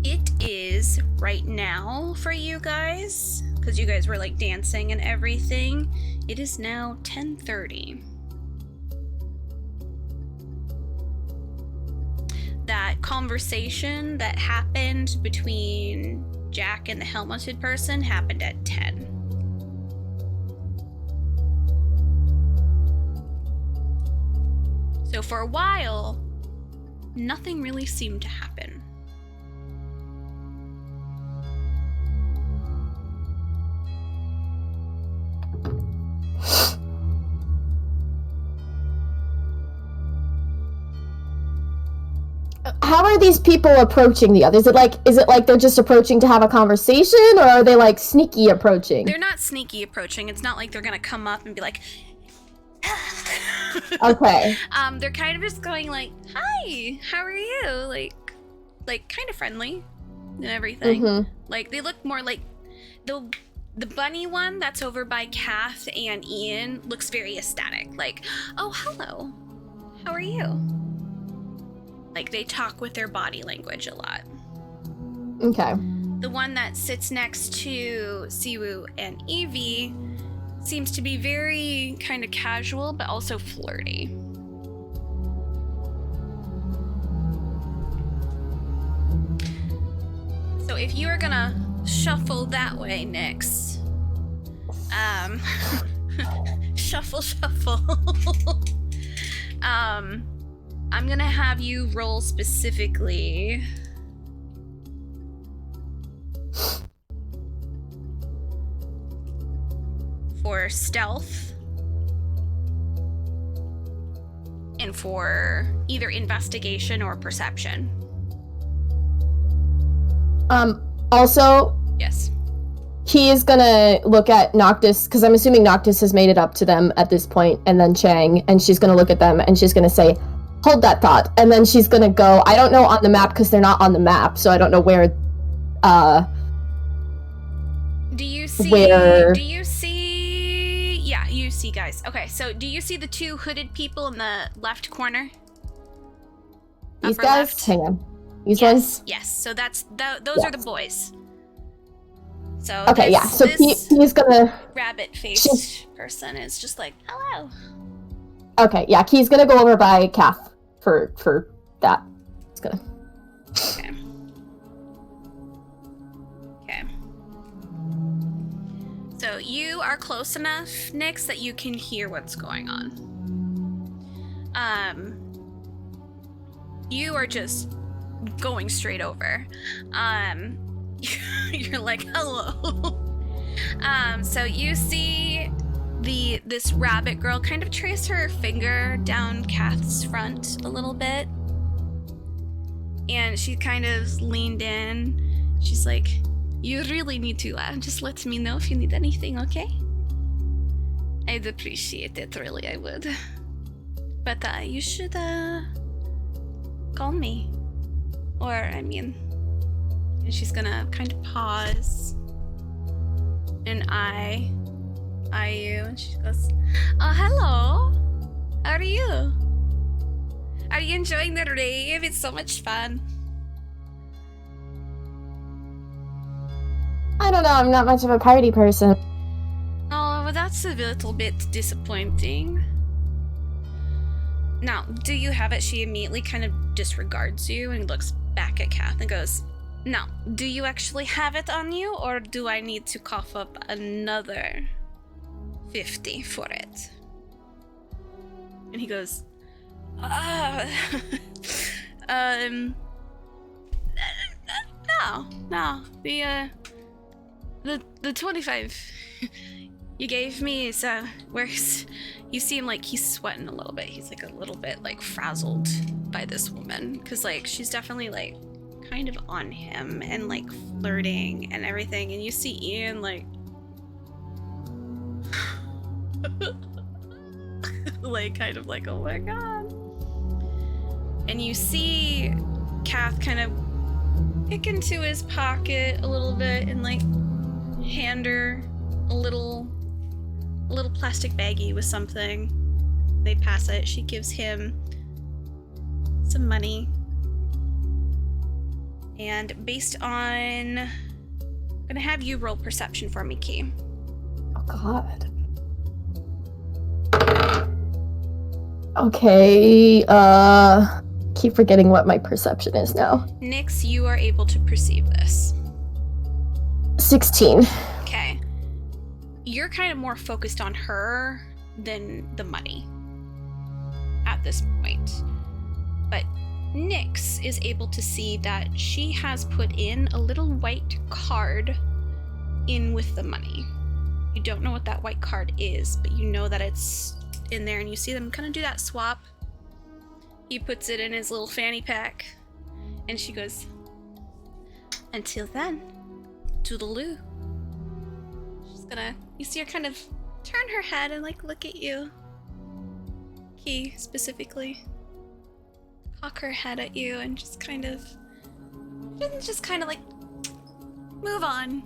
It is right now for you guys, because you guys were like dancing and everything. It is now 10:30. That conversation that happened between Jack and the helmeted person happened at 10. So for a while, nothing really seemed to happen. How are these people approaching the others? Is it like they're just approaching to have a conversation, or are they like sneaky approaching? They're not sneaky approaching. It's not like they're gonna come up and be like, okay. They're kind of just going like, "Hi, how are you?" Like kind of friendly and everything. Mm-hmm. Like they look more like the bunny one that's over by Kath and Ian looks very ecstatic. Like, "Oh, hello. How are you?" Like they talk with their body language a lot. Okay. The one that sits next to Siwoo and Evie seems to be very kind of casual, but also flirty. So if you are gonna shuffle that way, Nyx, shuffle. I'm gonna have you roll specifically for stealth and for either investigation or perception. Also, Yes. he is gonna look at Noctis, because I'm assuming Noctis has made it up to them at this point, and then Chang, and she's gonna look at them and she's gonna say, "Hold that thought," and then she's gonna go, I don't know on the map because they're not on the map, so I don't know where Do you see yeah, you see guys. Okay, so do you see the two hooded people in the left corner? these Upper guys? left? Hang on. These Yes, ones? yes. So those are the Yes. boys. So Okay, yeah. So this he's gonna. rabbit-faced person is just like, "Hello." Okay, yeah. He's gonna go over by Kath for that. It's gonna. Okay. Okay. So you are close enough, Nyx, that you can hear what's going on. You are just going straight over. You're like, "Hello." So you see this rabbit girl kind of trace her finger down Kath's front a little bit. And she kind of leaned in. She's like, "You really need to just let me know if you need anything, okay? I'd appreciate it, really, I would. But you should call me. Or, I mean..." And she's gonna kind of pause. And I you, and she goes, "Oh, hello. How are you? Are you enjoying the rave? It's so much fun." I don't know. I'm not much of a party person. Oh, well, that's a little bit disappointing. Now, do you have it? She immediately kind of disregards you and looks back at Kath and goes, "Now, do you actually have it on you, or do I need to cough up another 50 for it?" And he goes, no. The 25 you gave me is, works. You see him, like, he's sweating a little bit. He's, like, a little bit, like, frazzled by this woman. Because, like, she's definitely, like, kind of on him and, like, flirting and everything. And you see Ian, like... like, kind of like, "Oh my god." And you see Kath kind of pick into his pocket a little bit and, like, hand her a little plastic baggie with something. They pass it. She gives him some money. And based on... I'm gonna have you roll perception for me, Key. Oh, God. Okay, keep forgetting what my perception is now. Nyx, you are able to perceive this. 16. Okay. You're kind of more focused on her than the money at this point. But Nyx is able to see that she has put in a little white card in with the money. You don't know what that white card is, but you know that it's in there, and you see them kind of do that swap. He puts it in his little fanny pack, and she goes, "Until then, toodaloo." She's gonna, you see her kind of turn her head and like look at you. Key specifically. Cock her head at you and just kind of like move on.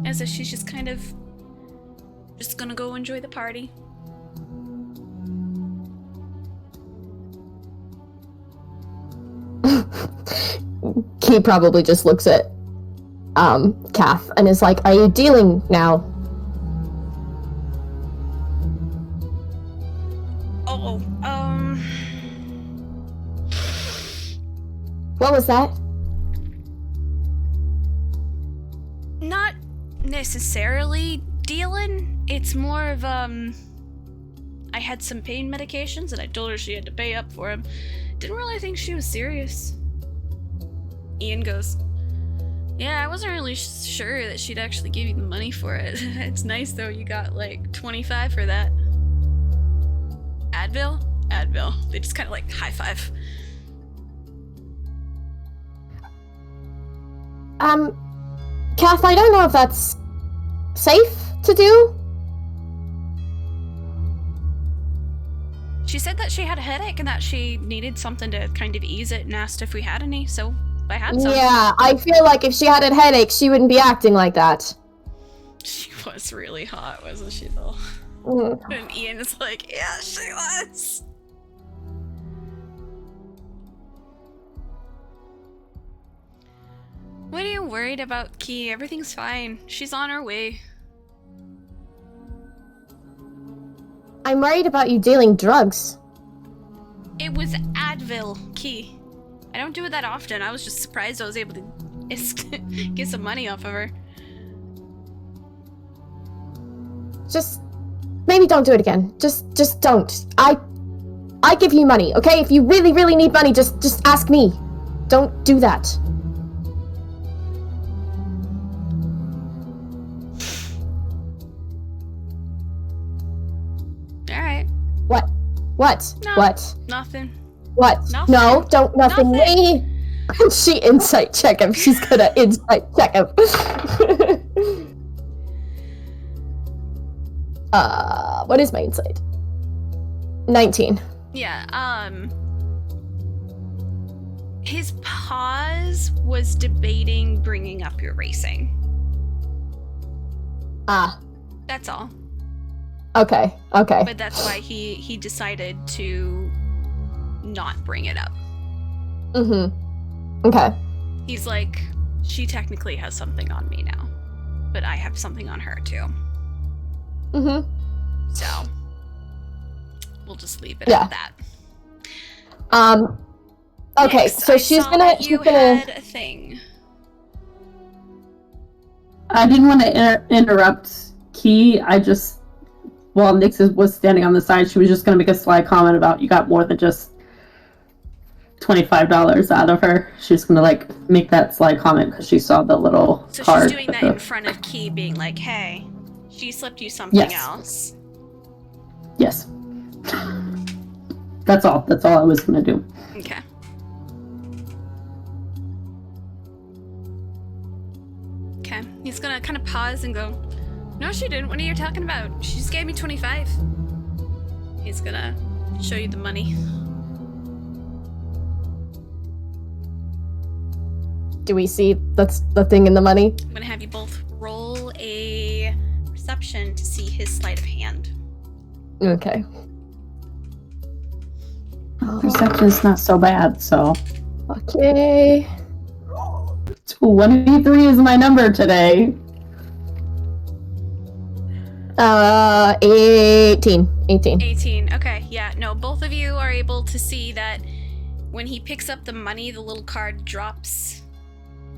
As if she's just kind of just gonna go enjoy the party. Key probably just looks at Kath and is like, "Are you dealing now?" What was that? Not necessarily dealing. It's more of, I had some pain medications and I told her she had to pay up for them. Didn't really think she was serious. Ian goes, "Yeah, I wasn't really sure that she'd actually give you the money for it. It's nice though, you got like 25 for that." Advil? Advil. They just kind of like high five. Kath, I don't know if that's safe to do. She said that she had a headache and that she needed something to kind of ease it and asked if we had any, so I had some. Yeah, I feel like if she had a headache, she wouldn't be acting like that. She was really hot, wasn't she, though? And Ian is like, "Yeah, she was." What are you worried about, Key? Everything's fine. She's on her way. I'm worried about you dealing drugs. It was Advil, Key. I don't do it that often. I was just surprised I was able to get some money off of her. Just maybe don't do it again. Just don't. I give you money, okay? If you really, really need money, just ask me. Don't do that. Alright. What? No, What? Nothing. What? Nothing. No, don't nothing. Nothing. Me. She insight check him. She's gonna insight check him. What is my insight? 19. Yeah, his pause was debating bringing up your racing. Ah. That's all. Okay. But that's why he decided to not bring it up. Mm-hmm. Okay. He's like, she technically has something on me now, but I have something on her too. Mm-hmm. So we'll just leave it Yeah. at that. Okay, Next, so I she's saw gonna that you had a thing. I didn't want to interrupt Key. While Nyx was standing on the side, she was just going to make a sly comment about you got more than just $25 out of her. She was going to like make that sly comment because she saw the little So card. she's doing that in front of Key, being like, "Hey, she slipped you something else." Yes. That's all I was going to do. Okay. Okay. He's gonna kind of pause and go, "No, she didn't. What are you talking about? She just gave me 25. He's gonna show you the money. Do we see that's the thing in the money? I'm gonna have you both roll a perception to see his sleight of hand. Okay. Perception's not so bad, so. Okay. 23 is my number today. 18. 18. Okay, yeah. No, both of you are able to see that when he picks up the money, the little card drops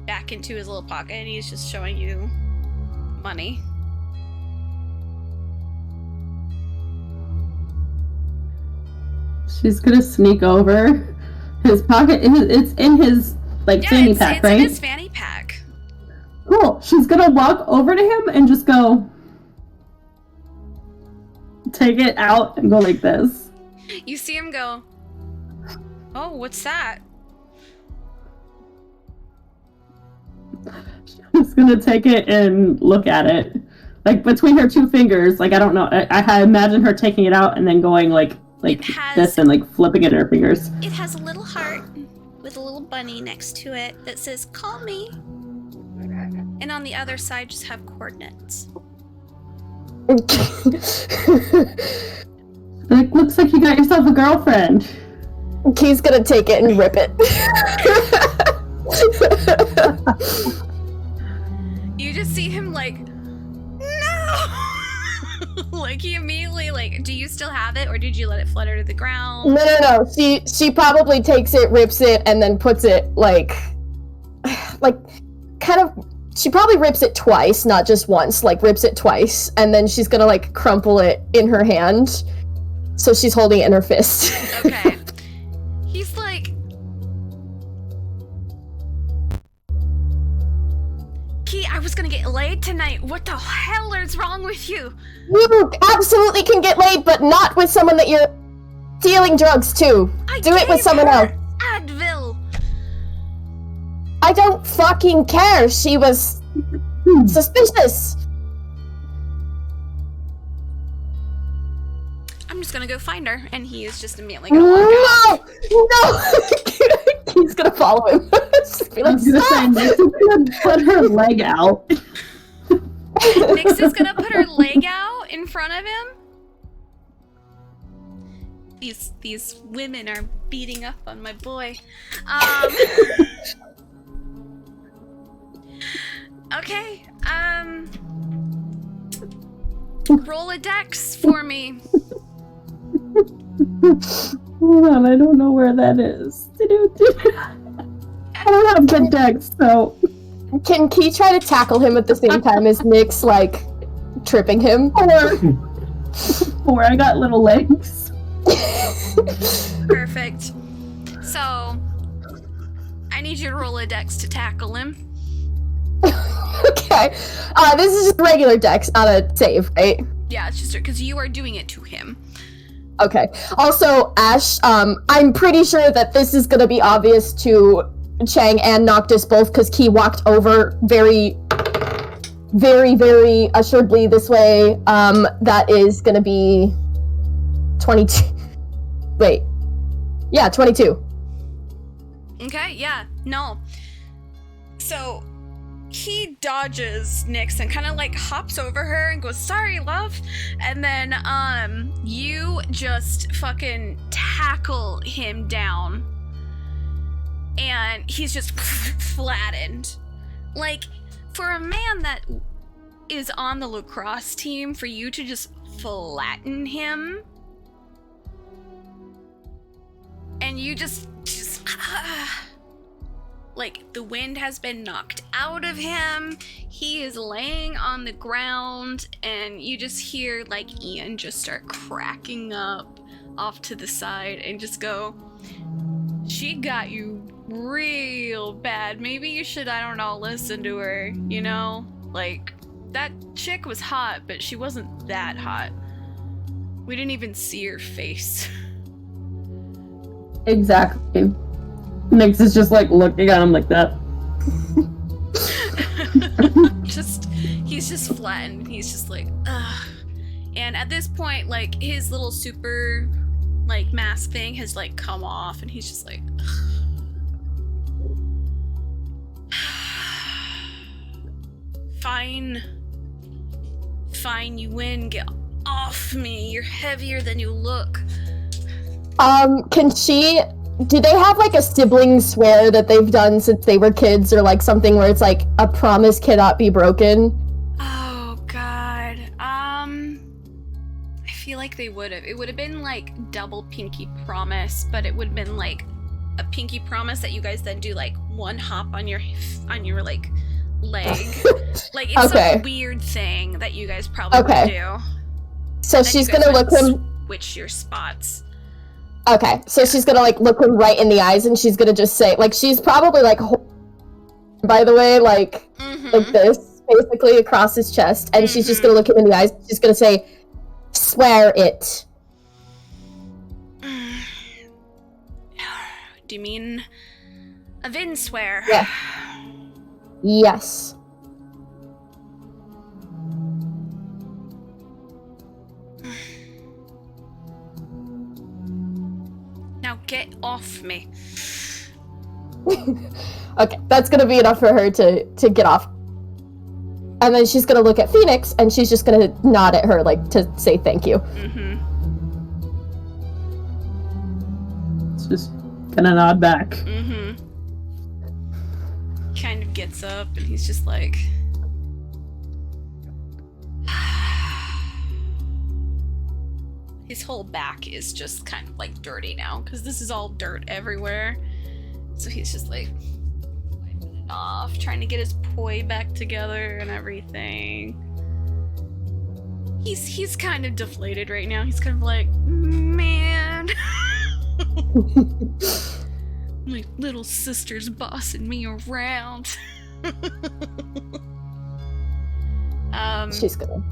back into his little pocket, and he's just showing you money. She's gonna sneak over his pocket. It's in his fanny pack, right? It's in his fanny pack. Cool. She's gonna walk over to him and just go, take it out and go like this. You see him go, oh, what's that? She's gonna take it and look at it, between her two fingers. I don't know. I imagine her taking it out and then going this and flipping it in her fingers. It has a little heart with a little bunny next to it that says, call me. And on the other side, just have coordinates. Looks like you got yourself a girlfriend. Key's gonna take it and rip it. You just see him no! He immediately, do you still have it, or did you let it flutter to the ground? No. She probably takes it, rips it, and then puts it, she probably rips it twice, not just once, rips it twice, and then she's gonna, crumple it in her hand, so she's holding it in her fist. Okay. He's like... Key, I was gonna get laid tonight. What the hell is wrong with you? You absolutely can get laid, but not with someone that you're dealing drugs to. Do it with someone else. Advil. I don't fucking care. She was suspicious. I'm just gonna go find her, and he is just immediately gonna walk out. No! He's gonna follow him. Just be like, Nix is gonna put her leg out. Nix is gonna put her leg out in front of him. These women are beating up on my boy. Okay, roll a dex for me. Hold on, I don't know where that is. I don't have good dex, so... Can Key try to tackle him at the same time as Nix, tripping him? Or I got little legs. Perfect. So, I need you to roll a dex to tackle him. Okay. This is just regular dex, not a save, right? Yeah, it's just because you are doing it to him. Okay. Also, Ash, I'm pretty sure that this is gonna be obvious to Chang and Noctis both, because Key walked over very, very, very assuredly this way. That is gonna be 22. Wait. Yeah, 22. Okay, yeah, no. So, he dodges Nix and kind of hops over her and goes, sorry, love. And then, you just fucking tackle him down. And he's just flattened. For a man that is on the lacrosse team, for you to just flatten him. And you just the wind has been knocked out of him. He is laying on the ground, and you just hear Ian just start cracking up off to the side and just go, she got you real bad. Maybe you should, I don't know, listen to her, you know? That chick was hot, but she wasn't that hot. We didn't even see her face. Exactly. Nix is just looking at him like that. He's just flattened. He's just ugh. And at this point, his little super, mask thing has, come off, and he's just Fine. Fine, you win. Get off me. You're heavier than you look. Can she do they have like a sibling swear that they've done since they were kids, or like something where it's like a promise cannot be broken? Oh god. I feel like they would have. It would have been like double pinky promise, but it would have been like a pinky promise that you guys then do like one hop on your like leg. Like it's a weird thing that you guys probably would do. So she's gonna look him. Switch your spots. Okay, so she's gonna like look him right in the eyes, and she's gonna just say, like, she's probably like, by the way, like, like this, basically across his chest, and she's just gonna look him in the eyes. She's gonna say, "Swear it." Do you mean a Vin swear? Yeah. Yes. Now get off me. Okay, that's gonna be enough for her to get off. And then she's gonna look at Phoenix, and she's just gonna nod at her, like, to say thank you. It's just gonna nod back. Kind of gets up, and he's just like... His whole back is just kind of like dirty now, because this is all dirt everywhere. So he's just like wiping it off, trying to get his poi back together and everything. He's kind of deflated right now. He's kind of like, man. My little sister's bossing me around. She's gonna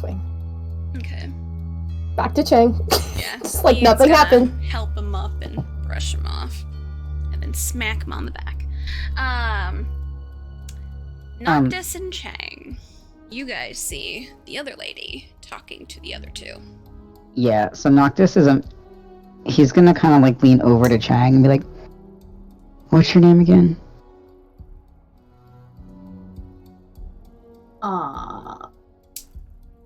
swing. Okay. Back to Chang. Yeah. Just like nothing happened. Help him up and brush him off. And then smack him on the back. Noctis and Chang. You guys see the other lady talking to the other two. Yeah, so Noctis he's gonna kind of like lean over to Chang and be like, "What's your name again?"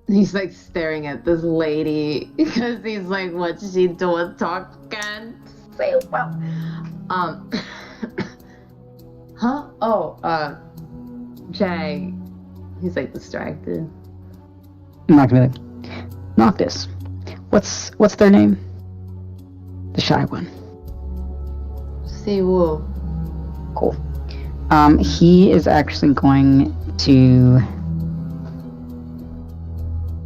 He's like staring at this lady because he's like, "What's she doing talking? Say well." Huh? Oh, Chang. He's like distracted. I'm not gonna be like, "Noctis, what's their name?" The shy one. Siwoo. Cool. He is actually going to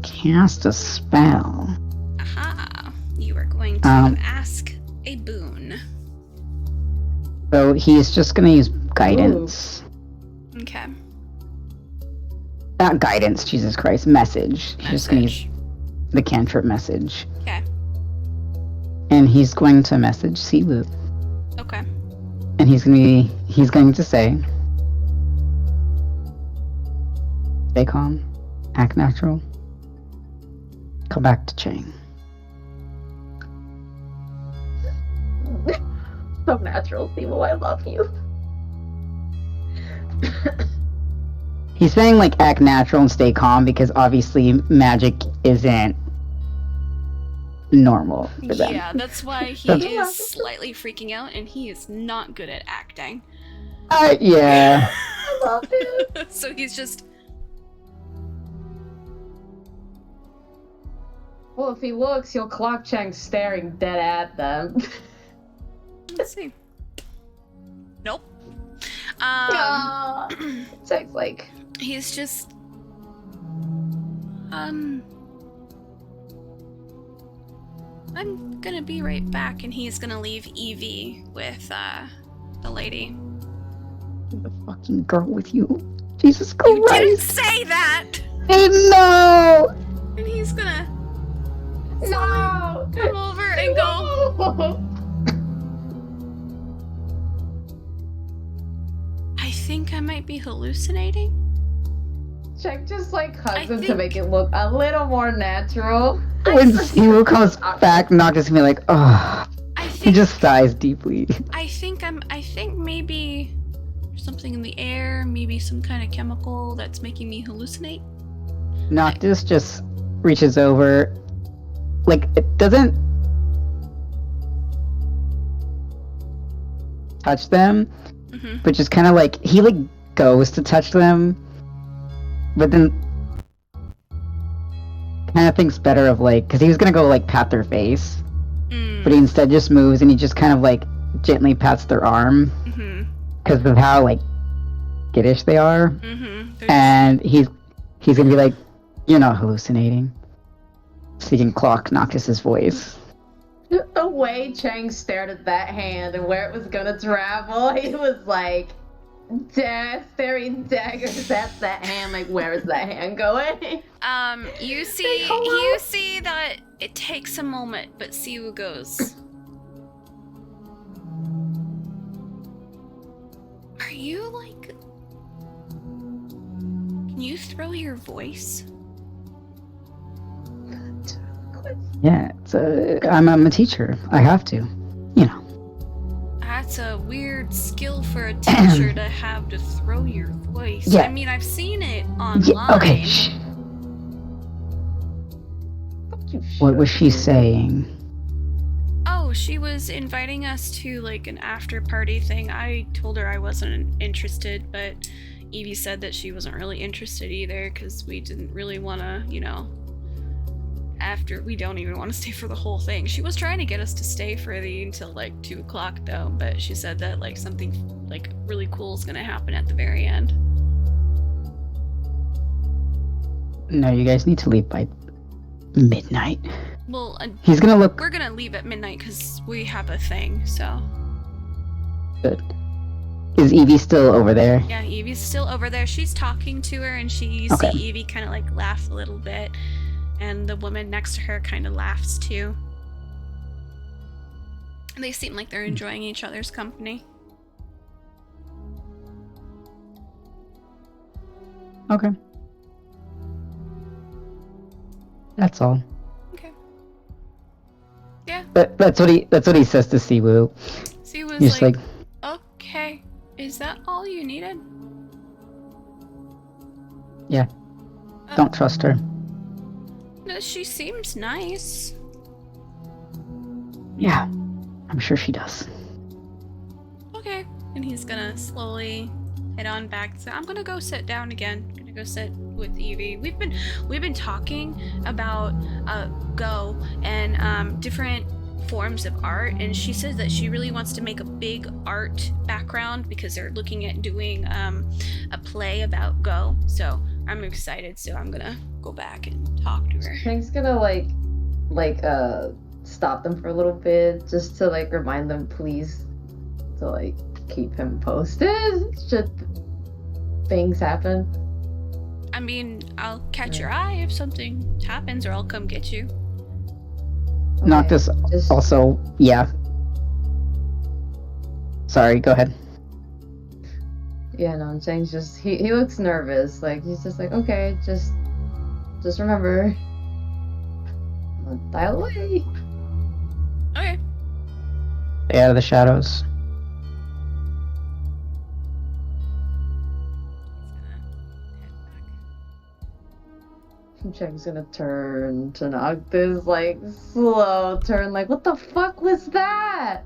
cast a spell. Aha! You are going to ask a boon. So he's just gonna use guidance. Ooh. Okay. Not guidance, Jesus Christ, message. He's just gonna use the cantrip message. Okay. And he's going to message Siwoo. Okay. And he's going to say, "Stay calm, act natural, come back to Chang." So natural, Siwoo, I love you. He's saying like act natural and stay calm because obviously magic isn't normal for them. Yeah, that's why he is slightly freaking out, and he is not good at acting. Yeah. I love it. So he's just... Well, if he looks, he'll clock Chang staring dead at them. Let's see. Nope. Chang's like... He's just... I'm gonna be right back, and he's gonna leave Evie with, the lady. The fucking girl with you. Jesus Christ. You didn't say that! No! And he's gonna No! come over and go... I think I might be hallucinating? Chang just like hugs him to make it look a little more natural. When Siwoo comes back, Noctis gonna be like, "Oh." He just sighs deeply. I think maybe there's something in the air, maybe some kind of chemical that's making me hallucinate. Noctis just reaches over, like it doesn't. touch them, Mm-hmm. but just kind of like he like goes to touch them, but then kind of thinks better of like because he was gonna go like pat their face, but he instead just moves and he just kind of like gently pats their arm because of how like skittish they are, and he's gonna be like, "You're not hallucinating," so he can clock Noctis's voice. The way Chang stared at that hand and where it was gonna travel, he was like, staring daggers at that hand, like, where is that hand going? You see that it takes a moment, but Siwu goes, are you like, can you throw your voice? Yeah, I'm a teacher. I have to, you know. That's a weird skill for a teacher to have, to throw your voice. Yeah. I mean, I've seen it online. Yeah, okay. Shh. What was she saying? Oh, she was inviting us to like an after party thing. I told her I wasn't interested, but Evie said that she wasn't really interested either because we didn't really want to, you know, we don't even want to stay for the whole thing. She was trying to get us to stay for until like 2 o'clock though, but she said that like something like really cool is gonna happen at the very end. No, you guys need to leave by midnight. Well, he's gonna look. We're gonna leave at midnight because we have a thing. So. Good. Is Evie still over there? Yeah, Evie's still over there. She's talking to her, and see Evie kind of like laugh a little bit. And the woman next to her kind of laughs too. And they seem like they're enjoying each other's company. Okay. That's all. Okay. Yeah. That's what he says to Siwu. Siwu's just like, okay, is that all you needed? Yeah. Don't trust her. She seems nice. Yeah, I'm sure she does. Okay. And he's gonna slowly head on back. So I'm gonna go sit down again. I'm gonna go sit with Evie. We've been talking about Go and different forms of art, and she says that she really wants to make a big art background because they're looking at doing a play about Go. So I'm excited, so I'm gonna go back and talk to her. Hank's gonna like stop them for a little bit just to like remind them please to like keep him posted should things happen. I mean, I'll catch your eye if something happens, or I'll come get you. Okay, Noctis also, yeah. Sorry, go ahead. Yeah, no, Chang's just he looks nervous. Like he's just like, okay, just remember. Dial away. Okay. Stay out of the shadows. Chang's gonna turn to Noctis, like slow turn, like what the fuck was that?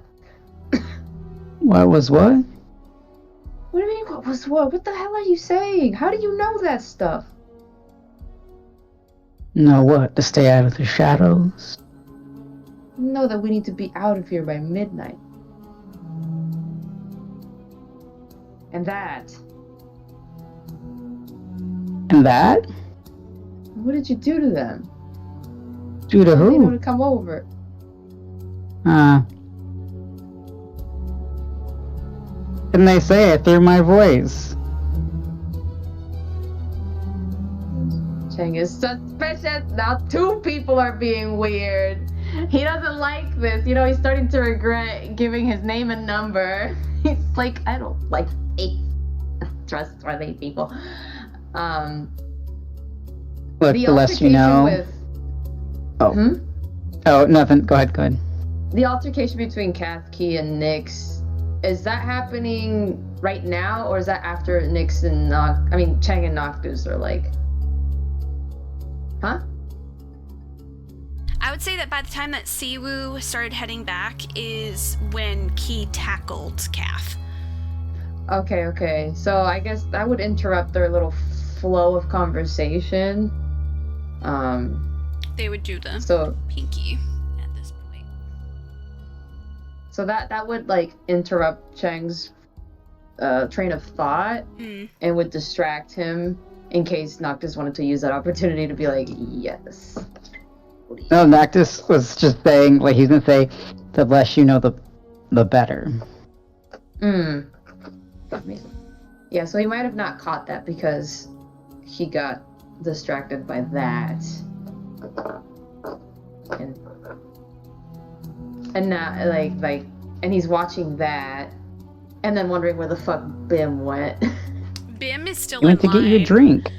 What was what? What do you mean, what was what? What the hell are you saying? How do you know that stuff? Know what? To stay out of the shadows? Know that we need to be out of here by midnight. And that. And that? What did you do to them? Do to They know who? to come over. Didn't they say I threw my voice? Chang is suspicious. Now 2 people are being weird. He doesn't like this. You know, he's starting to regret giving his name and number. He's like, I don't like trustworthy people. Look, the less you know. Oh, nothing. Go ahead. The altercation between Kathki and Nyx, is that happening right now, or is that after Nyx and Chang and Noctis are like, huh? I would say that by the time that Siwoo started heading back is when Key tackled Kath. Okay. So I guess that would interrupt their little flow of conversation. They would do the pinky at this point. So that would like interrupt Chang's train of thought and would distract him in case Noctis wanted to use that opportunity to be like, yes. No, Noctis was just saying, like, he's gonna say, the less you know, the better. Yeah, so he might have not caught that because he got distracted by that. And now, like, and he's watching that, and then wondering where the fuck Bim went. Bim is still He went to get you a drink.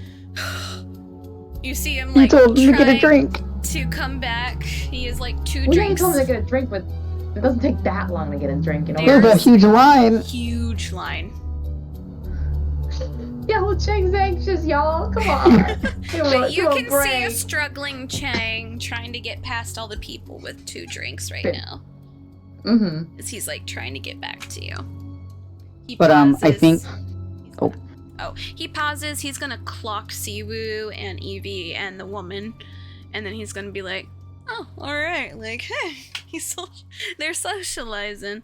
You see him, He like, told him to get a drink. To come back. He is, like, 2 Well, yeah, he drinks. told him to get a drink, but it doesn't take that long to get a drink, you know? There's a huge line. Huge line. Yeah, well, Chang's anxious, y'all. Come on. But you can see a struggling Chang trying to get past all the people with 2 drinks right now. As he's, like, trying to get back to you. He pauses. I think... He pauses. He's gonna clock Siwoo and Evie and the woman, and then he's gonna be like, "Oh, all right, like, hey, they're socializing."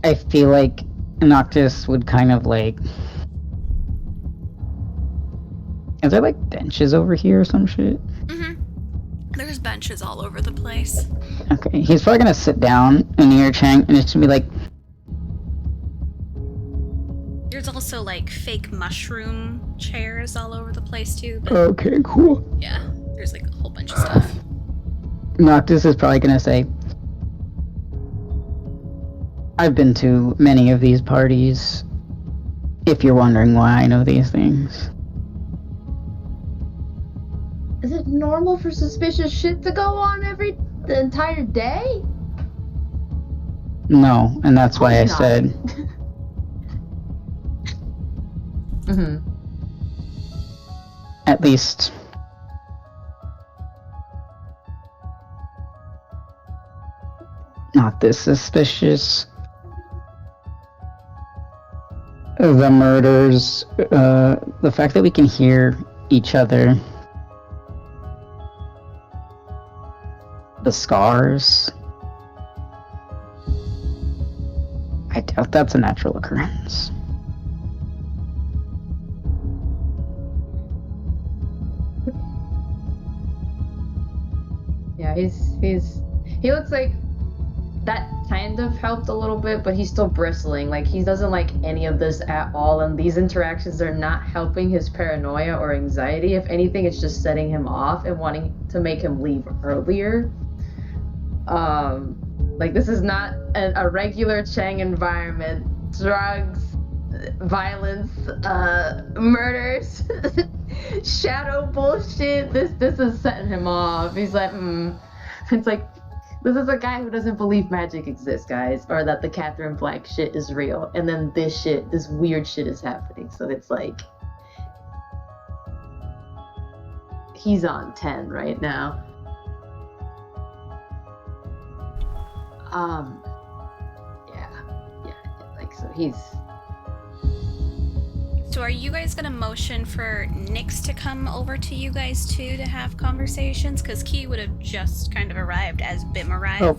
I feel like Noctis would kind of like... Is there like benches over here or some shit? There's benches all over the place. Okay, he's probably gonna sit down near Chang and it's gonna be like... There's also like fake mushroom chairs all over the place too. But okay, cool. Yeah, there's like a whole bunch of stuff. Noctis is probably gonna say, I've been to many of these parties, if you're wondering why I know these things. Is it normal for suspicious shit to go on the entire day? No, and that's why I said... At least... Not this suspicious. The murders, the fact that we can hear each other. The scars. I doubt that's a natural occurrence. Yeah, he looks like that kind of helped a little bit, but he's still bristling. Like, he doesn't like any of this at all, and these interactions are not helping his paranoia or anxiety. If anything, it's just setting him off and wanting to make him leave earlier. Like, this is not a regular Chang environment. Drugs, violence, murders, shadow bullshit. This is setting him off. He's like, It's like, this is a guy who doesn't believe magic exists, guys, or that the Catherine Black shit is real. And then this weird shit is happening. So it's like, he's on 10 right now. Like, so he's... So are you guys gonna motion for Nyx to come over to you guys too to have conversations? Because Key would have just kind of arrived as Bim arrived. Oh,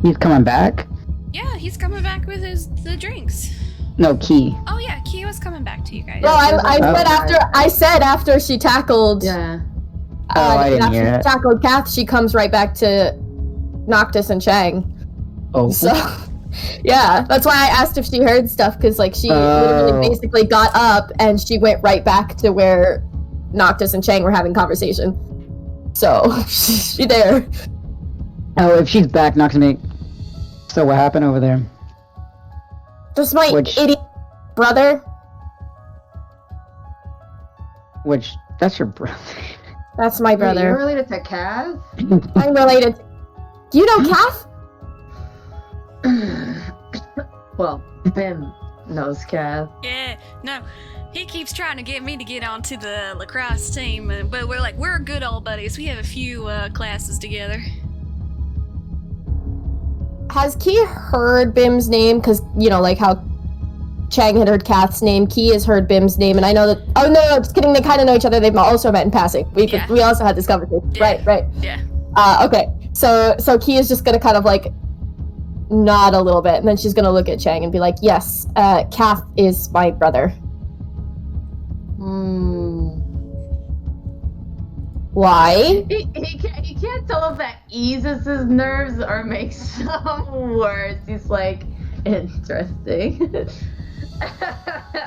he's coming back? Yeah, he's coming back with the drinks. No, Key. Oh yeah, Key was coming back to you guys. No, I said after she tackled. Yeah. I didn't hear it. Tackled Kath, she comes right back to Noctis and Chang. Oh. So, yeah, that's why I asked if she heard stuff, because like she literally basically got up and she went right back to where Noctis and Chang were having conversation. So she's there. Oh, if she's back, Noctis make. So what happened over there? Just my idiot brother. That's your brother. That's my brother. You're related to Kath? I'm related. Do you know Kath? Well, Bim knows Kath. Yeah, no. He keeps trying to get me to get onto the lacrosse team, but we're good old buddies. We have a few classes together. Has Key heard Bim's name? Because, like how Chang had heard Kath's name, Key has heard Bim's name, and I know that... Oh, no, just kidding, they kind of know each other. They've also met in passing. We also had this conversation. Yeah. Right. Yeah. Okay, so Key is just gonna kind of, nod a little bit, and then she's gonna look at Chang and be like, yes, Kath is my brother. Why? He can't tell if that eases his nerves or makes them worse. He's like, interesting.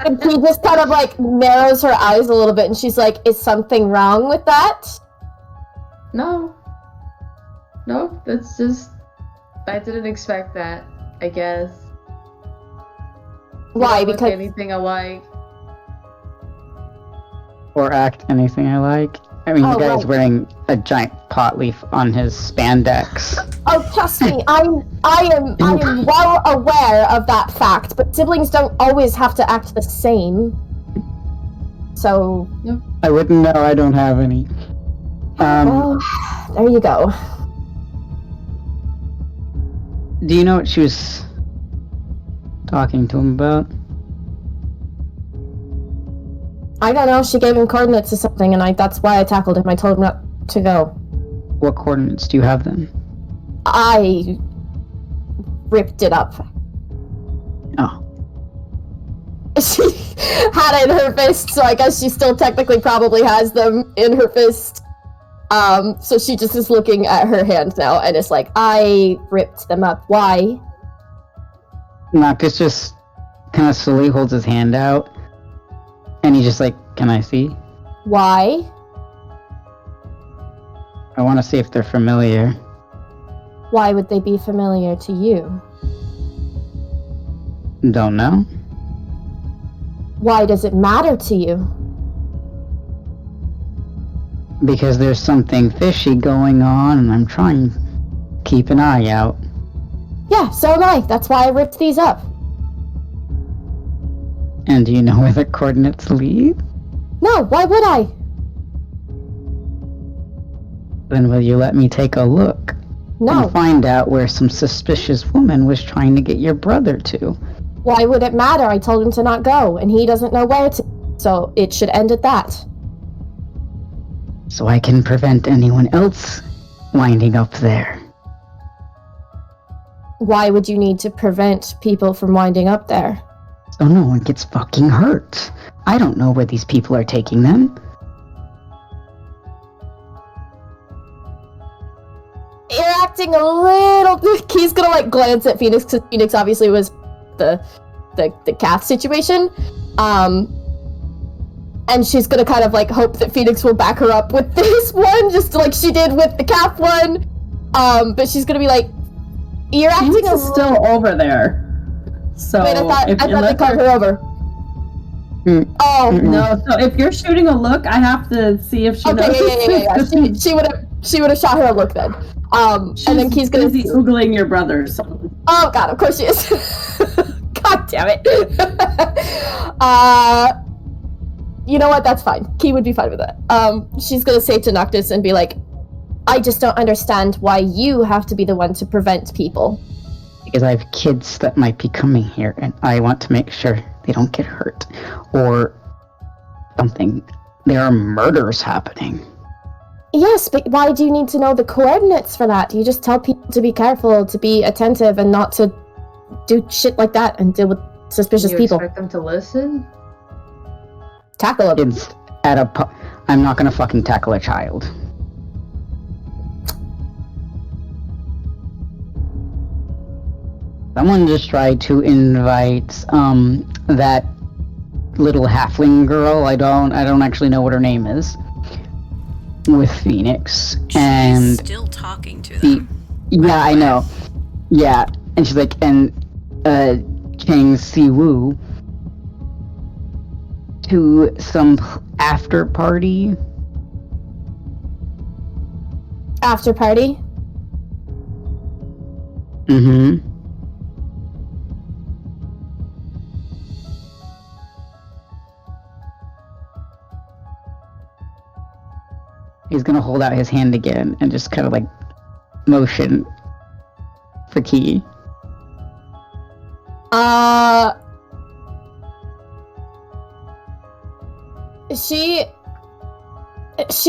And he just kind of narrows her eyes a little bit, and she's like, is something wrong with that? No, that's just, I didn't expect that, I guess. Why? Because Because anything alike. Or act anything I like. I mean, the guy's right. wearing a giant pot leaf on his spandex. Oh, trust me, I am well aware of that fact, but siblings don't always have to act the same. So... I wouldn't know, I don't have any. Well, there you go. Do you know what she was talking to him about? I don't know, she gave him coordinates to something, and that's why I tackled him. I told him not to go. What coordinates do you have then? I ripped it up. Oh. She had it in her fist, so I guess she still technically probably has them in her fist. So she just is looking at her hand now, and it's like, I ripped them up. Why? Noctis just kind of slowly holds his hand out, and he's just like, can I see? Why? I want to see if they're familiar. Why would they be familiar to you? Don't know. Why does it matter to you? Because there's something fishy going on, and I'm trying to keep an eye out. Yeah, so am I. That's why I ripped these up. And do you know where the coordinates lead? No, why would I? Then will you let me take a look? No. And find out where some suspicious woman was trying to get your brother to. Why would it matter? I told him to not go, and he doesn't know where to. So it should end at that. So I can prevent anyone else winding up there. Why would you need to prevent people from winding up there? So no one gets fucking hurt. I don't know where these people are taking them. You're acting a little... He's gonna, glance at Phoenix, because Phoenix obviously was the Kath situation. And she's gonna kind of, hope that Phoenix will back her up with this one, just like she did with the Kath one. But she's gonna be like, you're acting Phoenix is still over there. So wait, I thought they called her over. Oh no! So if you're shooting a look, I have to see if she knows. Yeah. She would have shot her a look then. And then Key's gonna busy oogling your brother. So. Oh god, of course she is. God damn it. You know what? That's fine. Key would be fine with that. She's gonna say to Noctis and be like, I just don't understand why you have to be the one to prevent people. Because I have kids that might be coming here, and I want to make sure they don't get hurt. Or something. There are murders happening. Yes, but why do you need to know the coordinates for that? You just tell people to be careful, to be attentive, and not to do shit like that and deal with suspicious people. You expect them to listen? Tackle them. Kids at a I'm not gonna fucking tackle a child. Someone just tried to invite that little halfling girl. I don't actually know what her name is. With Phoenix. She's still talking to them. Yeah, I know. Yeah, and she's like, and Chang Siwoo to some after party. After party? Mm-hmm. gonna hold out his hand again and just kind of like motion for Key. She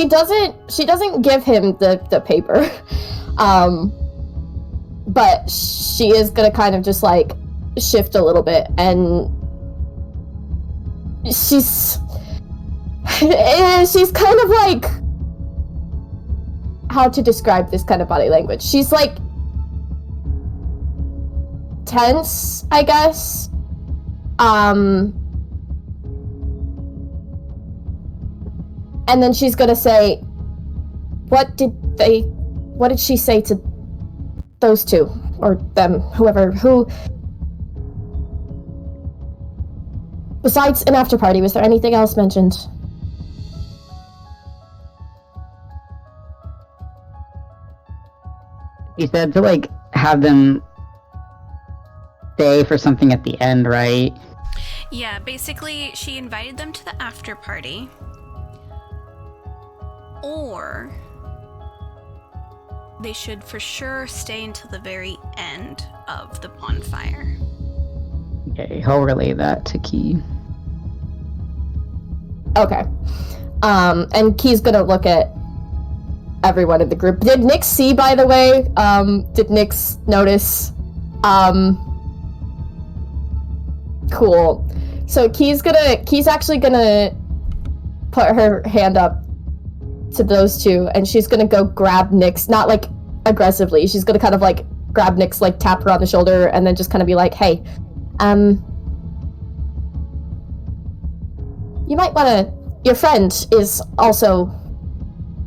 doesn't give him the paper. But she is gonna kind of just like shift a little bit, and she's kind of like, how to describe this kind of body language? She's like tense, I guess. And then she's gonna say, what did she say to those two, or them, who besides an after party, was there anything else mentioned? You said to like have them stay for something at the end, right? Yeah, basically she invited them to the after party, or they should for sure stay until the very end of the bonfire. Okay, he'll relay that to Key. Okay. And Key's gonna look at everyone in the group. Did Nyx see, by the way? Did Nyx notice? Cool. So Key's actually gonna put her hand up to those two, and she's gonna go grab Nyx, not like aggressively. She's gonna kind of like grab Nyx, like tap her on the shoulder, and then just kind of be like, hey, you might wanna, your friend is also,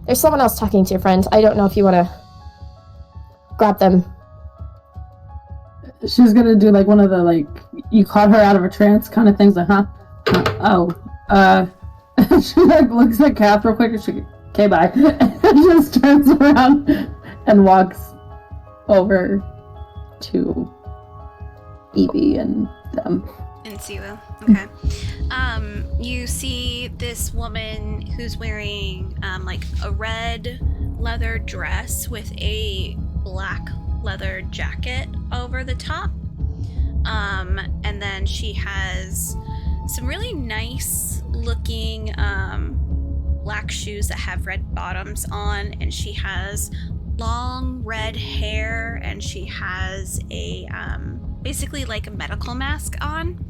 there's someone else talking to your friend. I don't know if you wanna grab them. She's gonna do like one of the like, you caught her out of a trance kind of things, like, huh? She like looks at Cap real quick and she, okay, bye. And just turns around and walks over to Evie and them. And Siwu. Okay. You see this woman who's wearing like a red leather dress with a black leather jacket over the top. And then she has some really nice looking black shoes that have red bottoms on, and she has long red hair, and she has a basically like a medical mask on.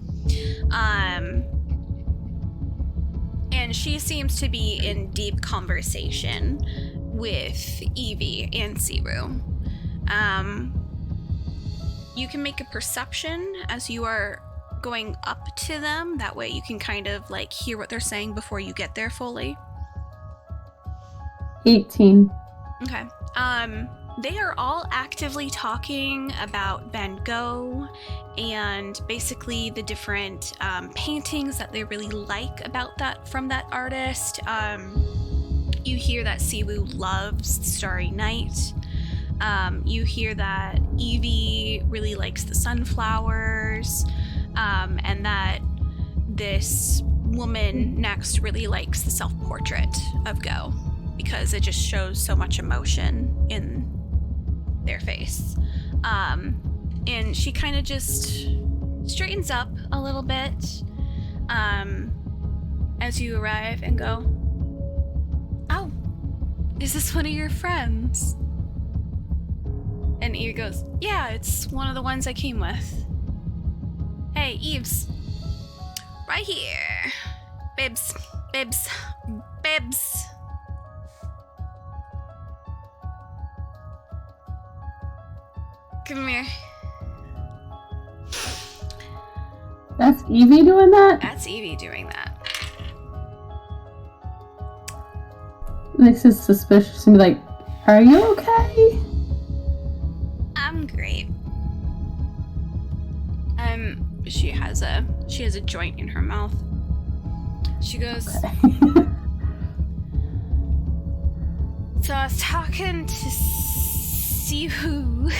And she seems to be in deep conversation with Evie and Siwu. You can make a perception as you are going up to them. That way you can kind of like hear what they're saying before you get there fully. 18. Okay. They are all actively talking about Van Gogh and basically the different paintings that they really like about that from that artist. You hear that Siwu loves Starry Night. You hear that Evie really likes the sunflowers, and that this woman next really likes the self-portrait of Go because it just shows so much emotion in their face. And she kind of just straightens up a little bit as you arrive and go, "Oh, is this one of your friends?" And Eve goes, "Yeah, it's one of the ones I came with." "Hey, Eves. Right here. Bibs. Bibs. Bibs." Come here. That's Evie doing that? That's Evie doing that. Nyx is suspicious and be like, "Are you okay?" I'm great. She has a joint in her mouth. She goes, Okay. "So I was talking to Siwu,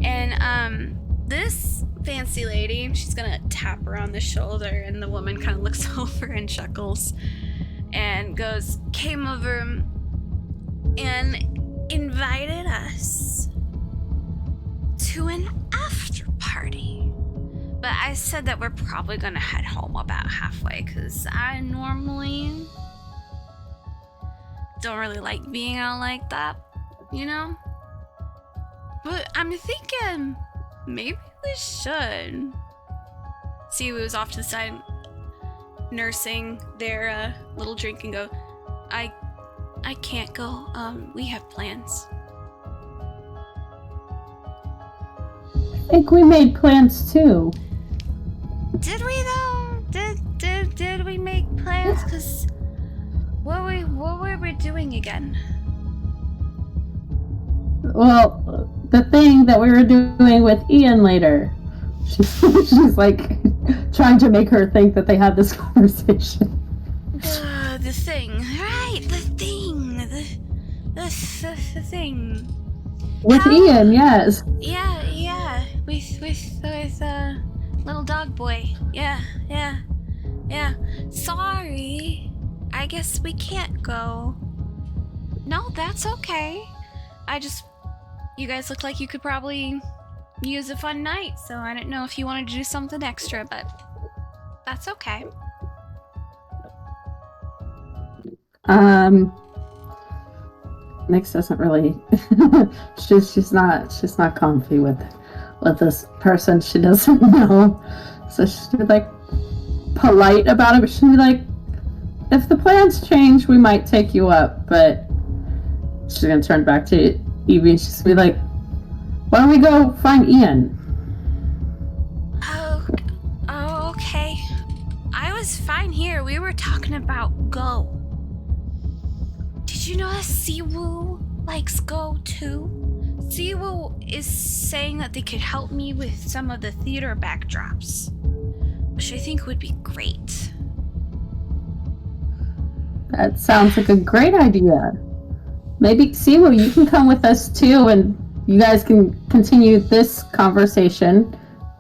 and this fancy lady," she's gonna tap her on the shoulder, and the woman kind of looks over and chuckles and goes, "Came over and invited us to an after party. But I said that we're probably gonna head home about halfway, because I normally don't really like being out like that, you know? But I'm thinking maybe we should. Siwu was off to the side, nursing their little drink, and go, I can't go. We have plans. I think we made plans too. Did we though? Did we make plans? Cause what were we doing again? Well, the thing that we were doing with Ian later. She's like trying to make her think that they had this conversation. The thing, right? The thing, the thing. With Ian, yes. Yeah. With little dog boy. Yeah. Sorry. I guess we can't go. No, that's okay. You guys look like you could probably use a fun night, so I didn't know if you wanted to do something extra, but that's okay. Nyx doesn't really she's not comfy with this person she doesn't know. So she's like polite about it, but she'll be like, if the plans change, we might take you up, but she's gonna turn back to Evie and she's gonna be like, why don't we go find Ian? Oh, okay. I was fine here. We were talking about Go. Did you know that Siwu likes Go too? Siwu is saying that they could help me with some of the theater backdrops, which I think would be great. That sounds like a great idea. Maybe Siwu, you can come with us too, and you guys can continue this conversation.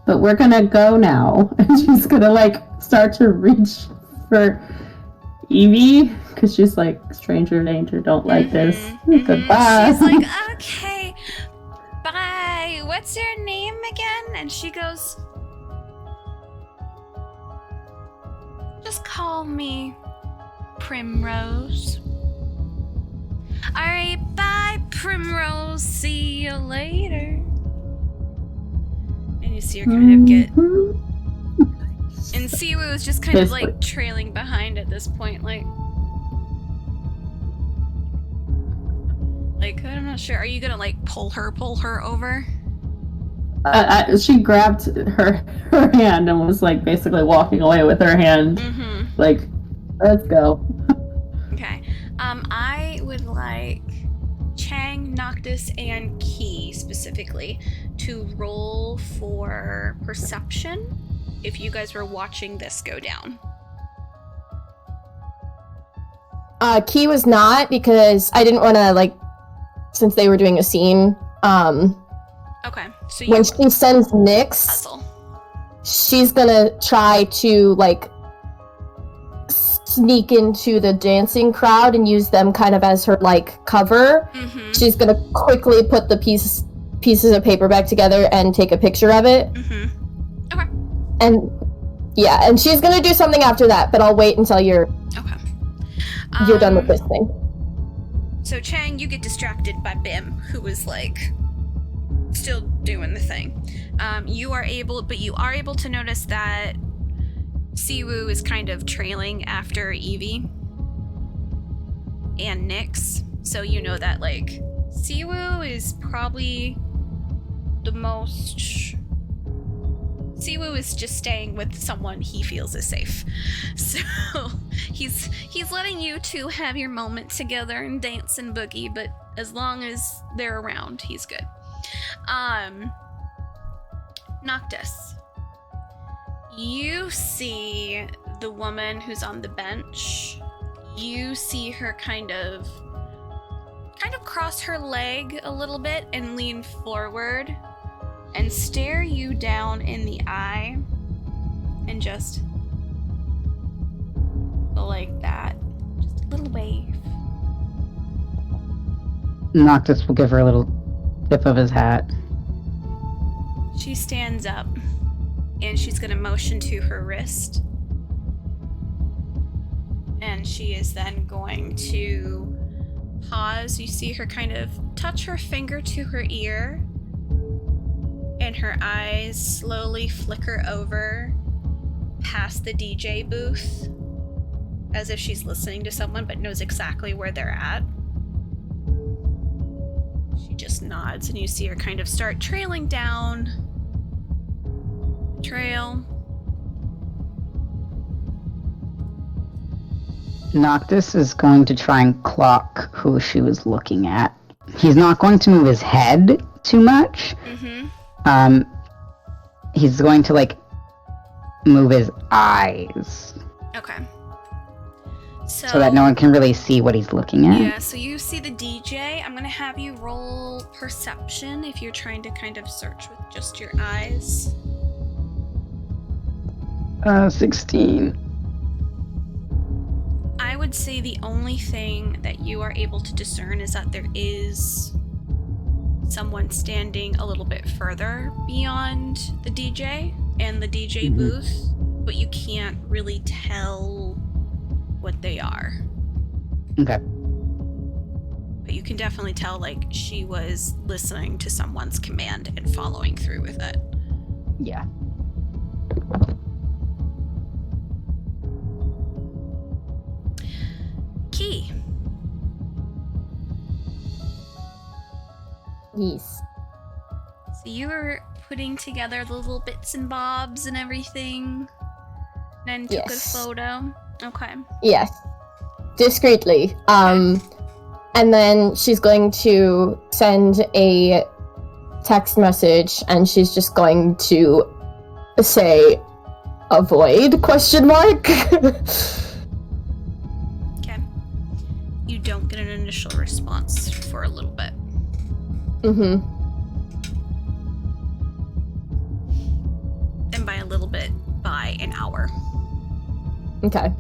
But we're gonna go now, and she's gonna like start to reach for Evie because she's like, stranger danger, don't like this. Goodbye. She's like, okay, bye. What's your name again? And she goes, just call me Primrose. Alright, bye, Primrose. See you later. And you see her kind of get... And Siwu is just kind of like trailing behind at this point, like, I'm not sure. Are you gonna like pull her over? She grabbed her hand and was like basically walking away with her hand. Mm-hmm. Like, let's go. Okay. I would like Chang, Noctis, and Key specifically to roll for perception if you guys were watching this go down. Key was not, because I didn't want to, since they were doing a scene, okay, so when she sends Nyx, puzzle. She's gonna try to, sneak into the dancing crowd and use them kind of as her, cover. Mm-hmm. She's gonna quickly put the pieces of paper back together and take a picture of it. Mm-hmm. Okay. And, yeah, and she's gonna do something after that, but I'll wait until you're done with this thing. So Chang, you get distracted by Bim, who is still doing the thing. You are able to notice that Siwu is kind of trailing after Evie and Nyx. So you know that Siwu is probably the most. Siwu is just staying with someone he feels is safe. So he's letting you two have your moment together and dance and boogie, but as long as they're around, he's good. Noctis, you see the woman who's on the bench. You see her kind of cross her leg a little bit and lean forward and stare you down in the eye and just like that. Just a little wave. Noctis will give her a little tip of his hat. She stands up, and she's going to motion to her wrist. And she is then going to pause. You see her kind of touch her finger to her ear, and her eyes slowly flicker over past the DJ booth, as if she's listening to someone but knows exactly where they're at. She just nods, and you see her kind of start trailing down the trail. Noctis is going to try and clock who she was looking at. He's not going to move his head too much. He's going to, like, move his eyes. Okay. So that no one can really see what he's looking at. Yeah, so you see the DJ. I'm going to have you roll perception if you're trying to kind of search with just your eyes. 16. I would say the only thing that you are able to discern is that there is someone standing a little bit further beyond the DJ and the DJ booth, but you can't really tell what they are. Okay. But you can definitely tell, like, she was listening to someone's command and following through with it. Yeah. Key. Yes. So you were putting together the little bits and bobs and everything, and took a photo. Okay. Yes. Discreetly. And then she's going to send a text message, and she's just going to say, "Avoid?" ? Okay. You don't get an initial response for a little bit. Mm-hmm. And by a little bit, by an hour. Okay.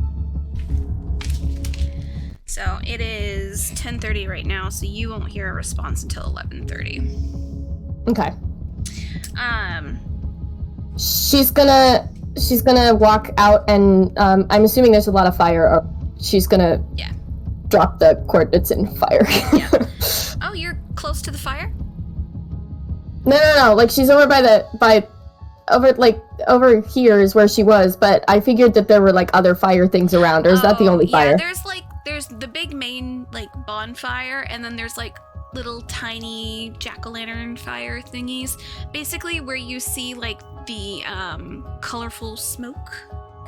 So it is 10:30 right now, so you won't hear a response until 11:30. Okay. She's gonna walk out, and I'm assuming there's a lot of fire, or she's gonna drop the coordinates in fire. Yeah. Oh, you're close to the fire? No. Like, she's over over here is where she was, but I figured that there were, like, other fire things around, or is that the only fire? Yeah, there's the big main, like, bonfire, and then there's, like, little tiny jack-o'-lantern fire thingies. Basically where you see, like, the colorful smoke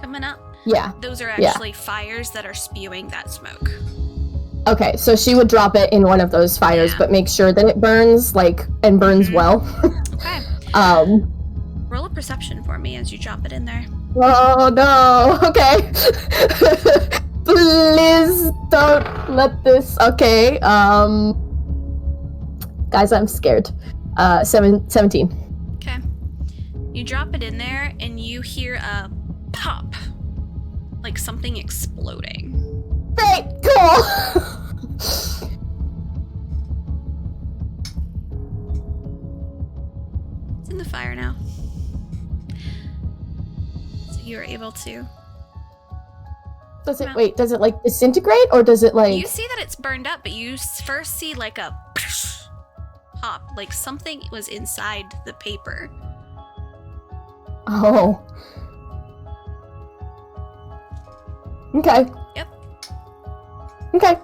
coming up. Yeah. Those are actually fires that are spewing that smoke. Okay, so she would drop it in one of those fires, but make sure that it burns, like, and burns well. Okay. Roll a perception for me as you drop it in there. Oh no, okay. Please don't let this, okay, guys, I'm scared. 17. Okay. You drop it in there, and you hear a pop. Like something exploding. Great, cool! It's in the fire now. So you're able to... Does it, like, disintegrate, or does it, like... You see that it's burned up, but you first see, like, a pop. Like something was inside the paper. Oh. Okay. Yep. Okay.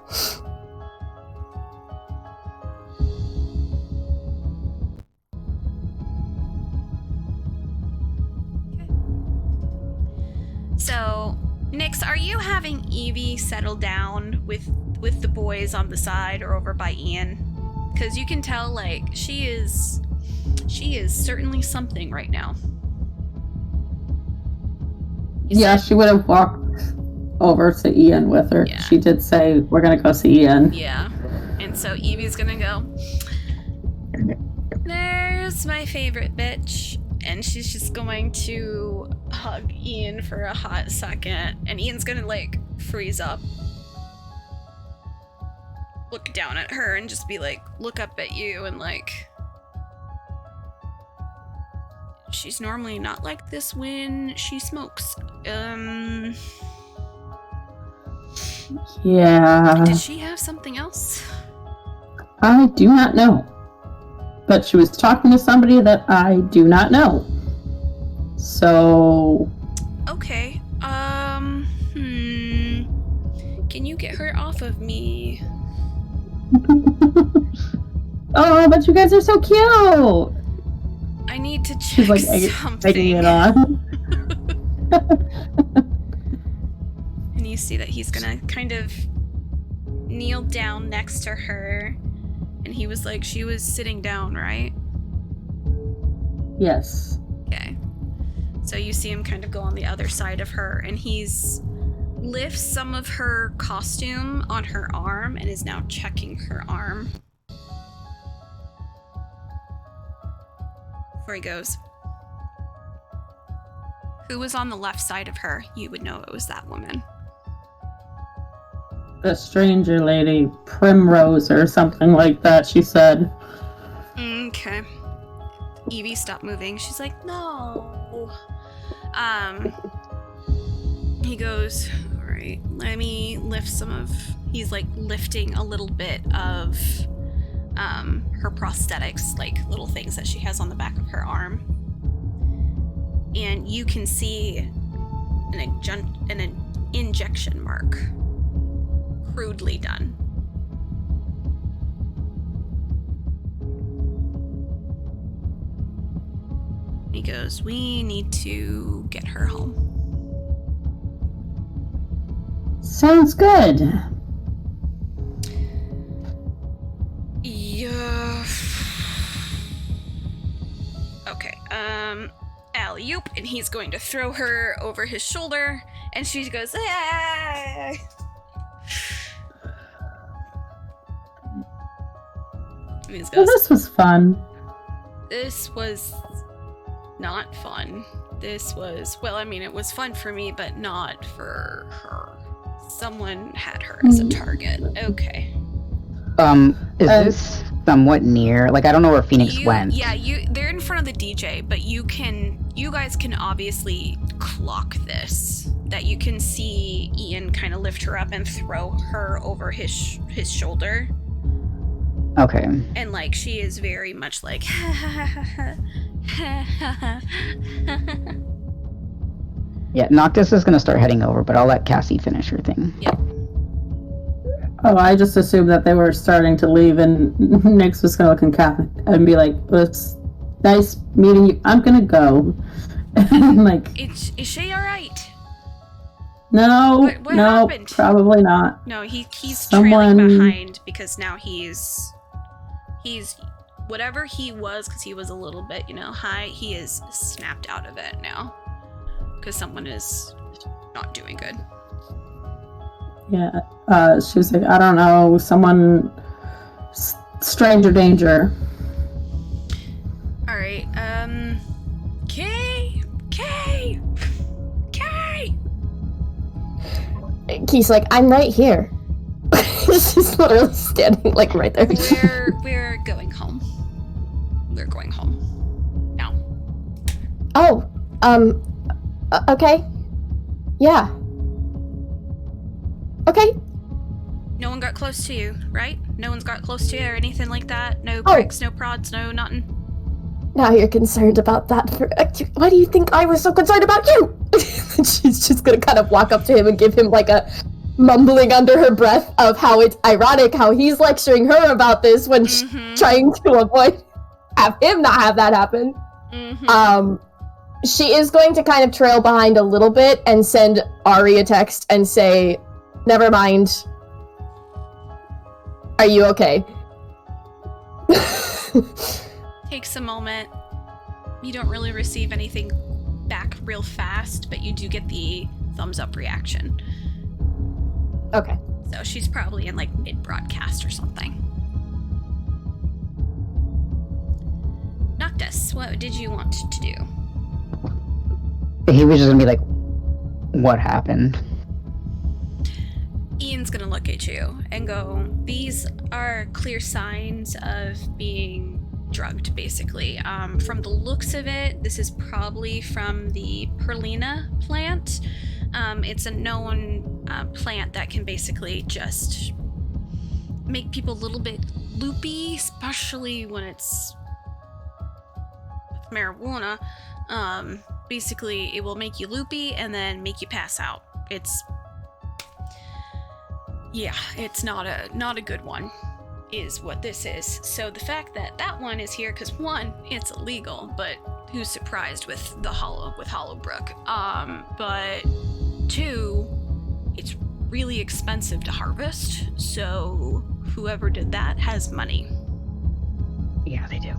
So, Nyx, are you having Evie settle down with the boys on the side or over by Ian? Because you can tell, like, she is certainly something right now. She would have walked over to Ian with her. Yeah. She did say, "We're gonna go see Ian." Yeah. And so Evie's gonna go, "There's my favorite bitch." And she's just going to hug Ian for a hot second. And Ian's gonna, like, freeze up. look down at her and just be like, look up at you and like, she's normally not like this when she smokes. Yeah. Did she have something else? I do not know. But she was talking to somebody that I do not know. So... Okay, can you get her off of me? Oh, but you guys are so cute! I need to check She's like taking it on. And you see that he's gonna kind of kneel down next to her. And he was like, she was sitting down, right? Yes. Okay. So you see him kind of go on the other side of her, and he's lifts some of her costume on her arm and is now checking her arm. Before he goes, who was on the left side of her? You would know it was that woman. The stranger lady, Primrose or something like that, she said. Okay. Evie stopped moving. She's like, no. He goes, all right, let me lift some of, he's like lifting a little bit of her prosthetics, like little things that she has on the back of her arm. And you can see an injection mark, crudely done. He goes, we need to get her home. Sounds good. Yeah. Okay, alley-oop, and he's going to throw her over his shoulder, and she goes, ah! And he goes, Well, this was fun. This was not fun. This was, well, I mean, it was fun for me, but not for her. Someone had her as a target. Okay. Is this somewhat near? Like, I don't know where Phoenix went. Yeah, they're in front of the DJ, but you guys can obviously clock this. That you can see Ian kind of lift her up and throw her over his shoulder. Okay. And, like, she is very much like, Yeah, Noctis is gonna start heading over, but I'll let Cassie finish her thing. Yep. Oh, I just assumed that they were starting to leave, and Nyx was gonna look at Kathy and be like, "It's nice meeting you. I'm gonna go." And like, is she alright? No, What no, happened? Probably not. No, he's Someone... trailing behind because now he's whatever he was, because he was a little bit, high, he is snapped out of it now. Because someone is not doing good. Yeah, she was like, I don't know, someone... stranger danger. Alright, Kay! Key's like, I'm right here. She's literally standing, like, right there. We're going home. We're going home. Now. Oh, okay. Yeah. Okay. No one got close to you, right? No one's got close to you or anything like that? No pricks, no prods, no nothing? Now you're concerned about that. Why do you think I was so concerned about you? She's just gonna kind of walk up to him and give him like a mumbling under her breath of how it's ironic how he's lecturing her about this when she's trying to have him not have that happen. She is going to kind of trail behind a little bit and send Ari a text and say, never mind. Are you okay? Takes a moment. You don't really receive anything back real fast, but you do get the thumbs up reaction. Okay. So she's probably in like mid-broadcast or something. Noctis, what did you want to do? He was just gonna be like, what happened? Ian's gonna look at you and go, these are clear signs of being drugged, basically. From the looks of it, this is probably from the Perlina plant. It's a known plant that can basically just make people a little bit loopy, especially when it's with marijuana. Basically, it will make you loopy and then make you pass out. It's not a good one, is what this is. So the fact that that one is here, because one, it's illegal, but who's surprised with Hollowbrook? But two, it's really expensive to harvest, so whoever did that has money. Yeah, they do.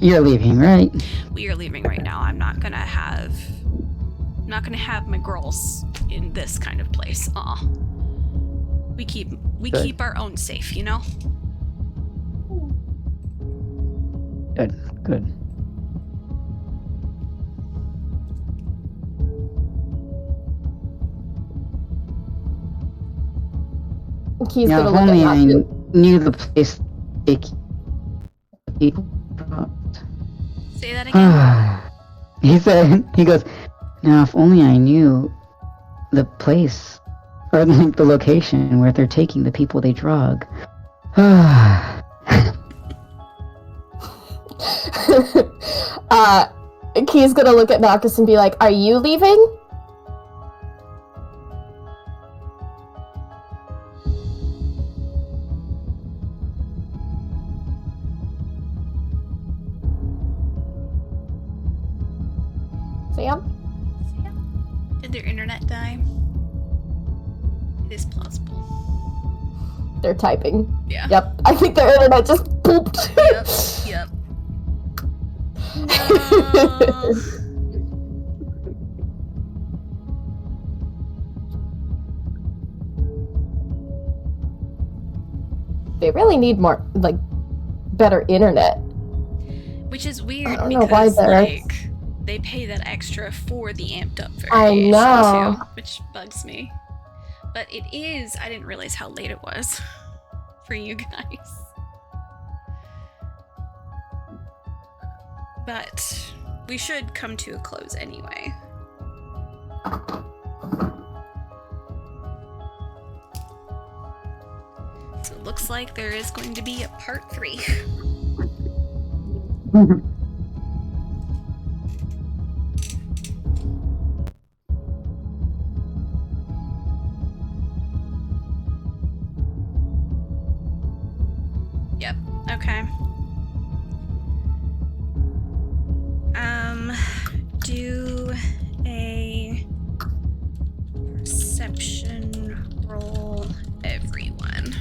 You're leaving, right? We are leaving right now. I'm not gonna have my girls in this kind of place. We keep our own safe, you know? Good. He's Now, gonna if look only at I Natsu. knew the place they keep people. Say that again. He goes, now if only I knew the place, or like the location where they're taking the people they drug. Key's gonna look at Noctis and be like, are you leaving? Sam? Did their internet die? It is plausible. They're typing. Yeah. Yep. I think their internet just pooped. Yep. No. They really need more, like, better internet. Which is weird I don't know why because, they're- like, they pay that extra for the amped up I variation know. too, which bugs me. But it is, I didn't realize how late it was for you guys. But we should come to a close anyway. So it looks like there is going to be a part 3. Yep, okay. Do a perception roll, everyone.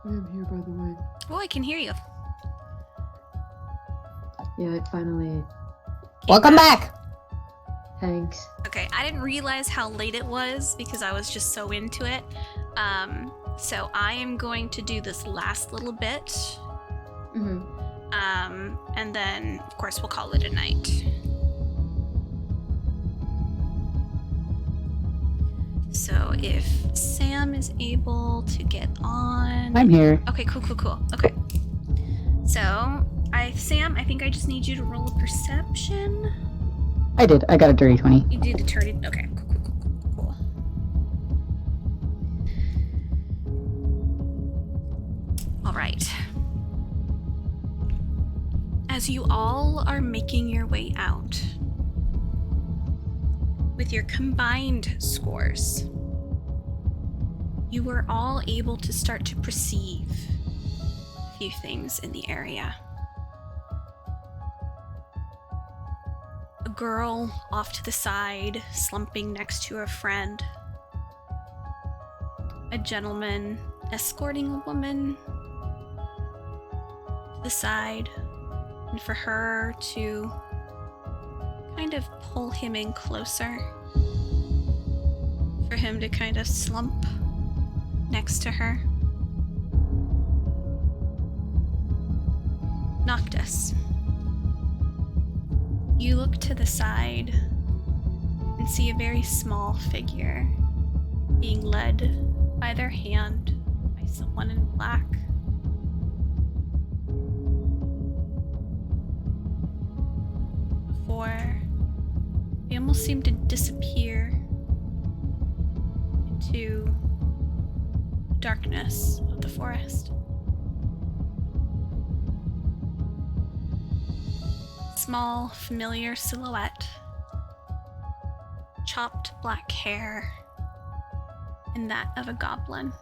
I'm here, by the way. Oh, I can hear you. Yeah, it finally... Welcome back! Thanks. Okay, I didn't realize how late it was because I was just so into it. So I am going to do this last little bit. Mm-hmm. And then, of course, we'll call it a night. So if Sam is able to get on... I'm here. Okay, cool. Okay. So, Sam, I think I just need you to roll a perception. I did. I got a dirty 20. You did a dirty... Okay, cool. All right. As you all are making your way out, with your combined scores, you were all able to start to perceive a few things in the area. A girl off to the side, slumping next to her friend. A gentleman escorting a woman to the side, and for her to kind of pull him in closer. For him to kind of slump next to her. Noctis. You look to the side and see a very small figure being led by their hand by someone in black. Before they almost seem to disappear into the darkness of the forest. Small, familiar silhouette, chopped black hair, and that of a goblin.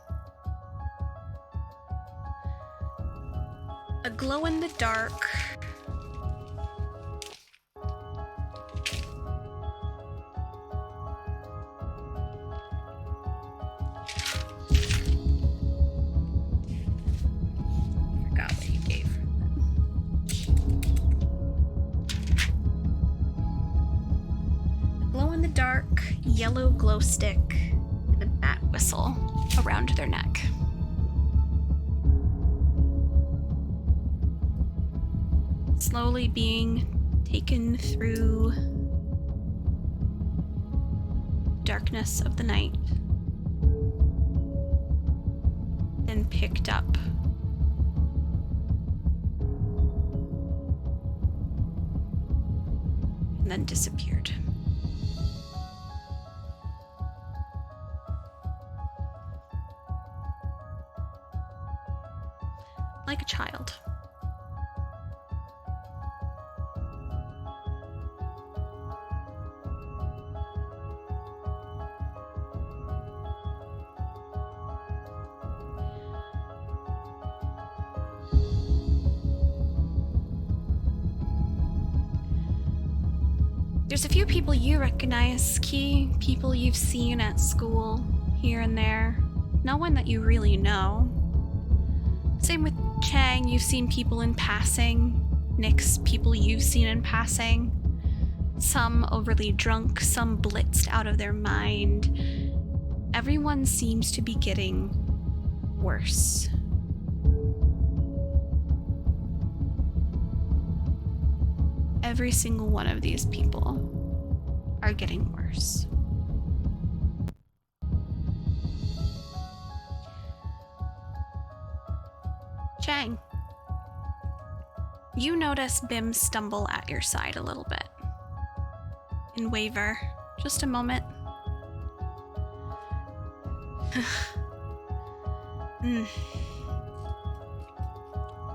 A glow-in-the-dark yellow glow stick and a bat whistle around their neck. Slowly being taken through the darkness of the night, then picked up. And then disappeared. Like a child. There's a few people you recognize, Key, people you've seen at school, here and there. No one that you really know. Same with Chang, you've seen people in passing. Nyx, people you've seen in passing. Some overly drunk, some blitzed out of their mind. Everyone seems to be getting worse. Every single one of these people are getting worse. Chang, you notice Bim stumble at your side a little bit and waver just a moment.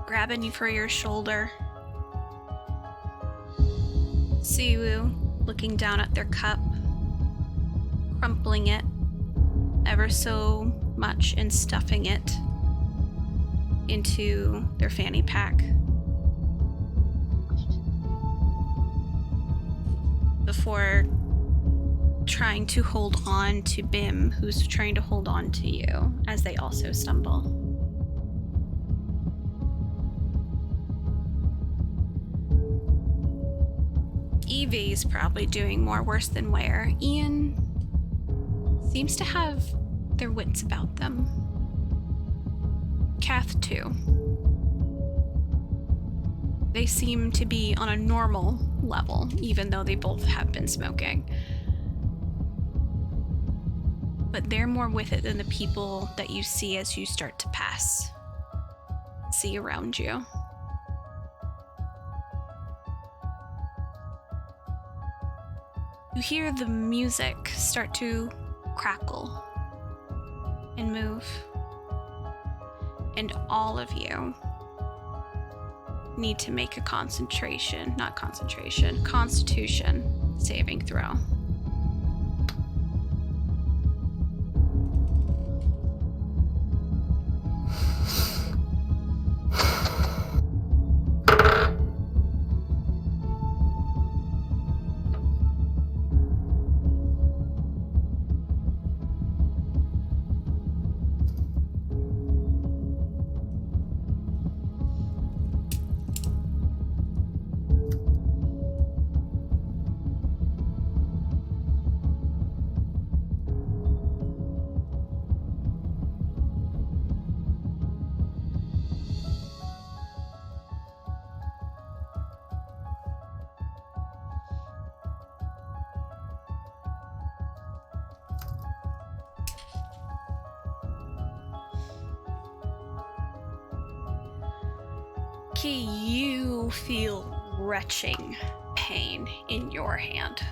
Grabbing you for your shoulder. Siwu looking down at their cup, crumpling it ever so much and stuffing it into their fanny pack. Before trying to hold on to Bim, who's trying to hold on to you as they also stumble. Evie's probably doing more worse than Ware. Ian seems to have their wits about them. Kath, too. They seem to be on a normal level, even though they both have been smoking. But they're more with it than the people that you see as you start to see around you. You hear the music start to crackle and move. And all of you need to make a constitution saving throw. You feel retching pain in your hand.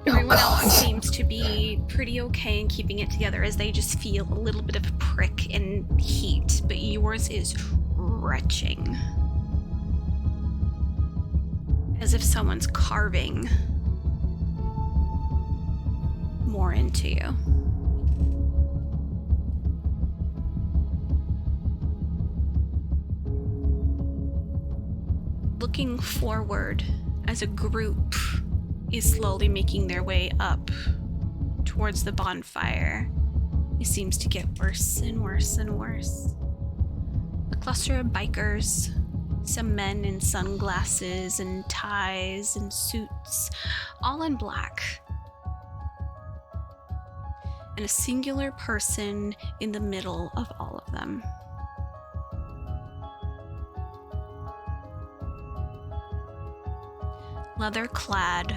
Everyone else seems to be pretty okay in keeping it together as they just feel a little bit of a prick and heat, but yours is retching. As if someone's carving more into you. Looking forward as a group is slowly making their way up towards the bonfire, it seems to get worse and worse and worse. A cluster of bikers, some men in sunglasses and ties and suits, all in black. And a singular person in the middle of all of them. Leather clad,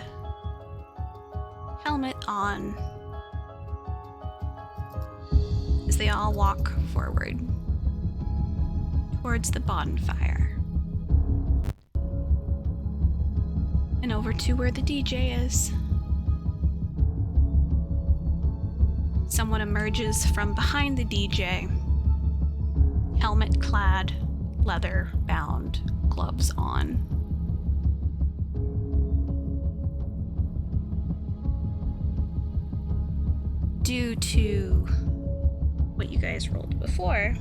helmet on, as they all walk forward towards the bonfire and over to where the DJ is. Someone emerges from behind the DJ, helmet clad, leather bound, gloves on. Due to what you guys rolled before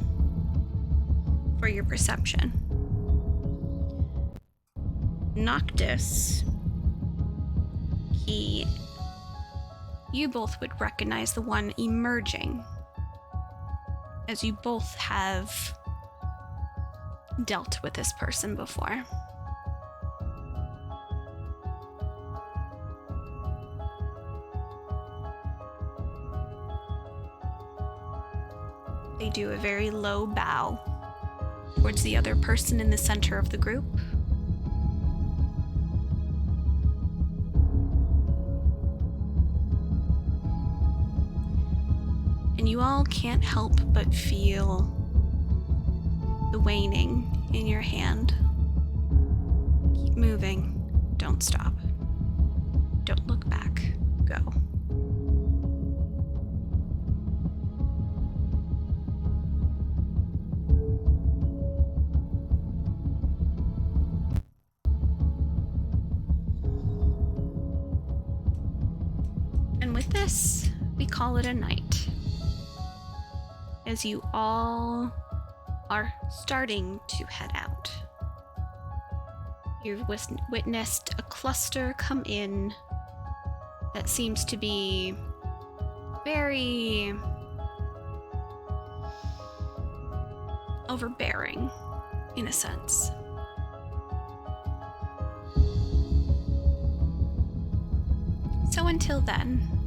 for your perception, Noctis, you both would recognize the one emerging, as you both have dealt with this person before. They do a very low bow towards the other person in the center of the group. And you all can't help but feel the waning in your hand. Keep moving. Don't stop. Don't look back. Go. And with this, we call it a night. As you all are starting to head out. You've witnessed a cluster come in that seems to be very overbearing, in a sense. until then.